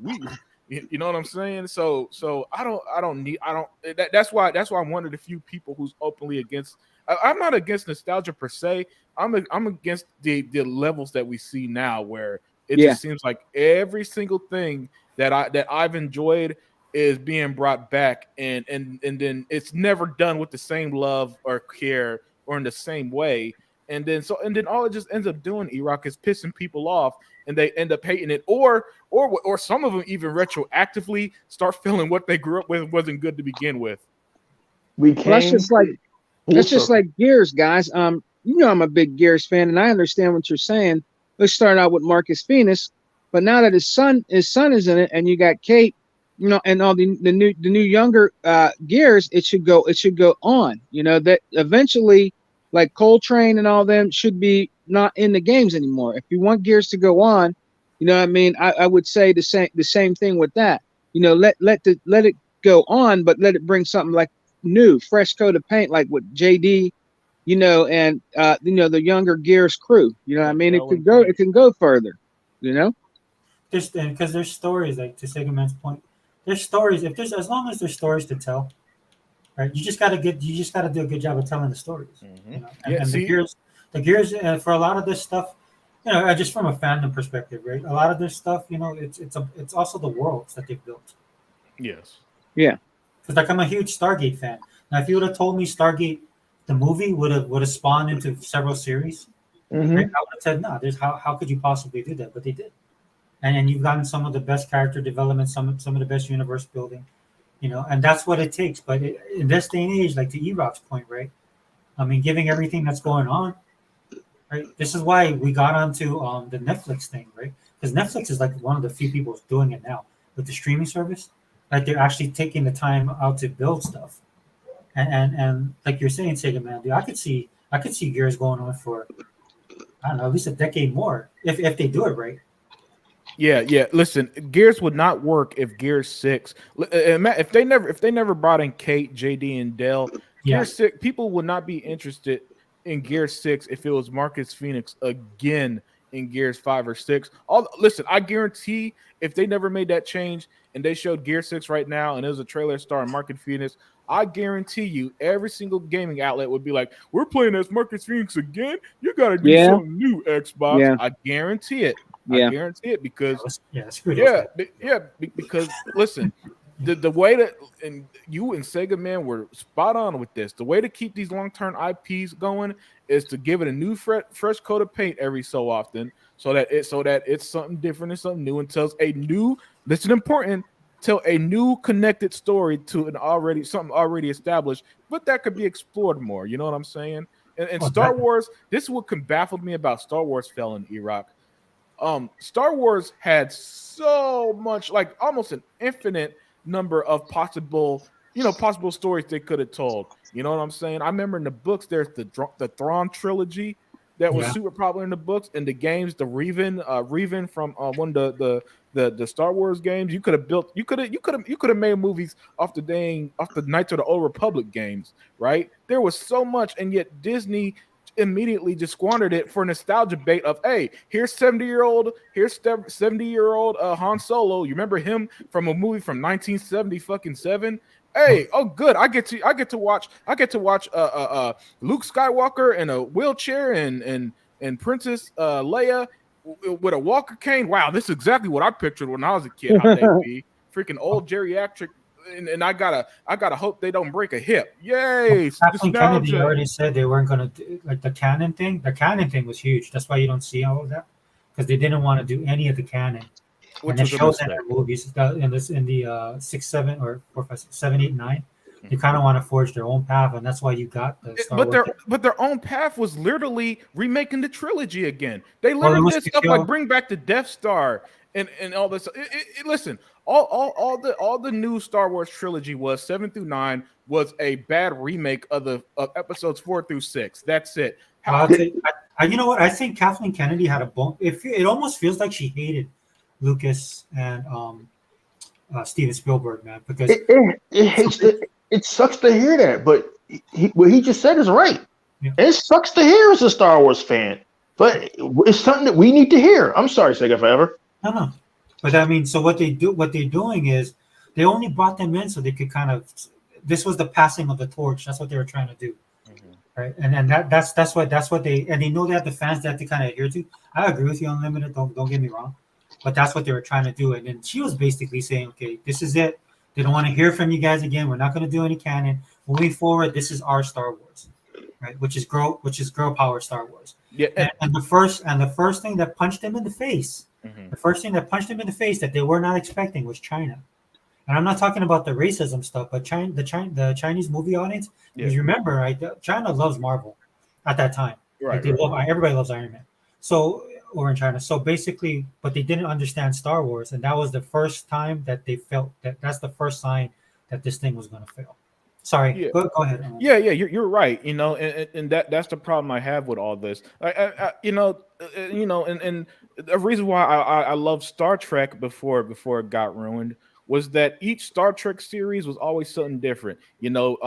You know what I'm saying? So that's why I'm one of the few people who's openly against. I'm not against nostalgia per se. I'm against the levels that we see now, where it just seems like every single thing that I've enjoyed is being brought back, and then it's never done with the same love or care or in the same way. And then all it just ends up doing, E-Rock, is pissing people off, and they end up hating it, or some of them even retroactively start feeling what they grew up with wasn't good to begin with. That's just like Gears, guys. I'm a big Gears fan, and I understand what you're saying. Let's start out with Marcus Phoenix, but now that his son is in it, and you got Kate, and all the new younger Gears, it should go on. That eventually, like Coltrane and all them, should be not in the games anymore. If you want Gears to go on, I would say the same thing with that. Let it go on, but let it bring something like new, fresh coat of paint, like with JD, and the younger Gears crew. It can go further. Just because there's stories, like to Sega Man's point, there's stories. As long as there's stories to tell, right? You just gotta do a good job of telling the stories. Mm-hmm. The Gears for a lot of this stuff, just from a fandom perspective, right? A lot of this stuff, it's also the worlds that they've built. Yes. Yeah. Because I'm a huge Stargate fan. Now, if you would have told me Stargate, the movie would have spawned into several series, right? I would have said, no. How could you possibly do that? But they did, and you've gotten some of the best character development, some of the best universe building, and that's what it takes. But in this day and age, like to E-Rock's point, right? I mean, giving everything that's going on, right? This is why we got onto the Netflix thing, right? Because Netflix is like one of the few people doing it now with the streaming service. like they're actually taking the time out to build stuff. And like you're saying, Sega Man, dude, I could see Gears going on for, I don't know, at least a decade more if they do it right. Yeah. Listen, Gears would not work if Gears 6. If they never brought in Kate, JD, and Dell, Gears 6, people would not be interested in Gears 6 if it was Marcus Phoenix again in Gears 5 or 6. Listen, I guarantee if they never made that change and they showed Gear 6 right now and it was a trailer starring Marcus Phoenix, I guarantee you every single gaming outlet would be like, we're playing as Marcus Phoenix again? You got to do something new, Xbox. Yeah. I guarantee it. I guarantee it because because listen, the way that and you and Sega Man were spot on with this. The way to keep these long-term IPs going is to give it a new fresh coat of paint every so often, so that it's something different and something new and tells a new. This is important. Tell a new connected story to something already established, but that could be explored more. You know what I'm saying? And Star Wars. This is what baffled me about Star Wars fell in Iraq. Star Wars had so much, like almost an infinite number of possible stories they could have told. You know what I'm saying? I remember in the books, there's the Thrawn trilogy that was super popular in the books, and the games, the Revan from one of the Star Wars games. You could have made movies off the Knights of the Old Republic games, right? There was so much, and yet Disney immediately just squandered it for nostalgia bait of, hey, here's 70-year-old Han Solo. You remember him from a movie from 1977? Hey, oh good, I get to watch Luke Skywalker in a wheelchair and Princess Leia with a walker cane. Wow, this is exactly what I pictured when I was a kid. How they'd be freaking old geriatric. And I gotta hope they don't break a hip. Yay! Kathleen Kennedy already said they weren't gonna do like the canon thing. The canon thing was huge. That's why you don't see all of that, because they didn't want to do any of the canon. And it shows in their movies in the 6, 7, or 4, 5, 6, 7, 8, 9. They kind of want to forge their own path, and that's why you got the Star Wars. But their own path was literally remaking the trilogy again. They literally did stuff like bring back the Death Star and all this. Listen. All the new Star Wars trilogy was 7 through 9 was a bad remake of episodes 4 through 6. That's it. You know what? I think Kathleen Kennedy had a bone. It almost feels like she hated Lucas and Steven Spielberg, man, because it sucks to hear that, but what he just said is right. Yeah. It sucks to hear as a Star Wars fan, but it's something that we need to hear. I'm sorry, Sega Forever. No. But I mean, so what they're doing is they only brought them in so they could kind of. This was the passing of the torch. That's what they were trying to do, right? And that's what they know they have the fans that they kind of adhere to. I agree with you, Unlimited. Don't get me wrong, but that's what they were trying to do. And then she was basically saying, okay, this is it. They don't want to hear from you guys again. We're not going to do any canon moving forward. This is our Star Wars, right? Which is girl power Star Wars. Yeah. And the first thing that punched them in the face. The first thing that punched them in the face that they were not expecting was China. And I'm not talking about the racism stuff, but the Chinese movie audience. Because remember, right, China loves Marvel at that time. Right, everybody loves Iron Man. So, or in China. So basically, but they didn't understand Star Wars, and that was the first time that they felt that's the first sign that this thing was going to fail. Sorry, go ahead. Yeah, you're right. You know, and that's the problem I have with all this. And the reason why I love Star Trek before it got ruined was that each Star Trek series was always something different. You know,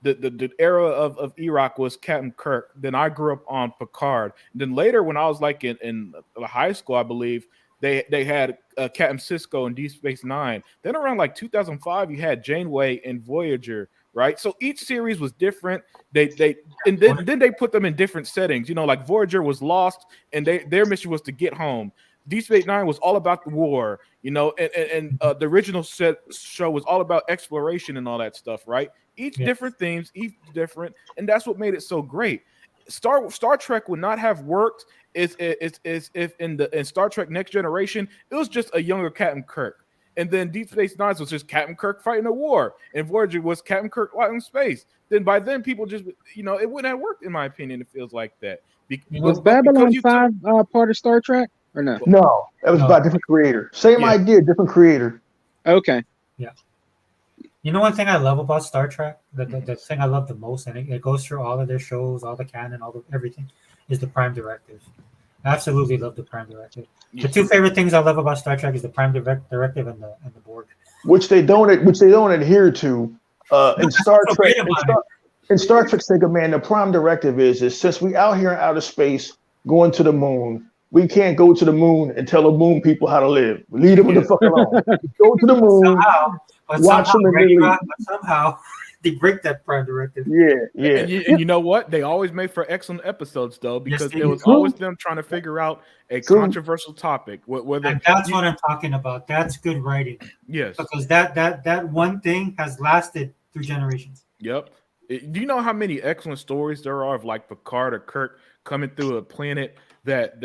the era of Iraq was Captain Kirk. Then I grew up on Picard. And then later, when I was like in high school, I believe they had Captain Sisko in Deep Space Nine. Then around like 2005, you had Janeway in Voyager. Right, so each series was different. Then they put them in different settings. You know, like Voyager was lost, and their mission was to get home. Deep Space Nine was all about the war. You know, and the original show was all about exploration and all that stuff. Right, each different themes, each different, and that's what made it so great. Star Trek would not have worked if in Star Trek Next Generation it was just a younger Captain Kirk. And then Deep Space Nine was just Captain Kirk fighting a war, and Voyager was Captain Kirk out in space. Then by then, people just, it wouldn't have worked, in my opinion. It feels like that. Was Babylon 5 part of Star Trek or no? No, that was about a different creator. Same idea, different creator. Okay. Yeah. You know, one thing I love about Star Trek, the thing I love the most, and it goes through all of their shows, all the canon, all the everything, is the Prime Directive. I absolutely love the Prime Directive. The two favorite things I love about Star Trek is the Prime Directive and the Borg, which they don't adhere to in Star Trek. In Star Trek, Sega Man, the Prime Directive is since we out here in outer space going to the moon, we can't go to the moon and tell the moon people how to live. Leave them the fuck alone. Go to the moon, watch them and leave. Somehow they break that Prime Directive. Yeah. And you know what? They always make for excellent episodes, though, because it was always them trying to figure out a controversial topic. And that's what I'm talking about. That's good writing. Yes. Because that one thing has lasted through generations. Yep. Do you know how many excellent stories there are of like Picard or Kirk coming through a planet that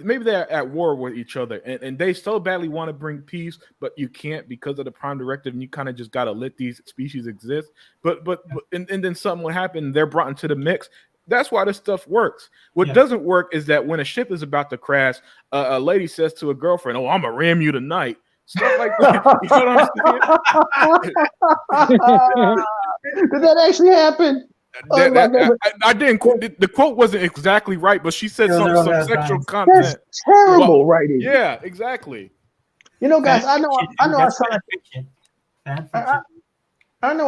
maybe they're at war with each other and they so badly want to bring peace, but you can't because of the Prime Directive, and you kind of just got to let these species exist. But then something will happen, they're brought into the mix. That's why this stuff works. What doesn't work is that when a ship is about to crash, a lady says to a girlfriend, "Oh, I'm gonna ram you tonight." Stuff like that. You know what I'm saying? Did that actually happen? I didn't quote the quote wasn't exactly right, but she said some sexual content. That's terrible writing. Yeah, exactly. You know, guys, I know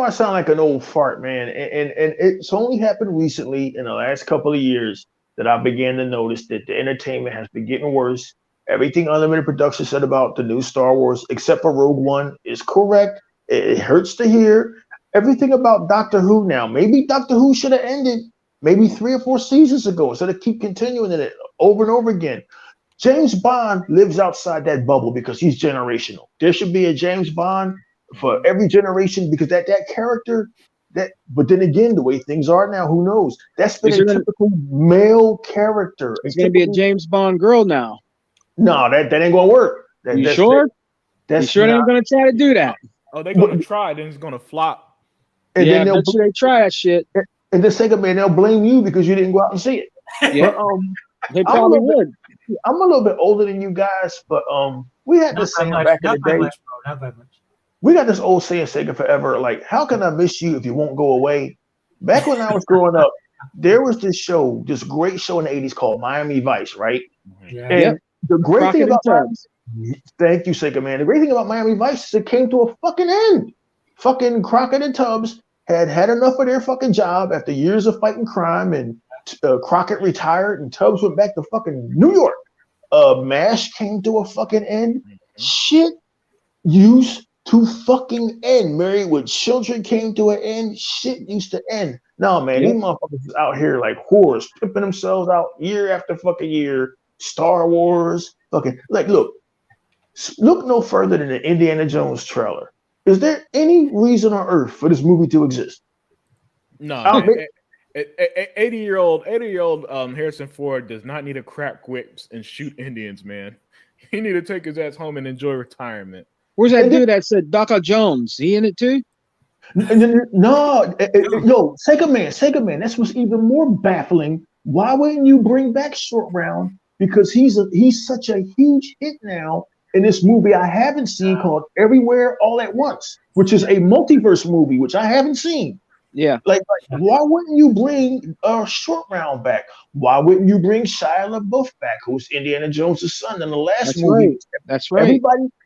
I sound like an old fart, man, and it's only happened recently in the last couple of years that I began to notice that the entertainment has been getting worse. Everything Unlimited Productions said about the new Star Wars, except for Rogue One, is correct. It hurts to hear. Everything about Doctor Who now, maybe Doctor Who should have ended maybe 3 or 4 seasons ago instead of keep continuing it over and over again. James Bond lives outside that bubble because he's generational. There should be a James Bond for every generation because that character, but then again, the way things are now, who knows? That's been a typical male character. It's going to be a James Bond girl now. No, that ain't going to work. You sure? You sure they ain't going to try to do that? Oh, they're going to try, then it's going to flop. And then they try that shit. And the second man, they'll blame you because you didn't go out and see it. Yeah, they probably would. I'm a little bit older than you guys, but we had this saying back in the day. Not that much. We got this old saying, Sega forever, like, how can I miss you if you won't go away? Back when I was growing up, there was this great show in the 80s called Miami Vice, right? Yeah. And the great Crockett thing about thank you, Sega Man. The great thing about Miami Vice is it came to a fucking end. Fucking Crockett and Tubbs had enough of their fucking job after years of fighting crime, and Crockett retired and Tubbs went back to fucking New York. MASH came to a fucking end. Shit used to fucking end. Married with Children came to an end. Shit used to end. No, man, these motherfuckers out here like whores, pimping themselves out year after fucking year. Star Wars, fucking look no further than the Indiana Jones trailer. Is there any reason on earth for this movie to exist? No. 80-year-old Harrison Ford does not need to crack whips and shoot Indians, man. He need to take his ass home and enjoy retirement. Where's that dude that said Dr. Jones? He in it too? No, yo, Sega Man. That's what's even more baffling. Why wouldn't you bring back Short Round? Because he's such a huge hit now in this movie I haven't seen called Everywhere All at Once, which is a multiverse movie, which I haven't seen. Yeah. Like why wouldn't you bring Short Round back? Why wouldn't you bring Shia LaBeouf back, who's Indiana Jones' son in the last movie? Right. That's right.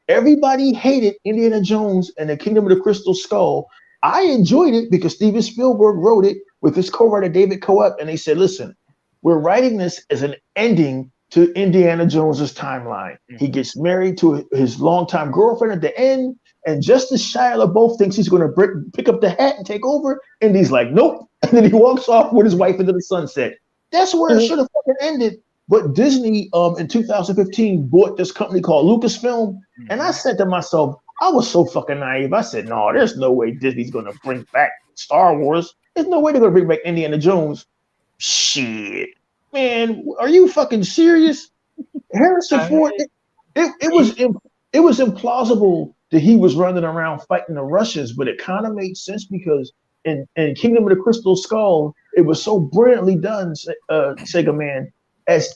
Everybody hated Indiana Jones and the Kingdom of the Crystal Skull. I enjoyed it because Steven Spielberg wrote it with his co-writer David Coep, and they said, listen, we're writing this as an ending to Indiana Jones's timeline. He gets married to his longtime girlfriend at the end, and just as Shia LaBeouf thinks he's going to pick up the hat and take over, and he's like, nope. And then he walks off with his wife into the sunset. That's where it should have fucking ended. But Disney, in 2015, bought this company called Lucasfilm, and I said to myself, I was so fucking naive. I said, no, there's no way Disney's going to bring back Star Wars. There's no way they're going to bring back Indiana Jones. Shit. Man, are you fucking serious? Harrison Ford, it was implausible that he was running around fighting the Russians, but it kind of made sense because in Kingdom of the Crystal Skull, it was so brilliantly done, Sega Man. As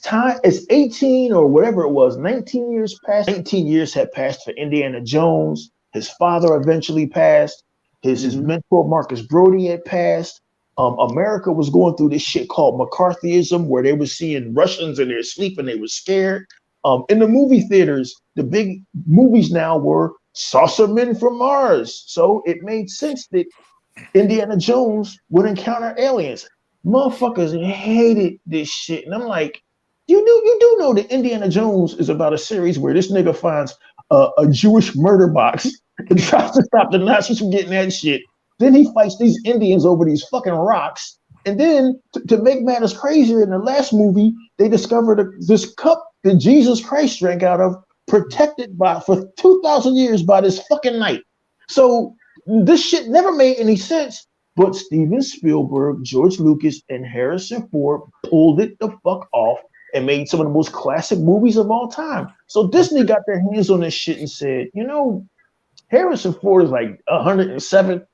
18 or whatever it was, 19 years had passed for Indiana Jones. His father eventually passed. His mentor Marcus Brody had passed. America was going through this shit called McCarthyism, where they were seeing Russians in their sleep and they were scared. In the movie theaters, the big movies now were Saucer Men from Mars. So it made sense that Indiana Jones would encounter aliens. Motherfuckers hated this shit. And I'm like, you do know that Indiana Jones is about a series where this nigga finds a Jewish murder box and tries to stop the Nazis from getting that shit. Then he fights these Indians over these fucking rocks. And then to make matters crazier, in the last movie, they discovered this cup that Jesus Christ drank out of, protected by for 2,000 years by this fucking knight. So this shit never made any sense. But Steven Spielberg, George Lucas, and Harrison Ford pulled it the fuck off and made some of the most classic movies of all time. So Disney got their hands on this shit and said, you know, Harrison Ford is like 107.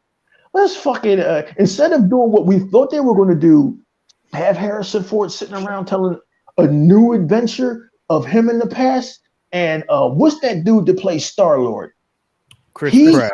Let's fucking, instead of doing what we thought they were going to do, have Harrison Ford sitting around telling a new adventure of him in the past. And what's that dude that plays Star-Lord? Chris Pratt.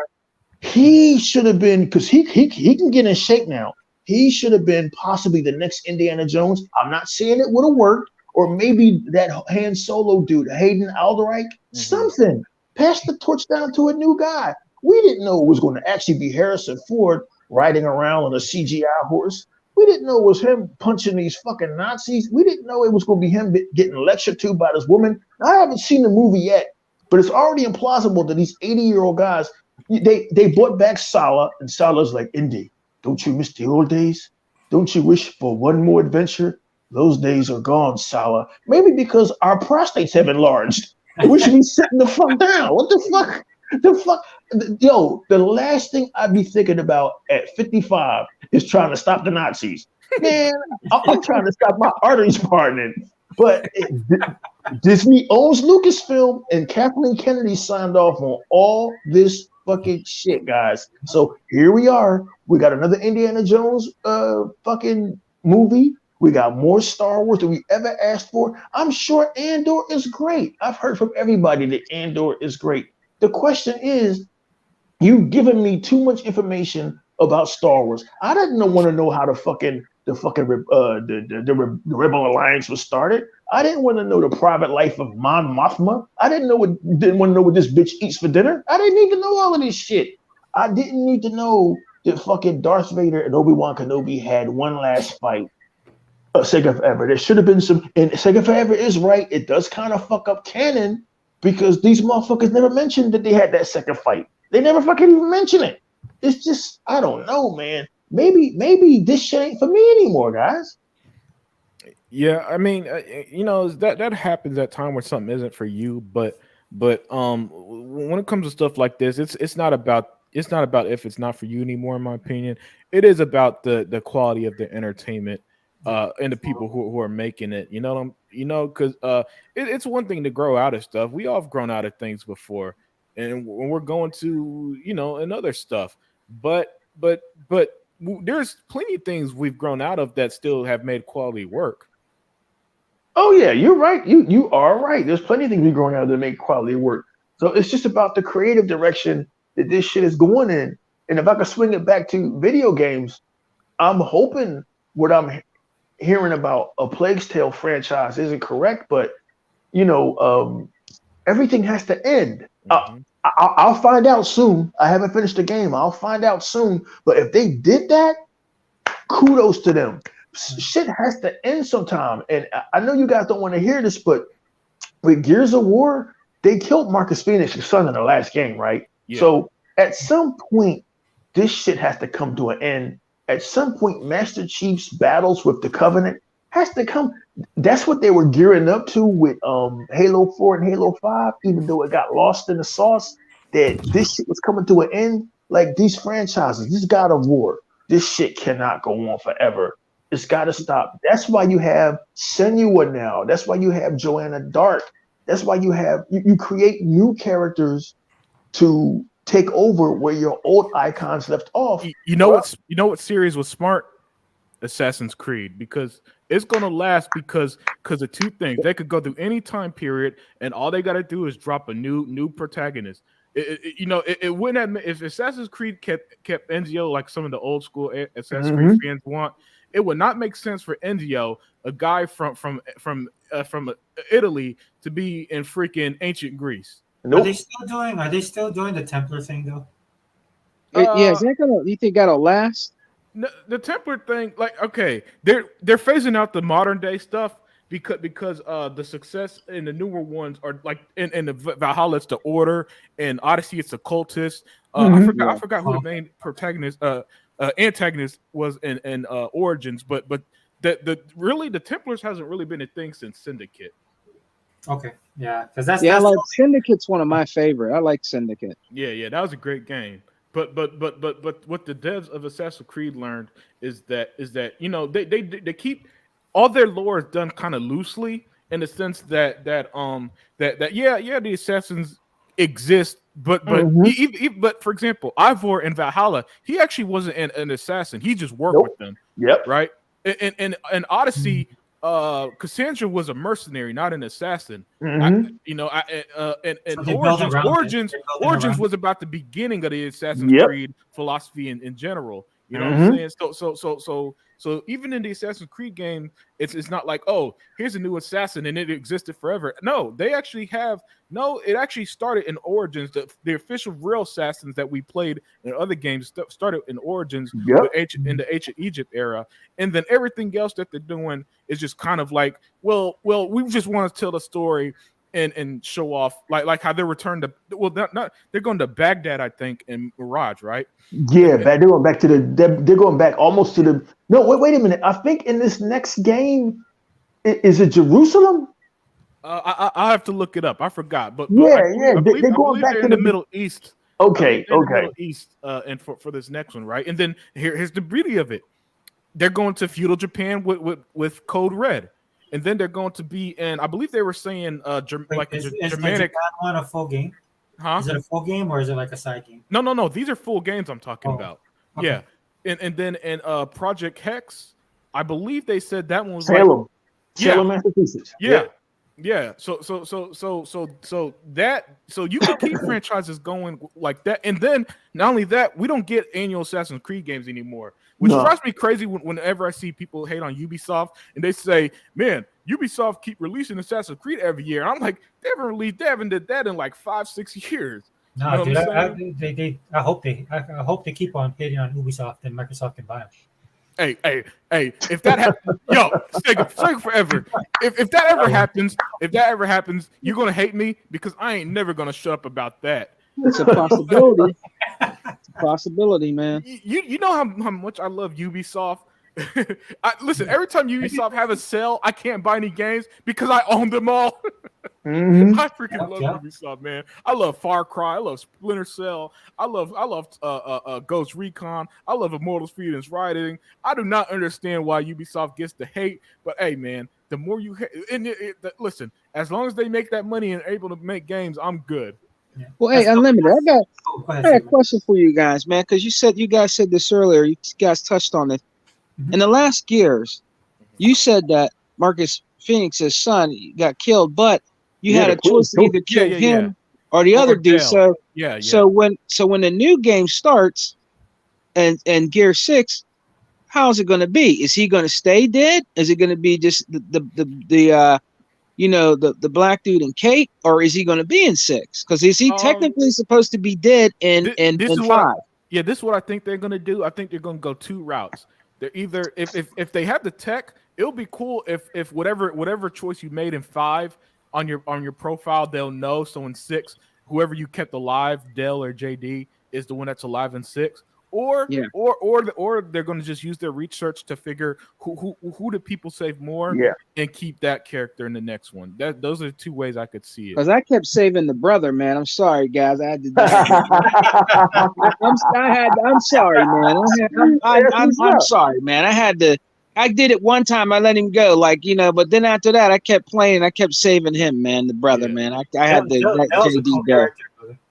He should have been, because he can get in shape now. He should have been possibly the next Indiana Jones. I'm not saying it would have worked, or maybe that Han Solo dude, Hayden Alderreich, something. Pass the torch down to a new guy. We didn't know it was going to actually be Harrison Ford riding around on a CGI horse. We didn't know it was him punching these fucking Nazis. We didn't know it was going to be him getting lectured to by this woman. I haven't seen the movie yet, but it's already implausible that these 80-year-old guys, they brought back Salah, and Salah's like, Indy, don't you miss the old days? Don't you wish for one more adventure? Those days are gone, Salah. Maybe because our prostates have enlarged. We should be sitting the fuck down. What the fuck? Yo, the last thing I'd be thinking about at 55 is trying to stop the Nazis. Man, I'm trying to stop my arteries hardening. But Disney owns Lucasfilm, and Kathleen Kennedy signed off on all this fucking shit, guys. So here we are. We got another Indiana Jones fucking movie. We got more Star Wars than we ever asked for. I'm sure Andor is great. I've heard from everybody that Andor is great. The question is, you've given me too much information about Star Wars. I didn't want to know how the Rebel Alliance was started. I didn't want to know the private life of Mon Mothma. I didn't want to know what this bitch eats for dinner. I didn't need to know all of this shit. I didn't need to know that fucking Darth Vader and Obi-Wan Kenobi had one last fight. Sega Forever. There should have been some, and Sega Forever is right. It does kind of fuck up canon because these motherfuckers never mentioned that they had that second fight. They never fucking even mention it. It's just, I don't know, man. Maybe this shit ain't for me anymore, guys. Yeah, I mean, you know, that happens at time where something isn't for you. But when it comes to stuff like this, it's not about if it's not for you anymore. In my opinion, it is about the quality of the entertainment. And the people who are making it, because it's one thing to grow out of stuff. We all have grown out of things before, and when we're going to, and other stuff. But there's plenty of things we've grown out of that still have made quality work. Oh yeah, you're right. You are right. There's plenty of things we've grown out of that make quality work. So it's just about the creative direction that this shit is going in. And if I could swing it back to video games, I'm hoping what I'm hearing about a Plague's Tale franchise isn't correct, but everything has to end. I'll find out soon. I haven't finished the game. I'll find out soon. But if they did that, kudos to them. Shit has to end sometime. And I know you guys don't want to hear this, but with Gears of War, they killed Marcus Phoenix's son in the last game, right? Yeah. So at some point, this shit has to come to an end. At some point, Master Chief's battles with the Covenant has to come. That's what they were gearing up to with Halo 4 and Halo 5, even though it got lost in the sauce, that this shit was coming to an end. Like these franchises, this God of War, this shit cannot go on forever. It's got to stop. That's why you have Senua now. That's why you have Joanna Dark. That's why you create new characters to take over where your old icons left off. You know what series was smart? Assassin's Creed, because it's gonna last because of two things. They could go through any time period, and all they gotta do is drop a new protagonist. it wouldn't have, if Assassin's Creed kept Ezio like some of the old school Assassin's Creed fans want. It would not make sense for Ezio, a guy from Italy, to be in freaking ancient Greece. Nope. Are they still doing the Templar thing though? Is that gonna? You think that'll last? No, the Templar thing, like, okay, they're phasing out the modern day stuff because the success in the newer ones are like in the Valhalla it's the Order, and Odyssey it's the Cultists. I forgot who the main antagonist was in Origins, but the Templars hasn't really been a thing since Syndicate. Okay, yeah, because that's like Syndicate's one of my favorite. I like Syndicate. Yeah, that was a great game. But what the devs of Assassin's Creed learned is that they keep all their lore is done kind of loosely in the sense that the assassins exist, but for example, Ivor in Valhalla, he actually wasn't an assassin. He just worked with them. Yep. Right. And Odyssey, Cassandra was a mercenary, not an assassin. Origins was about the beginning of the Assassin's Creed philosophy in general. You know what I'm saying? So even in the Assassin's Creed game, it's not like, oh, here's a new assassin and it existed forever. No, they actually it actually started in Origins. The official real assassins that we played in other games started in Origins in the ancient Egypt era. And then everything else that they're doing is just kind of like, well, we just want to tell the story and show off like how they returned to they're going to Baghdad, I think, in Mirage, right? Yeah, they're going back to they're going back almost to the wait a minute. I think in this next game, is it Jerusalem? I have to look it up. I forgot, but they're going back to the Middle East. Okay. Middle East, and for this next one, right? And then here's the beauty of it: they're going to feudal Japan with Code Red. And then they're going to be in, I believe they were saying, is Germanic. Is the Japan one a full game? Huh? Is it a full game or is it like a side game? No. These are full games I'm talking about. Okay. Yeah. And then in Project Hex, I believe they said that one was Salem, Massachusetts. Yeah. So you can keep franchises going like that. And then not only that, we don't get annual Assassin's Creed games anymore. Which drives me crazy whenever I see people hate on Ubisoft and they say, "Man, Ubisoft keep releasing Assassin's Creed every year." I'm like, they haven't did that in like 5-6 years. No, dude, I hope they keep on hating on Ubisoft and Microsoft can buy them. Hey! If that happens, Sega forever. If that ever happens, you're gonna hate me because I ain't never gonna shut up about that. It's a possibility. It's a possibility, man. You know how much I love Ubisoft. Listen, every time Ubisoft have a sale, I can't buy any games because I own them all. I freaking love Ubisoft, man. I love Far Cry. I love Splinter Cell. I love Ghost Recon. I love Immortals Feud's Writing. I do not understand why Ubisoft gets the hate, but hey, man, the more you hate, listen, as long as they make that money and are able to make games, I'm good. Yeah. Well, hey, Unlimited, I got a question for you guys, man, because you guys said this earlier. You guys touched on it. In the last Gears, you said that Marcus Phoenix's son got killed, but you had a choice to either kill him or the other dude. So So when the new game starts, and Gear 6, how's it going to be? Is he going to stay dead? Is it going to be just the black dude and Kate, or is he going to be in 6? Because is he technically supposed to be dead in 5? This is what I think they're going to do. I think they're going to go 2 routes. They're either if they have the tech, it'll be cool if whatever choice you made in 5 on your profile, they'll know. So in 6, whoever you kept alive, Dell or JD, is the one that's alive in 6. Or they're going to just use their research to figure who do people save more and keep that character in the next one. Those are the 2 ways I could see it. Because I kept saving the brother, man. I'm sorry, guys. I had to. I'm sorry, man. I'm sorry, man. I did it one time. I let him go, but then after that, I kept playing. I kept saving him, man. The brother, man. I had to let JD go.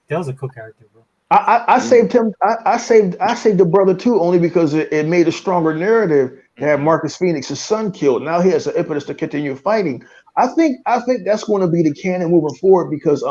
That was a cool character, bro. I saved him. I saved the brother too, only because it made a stronger narrative to have Marcus Phoenix's son killed. Now he has an impetus to continue fighting. I think that's going to be the canon moving forward because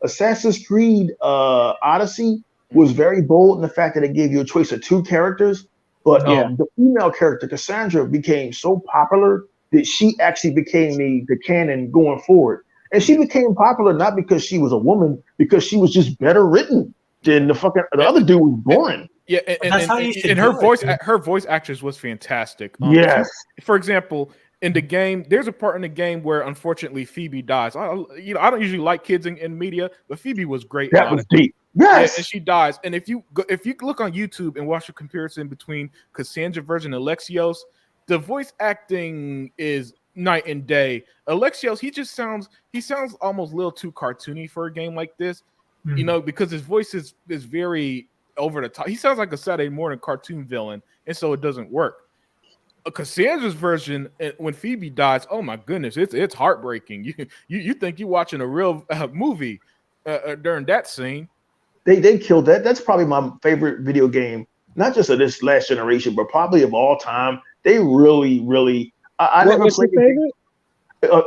Assassin's Creed Odyssey was very bold in the fact that it gave you a choice of two characters, but the female character Cassandra became so popular that she actually became the canon going forward. And she became popular not because she was a woman, because she was just better written than the other dude was boring. Yeah, and her voice actress was fantastic. Yes. For example, in the game, there's a part in the game where unfortunately Phoebe dies. I don't usually like kids in media, but Phoebe was great. That was deep. Yes, and she dies. And if you look on YouTube and watch a comparison between Cassandra version and Alexios, the voice acting is night and day. Alexios, he sounds almost a little too cartoony for a game like this, because his voice is very over the top. He sounds like a Saturday morning cartoon villain, and so it doesn't work. Cassandra's version, when Phoebe dies, oh my goodness, it's heartbreaking. You think you're watching a real movie during that scene. They killed that. That's probably my favorite video game, not just of this last generation, but probably of all time. They really, really. I never played favorite?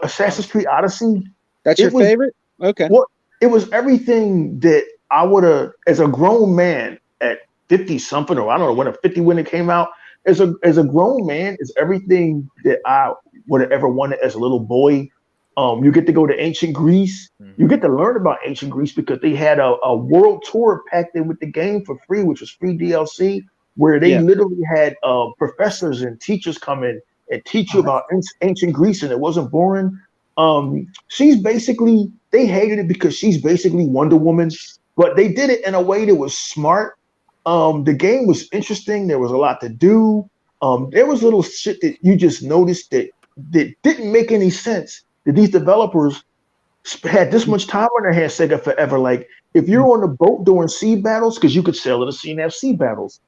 Assassin's Creed Odyssey. That's your favorite? Okay. Well, it was everything that I would have, as a grown man at 50 something, or I don't know when it came out. As a grown man, it's everything that I would have ever wanted as a little boy. You get to go to ancient Greece. You get to learn about ancient Greece because they had a world tour packed in with the game for free, which was free DLC, where they literally had professors and teachers come in and teach you about ancient Greece, and it wasn't boring. They hated it because she's basically Wonder Woman, but they did it in a way that was smart. The game was interesting. There was a lot to do. There was little shit that you just noticed that didn't make any sense. That these developers had this much time on their hands, Sega forever. Like if you're on a boat doing sea battles, because you could sail at a sea and have sea battles,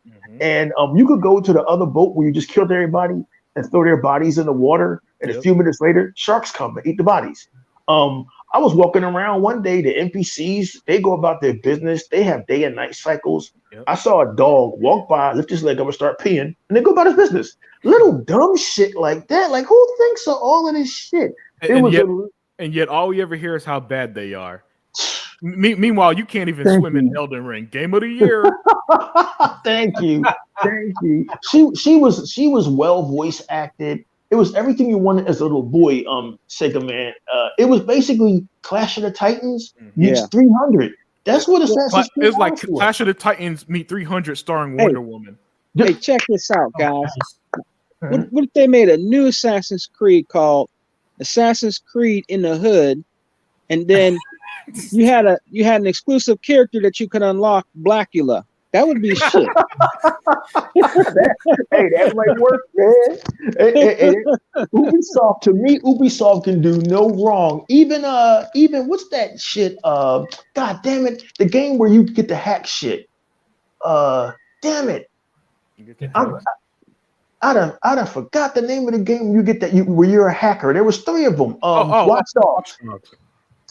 and you could go to the other boat where you just killed everybody and throw their bodies in the water, and a few minutes later, sharks come and eat the bodies. I was walking around one day, the NPCs, they go about their business. They have day and night cycles. I saw a dog walk by, lift his leg up and start peeing, and then go about his business. Little dumb shit like that. Like, who thinks of all of this shit? And yet all we ever hear is how bad they are. Meanwhile, you can't even swim in Elden Ring. Game of the year. Thank you. She was well voice acted. It was everything you wanted as a little boy, Sega man. It was basically Clash of the Titans meets 300. That's what Assassin's Creed was. It's like Clash of the Titans meet 300 starring Wonder Woman. Hey, check this out, guys. What if they made a new Assassin's Creed called Assassin's Creed in the Hood, and then you had an exclusive character that you could unlock, Blackula. That would be shit. That might work, man. Ubisoft can do no wrong. Even what's that shit? God damn it, the game where you get to hack shit. Damn it. I done forgot the name of the game. You get that where you're a hacker. There was 3 of them. Watch Dogs.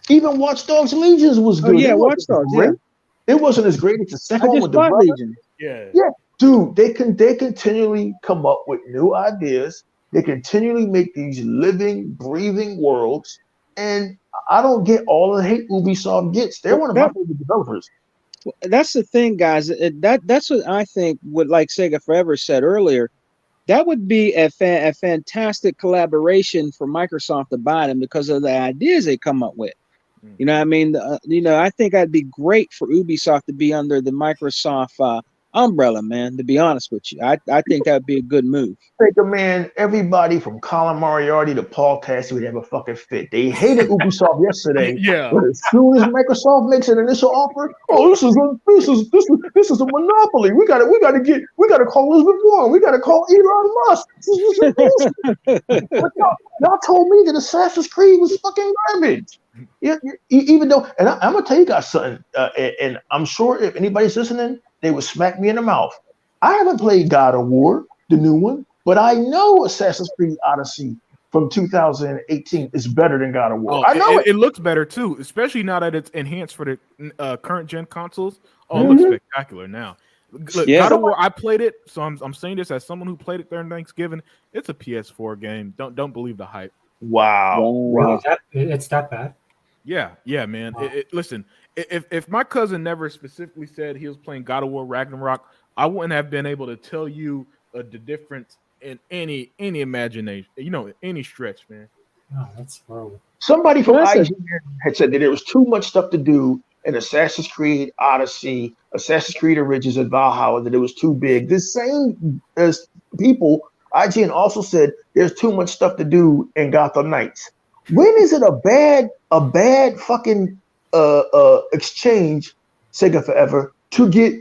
Even Watch Dogs Legions was good. Oh yeah, Watch Dogs. Yeah. It wasn't as great as the second one with the brother. Legion. Yeah, dude. They continually come up with new ideas. They continually make these living, breathing worlds, and I don't get all the hate Ubisoft gets. They're one of my favorite developers. That's the thing, guys. That's what I think. What like Sega Forever said earlier. That would be a fantastic collaboration for Microsoft to buy them because of the ideas they come up with. You know what I mean? I think that'd be great for Ubisoft to be under the Microsoft umbrella, man, to be honest with you. I think that would be a good move. Man, everybody from Colin Moriarty to Paul Tassi would have a fucking fit. They hated Ubisoft yesterday. But as soon as Microsoft makes an initial offer, this is a monopoly. We gotta call Elizabeth Warren. We gotta call Elon Musk. Y'all told me that Assassin's Creed was fucking garbage. Even though, and I'm gonna tell you guys something, and I'm sure if anybody's listening, they would smack me in the mouth. I haven't played God of War, the new one, but I know Assassin's Creed Odyssey from 2018 is better than God of War. I know it looks better too, especially now that it's enhanced for the current gen consoles. It looks spectacular now. Look, God of War, I played it, so I'm saying this as someone who played it during Thanksgiving. It's a PS4 game. Don't believe the hype. Wow. It's that bad. Yeah, man. Listen, if my cousin never specifically said he was playing God of War Ragnarok, I wouldn't have been able to tell you the difference in any imagination, any stretch, man. Oh, that's horrible. Somebody from IGN had said that there was too much stuff to do in Assassin's Creed Odyssey, Assassin's Creed Origins, and Valhalla, that it was too big. The same as people, IGN also said there's too much stuff to do in Gotham Knights. When is it a bad fucking exchange, Sega Forever, to get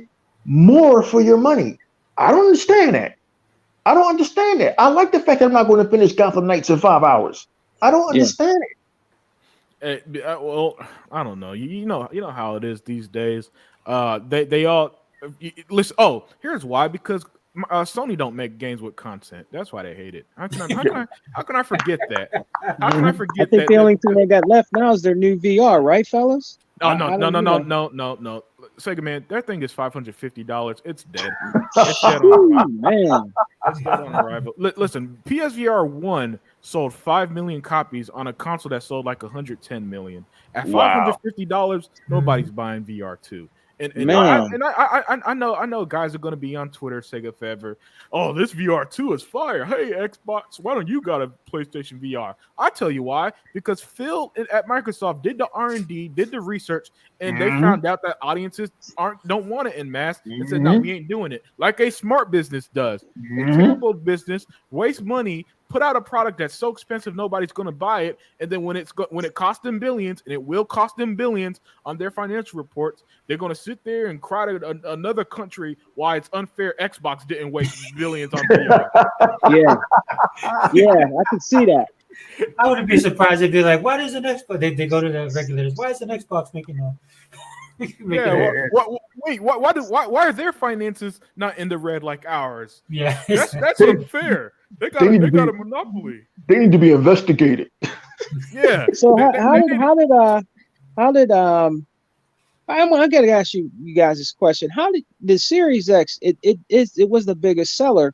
more for your money? I don't understand that. I like the fact that I'm not going to finish Gotham Knights in 5 hours. I don't understand it. Well, I don't know. You know how it is these days. They all listen. Oh, here's why: because Sony don't make games with content. That's why they hate it. How can I forget that? How can I forget that? I think the only thing they got left now is their new VR, right, fellas? Oh no. Sega, man, that thing is $550. It's dead. It's dead on arrival. It's dead on arrival. Listen, PSVR 1 sold 5 million copies on a console that sold like 110 million. At $550, nobody's buying VR 2. And I know guys are going to be on Twitter, Sega Forever. Oh, this VR 2 is fire. Hey, Xbox, why don't you got a PlayStation VR? I tell you why. Because Phil at Microsoft did the R&D, did the research, and they found out that audiences don't want it in mass and said, no, we ain't doing it. Like a smart business does. A capable business wastes money, put out a product that's so expensive nobody's going to buy it, and then when it costs them billions, and it will cost them billions on their financial reports, they're going to sit there and cry to another country why it's unfair Xbox didn't waste billions on VR. Yeah, I can see that. I wouldn't be surprised if they're like, "Why does an Xbox?" They go to the regulators. Why is an Xbox making a? Why are their finances not in the red like ours? Yeah, that's unfair. They got a monopoly. They need to be investigated. Yeah. So how did I gotta ask you guys this question. How did the Series X it was the biggest seller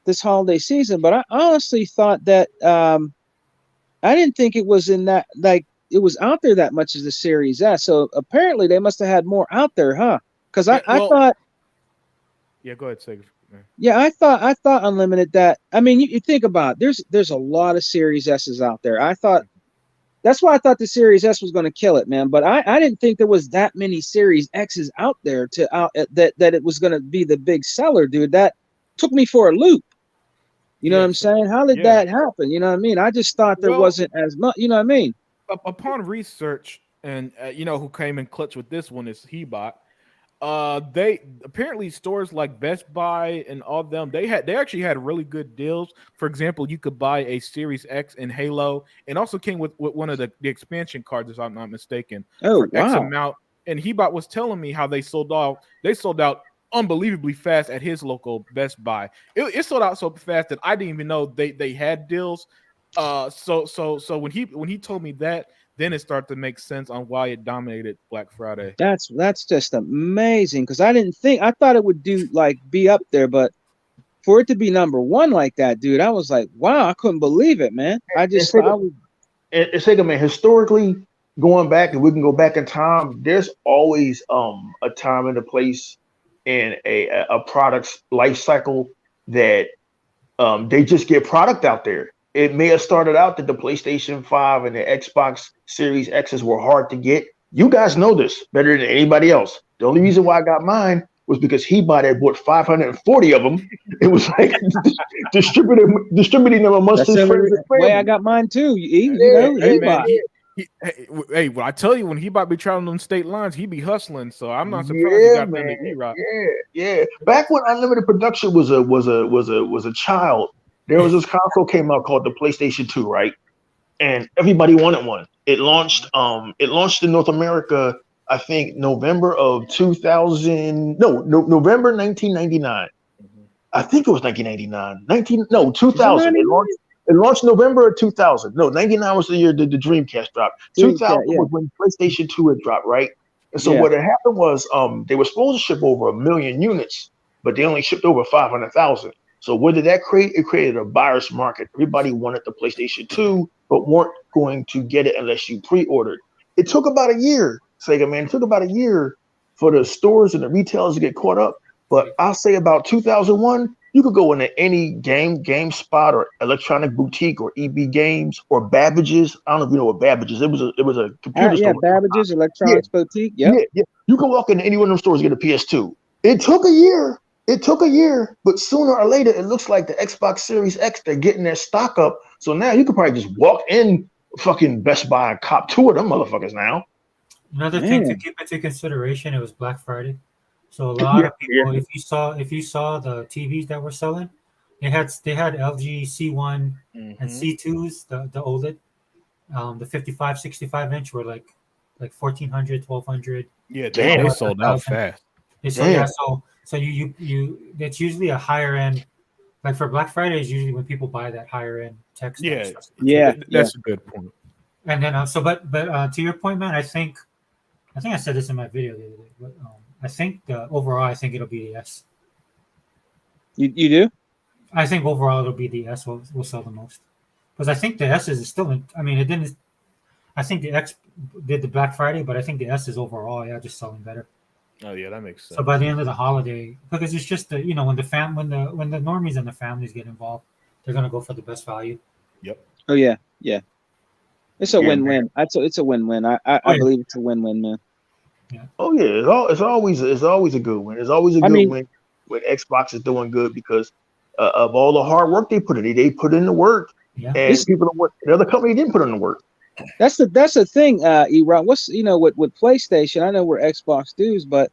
this holiday season, but I honestly thought that I didn't think it was in that like it was out there that much as the Series S. So apparently they must have had more out there, huh? Because I thought. Yeah, go ahead, Sega. Yeah, I thought Unlimited that. I mean, you think about it, there's a lot of Series S's out there. I thought that's why I thought the Series S was going to kill it, man. But I didn't think there was that many Series X's out there that it was going to be the big seller, dude. That took me for a loop. You know what I'm saying? How did that happen? You know what I mean? I just thought there wasn't as much. You know what I mean? Upon research, and who came in clutch with this one is Hebot. They apparently stores like Best Buy and all of them, they actually had really good deals. For example, you could buy a Series X in Halo, and also came with one of the expansion cards, if I'm not mistaken. Oh, for X amount. And Hebot was telling me how they sold out unbelievably fast at his local Best Buy. It sold out so fast that I didn't even know they had deals. So when he told me that, then it started to make sense on why it dominated Black Friday. That's just amazing, because I thought it would be up there, but for it to be number one like that, dude, I was like, wow, I couldn't believe it, man. It's like, man, historically, going back, and we can go back in time, there's always a time and a place in a product's life cycle that they just get product out there. It may have started out that the PlayStation 5 and the Xbox Series X's were hard to get. You guys know this better than anybody else. The only reason why I got mine was because Hebot bought 540 of them. It was like distributing them amongst his friends. The way I got mine too. Hey, well, I tell you, when Hebot be traveling on state lines, he be hustling. So I'm not surprised he got them to E-Rock. Yeah. Back when Unlimited Production was a child, there was this console came out called the PlayStation 2, right? And everybody wanted one. It launched in North America, I think November 1999. I think it was 1999. 2000. It launched November of 2000. No, 99 was the year the Dreamcast dropped. 2000 was when PlayStation 2 had dropped, right? And so what had happened was they were supposed to ship over 1 million units, but they only shipped over 500,000. So what did that create? It created a buyer's market. Everybody wanted the PlayStation 2, but weren't going to get it unless you pre-ordered. it took about a year, Sega man. It took about a year for the stores and the retailers to get caught up. But I'll say about 2001, you could go into any GameSpot or Electronic Boutique or EB Games or Babbage's. I don't know if you know what Babbage's. It was a computer store. Babbage's Electronics Boutique. Yep. Yeah. You can walk into any one of them stores and get a PS2. It took a year. But sooner or later, it looks like the Xbox Series X, they're getting their stock up. So now you could probably just walk in fucking Best Buy and cop two of them motherfuckers now. Another thing to keep into consideration, it was Black Friday. So a lot of people, if you saw the TVs that were selling, they had LG C1 and C2s, the OLED, the 55, 65 inch were like 1,400, 1,200. Yeah, they sold out fast. So you that's usually a higher end. Like for Black Friday is usually when people buy that higher end tech stuff. That's a good point. And then but to your point, man, I think I said this in my video the other day, but I think overall I think it'll be the S. You do? I think overall it'll be the S will sell the most, because I think the S is still in. I mean, it didn't. I think the X did the Black Friday, but I think the S is overall just selling better. Oh yeah, that makes sense. So by the end of the holiday, because it's just when the normies and the families get involved, they're gonna go for the best value. Yep. Oh yeah. It's a win-win. It's a win-win. I believe it's a win-win, man. Yeah. Oh yeah, it's always a good win. It's always a good win when Xbox is doing good because of all the hard work they put in. They put in the work, and the other company didn't put in the work. That's the thing, E-Rock. What's with PlayStation? I know we're Xbox dudes, but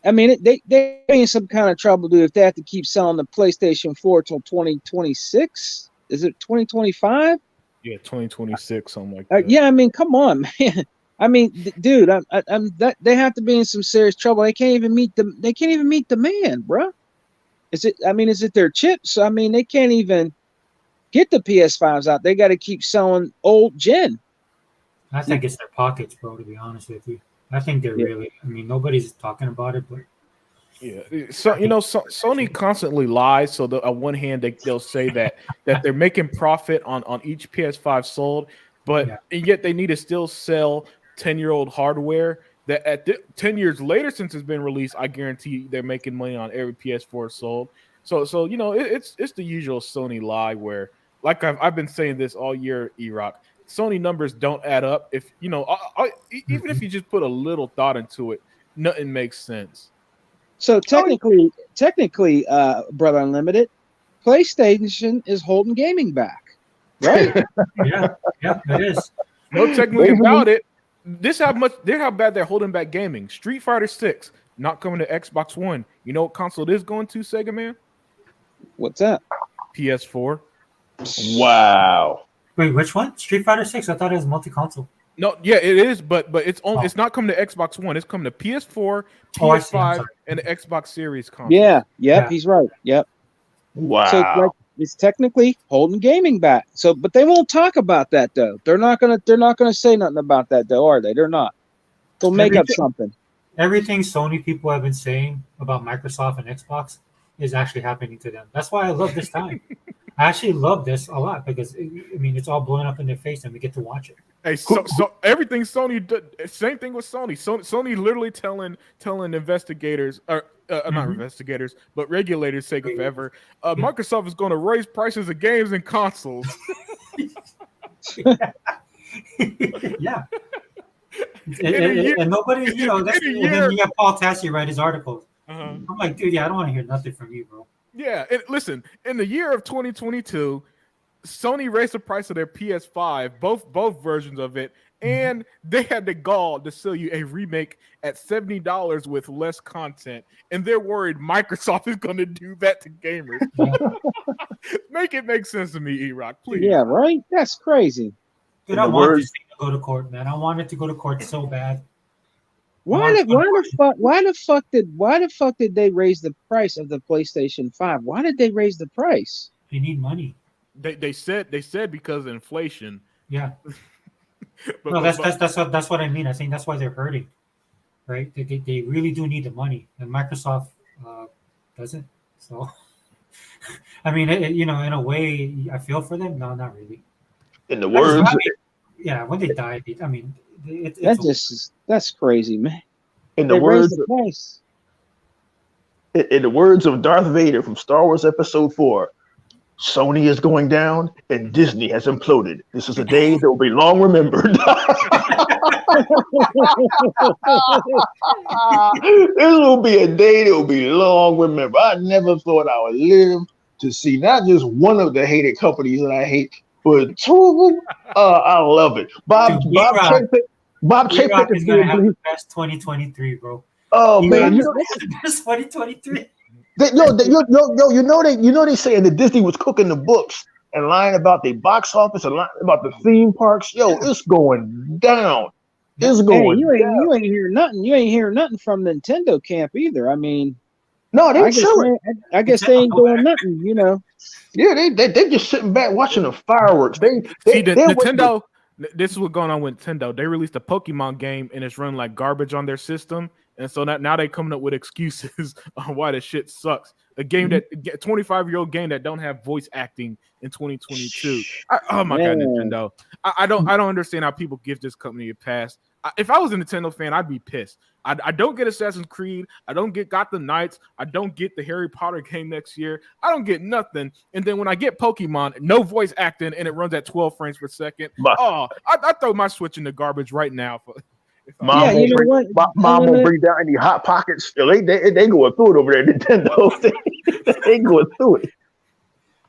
I mean they're in some kind of trouble, dude. If they have to keep selling the PlayStation 4 till 2026, is it 2025? Yeah, 2026, something like that. Yeah, I mean, come on, man. I mean, dude, they have to be in some serious trouble. They can't even meet demand, bro. Is it their chips? I mean, they can't even get the PS5s out. They got to keep selling old gen. I think it's their pockets, bro, to be honest with you. I think they're really, I mean, nobody's talking about it, but yeah. So Sony constantly lies. So on one hand, they'll say that they're making profit on each PS5 sold, but and yet they need to still sell 10-year-old hardware that 10 years later since it's been released, I guarantee they're making money on every PS4 sold. So it's the usual Sony lie where, like I've been saying this all year, E-Rock, Sony numbers don't add up. If even if you just put a little thought into it, nothing makes sense. So technically, Brother Unlimited, PlayStation is holding gaming back, right? yeah, it is. No technically about it. How bad they're holding back gaming. Street Fighter 6 not coming to Xbox One. You know what console it is going to, Sega man? What's that? PS4. Wow. Wait, which one? Street Fighter 6? I thought it was multi-console. No, yeah, it is, but it's not coming to Xbox One. It's coming to PS4, PS5, and the Xbox Series console. Yeah, he's right. Yep. Wow. So it's technically holding gaming back. So, but they won't talk about that though. They're not gonna say nothing about that though, are they? They're not. They'll make up something. Everything Sony people have been saying about Microsoft and Xbox is actually happening to them. That's why I love this time. I actually love this a lot because it's all blowing up in their face and we get to watch it. Hey, so everything Sony did, same thing with Sony. Sony literally telling investigators, or not investigators, but regulators, sake of ever, Microsoft is going to raise prices of games and consoles. Yeah. And nobody, and then you got Paul Tassi write his articles. I'm like, dude, I don't want to hear nothing from you, bro. Yeah, listen, in the year of 2022, Sony raised the price of their PS5, both versions of it, and they had the gall to sell you a remake at $70 with less content, and they're worried Microsoft is going to do that to gamers. Make it make sense to me, E-Rock, please. Yeah, right? That's crazy. Dude, I want this thing to go to court, man. I want it to go to court so bad. Why the fuck did they raise the price of the PlayStation 5? Why did they raise the price? They need money. They said because of inflation. Yeah. That's what I mean. I think that's why they're hurting, right? They really do need the money, and Microsoft doesn't. So, I mean, in a way, I feel for them. No, not really. In the words, yeah, when they died, I mean, that's crazy, man. In They raised the price. In the words of Darth Vader from Star Wars Episode 4, Sony is going down and Disney has imploded. This is a day that will be long remembered. This will be a day that will be long remembered. I never thought I would live to see not just one of the hated companies that I hate, but two of them. I love it. Bob Chapek is going to have the best 2023, bro. Oh man, the best 2023. They saying that Disney was cooking the books and lying about the box office and lying about the theme parks. Yo, it's going down. It's going. You ain't hear nothing. You ain't hear nothing from Nintendo camp either. I mean, no, they chilling. I guess they ain't doing nothing. You know. Yeah, they just sitting back watching the fireworks. Nintendo. This is what's going on with Nintendo. They released a Pokemon game and it's run like garbage on their system. And so now they coming up with excuses on why the shit sucks. A game that 25-year-old game that don't have voice acting in 2022. Oh my god, Nintendo! I don't understand how people give this company a pass. If I was a Nintendo fan, I'd be pissed. I don't get Assassin's Creed. I don't get Gotham Knights. I don't get the Harry Potter game next year. I don't get nothing. And then when I get Pokemon, no voice acting, and it runs at 12 frames per second. I throw my Switch in the garbage right now. Mom won't bring down any hot pockets. They going through it over there, Nintendo. They going through it.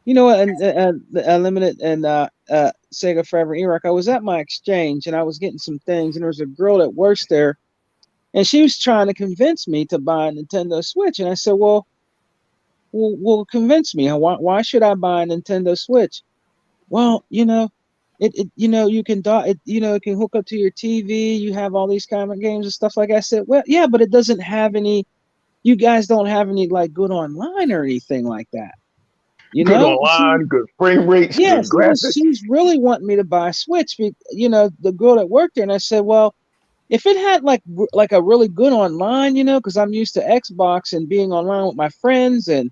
You know what? And Limited and Sega Forever Iraq. I was at my exchange and I was getting some things, and there was a girl that works there, and she was trying to convince me to buy a Nintendo Switch. And I said, "Well, convince me. Why should I buy a Nintendo Switch?" Well, you know. It you can it can hook up to your TV. You have all these kind of games and stuff like I said. Well, yeah, but it doesn't have any. You guys don't have any like good online or anything like that. You good know, online, good frame rates. Yeah, good graphics. She's really wanting me to buy a Switch. You know, the girl that worked there, and I said, well, if it had like a really good online, you know, because I'm used to Xbox and being online with my friends and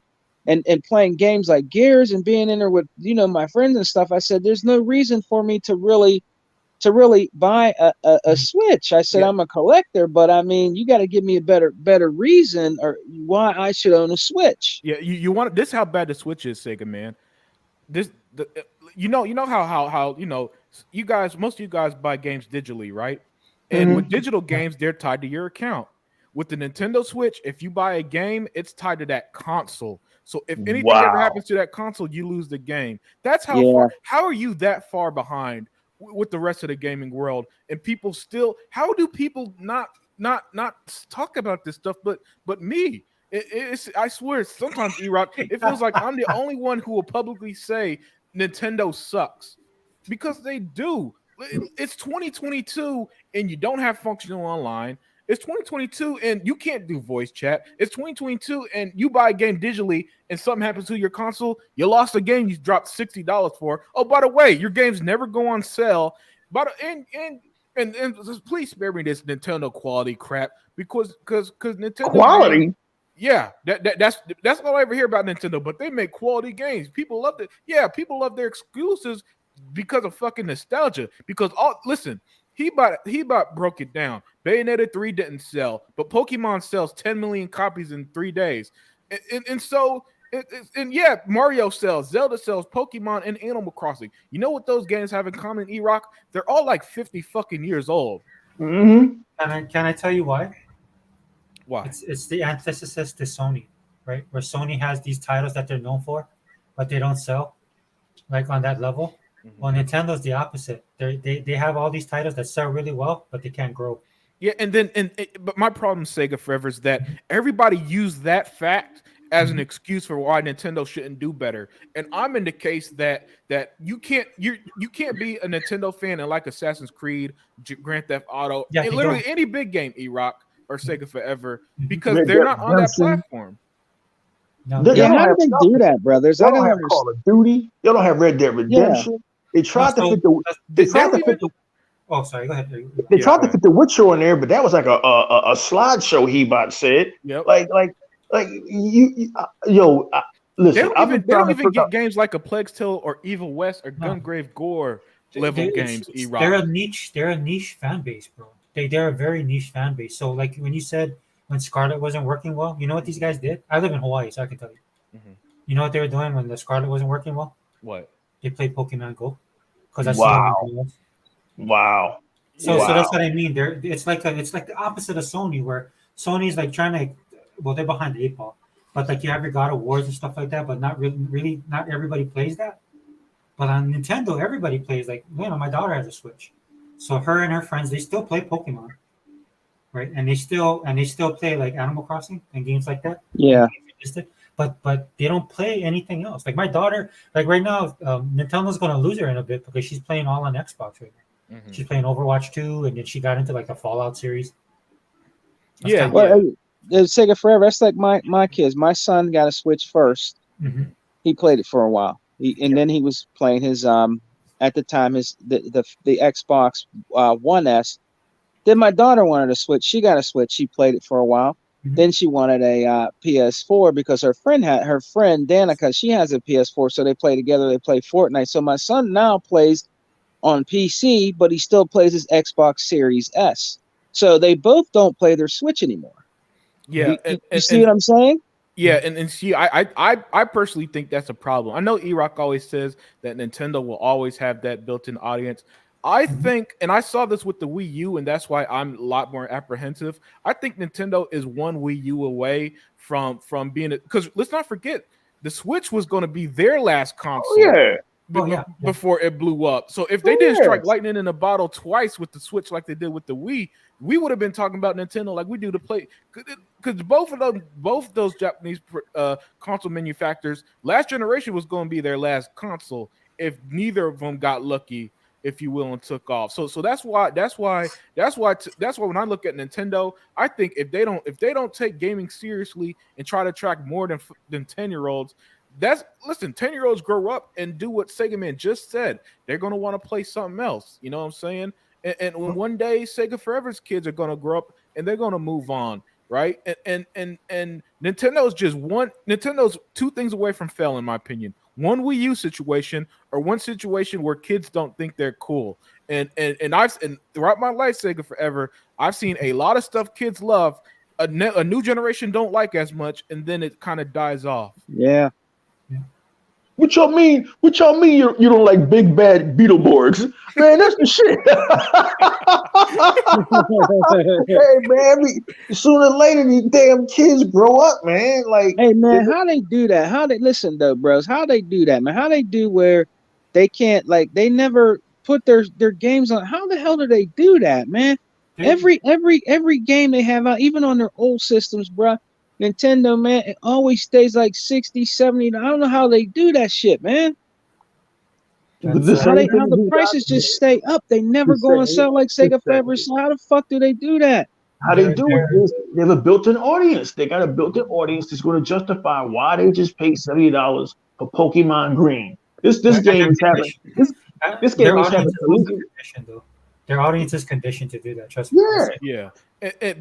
playing games like Gears and being in there with, you know, my friends and stuff. I said, there's no reason for me to really buy a Switch. I said, I'm a collector, but I mean, you got to give me a better reason or why I should own a Switch. Yeah, you want this? How bad the Switch is, Sega man. You know how you know you guys. Most of you guys buy games digitally, right? And with digital games, they're tied to your account. With the Nintendo Switch, if you buy a game, it's tied to that console. So if anything ever happens to that console, you lose the game. That's how far. How are you that far behind with the rest of the gaming world? And people still. How do people not talk about this stuff? But me, it's. I swear, sometimes E-Rock, it feels like I'm the only one who will publicly say Nintendo sucks because they do. It's 2022 and you don't have functional online. It's 2022 and you can't do voice chat. It's 2022 and you buy a game digitally and something happens to your console. You lost a game you dropped $60 for. Oh, by the way, your games never go on sale. But and please spare me this Nintendo quality crap because Nintendo quality. Games, yeah, that's all I ever hear about Nintendo. But they make quality games. People love it. Yeah, people love their exclusives because of fucking nostalgia. Because listen. He broke it down. Bayonetta 3 didn't sell, but Pokemon sells 10 million copies in 3 days. And Mario sells, Zelda sells, Pokemon, and Animal Crossing. You know what those games have in common, E-Rock? They're all like 50 fucking years old. Mm-hmm. Can I tell you why? Why? It's the antithesis to Sony, right? Where Sony has these titles that they're known for, but they don't sell, like on that level. Well, Nintendo's the opposite. They have all these titles that sell really well, but they can't grow. Yeah, but my problem, Sega Forever, is that everybody used that fact as an excuse for why Nintendo shouldn't do better. And I'm in the case that you can't be a Nintendo fan and like Assassin's Creed, Grand Theft Auto, and literally any big game, E-Rock or Sega Forever, because they're not on that platform. No. How do they do that, brothers? They don't have Call of Duty. They don't have Red Dead Redemption. They tried to fit the. Oh, sorry. Go ahead. They tried to fit the Witcher in there, but that was like a slideshow. He said, "Yep." Listen. They don't even get games like A Plague's Tale or Evil West or Gungrave Gore level games. They're a niche fan base, bro. They're a very niche fan base. So like when you said when Scarlet wasn't working well, you know what these guys did? I live in Hawaii, so I can tell you. Mhm. You know what they were doing when the Scarlet wasn't working well? What? They played Pokemon Go. Because I Wow. see them. Wow. So Wow. that's what I mean. It's like the opposite of Sony, where Sony's like trying to, well, they're behind the 8 ball, but like you have your God of Wars and stuff like that, but not really, not everybody plays that. But on Nintendo, everybody plays. Like, my daughter has a Switch, so her and her friends, they still play Pokemon, right? And they still play like Animal Crossing and games like that. Yeah. But they don't play anything else. Like my daughter, like right now, Nintendo's going to lose her in a bit because she's playing all on Xbox right now. Mhm. She's playing Overwatch 2, and then she got into like the Fallout series. That's Yeah. kinda- Well, Sega Forever. That's like my kids. My son got a Switch first. Mhm. He played it for a while, then he was playing his at the time the Xbox One S. Then my daughter wanted a Switch. She got a Switch. She played it for a while. Mhm. Then she wanted a PS4 because her friend Danica, she has a PS4, so they play together. They play Fortnite. So my son now plays on PC, but he still plays his Xbox Series S. So they both don't play their Switch anymore. Yeah. You see what I'm saying? Yeah, and see, I personally think that's a problem. I know E-Rock always says that Nintendo will always have that built-in audience. I think, and I saw this with the Wii U, and that's why I'm a lot more apprehensive. I think Nintendo is one Wii U away from being because let's not forget the Switch was going to be their last console. Yeah. Before it blew up. So if they didn't strike lightning in a bottle twice with the Switch like they did with the Wii, we would have been talking about Nintendo like we do to play. Because both those Japanese console manufacturers, last generation was going to be their last console if neither of them got lucky, if you will, and took off. So that's why when I look at Nintendo, I think if they don't take gaming seriously and try to attract more than 10-year-olds. 10-year-olds grow up and do what Sega Man just said. They're going to want to play something else. You know what I'm saying? And when one day Sega Forever's kids are going to grow up and they're going to move on, right? And Nintendo's 2 things away from failing, in my opinion. One Wii U situation or one situation where kids don't think they're cool. And throughout my life, Sega Forever, I've seen a lot of stuff kids love. A new generation don't like as much, and then it kind of dies off. Yeah. What y'all mean? You don't like big bad Beetleborgs? Man, that's the shit. Hey man, sooner or later these damn kids grow up, man. Like, hey man, how they do that? How they listen though, bros? How they do that, man? How they do where they can't they never put their games on? How the hell do they do that, man? Every game they have out, even on their old systems, bro. Nintendo, man, it always stays like 60, 70. I don't know how they do that shit, man. How the prices just stay up. They never go and sell like Sega Forever. So how the fuck do they do that? How they do it is they have a built-in audience. They got a built-in audience that's going to justify why they just paid $70 for Pokemon Green. This game is having this game is having though. Their audience is conditioned to do that. Trust me. Yeah.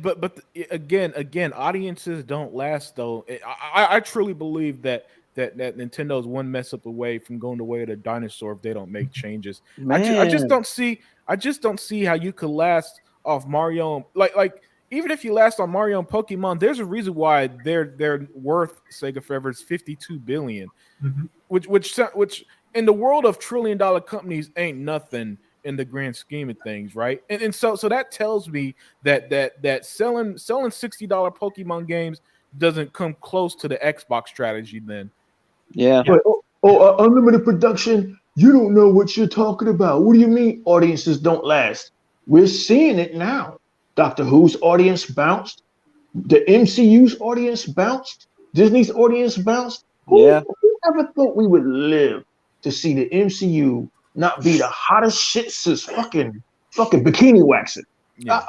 But again, audiences don't last though. I truly believe that Nintendo is one mess up away from going the way of the dinosaur if they don't make changes. I just don't see how you could last off Mario. Like even if you last on Mario and Pokemon, there's a reason why they're worth Sega Forever is $52 billion, which in the world of $1 trillion companies ain't nothing in the grand scheme of things, right? And so that tells me that selling $60 Pokemon games doesn't come close to the Xbox strategy then. Yeah. But, unlimited production, you don't know what you're talking about. What do you mean audiences don't last? We're seeing it now. Doctor Who's audience bounced. The MCU's audience bounced. Disney's audience bounced. Who ever thought we would live to see the MCU not be the hottest shit since fucking bikini waxing? Yeah.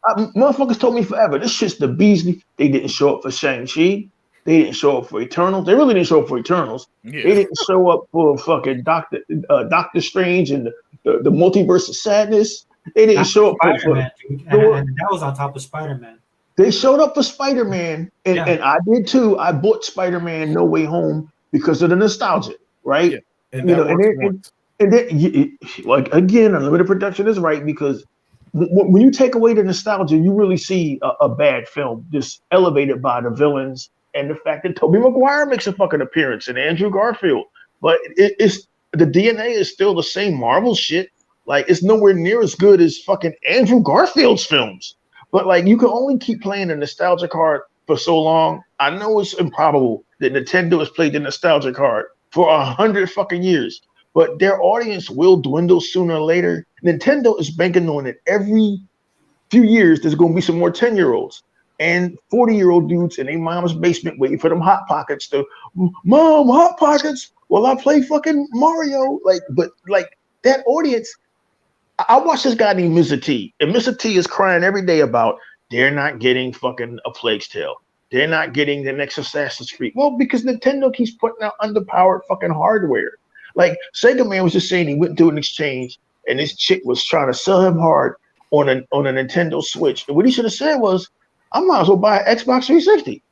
Motherfuckers told me forever, this shit's the Beasley. They didn't show up for Shang-Chi. They didn't show up for Eternals. They really didn't show up for Eternals. Yeah. They didn't show up for fucking Doctor Strange and the Multiverse of Sadness. They didn't show up for Spider-Man, dude. And that was on top of Spider-Man. They showed up for Spider-Man, and I did too. I bought Spider-Man No Way Home because of the nostalgia, right? Yeah. And And then, like again, unlimited production is right because when you take away the nostalgia, you really see a bad film just elevated by the villains and the fact that Tobey Maguire makes a fucking appearance and Andrew Garfield. But it's the DNA is still the same Marvel shit. Like it's nowhere near as good as fucking Andrew Garfield's films. But like you can only keep playing the nostalgia card for so long. I know it's improbable that Nintendo has played the nostalgia card for 100 fucking years, but their audience will dwindle sooner or later. Nintendo is banking on it every few years. There's going to be some more 10-year-olds and 40-year-old dudes in their mom's basement waiting for them Hot Pockets to, Mom, Hot Pockets. Well, I play fucking Mario. But that audience. I watched this guy named Mr. T, and Mr. T is crying every day about they're not getting fucking A Plague's Tale. They're not getting the next Assassin's Creed. Well, because Nintendo keeps putting out underpowered fucking hardware. Like Sega Man was just saying he went to an exchange and this chick was trying to sell him hard on a Nintendo Switch. And what he should have said was, I might as well buy an Xbox 360.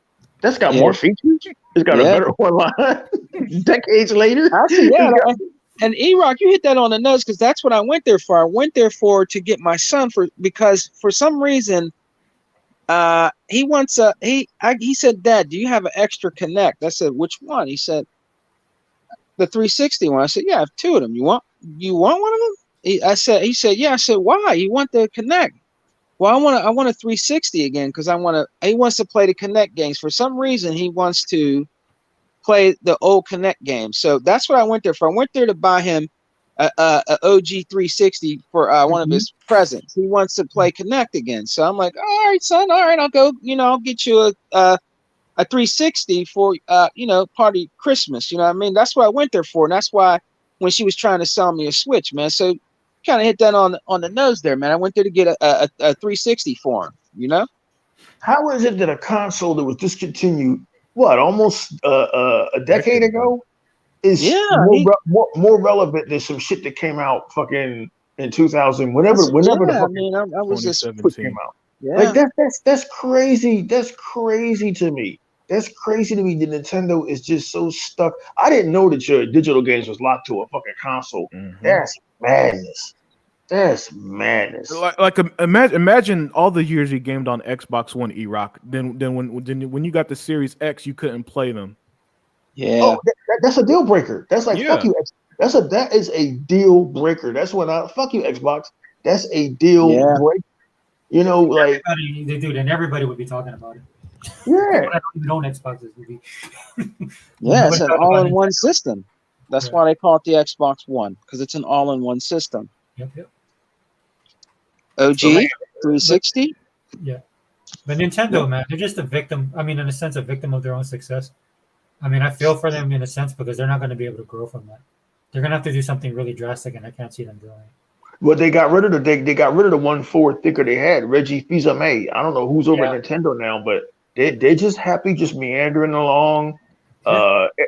That's got more features. It's got a better online. Decades later. And E-Rock, you hit that on the nose because that's what I went there for. I went there to get my son because for some reason he wants he said, Dad, do you have an extra Kinect? I said, which one? He said, the 360 one. I said, yeah, I have two of them. You want one of them? He said, yeah. I said, why? You want the Kinect? Well, I want a 360 again because he wants to play the Kinect games. For some reason, he wants to play the old Kinect games. So that's what I went there for. I went there to buy him a OG 360 for one of his presents. He wants to play Kinect again. So I'm like, all right, son, all right, I'll go, I'll get you a 360 for, party Christmas. You know what I mean? That's what I went there for. And that's why when she was trying to sell me a Switch, man. So kind of hit that on the nose there, man. I went there to get a 360 for him, How is it that a console that was discontinued almost a decade ago is more relevant than some shit that came out fucking in 2000 whenever I was just came out. Like that's crazy. That's crazy to me. That's crazy to me that Nintendo is just so stuck. I didn't know that your digital games was locked to a fucking console. That's madness. That's madness. Like imagine all the years you gamed on Xbox One, E-Rock. Then when you got the Series X, you couldn't play them. Yeah. Oh, that's a deal breaker. That's like fuck you. That is a deal breaker. That's when fuck you Xbox. That's a deal breaker. And everybody would be talking about it. Yeah. I don't even own Xboxes would be. It's an all-in-one system. That's why they call it the Xbox One because it's an all-in-one system. Yep. OG 360. Yeah, but Nintendo, man, they're just a victim. I mean, in a sense, a victim of their own success. I mean, I feel for them in a sense because they're not going to be able to grow from that. They're going to have to do something really drastic, and I can't see them doing it. Well, they got rid of the 1/4 thicker they had, Reggie Fils-Aimé. I don't know who's over at Nintendo now, but they're just happy, just meandering along.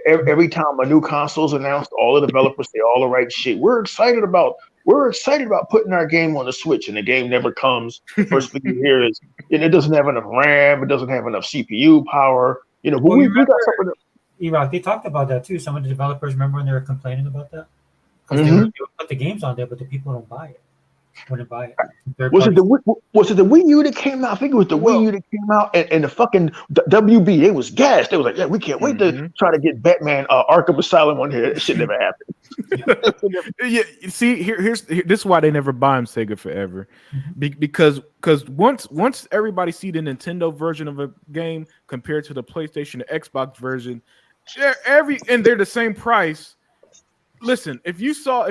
Every time a new console's announced, all the developers say all the right shit. We're excited about putting our game on the Switch, and the game never comes. The first thing you hear is it doesn't have enough RAM, it doesn't have enough CPU power. But we got something. E-Rock, they talked about that too. Some of the developers, remember when they were complaining about that? Because they would put the games on there, but the people don't buy it. Wouldn't buy it. Was it the Wii U that came out? I think it was the Wii U that came out, and the fucking WB, they was gassed. They was like, yeah, we can't wait to try to get Batman Arkham Asylum on here. That shit never happened. Yeah, see, this is why they never buy them Sega forever, because once everybody see the Nintendo version of a game compared to the PlayStation or Xbox version, they're the same price. Listen, if you saw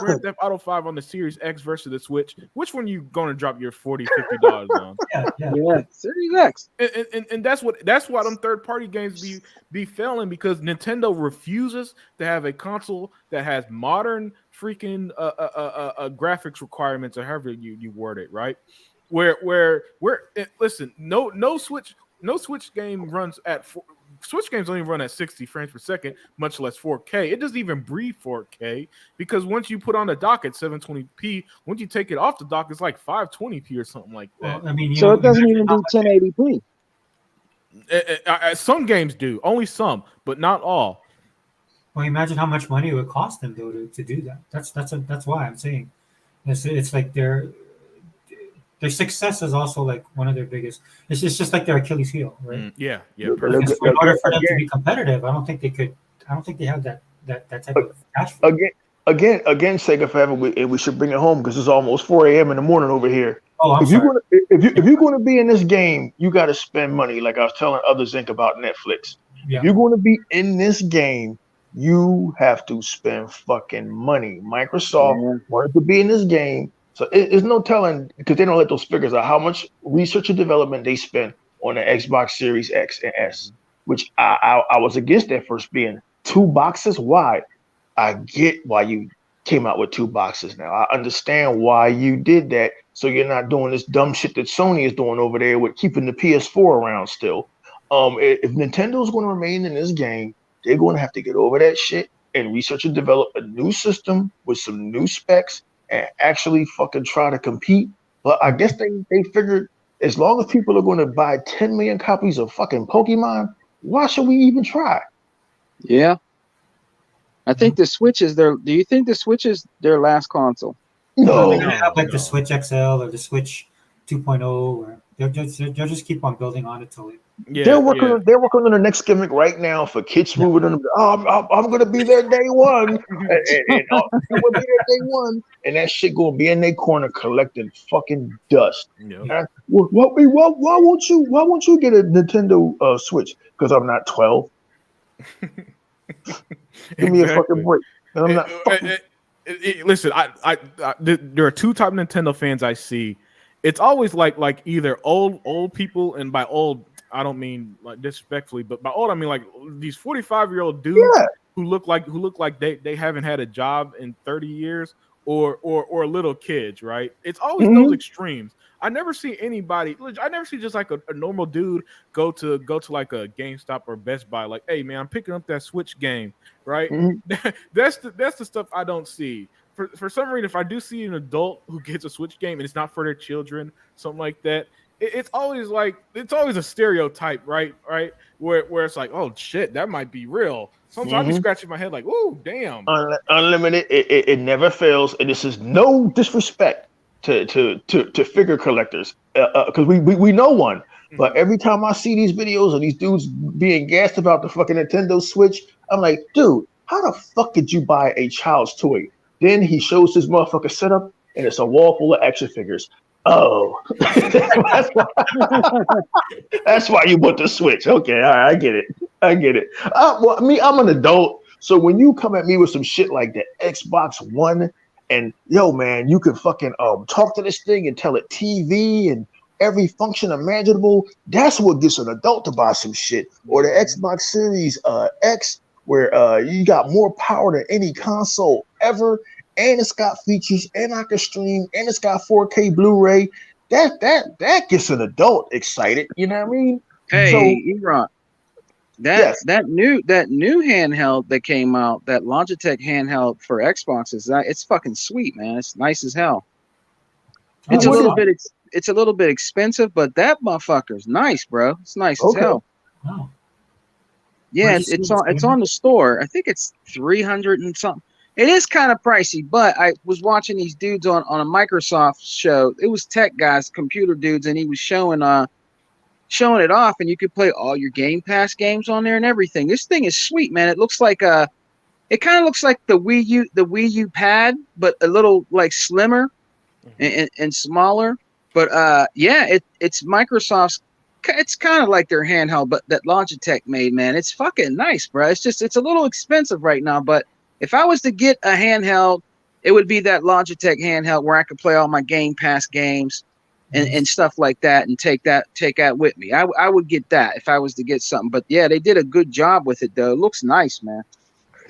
Grand Theft Auto 5 on the Series X versus the Switch, which one you going to drop your $40, $50 on? Yeah, Series X. And that's why them third-party games be failing, because Nintendo refuses to have a console that has modern freaking graphics requirements, or however you word it, right? Listen, no Switch game runs at Switch games don't even run at 60 frames per second, much less 4K. It doesn't even breathe 4K, because once you put on the dock at 720p, once you take it off the dock, it's like 520p or something like that. Well, I mean, so it doesn't even do 1080p. Some games do, only some, but not all. Well, imagine how much money it would cost them though to do that. That's why I'm saying it's like their success is also like one of their biggest. It's just like their Achilles heel, right? Yeah. Because in order for them to be competitive, I don't think they could. I don't think they have that type of cash flow. Again, Sega Forever, we should bring it home because it's almost 4 a.m. in the morning over here. Oh, if you're going to be in this game, you got to spend money. Like I was telling others Inc. about Netflix. Yeah. If you're going to be in this game, you have to spend fucking money. Microsoft wanted to be in this game, so it's no telling because they don't let those figures out how much research and development they spend on the Xbox Series X and S, which I was against that first being 2 boxes. Why? I get why you came out with 2 boxes now. I understand why you did that. So you're not doing this dumb shit that Sony is doing over there with keeping the PS4 around still. If Nintendo's going to remain in this game, they're going to have to get over that shit and research and develop a new system with some new specs and actually fucking try to compete. But I guess they figured as long as people are going to buy 10 million copies of fucking Pokemon, why should we even try? Yeah. I think the Switch is their. Do you think the Switch is their last console? No, they're gonna have like the Switch XL or the Switch 2.0, or they'll just keep on building on it till it. Yeah, they're working on the next gimmick right now for kids moving on. I'm gonna be there day one, and we'll be there day one, and that shit gonna be in their corner collecting fucking dust. Yeah. Why won't you get a Nintendo Switch? Because I'm not 12. Give me a fucking break. I'm not. Listen, I there are 2 type Nintendo fans I see. It's always like either old people, and by old I don't mean like disrespectfully, but by old I mean like these 45-year-old dudes who look like they haven't had a job in 30 years, or little kids, right? It's always those extremes. I never see anybody. I never see just like a normal dude go to like a GameStop or Best Buy. Like, hey man, I'm picking up that Switch game, right? That's the stuff I don't see. For some reason, if I do see an adult who gets a Switch game and it's not for their children, something like that, it's always a stereotype, right? Where it's like, oh shit, that might be real. Sometimes I be scratching my head like, oh damn. Unlimited, it never fails, and this is no disrespect to figure collectors, because we know one. But every time I see these videos of these dudes being gassed about the fucking Nintendo Switch, I'm like, dude, how the fuck did you buy a child's toy? Then he shows his motherfucker setup, and it's a wall full of action figures. Oh, that's why you bought the Switch. Okay, all right, I get it. I'm an adult, so when you come at me with some shit like the Xbox One, and yo, man, you can fucking talk to this thing and tell it TV and every function imaginable. That's what gets an adult to buy some shit. Or the Xbox Series X, where you got more power than any console ever, and it's got features, and I can stream, and it's got 4K Blu-ray. That gets an adult excited. You know what I mean? Hey, Eron, that new handheld that came out, that Logitech handheld for Xbox, it's fucking sweet, man. It's nice as hell. It's a little bit expensive, but that motherfucker's nice, bro. It's nice as hell. Oh. Yeah, it's on the store. I think it's 300 and something. It is kind of pricey, but I was watching these dudes on a Microsoft show. It was tech guys, computer dudes, and he was showing it off, and you could play all your Game Pass games on there and everything. This thing is sweet, man. It looks like it kind of looks like the Wii U pad, but a little like slimmer and smaller. But it's Microsoft's. It's kind of like their handheld, but that Logitech made, man. It's fucking nice, bro. It's a little expensive right now, but if I was to get a handheld, it would be that Logitech handheld where I could play all my Game Pass games and stuff like that, and take that with me. I would get that if I was to get something. But yeah, they did a good job with it though. It looks nice, man.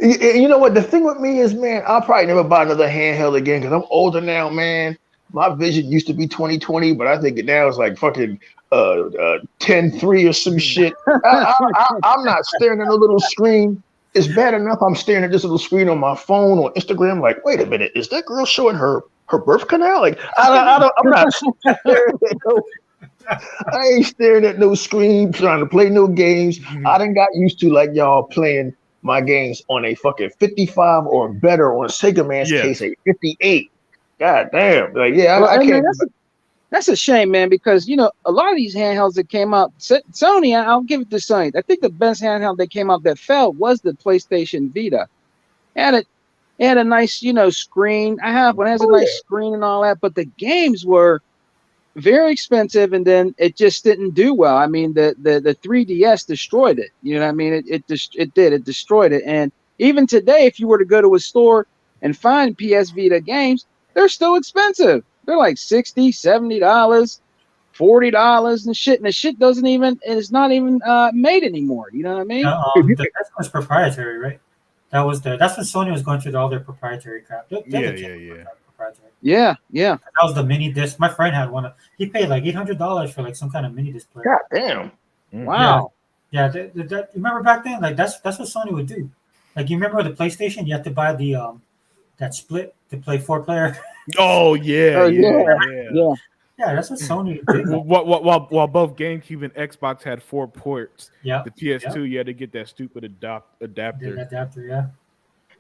You know what? The thing with me is, man, I'll probably never buy another handheld again because I'm older now, man. My vision used to be 20/20, but I think it now is like fucking 10/3 or some shit. I'm not staring at a little screen. It's bad enough I'm staring at this little screen on my phone or Instagram. Like, wait a minute, is that girl showing her birth canal? Like, I'm not staring at I ain't staring at no screen, trying to play no games. I done got used to like y'all playing my games on a fucking 55 or better, on Sega Man's case a 58. God damn! Like, yeah, I can't. Man, that's a shame, man, because you know a lot of these handhelds that came out, Sony, I'll give it to Sony. I think the best handheld that came out that failed was the PlayStation Vita. It had a nice, you know, screen. I have one. It has a nice screen and all that, but the games were very expensive, and then it just didn't do well. I mean, the 3DS destroyed it. You know what I mean? It destroyed it. And even today, if you were to go to a store and find PS Vita games, they're still expensive. They're like $60, $70, $40 and shit. And the shit doesn't even, it's not even made anymore. You know what I mean? The best was proprietary, right? That's when Sony was going through all their proprietary crap. Yeah. That was the mini disc. My friend had one. He paid like $800 for like some kind of mini display. God damn! Wow. Yeah. Remember back then? Like that's what Sony would do. Like you remember the PlayStation? You had to buy the that split to play 4-player. Oh yeah. Yeah, that's what Sony did. While both GameCube and Xbox had 4 ports, the PS2 you had to get that stupid adapter.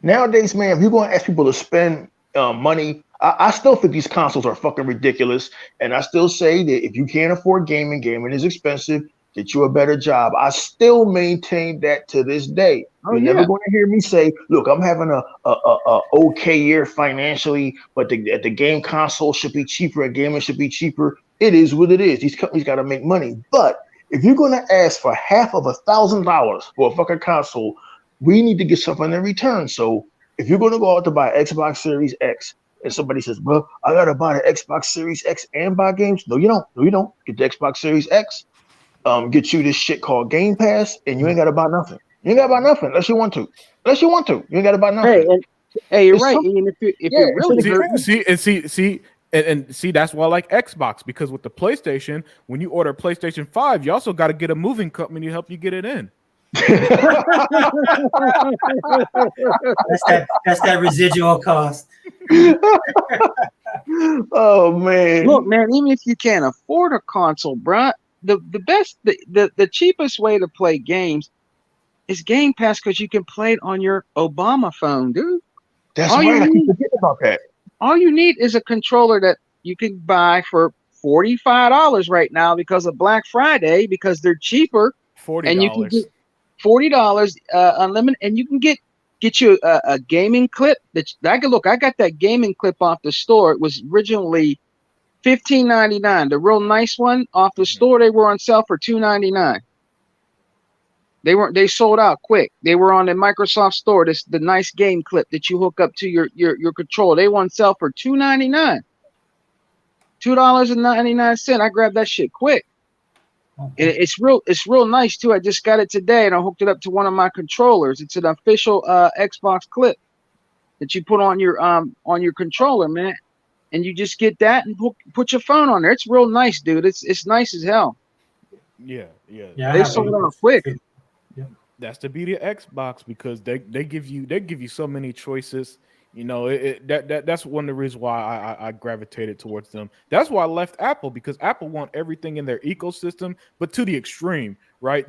Nowadays, man, if you're going to ask people to spend money, I still think these consoles are fucking ridiculous, and I still say that if you can't afford gaming is expensive. Get you a better job. I still maintain that to this day. You're never going to hear me say, "Look, I'm having a okay year financially, but the game console should be cheaper and gaming should be cheaper." It is what it is. These companies got to make money. But if you're going to ask for half of $1,000 for a fucking console, we need to get something in return. So if you're going to go out to buy Xbox Series X, and somebody says, "Well, I got to buy the Xbox Series X and buy games," no, you don't. No, you don't. Get the Xbox Series X. Get you this shit called Game Pass, and you ain't got to buy nothing. You ain't got to buy nothing unless you want to. You ain't got to buy nothing. Hey, you're right. Ian, if you're really see, that's why I like Xbox, because with the PlayStation, when you order PlayStation 5, you also got to get a moving company to help you get it in. That's that residual cost. Oh man! Look, man, even if you can't afford a console, bruh, the cheapest way to play games is Game Pass, because you can play it on your Obama phone, dude. That's right. I keep forgetting about that. All you need is a controller that you can buy for $45 right now because of Black Friday, because they're cheaper. $40. And you can get $40 unlimited, and you can get you a gaming clip I got that gaming clip off the store. It was originally $15.99. The real nice one off the store, they were on sale for $2.99. They sold out quick. They were on the Microsoft store. The nice game clip that you hook up to your controller. They were on sale for $2.99. $2.99. I grabbed that shit quick. Okay. It's real nice too. I just got it today and I hooked it up to one of my controllers. It's an official Xbox clip that you put on your controller, man. And you just get that and put your phone on there. It's real nice, dude. It's nice as hell. Yeah. They sold out quick. Yeah. That's the beauty of Xbox, because they give you so many choices. You know, that's one of the reasons why I gravitated towards them. That's why I left Apple, because Apple want everything in their ecosystem, but to the extreme, right?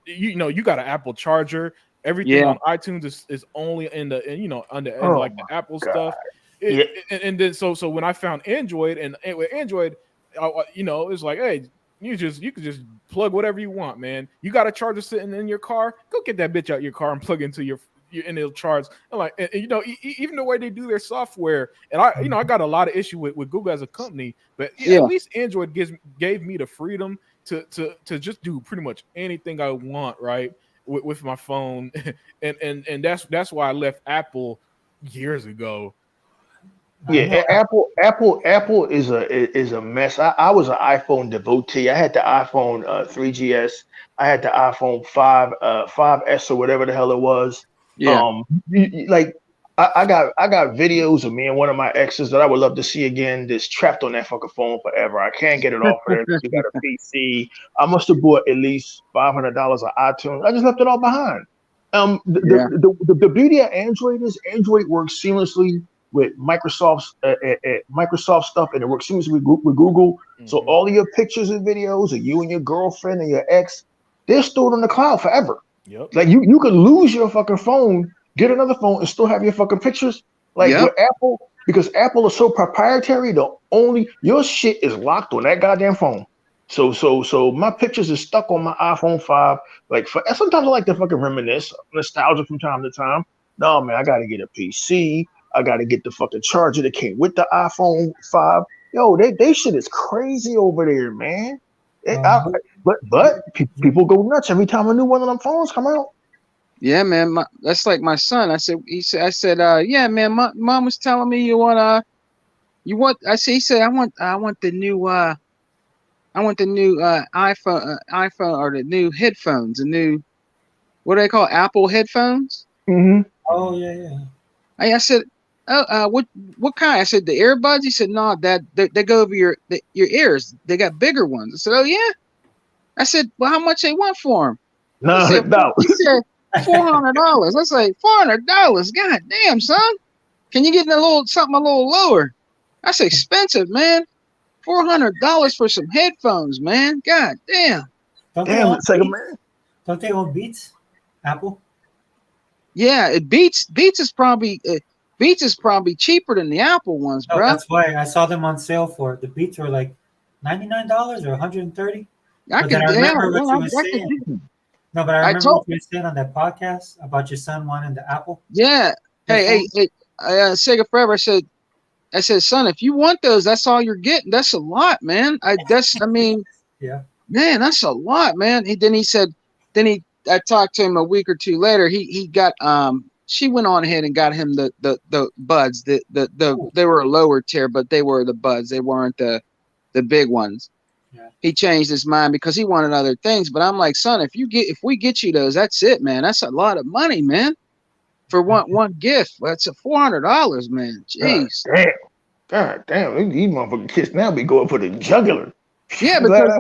You got an Apple charger. Everything on iTunes is only on the Apple stuff. And then so when I found Android, and with Android, it's like, hey, you can just plug whatever you want, man. You got a charger sitting in your car, go get that bitch out your car and plug into your and it'll charge. And even the way they do their software, and I got a lot of issue with Google as a company, but at least Android gave me the freedom to just do pretty much anything I want, right, with my phone, and that's why I left Apple years ago. Yeah, Apple is a mess. I was an iPhone devotee. I had the iPhone 3GS. I had the iPhone 5S or whatever the hell it was. Yeah. I got videos of me and one of my exes that I would love to see again. That's trapped on that fucking phone forever. I can't get it off of there. You got a PC. I must have bought at least $500 of iTunes. I just left it all behind. The beauty of Android is Android works seamlessly with Microsoft stuff, and it works seamlessly with Google. Mm-hmm. So all of your pictures and videos of you and your girlfriend and your ex, they're stored on the cloud forever. Yep. Like you could lose your fucking phone, get another phone, and still have your fucking pictures. Like with Apple, because Apple is so proprietary, your shit is locked on that goddamn phone. So my pictures is stuck on my iPhone 5. Like sometimes I like to fucking reminisce, nostalgia from time to time. No man, I gotta get a PC. I gotta get the fucking charger that came with the iPhone 5. Yo, they shit is crazy over there, man. But people go nuts every time a new one of them phones come out. Yeah, man. That's like my son. I said, yeah, man. My mom was telling me you want. I said, he said, I want the new iPhone or the new headphones, the new, what do they call Apple headphones? Mm-hmm. Oh yeah. I said, what kind? I said the earbuds. He said, no, they go over your ears. They got bigger ones. I said, oh yeah. I said, well, how much they want for them? No. He said $400. I was like, $400. God damn, son. Can you get something a little lower? That's expensive, man. $400 for some headphones, man. God damn. Don't they own Beats? Apple? Yeah, Beats is probably cheaper than the Apple ones, bro. That's why I saw them on sale for the Beats were like $99 or $130. I remember what you were saying. No, but I remember what you were saying on that podcast about your son wanting the Apple. Yeah. Hey, Sega Forever. I said, son, if you want those, that's all you're getting. That's a lot, man. Yeah. Man, that's a lot, man. I talked to him a week or two later. He got she went on ahead and got him the buds. They were a lower tier, but they were the buds. They weren't the big ones. Yeah. He changed his mind because he wanted other things. But I'm like, son, if we get you those, that's it, man. That's a lot of money, man. For one gift. That's $400, man. Jeez. God damn. These motherfucking kids now be going for the jugular. Yeah, because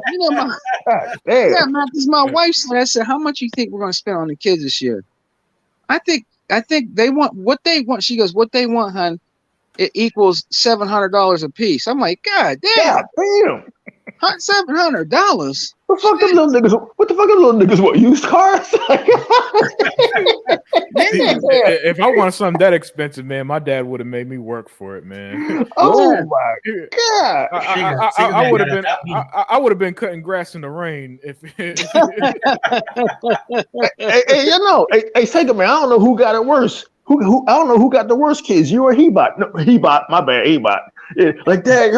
this is my wife said. I said, how much you think we're gonna spend on the kids this year? I think they want what they want. She goes, what they want, hon, it equals $700 a piece. I'm like, God damn. $700. What the fuck them little niggas want? Used cars? If I wanted something that expensive, man, my dad would have made me work for it, man. Oh my God! I would have been cutting grass in the rain if. Hey, Sega man, I don't know who got it worse. Who I don't know who got the worst kids, you or Hebot. No, Hebot, my bad, Hebot. Yeah, like, Dad,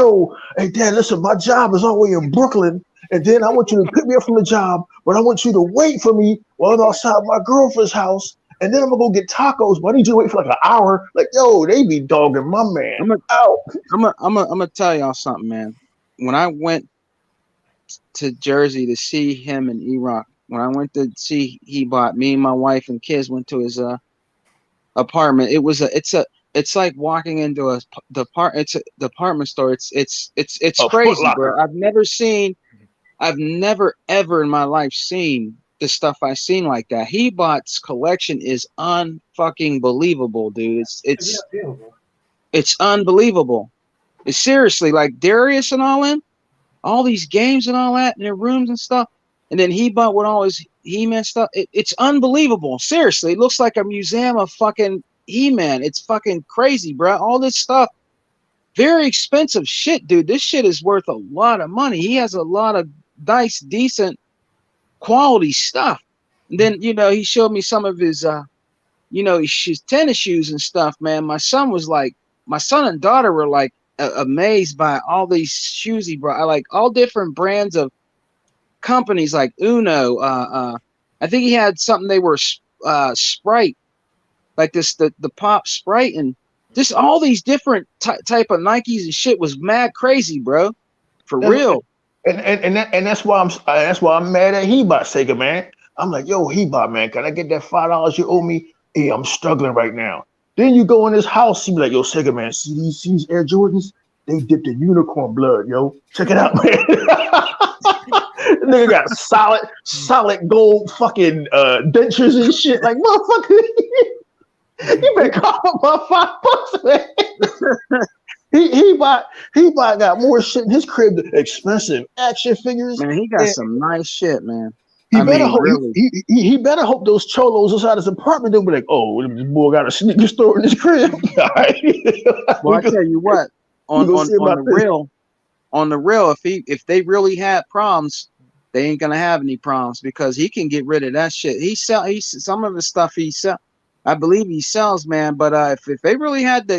hey, Dad, listen, my job is all the way in Brooklyn, and then I want you to pick me up from the job, but I want you to wait for me while I'm outside my girlfriend's house, and then I'm gonna go get tacos, but I need you to wait for like an hour. Like, yo, they be dogging my man. I'm gonna tell y'all something, man. When I went to Jersey to see him in Iraq, when I went to see Hebot, me and my wife and kids went to his apartment. It's like walking into the department store. It's crazy, bro. I've never ever in my life seen the stuff I've seen like that. Hebot's collection is unfucking believable, dude. It's unbelievable. It's seriously like Darius and all these games and all that in their rooms and stuff. And then Hebot with all his He-Man stuff. It's unbelievable. Seriously, it looks like a museum of fucking He-Man. It's fucking crazy, bro. All this stuff, very expensive shit, dude. This shit is worth a lot of money. He has a lot of nice, decent, quality stuff. And then, he showed me some of his, his tennis shoes and stuff, man. My son and daughter were like amazed by all these shoes he brought. I like all different brands of companies like Uno. I think he had something they were Sprite, like the Pop Sprite, and just all these different type of Nikes and shit was mad crazy, bro. For real. And that's why I'm mad at Hebot, Sega man. I'm like, yo, Hebot, man, can I get that $5 you owe me? Hey, I'm struggling right now. Then you go in his house, he be like, yo, Sega man, see these Air Jordans? They dipped in unicorn blood, yo. Check it out, man. Nigga got solid gold fucking dentures and shit. Like, motherfucker, you better call my $5, man. He got more shit in his crib than expensive action figures. Man, he got some nice shit, man. He better hope those cholos inside his apartment don't be like, oh, this boy got a sneaker store in his crib. All right. Well, I tell you what, on the real, if they really had problems, they ain't gonna have any problems because he can get rid of that shit. Some of the stuff he sell. I believe he sells, man. But if they really had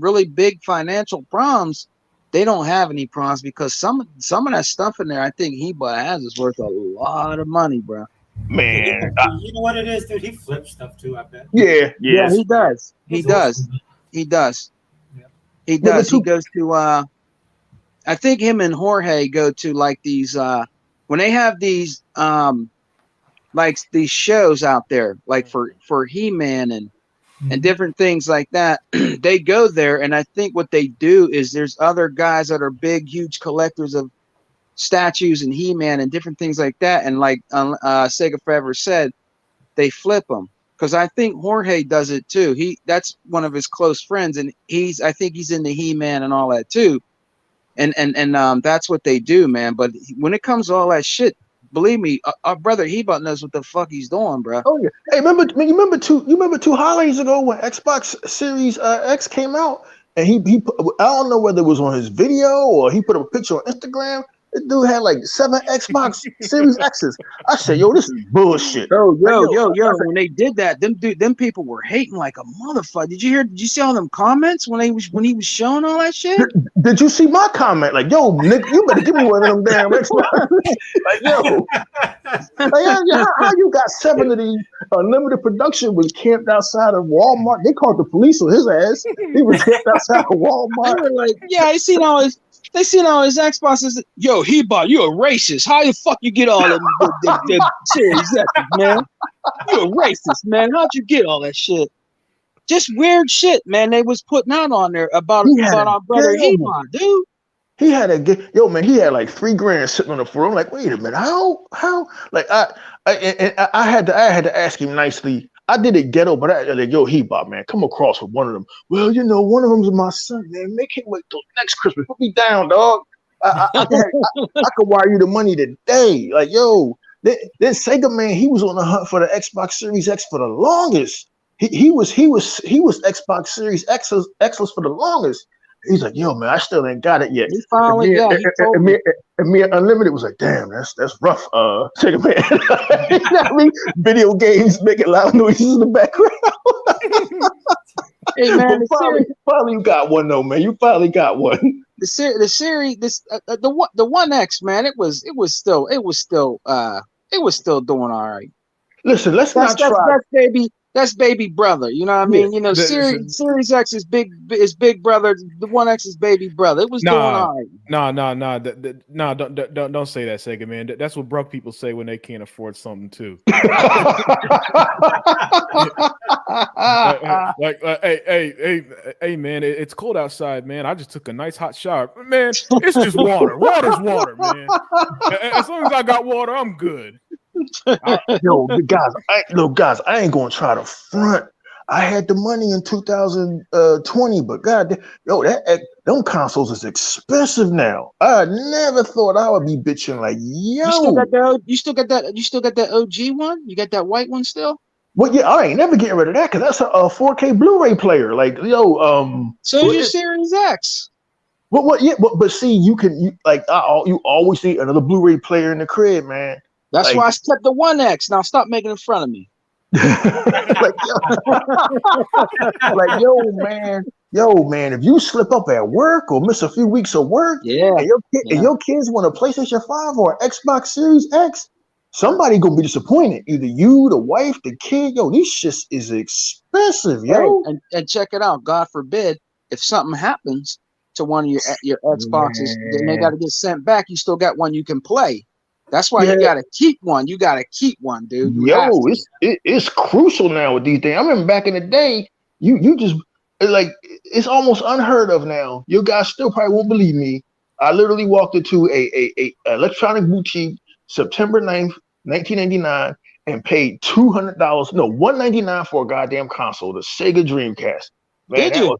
really big financial problems, they don't have any problems because some of that stuff in there, I think Heba has is worth a lot of money, bro. Man, you know what it is, dude? He flips stuff too. I bet. Yeah, he does. He does. He does. He does. He goes to. I think him and Jorge go to like these. When they have these like these shows out there, like for He-Man and different things like that, they go there, and I think what they do is there's other guys that are big, huge collectors of statues and He-Man and different things like that, and like Sega Forever said, they flip them because I think Jorge does it too. That's one of his close friends, and I think he's into He-Man and all that too. And that's what they do, man. But when it comes to all that shit, believe me, our brother Heba knows what the fuck he's doing, bro. Oh yeah. Hey, you remember two holidays ago when Xbox Series X came out, and he I don't know whether it was on his video or he put a picture on Instagram. This dude had like 7 Xbox Series X's. I said, yo, this is bullshit. Yo. When they did that, them people were hating like a motherfucker. Did you see all them comments when he was showing all that shit? Did you see my comment? Like, yo, Nick, you better give me one of them damn Xbox. Like, yo. How you got 7 of these limited production was camped outside of Walmart? They called the police on his ass. He was camped outside of Walmart. They were like, yeah, I seen all his Xboxes. Yo, Heba, you a racist. How the fuck you get all them Series X's, man? You a racist, man. How'd you get all that shit? Just weird shit, man. They was putting out on there about our brother Heba, dude. He had he had like $3,000 sitting on the floor. I'm like, wait a minute, how? Like I had to ask him nicely. I did it ghetto, but I like, yo, Heba, man, come across with one of them. Well, one of them's my son, man. Make him wait till next Christmas. Put me down, dog. I could wire you the money today. Like, yo, then Sega man, he was on the hunt for the Xbox Series X for the longest. He was Xbox Series X's for the longest. He's like, yo, man, I still ain't got it yet. He finally got it. And me Unlimited was like, damn, that's rough. Sega man. You know what I mean? Video games making loud noises in the background. Hey man, finally you got one though, man. You finally got one. The series, the One X, man, it was still doing all right. Listen, let's not try. That's baby brother. You know what I mean? You know, Series X is big brother. The One X is baby brother. It was doing all right. No, don't say that, Sega man. That's what broke people say when they can't afford something too. Hey, man, it's cold outside, man. I just took a nice hot shower, man. It's just water. Water's water, man. As long as I got water, I'm good. Guys, I ain't gonna try to front. I had the money in 2020, but them consoles is expensive now. I never thought I would be bitching like, yo. You still got that OG one? You got that white one still? Well, yeah, I ain't never getting rid of that because that's a 4K Blu-ray player. Like, yo, so is your Series X. But see, you always need another Blu-ray player in the crib, man. That's why I kept the One X. Now stop making it in front of me. Yo, man, if you slip up at work or miss a few weeks of work, and your kids want a PlayStation 5 or an Xbox Series X, somebody gonna be disappointed. Either you, the wife, the kid. Yo, this shit is expensive, yo. Right. And check it out. God forbid if something happens to one of your Xboxes, then they got to get sent back. You still got one you can play. That's why you gotta keep one. You gotta keep one, dude. It's crucial now with these things. I remember back in the day, you just like it's almost unheard of now. You guys still probably won't believe me. I literally walked into a electronic boutique September 9th, 1999, and paid $200. No, $199 for a goddamn console, the Sega Dreamcast. Man, Did you?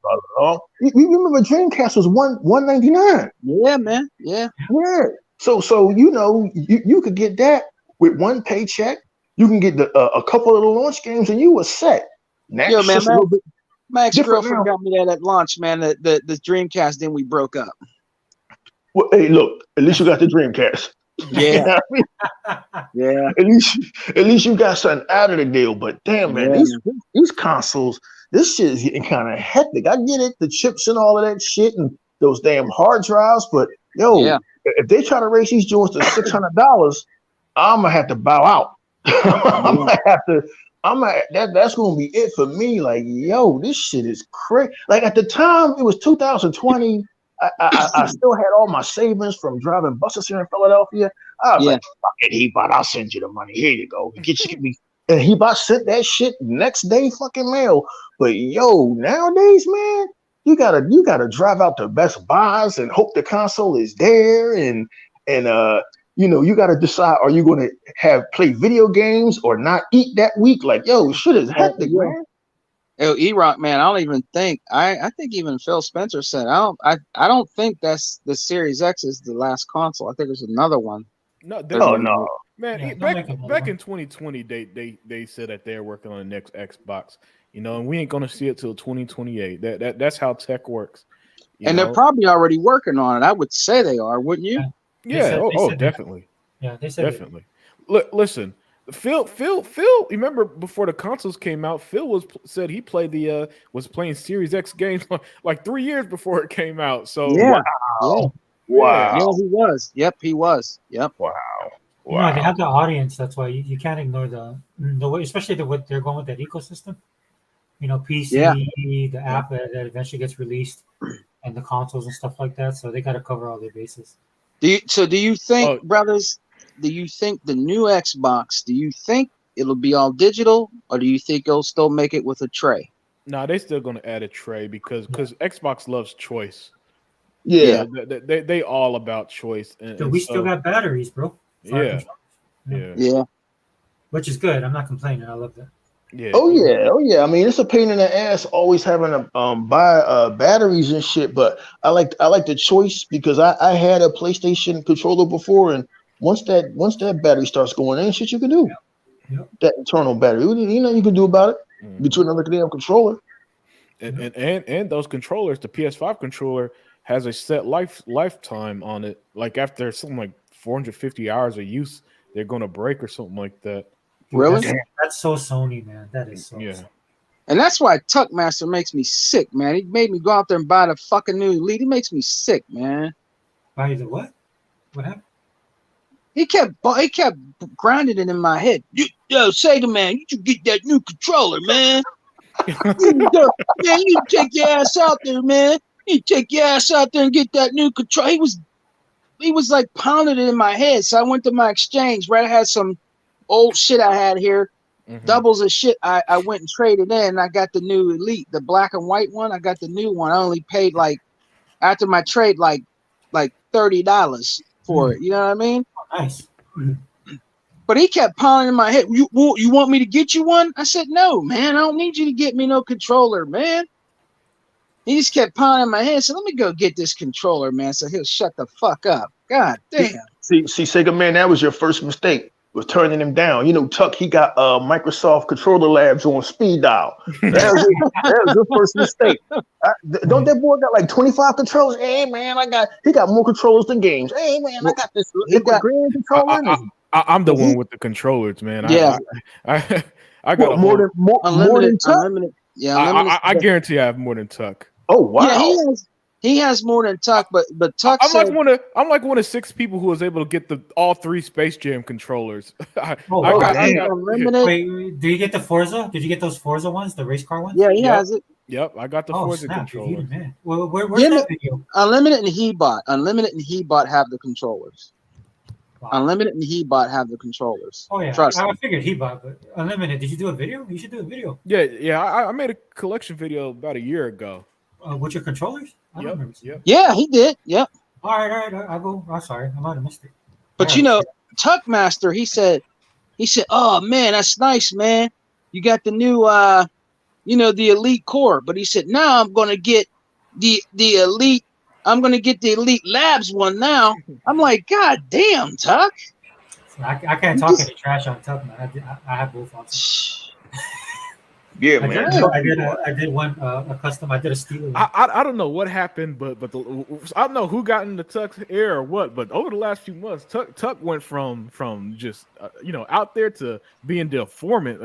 You remember Dreamcast was $199? Yeah, man. Yeah. Yeah. So you could get that with one paycheck, you can get a couple of the launch games, and you were set. Now, Yo, man, my ex-girlfriend now. got me that at launch, man. The Dreamcast, then we broke up. Well, hey, look, at least you got the Dreamcast. Yeah. You know what I mean? Yeah. At least you got something out of the deal. But damn, man, these consoles, this shit is getting kind of hectic. I get it, the chips and all of that shit, and those damn hard drives. But yo, if they try to raise these joints to $600, I'm gonna have to bow out. That's gonna be it for me. Like, yo, this shit is crazy. Like at the time, it was 2020. I still had all my savings from driving buses here in Philadelphia. I was like, fuck it, Hebot, I'll send you the money. Here you go. Get me. And Hebot sent that shit next day, fucking mail. But yo, nowadays, man, you gotta drive out to Best Buys and hope the console is there, and you gotta decide, are you gonna play video games or not eat that week? Like, yo, shit is hectic, man. Yo, E-Rock, man, I don't even think I think even Phil Spencer said I don't think that's the Series X is the last console. I think there's another one. No, no. Man, back in 2020, they said that they're working on the next Xbox, and we ain't gonna see it till 2028. That's how tech works. And they're probably already working on it. I would say they are, wouldn't you? Yeah. Definitely. Yeah, they said definitely. Look, listen. Phil, remember before the consoles came out, Phil said he played was playing Series X games like 3 years before it came out. So wow. Yeah, he was. Yep, he was. Yep. Wow. They have the audience. That's why you can't ignore the way, especially what they're going with that ecosystem. PC, the app that eventually gets released, and the consoles and stuff like that. So they got to cover all their bases. Do you think, brothers? Do you think the new Xbox? Do you think it'll be all digital, or do you think it'll still make it with a tray? No, they're still going to add a tray because Xbox loves choice. Yeah, they all about choice. And we still got batteries, bro. Yeah. Which is good. I'm not complaining. I love that. Yeah. Oh yeah. I mean, it's a pain in the ass always having to buy batteries and shit. But I like the choice because I had a PlayStation controller before, and once that battery starts going in, shit you can do. Yep. That internal battery, you can do about it between another damn controller. And those controllers, the PS5 controller has a set lifetime on it. Like after something like 450 hours of use, they're going to break or something like that. Dude, really? That's so Sony, man. That is so. Yeah. And that's why Tuckmaster makes me sick, man. He made me go out there and buy the fucking new Elite. He makes me sick, man. Buy the what? What happened? He kept grinding it in my head. Yo, Sega man, you should get that new controller, man. You take your ass out there, man. You take your ass out there and get that new controller. He was like pounding it in my head. So I went to my exchange, right? I had some old shit I had here, doubles of shit. I went and traded in. I got the new Elite, the black and white one. I got the new one. I only paid after my trade like $30 for it. You know what I mean? Nice. But he kept pounding in my head. You want me to get you one? I said, no, man. I don't need you to get me no controller, man. He just kept pounding in my head. So let me go get this controller, man. So he'll shut the fuck up. God damn. See, Sega man, that was your first mistake. Was turning him down. Tuck, he got Microsoft Controller Labs on speed dial. That was your first mistake. Don't that boy got like 25 controllers? Hey man, he got more controllers than games. Hey man, I got this green controller. I'm the one with the controllers, man. Yeah, I got more than Tuck. Unlimited. Yeah, unlimited. I guarantee I have more than Tuck. Oh wow. Yeah, he has more than Tuck, but Tuck. I'm like one of 6 people who was able to get all 3 Space Jam controllers. I got unlimited. Wait, do you get the Forza? Did you get those Forza ones, the race car ones? Yeah, he has it. Yep, I got the Forza controller. Man. Where's that video? Unlimited and Hebot have the controllers. Wow. Unlimited and Hebot have the controllers. Oh yeah, trust I me. figured Hebot, but Unlimited. Did you do a video? You should do a video. Yeah. I made a collection video about a year ago. With your controllers? Yep. Yeah, he did. Yep. All right. I'll go. I'm sorry, I might have missed it. But Tuckmaster, he said, "Oh man, that's nice, man. You got the new, the Elite Core." But he said, "Now I'm gonna get the Elite. I'm gonna get the Elite Labs one now." I'm like, "God damn, Tuck." I can't talk any trash on Tuck, man. I have both options. Yeah, man. I did one a custom. I did a Steeler. I don't know what happened, but I don't know who got into Tuck's ear or what. But over the last few months, Tuck went from just out there to being the foreman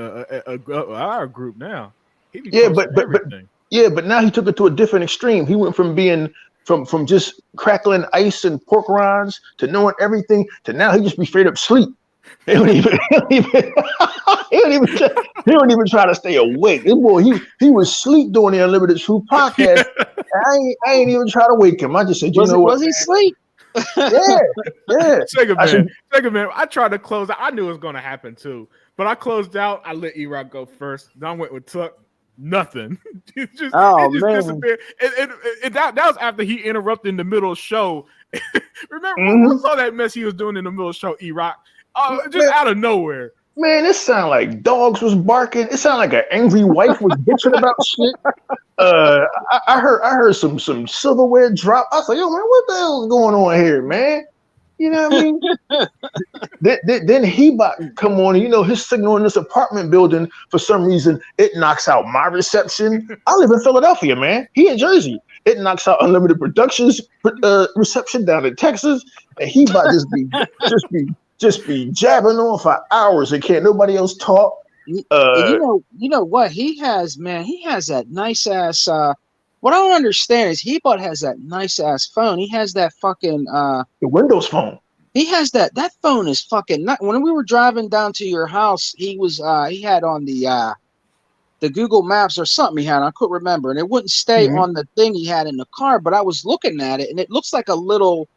our group now. But now he took it to a different extreme. He went from being from just crackling ice and pork rinds to knowing everything to now he just be straight up sleep. He don't even try to stay awake. This boy, he was asleep during the Unlimited Truth podcast. I ain't even try to wake him. I just said, was he asleep? Yeah. Second man. I tried to close out. I knew it was going to happen too, but I closed out. I let E-Rock go first. Then I went with Tuck. Nothing. it just disappeared. And that was after he interrupted in the middle of the show. Remember, we saw that mess he was doing in the middle of the show, E-Rock. Just out of nowhere. Man, it sounded like dogs was barking. It sounded like an angry wife was bitching about shit. I heard some silverware drop. I was like, yo, man, what the hell is going on here, man? You know what I mean? then Hebot come on, and his signal in this apartment building, for some reason, it knocks out my reception. I live in Philadelphia, man. He in Jersey. It knocks out Unlimited Productions reception down in Texas. And Hebot just be jabbing on for hours and can't nobody else talk. You know what he has, man? He has that nice ass. What I don't understand is Hebot has that nice ass phone. He has that fucking the Windows phone. He has that phone is fucking not. When we were driving down to your house, he had on the Google Maps or something he had. I couldn't remember, and it wouldn't stay on the thing he had in the car. But I was looking at it, and it looks like a little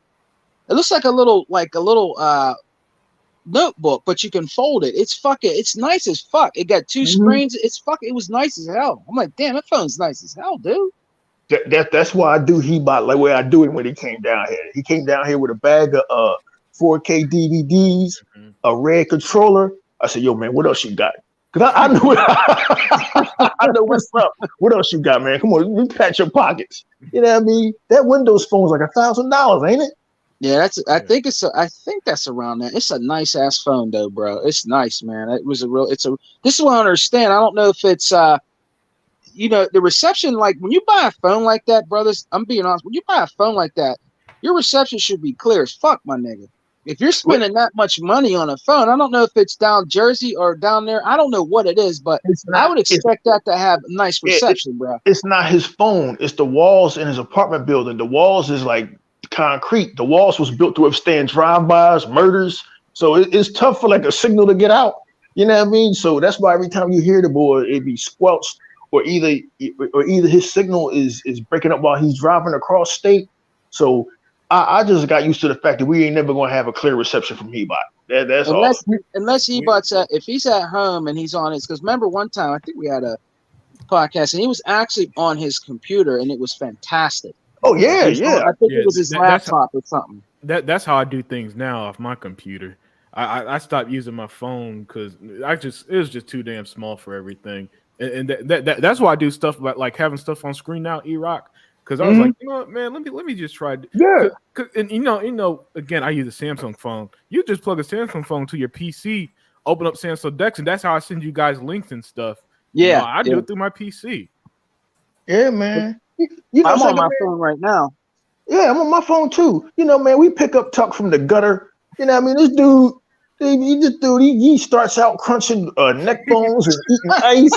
notebook, but you can fold it. It's nice as fuck. It got two screens. It was nice as hell. I'm like, damn, that phone's nice as hell, dude. That's why I do Hebot like way I do it when he came down here. He came down here with a bag of 4K DVDs, a red controller. I said, yo, man, what else you got? Because I knew it. I know what's up. What else you got, man? Come on, you pat your pockets. You know what I mean? That Windows phone's like $1,000, ain't it? Yeah, I think that's around that. It's a nice ass phone though, bro. It's nice, man. This is what I understand. I don't know if it's the reception, like when you buy a phone like that, brothers, I'm being honest, when you buy a phone like that, your reception should be clear as fuck, my nigga. If you're spending that much money on a phone, I don't know if it's down Jersey or down there. I don't know what it is, but I would expect that to have nice reception, bro. It's not his phone. It's the walls in his apartment building. The walls is like concrete. The walls was built to withstand drive-bys, murders. So it's tough for like a signal to get out. You know what I mean? So that's why every time you hear the boy, it be squelched, or either his signal is breaking up while he's driving across state. So I just got used to the fact that we ain't never gonna have a clear reception from Hebot. That's unless Hebot's if he's at home and he's on his, because remember one time I think we had a podcast and he was actually on his computer and it was fantastic. Oh yeah. I think it was his laptop or something. That's how I do things now off my computer. I stopped using my phone because it was just too damn small for everything. And that's why I do stuff like having stuff on screen now, E-Rock. Because I was like, you know what, man, let me just try. Yeah. And again, I use a Samsung phone. You just plug a Samsung phone to your PC, open up Samsung Dex, and that's how I send you guys links and stuff. Yeah, I do it through my PC. Yeah, man. I'm on my phone right now. Yeah, I'm on my phone too. Man, we pick up Tuck from the gutter. You know what I mean? This dude, he starts out crunching neck bones and eating ice.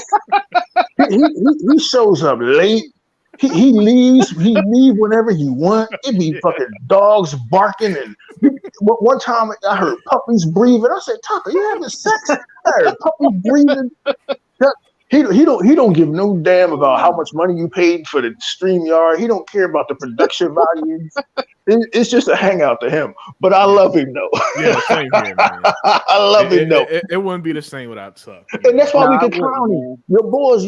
He shows up late. He leaves whenever he wants. It be fucking dogs barking, and one time I heard puppies breathing. I said, Tucker, you having sex? I heard puppies breathing. He don't give no damn about how much money you paid for the StreamYard. He don't care about the production values. It's just a hangout to him. But I love him though. Yeah, same here, man. I love him though. It wouldn't be the same without Tuck. And that's why we could clown you. Your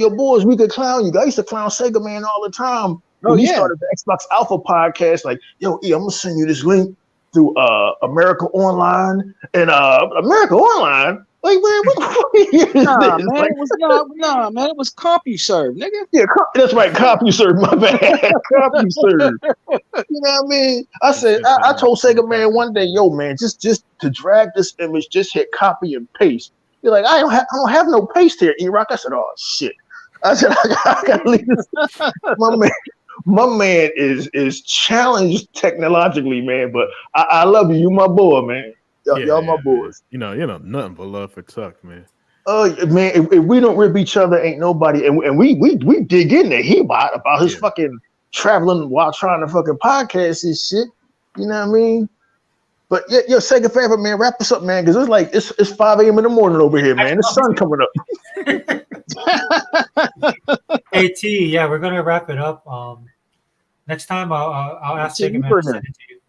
boys, we could clown you. I used to clown Sega Man all the time. When he started the Xbox Alpha podcast, like, yo, I'm gonna send you this link through America Online. And America Online, Like, man, what the fuck is Nah, this? man, Like, it was man, it was CompuServe, nigga. yeah, that's right. CompuServe, my bad. CompuServe. You know what I mean? I told Sega man one day, yo, man, just to drag this image, just hit copy and paste. You're like, I don't have no paste here, E-Rock. I said, oh shit. I said, I gotta leave this. My man is challenged technologically, man. But I love you. You my boy, man. Y'all my boys. Man. You know, nothing but love for Tuck, man. Man, if we don't rip each other, ain't nobody. And we dig in there. He about his fucking traveling while trying to fucking podcast his shit. You know what I mean? But yo, Sega Forever, man, wrap us up, man, because it's 5 a.m. in the morning over here, man. The sun coming up. Hey T, yeah, we're gonna wrap it up. Next time I'll ask Sega Man to send it to you.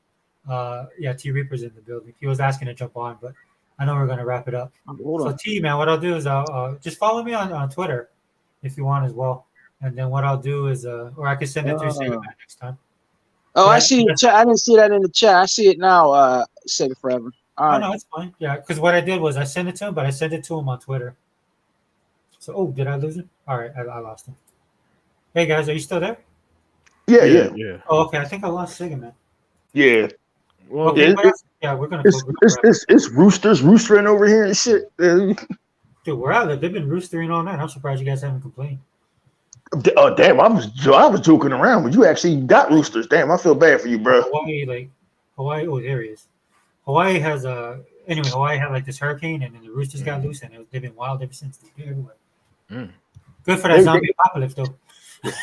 Yeah, T Reaper's in the building. He was asking to jump on, but I know we're gonna wrap it up. So T, man, what I'll do is I'll just follow me on Twitter if you want as well. And then what I'll do is or I can send it through Sega Man next time. Oh, I see the chat. I didn't see that in the chat. I see it now. Sega Forever. All right. No, it's fine. Yeah, because what I did was I sent it to him, but I sent it to him on Twitter. So, did I lose him? All right, I lost him. Hey guys, are you still there? Yeah. Oh, okay. I think I lost Sega Man. Yeah. Well, Okay, we're gonna. It's roostering over here and shit. Dude, we're out there. They've been roostering all night. I'm surprised you guys haven't complained. Oh damn! I was joking around, but you actually got roosters. Damn, I feel bad for you, bro. Hawaii. Oh, there he is. Hawaii has anyway. Hawaii had like this hurricane, and then the roosters got loose, and they've been wild ever since. They're everywhere. Good for that zombie apocalypse, though.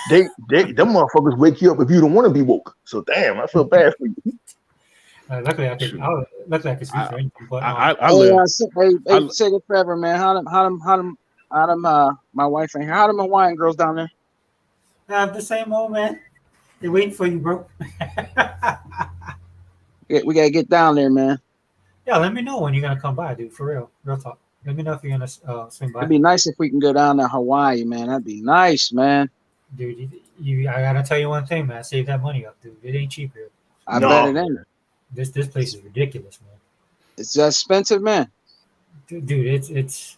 Them motherfuckers wake you up if you don't want to be woke. So damn, I feel bad for you. Luckily, I could speak for anything. But Sega Forever, man. How them my wife and how them Hawaiian girls down there? The same old, man. They're waiting for you, bro. We gotta get down there, man. Yeah, let me know when you're gonna come by, dude. For real talk. Let me know if you're gonna swing by. It'd be nice if we can go down to Hawaii, man. That'd be nice, man. Dude, I gotta tell you one thing, man. Save that money up, dude. It ain't cheap here. I bet it ain't. This place is ridiculous, man. It's expensive, man. Dude, it's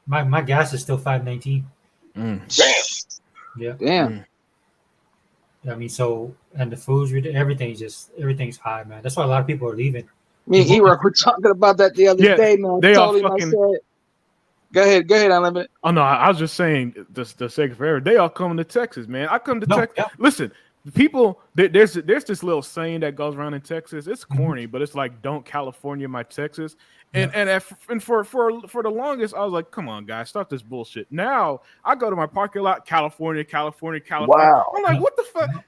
my gas is still $5.19. Damn. Yeah. Damn. I mean, so and the food's everything's high, man. That's why a lot of people are leaving. Me and E-Rock were talking about that the other day, man. They Go ahead, Unlimited. Oh no, I was just saying the Sega Forever. They all coming to Texas, man. I come to Texas. Yeah. Listen, people, there's this little saying that goes around in Texas. It's corny, but it's like, "Don't California my Texas." And for the longest, I was like, "Come on, guys, stop this bullshit." Now I go to my parking lot, California. Wow. I'm like, what the fuck?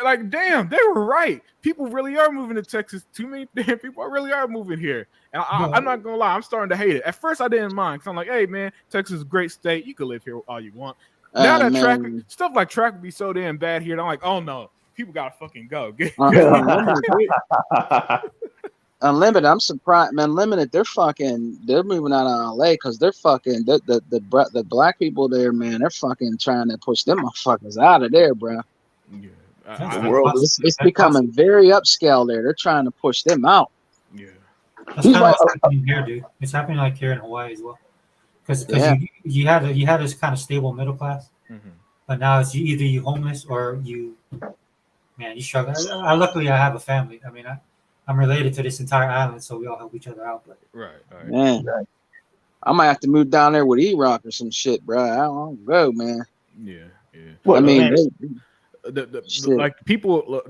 Like, damn, they were right. People really are moving to Texas. Too many damn people really are moving here. And I'm not gonna lie, I'm starting to hate it. At first, I didn't mind because I'm like, hey, man, Texas is a great state. You can live here all you want. Now that stuff like traffic be so damn bad here, and I'm like, oh no, people gotta fucking go. Unlimited, I'm surprised, man. Unlimited, they're moving out of LA because they're fucking the black people there, man. They're fucking trying to push them motherfuckers out of there, bro. Yeah. It's becoming very upscale there. They're trying to push them out. Yeah. That's kind of what's happening here, dude. It's happening like here in Hawaii as well. Because you had this kind of stable middle class, but now it's either you homeless or you struggle. Luckily, I have a family. I mean, I'm related to this entire island, so we all help each other out. But right. Man, I might have to move down there with E-Rock or some shit, bro. I don't go, man. Yeah. Well, I mean, like people,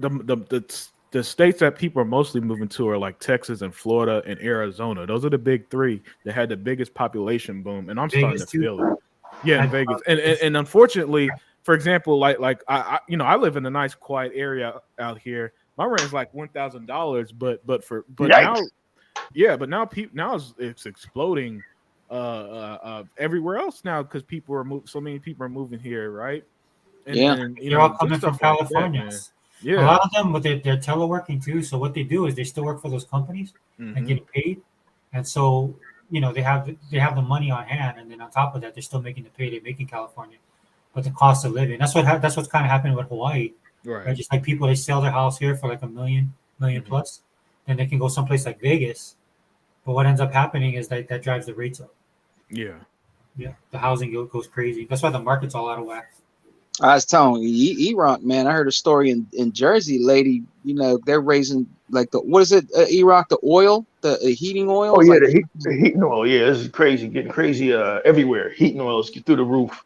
the states that people are mostly moving to are like Texas and Florida and Arizona. Those are the big three that had the biggest population boom, and I'm starting to feel it. Yeah, in Vegas, and unfortunately, for example, like I live in a nice quiet area out here. My rent is like $1,000, but now it's exploding everywhere else now because so many people are moving here, right? And they're all coming from California. Like a lot of them, but they're teleworking too. So what they do is they still work for those companies and get paid, and so they have the money on hand, and then on top of that, they're still making the pay they make in California, but the cost of living. That's what's kind of happening with Hawaii. Right. Just like people, they sell their house here for like $1 million plus, then they can go someplace like Vegas, But what ends up happening is that drives the rates up. Yeah. Yeah, the housing goes crazy. That's why the market's all out of whack. I was telling you, E-Rock, man, I heard a story in Jersey, lady, you know, they're raising like what is it, E-Rock, the oil, the heating oil? Oh yeah, like, the heating oil. Yeah, this is crazy, getting crazy everywhere. Heating oils get through the roof.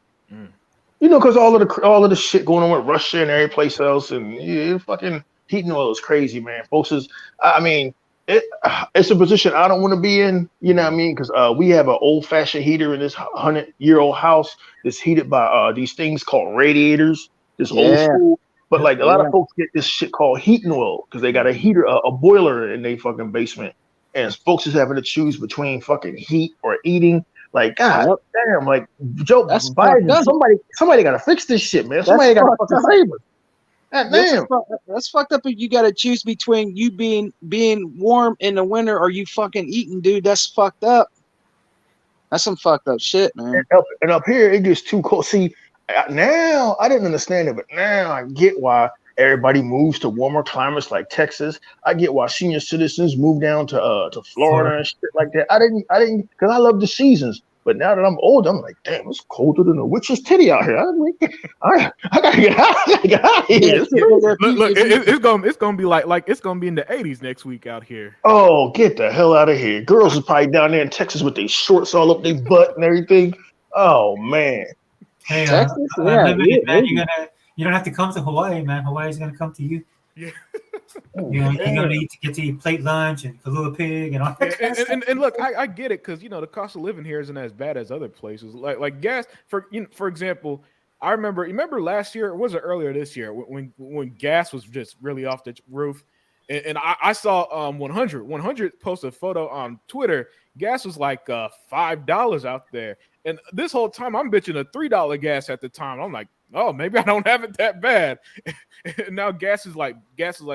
You know, because all of the shit going on with Russia and every place else, and yeah, fucking heating oil is crazy, man. Folks is, I mean, it's a position I don't want to be in. You know what I mean? Because we have an old fashioned heater in this 100-year-old house that's heated by these things called radiators. This old school. But like a lot of folks get this shit called heating oil because they got a heater, a boiler in their fucking basement, and folks is having to choose between fucking heat or eating. Like, God damn, like Joe Biden, somebody got to fix this shit, man. Somebody got to fucking save us. God damn. That's fucked up. If you got to choose between you being warm in the winter or you fucking eating, dude. That's fucked up. That's some fucked up shit, man. And up here, it gets too cold. See, now I didn't understand it, but now I get why everybody moves to warmer climates like Texas. I get why senior citizens move down to Florida and shit like that. I didn't because I love the seasons. But now that I'm old, I'm like, damn, it's colder than a witch's titty out here. I gotta get out of here. Look, it's gonna be like it's gonna be in the 80s next week out here. Oh, get the hell out of here! Girls are probably down there in Texas with their shorts all up their butt and everything. Oh man. Hey, man, you don't have to come to Hawaii, man. Hawaii's gonna come to you. Yeah. You're gonna get to eat plate lunch and Kahlua pig and all that. And look, I get it because the cost of living here isn't as bad as other places. Like gas, for example, I remember last year, or was it earlier this year, when gas was just really off the roof, and I saw 100 post a photo on Twitter. Gas was like $5 out there, and this whole time I'm bitching a $3 gas at the time. I'm like, oh, maybe I don't have it that bad. And now gas is like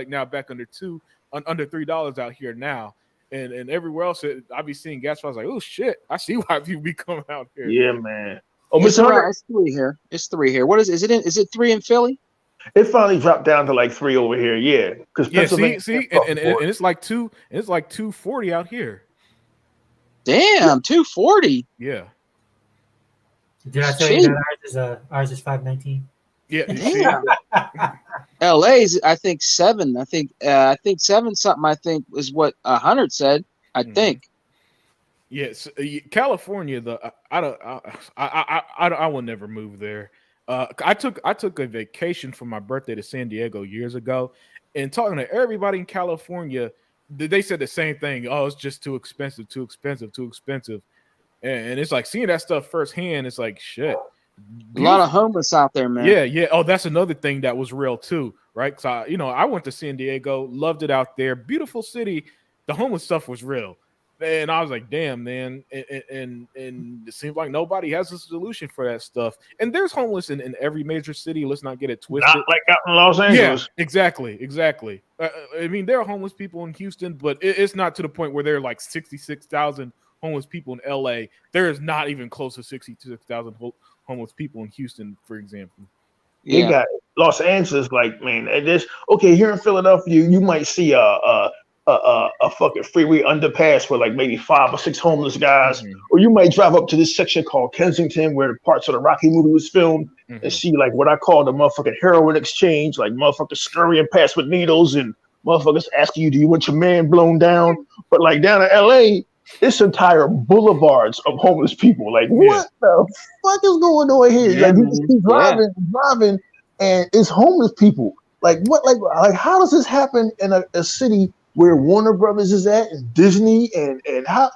now back under $3 out here now, and everywhere else I be seeing gas prices like, oh shit, I see why people be coming out here. Yeah, man. Oh, it's 3 here. It's 3 here. What is it? Is it 3 in Philly? It finally dropped down to like 3 over here. Yeah, because see, and it's like 2. And it's like $2.40 out here. Damn, $2.40. Yeah. Did I tell you that ours is $5.19? Yeah. LA's I think 7. I think 7 something. I think is what 100 said. I think. Yes, California. I will never move there. I took a vacation for my birthday to San Diego years ago, and talking to everybody in California, they said the same thing. Oh, it's just too expensive. And it's like seeing that stuff firsthand. It's like shit. A lot of homeless out there, man. Yeah. Oh, that's another thing that was real too, right? So I went to San Diego, loved it out there, beautiful city. The homeless stuff was real, and I was like, damn, man. And it seems like nobody has a solution for that stuff. And there's homeless in every major city. Let's not get it twisted. Not like out in Los Angeles. Yeah, exactly. I mean, there are homeless people in Houston, but it's not to the point where there are like 66,000 homeless people in LA. There is not even close to 66,000 homeless people in Houston, for example. You got Los Angeles, like, man, here in Philadelphia, you might see a fucking freeway underpass with like maybe 5 or 6 homeless guys, or you might drive up to this section called Kensington, where the parts of the Rocky movie was filmed, and see like what I call the motherfucking heroin exchange, like motherfuckers scurrying past with needles and motherfuckers asking you, do you want your man blown down? But like down in LA, it's entire boulevards of homeless people. Like, what the fuck is going on here? Like, you just keep driving, and it's homeless people. Like, what? Like how does this happen in a city where Warner Brothers is at, and Disney, and how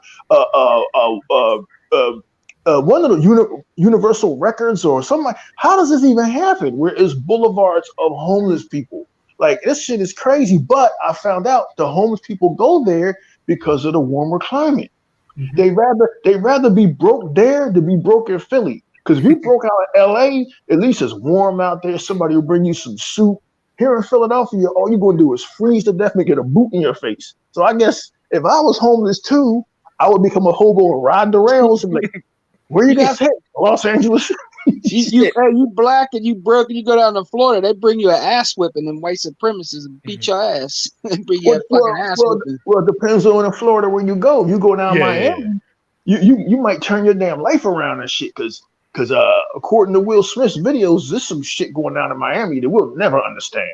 one of the Universal Records or something? How does this even happen? Where it's boulevards of homeless people? Like, this shit is crazy. But I found out the homeless people go there because of the warmer climate. They rather be broke there than be broke in Philly. Because if you broke out in LA, at least it's warm out there. Somebody will bring you some soup. Here in Philadelphia, all you're going to do is freeze to death and get a boot in your face. So I guess if I was homeless too, I would become a hobo and ride the rails and like, where you guys headed? Los Angeles? You black and you broke and you go down to Florida, they bring you an ass whipping and white supremacists and beat your ass and bring you a fucking ass whipping. Well, it depends on in Florida where you go. You go down Miami, you might turn your damn life around and shit because according to Will Smith's videos, there's some shit going on in Miami that we'll never understand.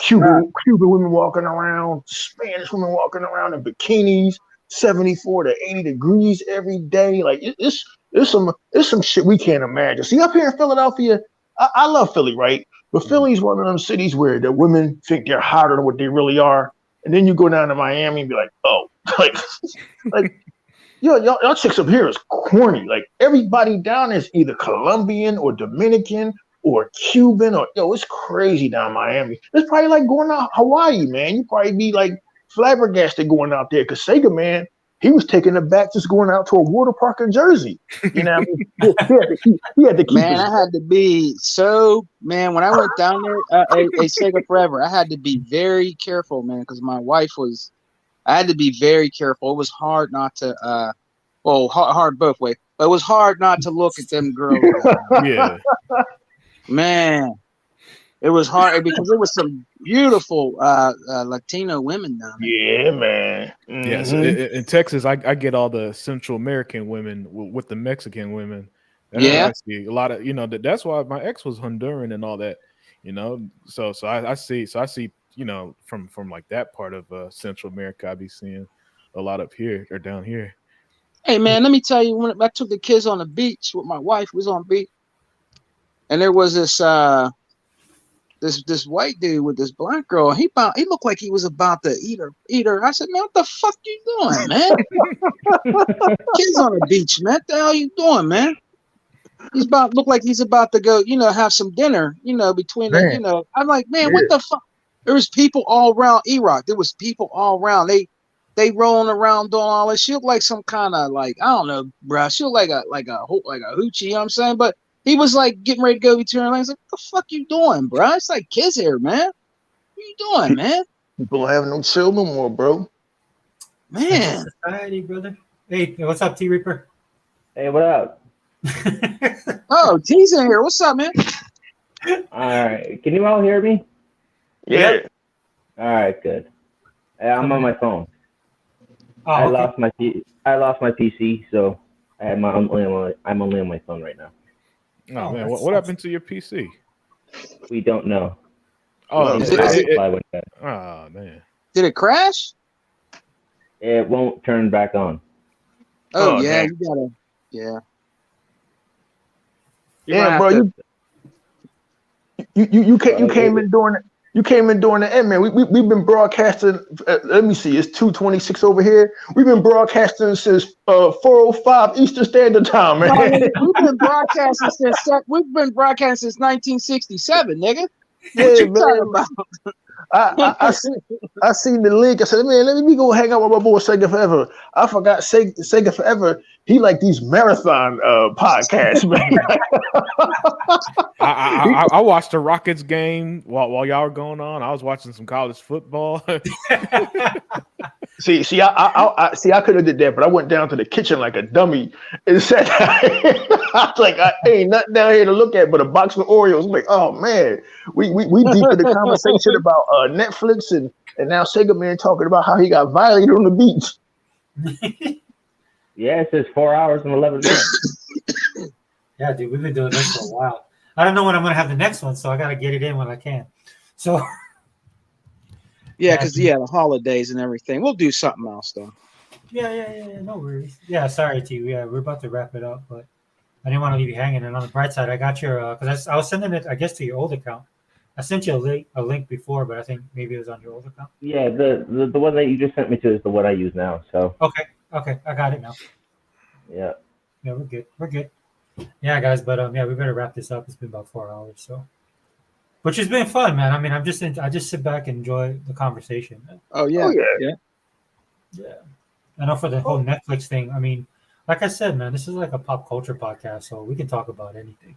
Cuban women walking around, Spanish women walking around in bikinis, 74 to 80 degrees every day. Like it's some shit we can't imagine. See, up here in Philadelphia, I love Philly, right? But Philly's one of them cities where the women think they're hotter than what they really are. And then you go down to Miami and be like, oh, like y'all chicks up here is corny. Like everybody down there is either Colombian or Dominican or Cuban or it's crazy down Miami. It's probably like going out Hawaii, man. You probably be like flabbergasted going out there because Sega Man, he was taking it back just going out to a water park in Jersey. You know what I mean? He had to keep man, I had to be when I went down there, a Sega Forever, I had to be very careful, man, because my wife I had to be very careful. It was hard not to hard both ways, but it was hard not to look at them girls. Yeah. Man, it was hard because there was some beautiful Latino women down there. Yeah, man. Mm-hmm. Yeah, so in Texas, I get all the Central American women with the Mexican women. And I see a lot of, that's why my ex was Honduran and all that, So I see, from like that part of Central America, I be seeing a lot up here or down here. Hey, man, let me tell you, when I took the kids on the beach with my wife, was on beach. And there was this this white dude with this black girl. He looked like he was about to eat her. I said, man, what the fuck you doing, man? Kids on the beach, man. What the hell you doing, man? Look like he's about to go, have some dinner, between the, I'm like, man, what the fuck? There was people all around E-Rock. There was people all around. They rolling around doing all this. She looked like some kind of like, I don't know, bro. She looked like a hoochie, you know what I'm saying? But he was like getting ready to go between her legs. Like, what the fuck you doing, bro? It's like kids here, man. What you doing, man? People don't have no chill no more, bro. Man. Society, brother. Hey, what's up, T Reaper? Hey, what up? Oh, T's in here. What's up, man? All right. Can you all hear me? Yeah. All right, good. I'm on my phone. Oh, I lost my PC, so I'm only on my phone right now. Oh man, what happened to your PC? We don't know. Oh, oh man. Did it crash? It won't turn back on. Oh yeah, man. You gotta. Yeah. Yeah, bro. You came in during it. You came in during the end, man. We've been broadcasting. Let me see. It's 2:26 over here. We've been broadcasting since 4:05 Eastern Standard Time, man. We've been broadcasting since 1967, nigga. Yeah, what you man. talking about? I seen the link. I said, man, let me go hang out with my boy Sega Forever. I forgot Sega Forever. He like these marathon podcasts, man. I watched the Rockets game while y'all were going on. I was watching some college football. See, I could have did that, but I went down to the kitchen like a dummy and sat down. I was like, I ain't nothing down here to look at but a box of Oreos. I'm like, oh man, we deep in the conversation about Netflix and now Sega Man talking about how he got violated on the beach. Yeah, it says 4 hours and 11 minutes. Yeah, dude, we've been doing this for a while. I don't know when I'm gonna have the next one, so I gotta get it in when I can. So yeah, because the holidays and everything. We'll do something else though. Yeah, no worries. Yeah, sorry, T. Yeah, we're about to wrap it up, but I didn't want to leave you hanging. And on the bright side, I got your because I was sending it, I guess, to your old account. I sent you a link before, but I think maybe it was on your old account. Yeah, the one that you just sent me to is the one I use now. So okay, I got it now. Yeah, we're good. Yeah, guys, but we better wrap this up. It's been about 4 hours, so which has been fun, man. I mean, I just sit back and enjoy the conversation, man. Oh yeah. I know for the whole Netflix thing. I mean, like I said, man, this is like a pop culture podcast, so we can talk about anything.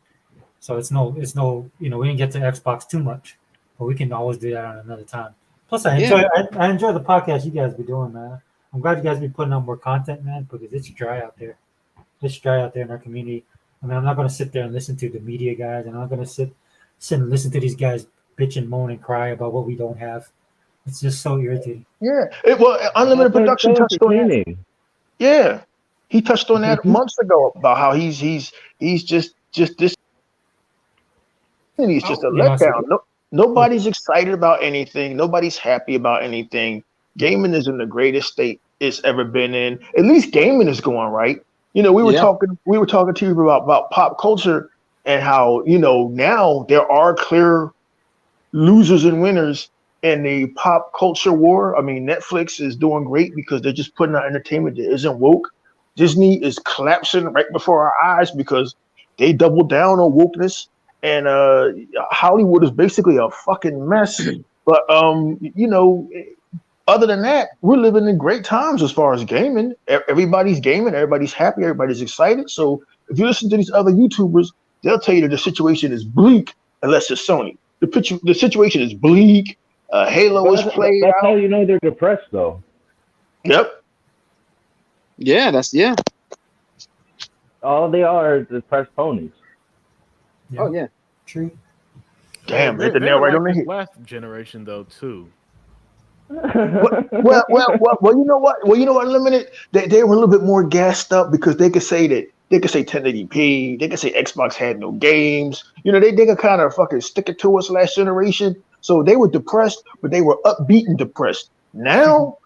So it's no, we didn't get to Xbox too much, but we can always do that on another time. Plus, I enjoy the podcast you guys be doing, man. I'm glad you guys be putting out more content, man, because it's dry out there. It's dry out there in our community. I mean, I'm not gonna sit there and listen to the media guys, and I'm not gonna sit and listen to these guys bitch and moan and cry about what we don't have. It's just so irritating. Yeah. Unlimited Production touched on that. Yeah. He touched on that months ago about how he's just this. He's just a letdown. Nobody's excited about anything. Nobody's happy about anything. Gaming is in the greatest state it's ever been in. At least gaming is going right. We were talking to you about pop culture and how, now there are clear losers and winners in the pop culture war. I mean, Netflix is doing great because they're just putting out entertainment that isn't woke. Disney is collapsing right before our eyes because they doubled down on wokeness. And Hollywood is basically a fucking mess. But other than that, we're living in great times as far as gaming. Everybody's gaming, everybody's happy, everybody's excited. So if you listen to these other YouTubers, they'll tell you that the situation is bleak unless it's Sony. The situation is bleak. Halo is played That's out. how you know they're depressed, though. Yep. Yeah, All they are is depressed ponies. Yeah. Oh yeah, True. Damn, they're right on the head. Last generation though too. Well, you know what? Unlimited, they were a little bit more gassed up because they could say 1080p. They could say Xbox had no games. They could kind of fucking stick it to us last generation. So they were depressed, but they were upbeat and depressed. Now,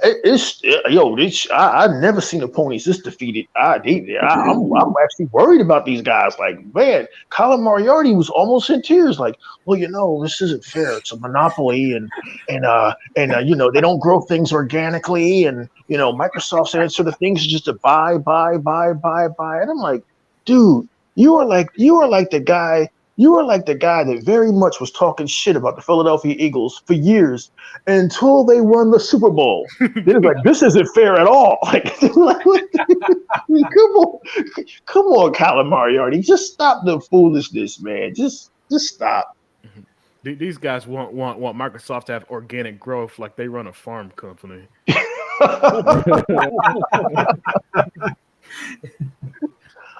I've never seen the ponies this defeated. I'm actually worried about these guys. Like, man, Colin Moriarty was almost in tears. Like, well, this isn't fair. It's a monopoly, and they don't grow things organically, and Microsoft's answer to things is just to buy. And I'm like, dude, you are like the guy. You are like the guy that very much was talking shit about the Philadelphia Eagles for years until they won the Super Bowl. Then it's like, this isn't fair at all. Like, come on, Colin Moriarty. Just stop the foolishness, man. Just stop. These guys want Microsoft to have organic growth like they run a farm company.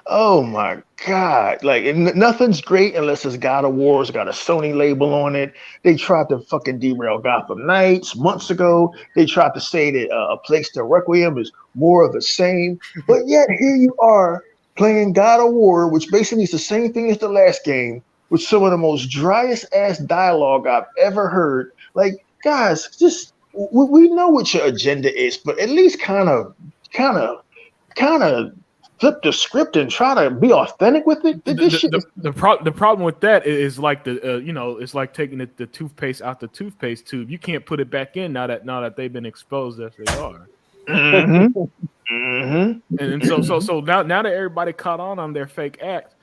Oh my God. Like, nothing's great unless it's God of War. It's got a Sony label on it. They tried to fucking derail Gotham Knights months ago. They tried to say that A Place to Requiem is more of the same. But yet here you are playing God of War, which basically is the same thing as the last game, with some of the most driest ass dialogue I've ever heard. Like, guys, just we know what your agenda is, but at least kind of flip the script and try to be authentic with it. The problem with that is like it's like taking the toothpaste out the toothpaste tube. You can't put it back in now that they've been exposed as they are. Mm-hmm. Mm-hmm. And so now that everybody caught on their fake act,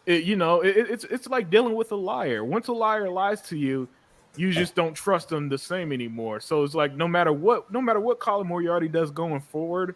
it's like dealing with a liar. Once a liar lies to you, you just don't trust them the same anymore. So it's like no matter what Colin Moriarty does going forward,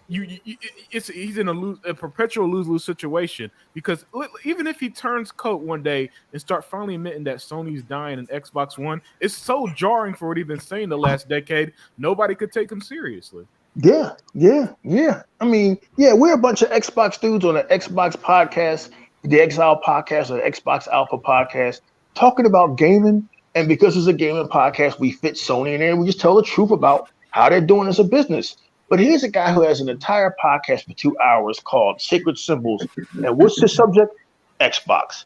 he's in a perpetual lose-lose situation, because even if he turns coat one day and start finally admitting that Sony's dying and Xbox One, it's so jarring for what he's been saying the last decade. Nobody could take him seriously. Yeah. I mean, we're a bunch of Xbox dudes on an Xbox podcast, the Exile podcast or the Xbox Alpha podcast, talking about gaming. And because it's a gaming podcast, we fit Sony in there. We just tell the truth about how they're doing as a business. But here's a guy who has an entire podcast for 2 hours called Sacred Symbols. And what's his subject? Xbox.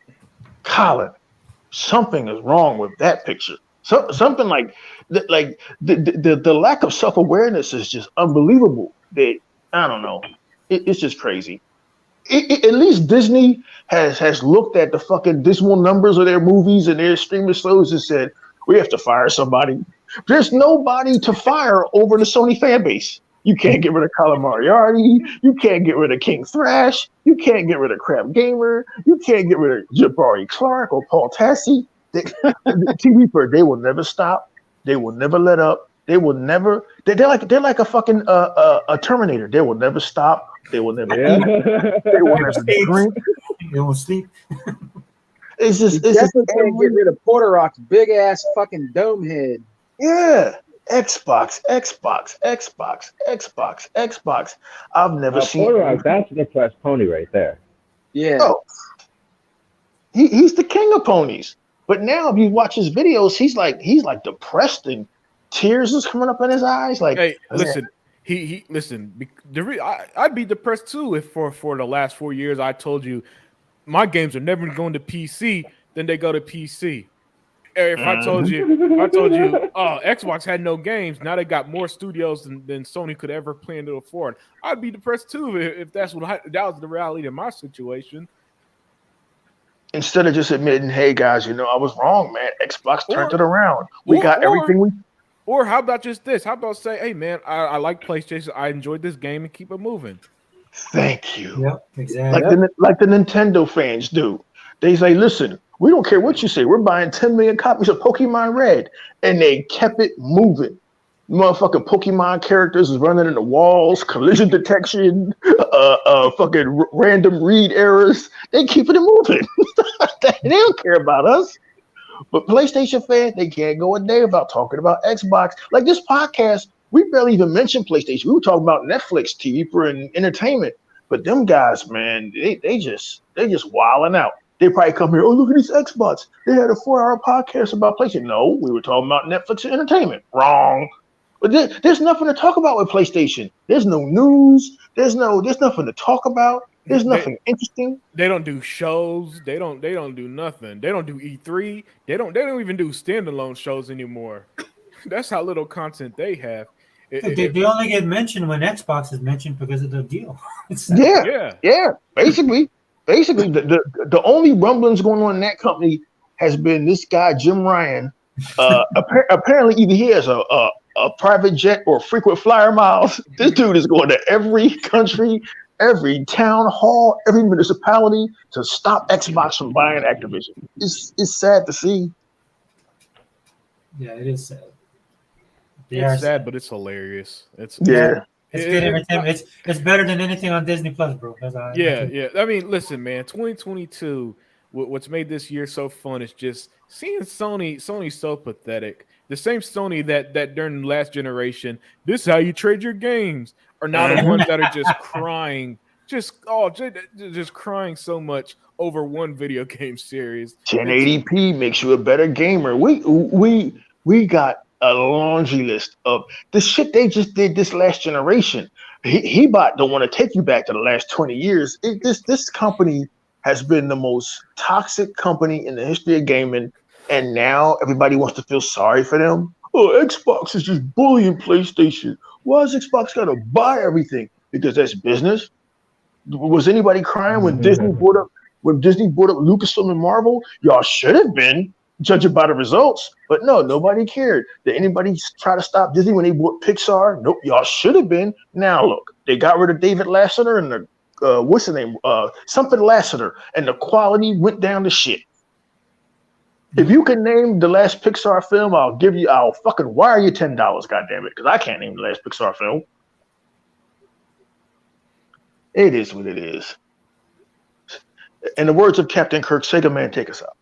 Colin, something is wrong with that picture. Something like the lack of self-awareness is just unbelievable. I don't know. It's just crazy. At least Disney has looked at the fucking dismal numbers of their movies and their streaming shows and said, we have to fire somebody. There's nobody to fire over the Sony fan base. You can't get rid of Colin Moriarty. You can't get rid of King Thrash. You can't get rid of Crap Gamer. You can't get rid of Jabari Clark or Paul Tassi. TV, they will never stop. They will never let up. They will never. They're like a fucking a Terminator. They will never stop. They will never eat. They will never drink. They won't sleep. It's just can't get rid of Porter Rock's big ass fucking dome head. Yeah. Xbox. I've never seen. That's the depressed pony right there. Yeah. Oh, he's the king of ponies. But now, if you watch his videos, he's like depressed and tears is coming up in his eyes. Like, hey, listen, he listen. I'd be depressed too if for the last 4 years I told you my games are never going to PC, then they go to PC. If I told you, oh, Xbox had no games, now they got more studios than Sony could ever plan to afford. I'd be depressed too if that was the reality of my situation. Instead of just admitting, hey guys, I was wrong, man. Xbox turned it around. We got everything we. Or how about just this? How about say, hey man, I like PlayStation. I enjoyed this game and keep it moving. Thank you. Yep, exactly. Like the Nintendo fans do. They say, listen, we don't care what you say. We're buying 10 million copies of Pokemon Red. And they kept it moving. Motherfucking Pokemon characters is running into walls, collision detection, fucking random read errors. They keeping it moving. They don't care about us. But PlayStation fans, they can't go a day without talking about Xbox. Like this podcast, we barely even mentioned PlayStation. We were talking about Netflix, TV for entertainment. But them guys, man, they just wilding out. They probably come here, oh, look at these Xbox. They had a 4-hour podcast about PlayStation. No, we were talking about Netflix and entertainment. Wrong. But there's nothing to talk about with PlayStation. There's no news. There's nothing to talk about. There's nothing interesting. They don't do shows. They don't do nothing. They don't do E3. They don't even do standalone shows anymore. That's how little content they have. They only get mentioned when Xbox is mentioned because of the deal. Yeah. Basically, the only rumblings going on in that company has been this guy Jim Ryan. Apparently, either he has a private jet or frequent flyer miles. This dude is going to every country, every town hall, every municipality to stop Xbox from buying Activision. It's sad to see. Yeah, it is sad. It's sad, but it's hilarious. It's good entertainment. It's better than anything on Disney Plus, bro. Yeah. I mean, listen, man. 2022. What's made this year so fun is just seeing Sony. Sony's so pathetic. The same Sony that during the last generation, this is how you trade your games, are now the ones that are just crying, just crying so much over one video game series. 1080p makes you a better gamer. We got a laundry list of the shit they just did this last generation. Hebot don't want to take you back to the last 20 years. This company has been the most toxic company in the history of gaming, and now everybody wants to feel sorry for them. Oh, Xbox is just bullying PlayStation. Why is Xbox got to buy everything? Because that's business. Was anybody crying when Disney bought up Lucasfilm and Marvel? Y'all should have been, judging by the results. But no, nobody cared. Did anybody try to stop Disney when they bought Pixar? Nope, y'all should have been. Now look, they got rid of David Lasseter and the what's the name? Something Lasseter, and the quality went down to shit. If you can name the last Pixar film, I'll fucking wire you $10, goddammit, because I can't name the last Pixar film. It is what it is. In the words of Captain Kirk, Sega Man, take us out.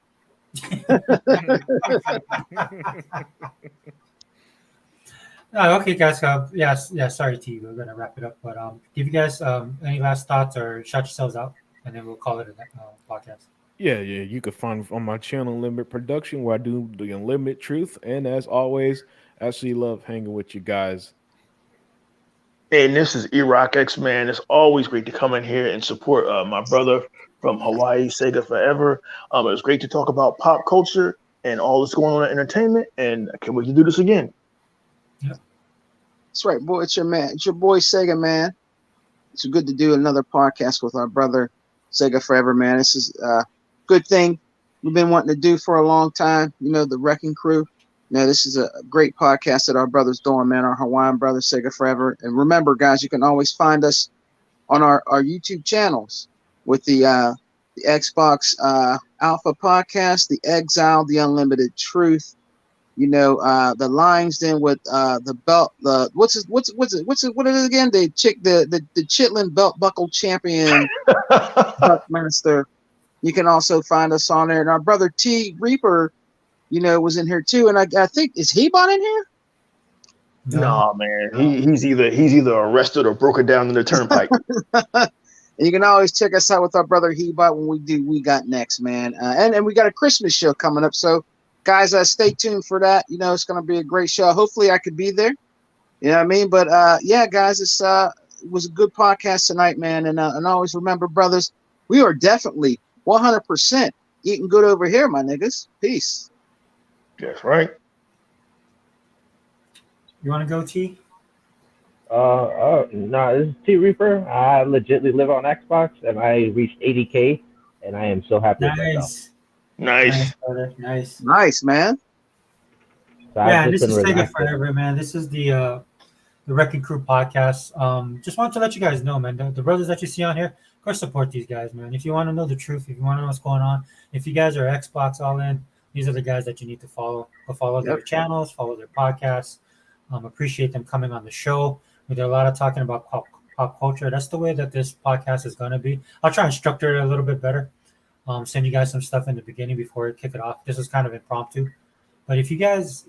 Okay, guys. Sorry, T. We're gonna wrap it up, but give you guys any last thoughts or shout yourselves out, and then we'll call it a podcast. Yeah. You can find on my channel, Unlimited Production, where I do the Unlimited Truth, and as always, I actually love hanging with you guys. And this is Iraq X-Man. It's always great to come in here and support my brother from Hawaii, Sega Forever. It was great to talk about pop culture and all that's going on in entertainment, and I can't wait to do this again. Yeah. That's right, boy. It's your man. It's your boy Sega Man. It's good to do another podcast with our brother Sega Forever, man. This is a good thing we've been wanting to do for a long time. The Wrecking Crew. This is a great podcast that our brother's doing, man. Our Hawaiian brother Sega Forever. And remember, guys, you can always find us on our YouTube channels with the Xbox Alpha podcast, the Exile, the Unlimited Truth. The Lions Den with the belt. What is it again? The Chitlin belt buckle champion Buckmaster. You can also find us on there, and our brother T Reaper, was in here too. And I think, is Hebot in here? No, man. He's either arrested or broken down in the turnpike. And you can always check us out with our brother Hebot when we do We Got Next, man. And we got a Christmas show coming up. So, guys, stay tuned for that. You know, it's going to be a great show. Hopefully, I could be there. You know what I mean? But, yeah, guys, it was a good podcast tonight, man. And always remember, brothers, we are definitely 100% eating good over here, my niggas. Peace. That's right. You want to go, T? No, this is T Reaper. I legitimately live on Xbox, and I reached 80K, and I am so happy with myself. Nice. Brother. Nice. Nice, man. So Yeah, this is taking forever, man. This is the Wrecking Crew podcast. Just wanted to let you guys know, man. The brothers that you see on here, of course, support these guys, man. If you want to know the truth, if you want to know what's going on, if you guys are Xbox all in, these are the guys that you need to follow. Go follow their channels, follow their podcasts. Appreciate them coming on the show. We did a lot of talking about pop culture. That's the way that this podcast is going to be. I'll try and structure it a little bit better. Send you guys some stuff in the beginning before we kick it off. This is kind of impromptu. But if you guys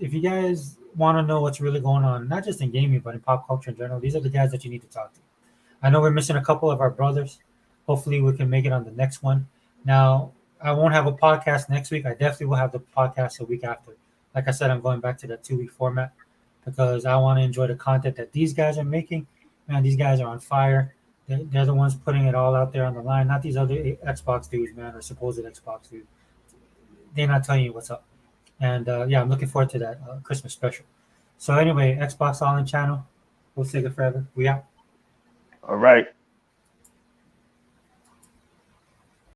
want to know what's really going on, not just in gaming, but in pop culture in general, these are the guys that you need to talk to. I know we're missing a couple of our brothers. Hopefully we can make it on the next one. Now, I won't have a podcast next week. I definitely will have the podcast the week after. Like I said, I'm going back to that 2-week format because I want to enjoy the content that these guys are making. Man, these guys are on fire. They're the ones putting it all out there on the line, not these other Xbox dudes, man, or supposed Xbox dudes. They're not telling you what's up. And, yeah, I'm looking forward to that Christmas special. So, anyway, Xbox All In channel. We'll take it forever. We out. All right.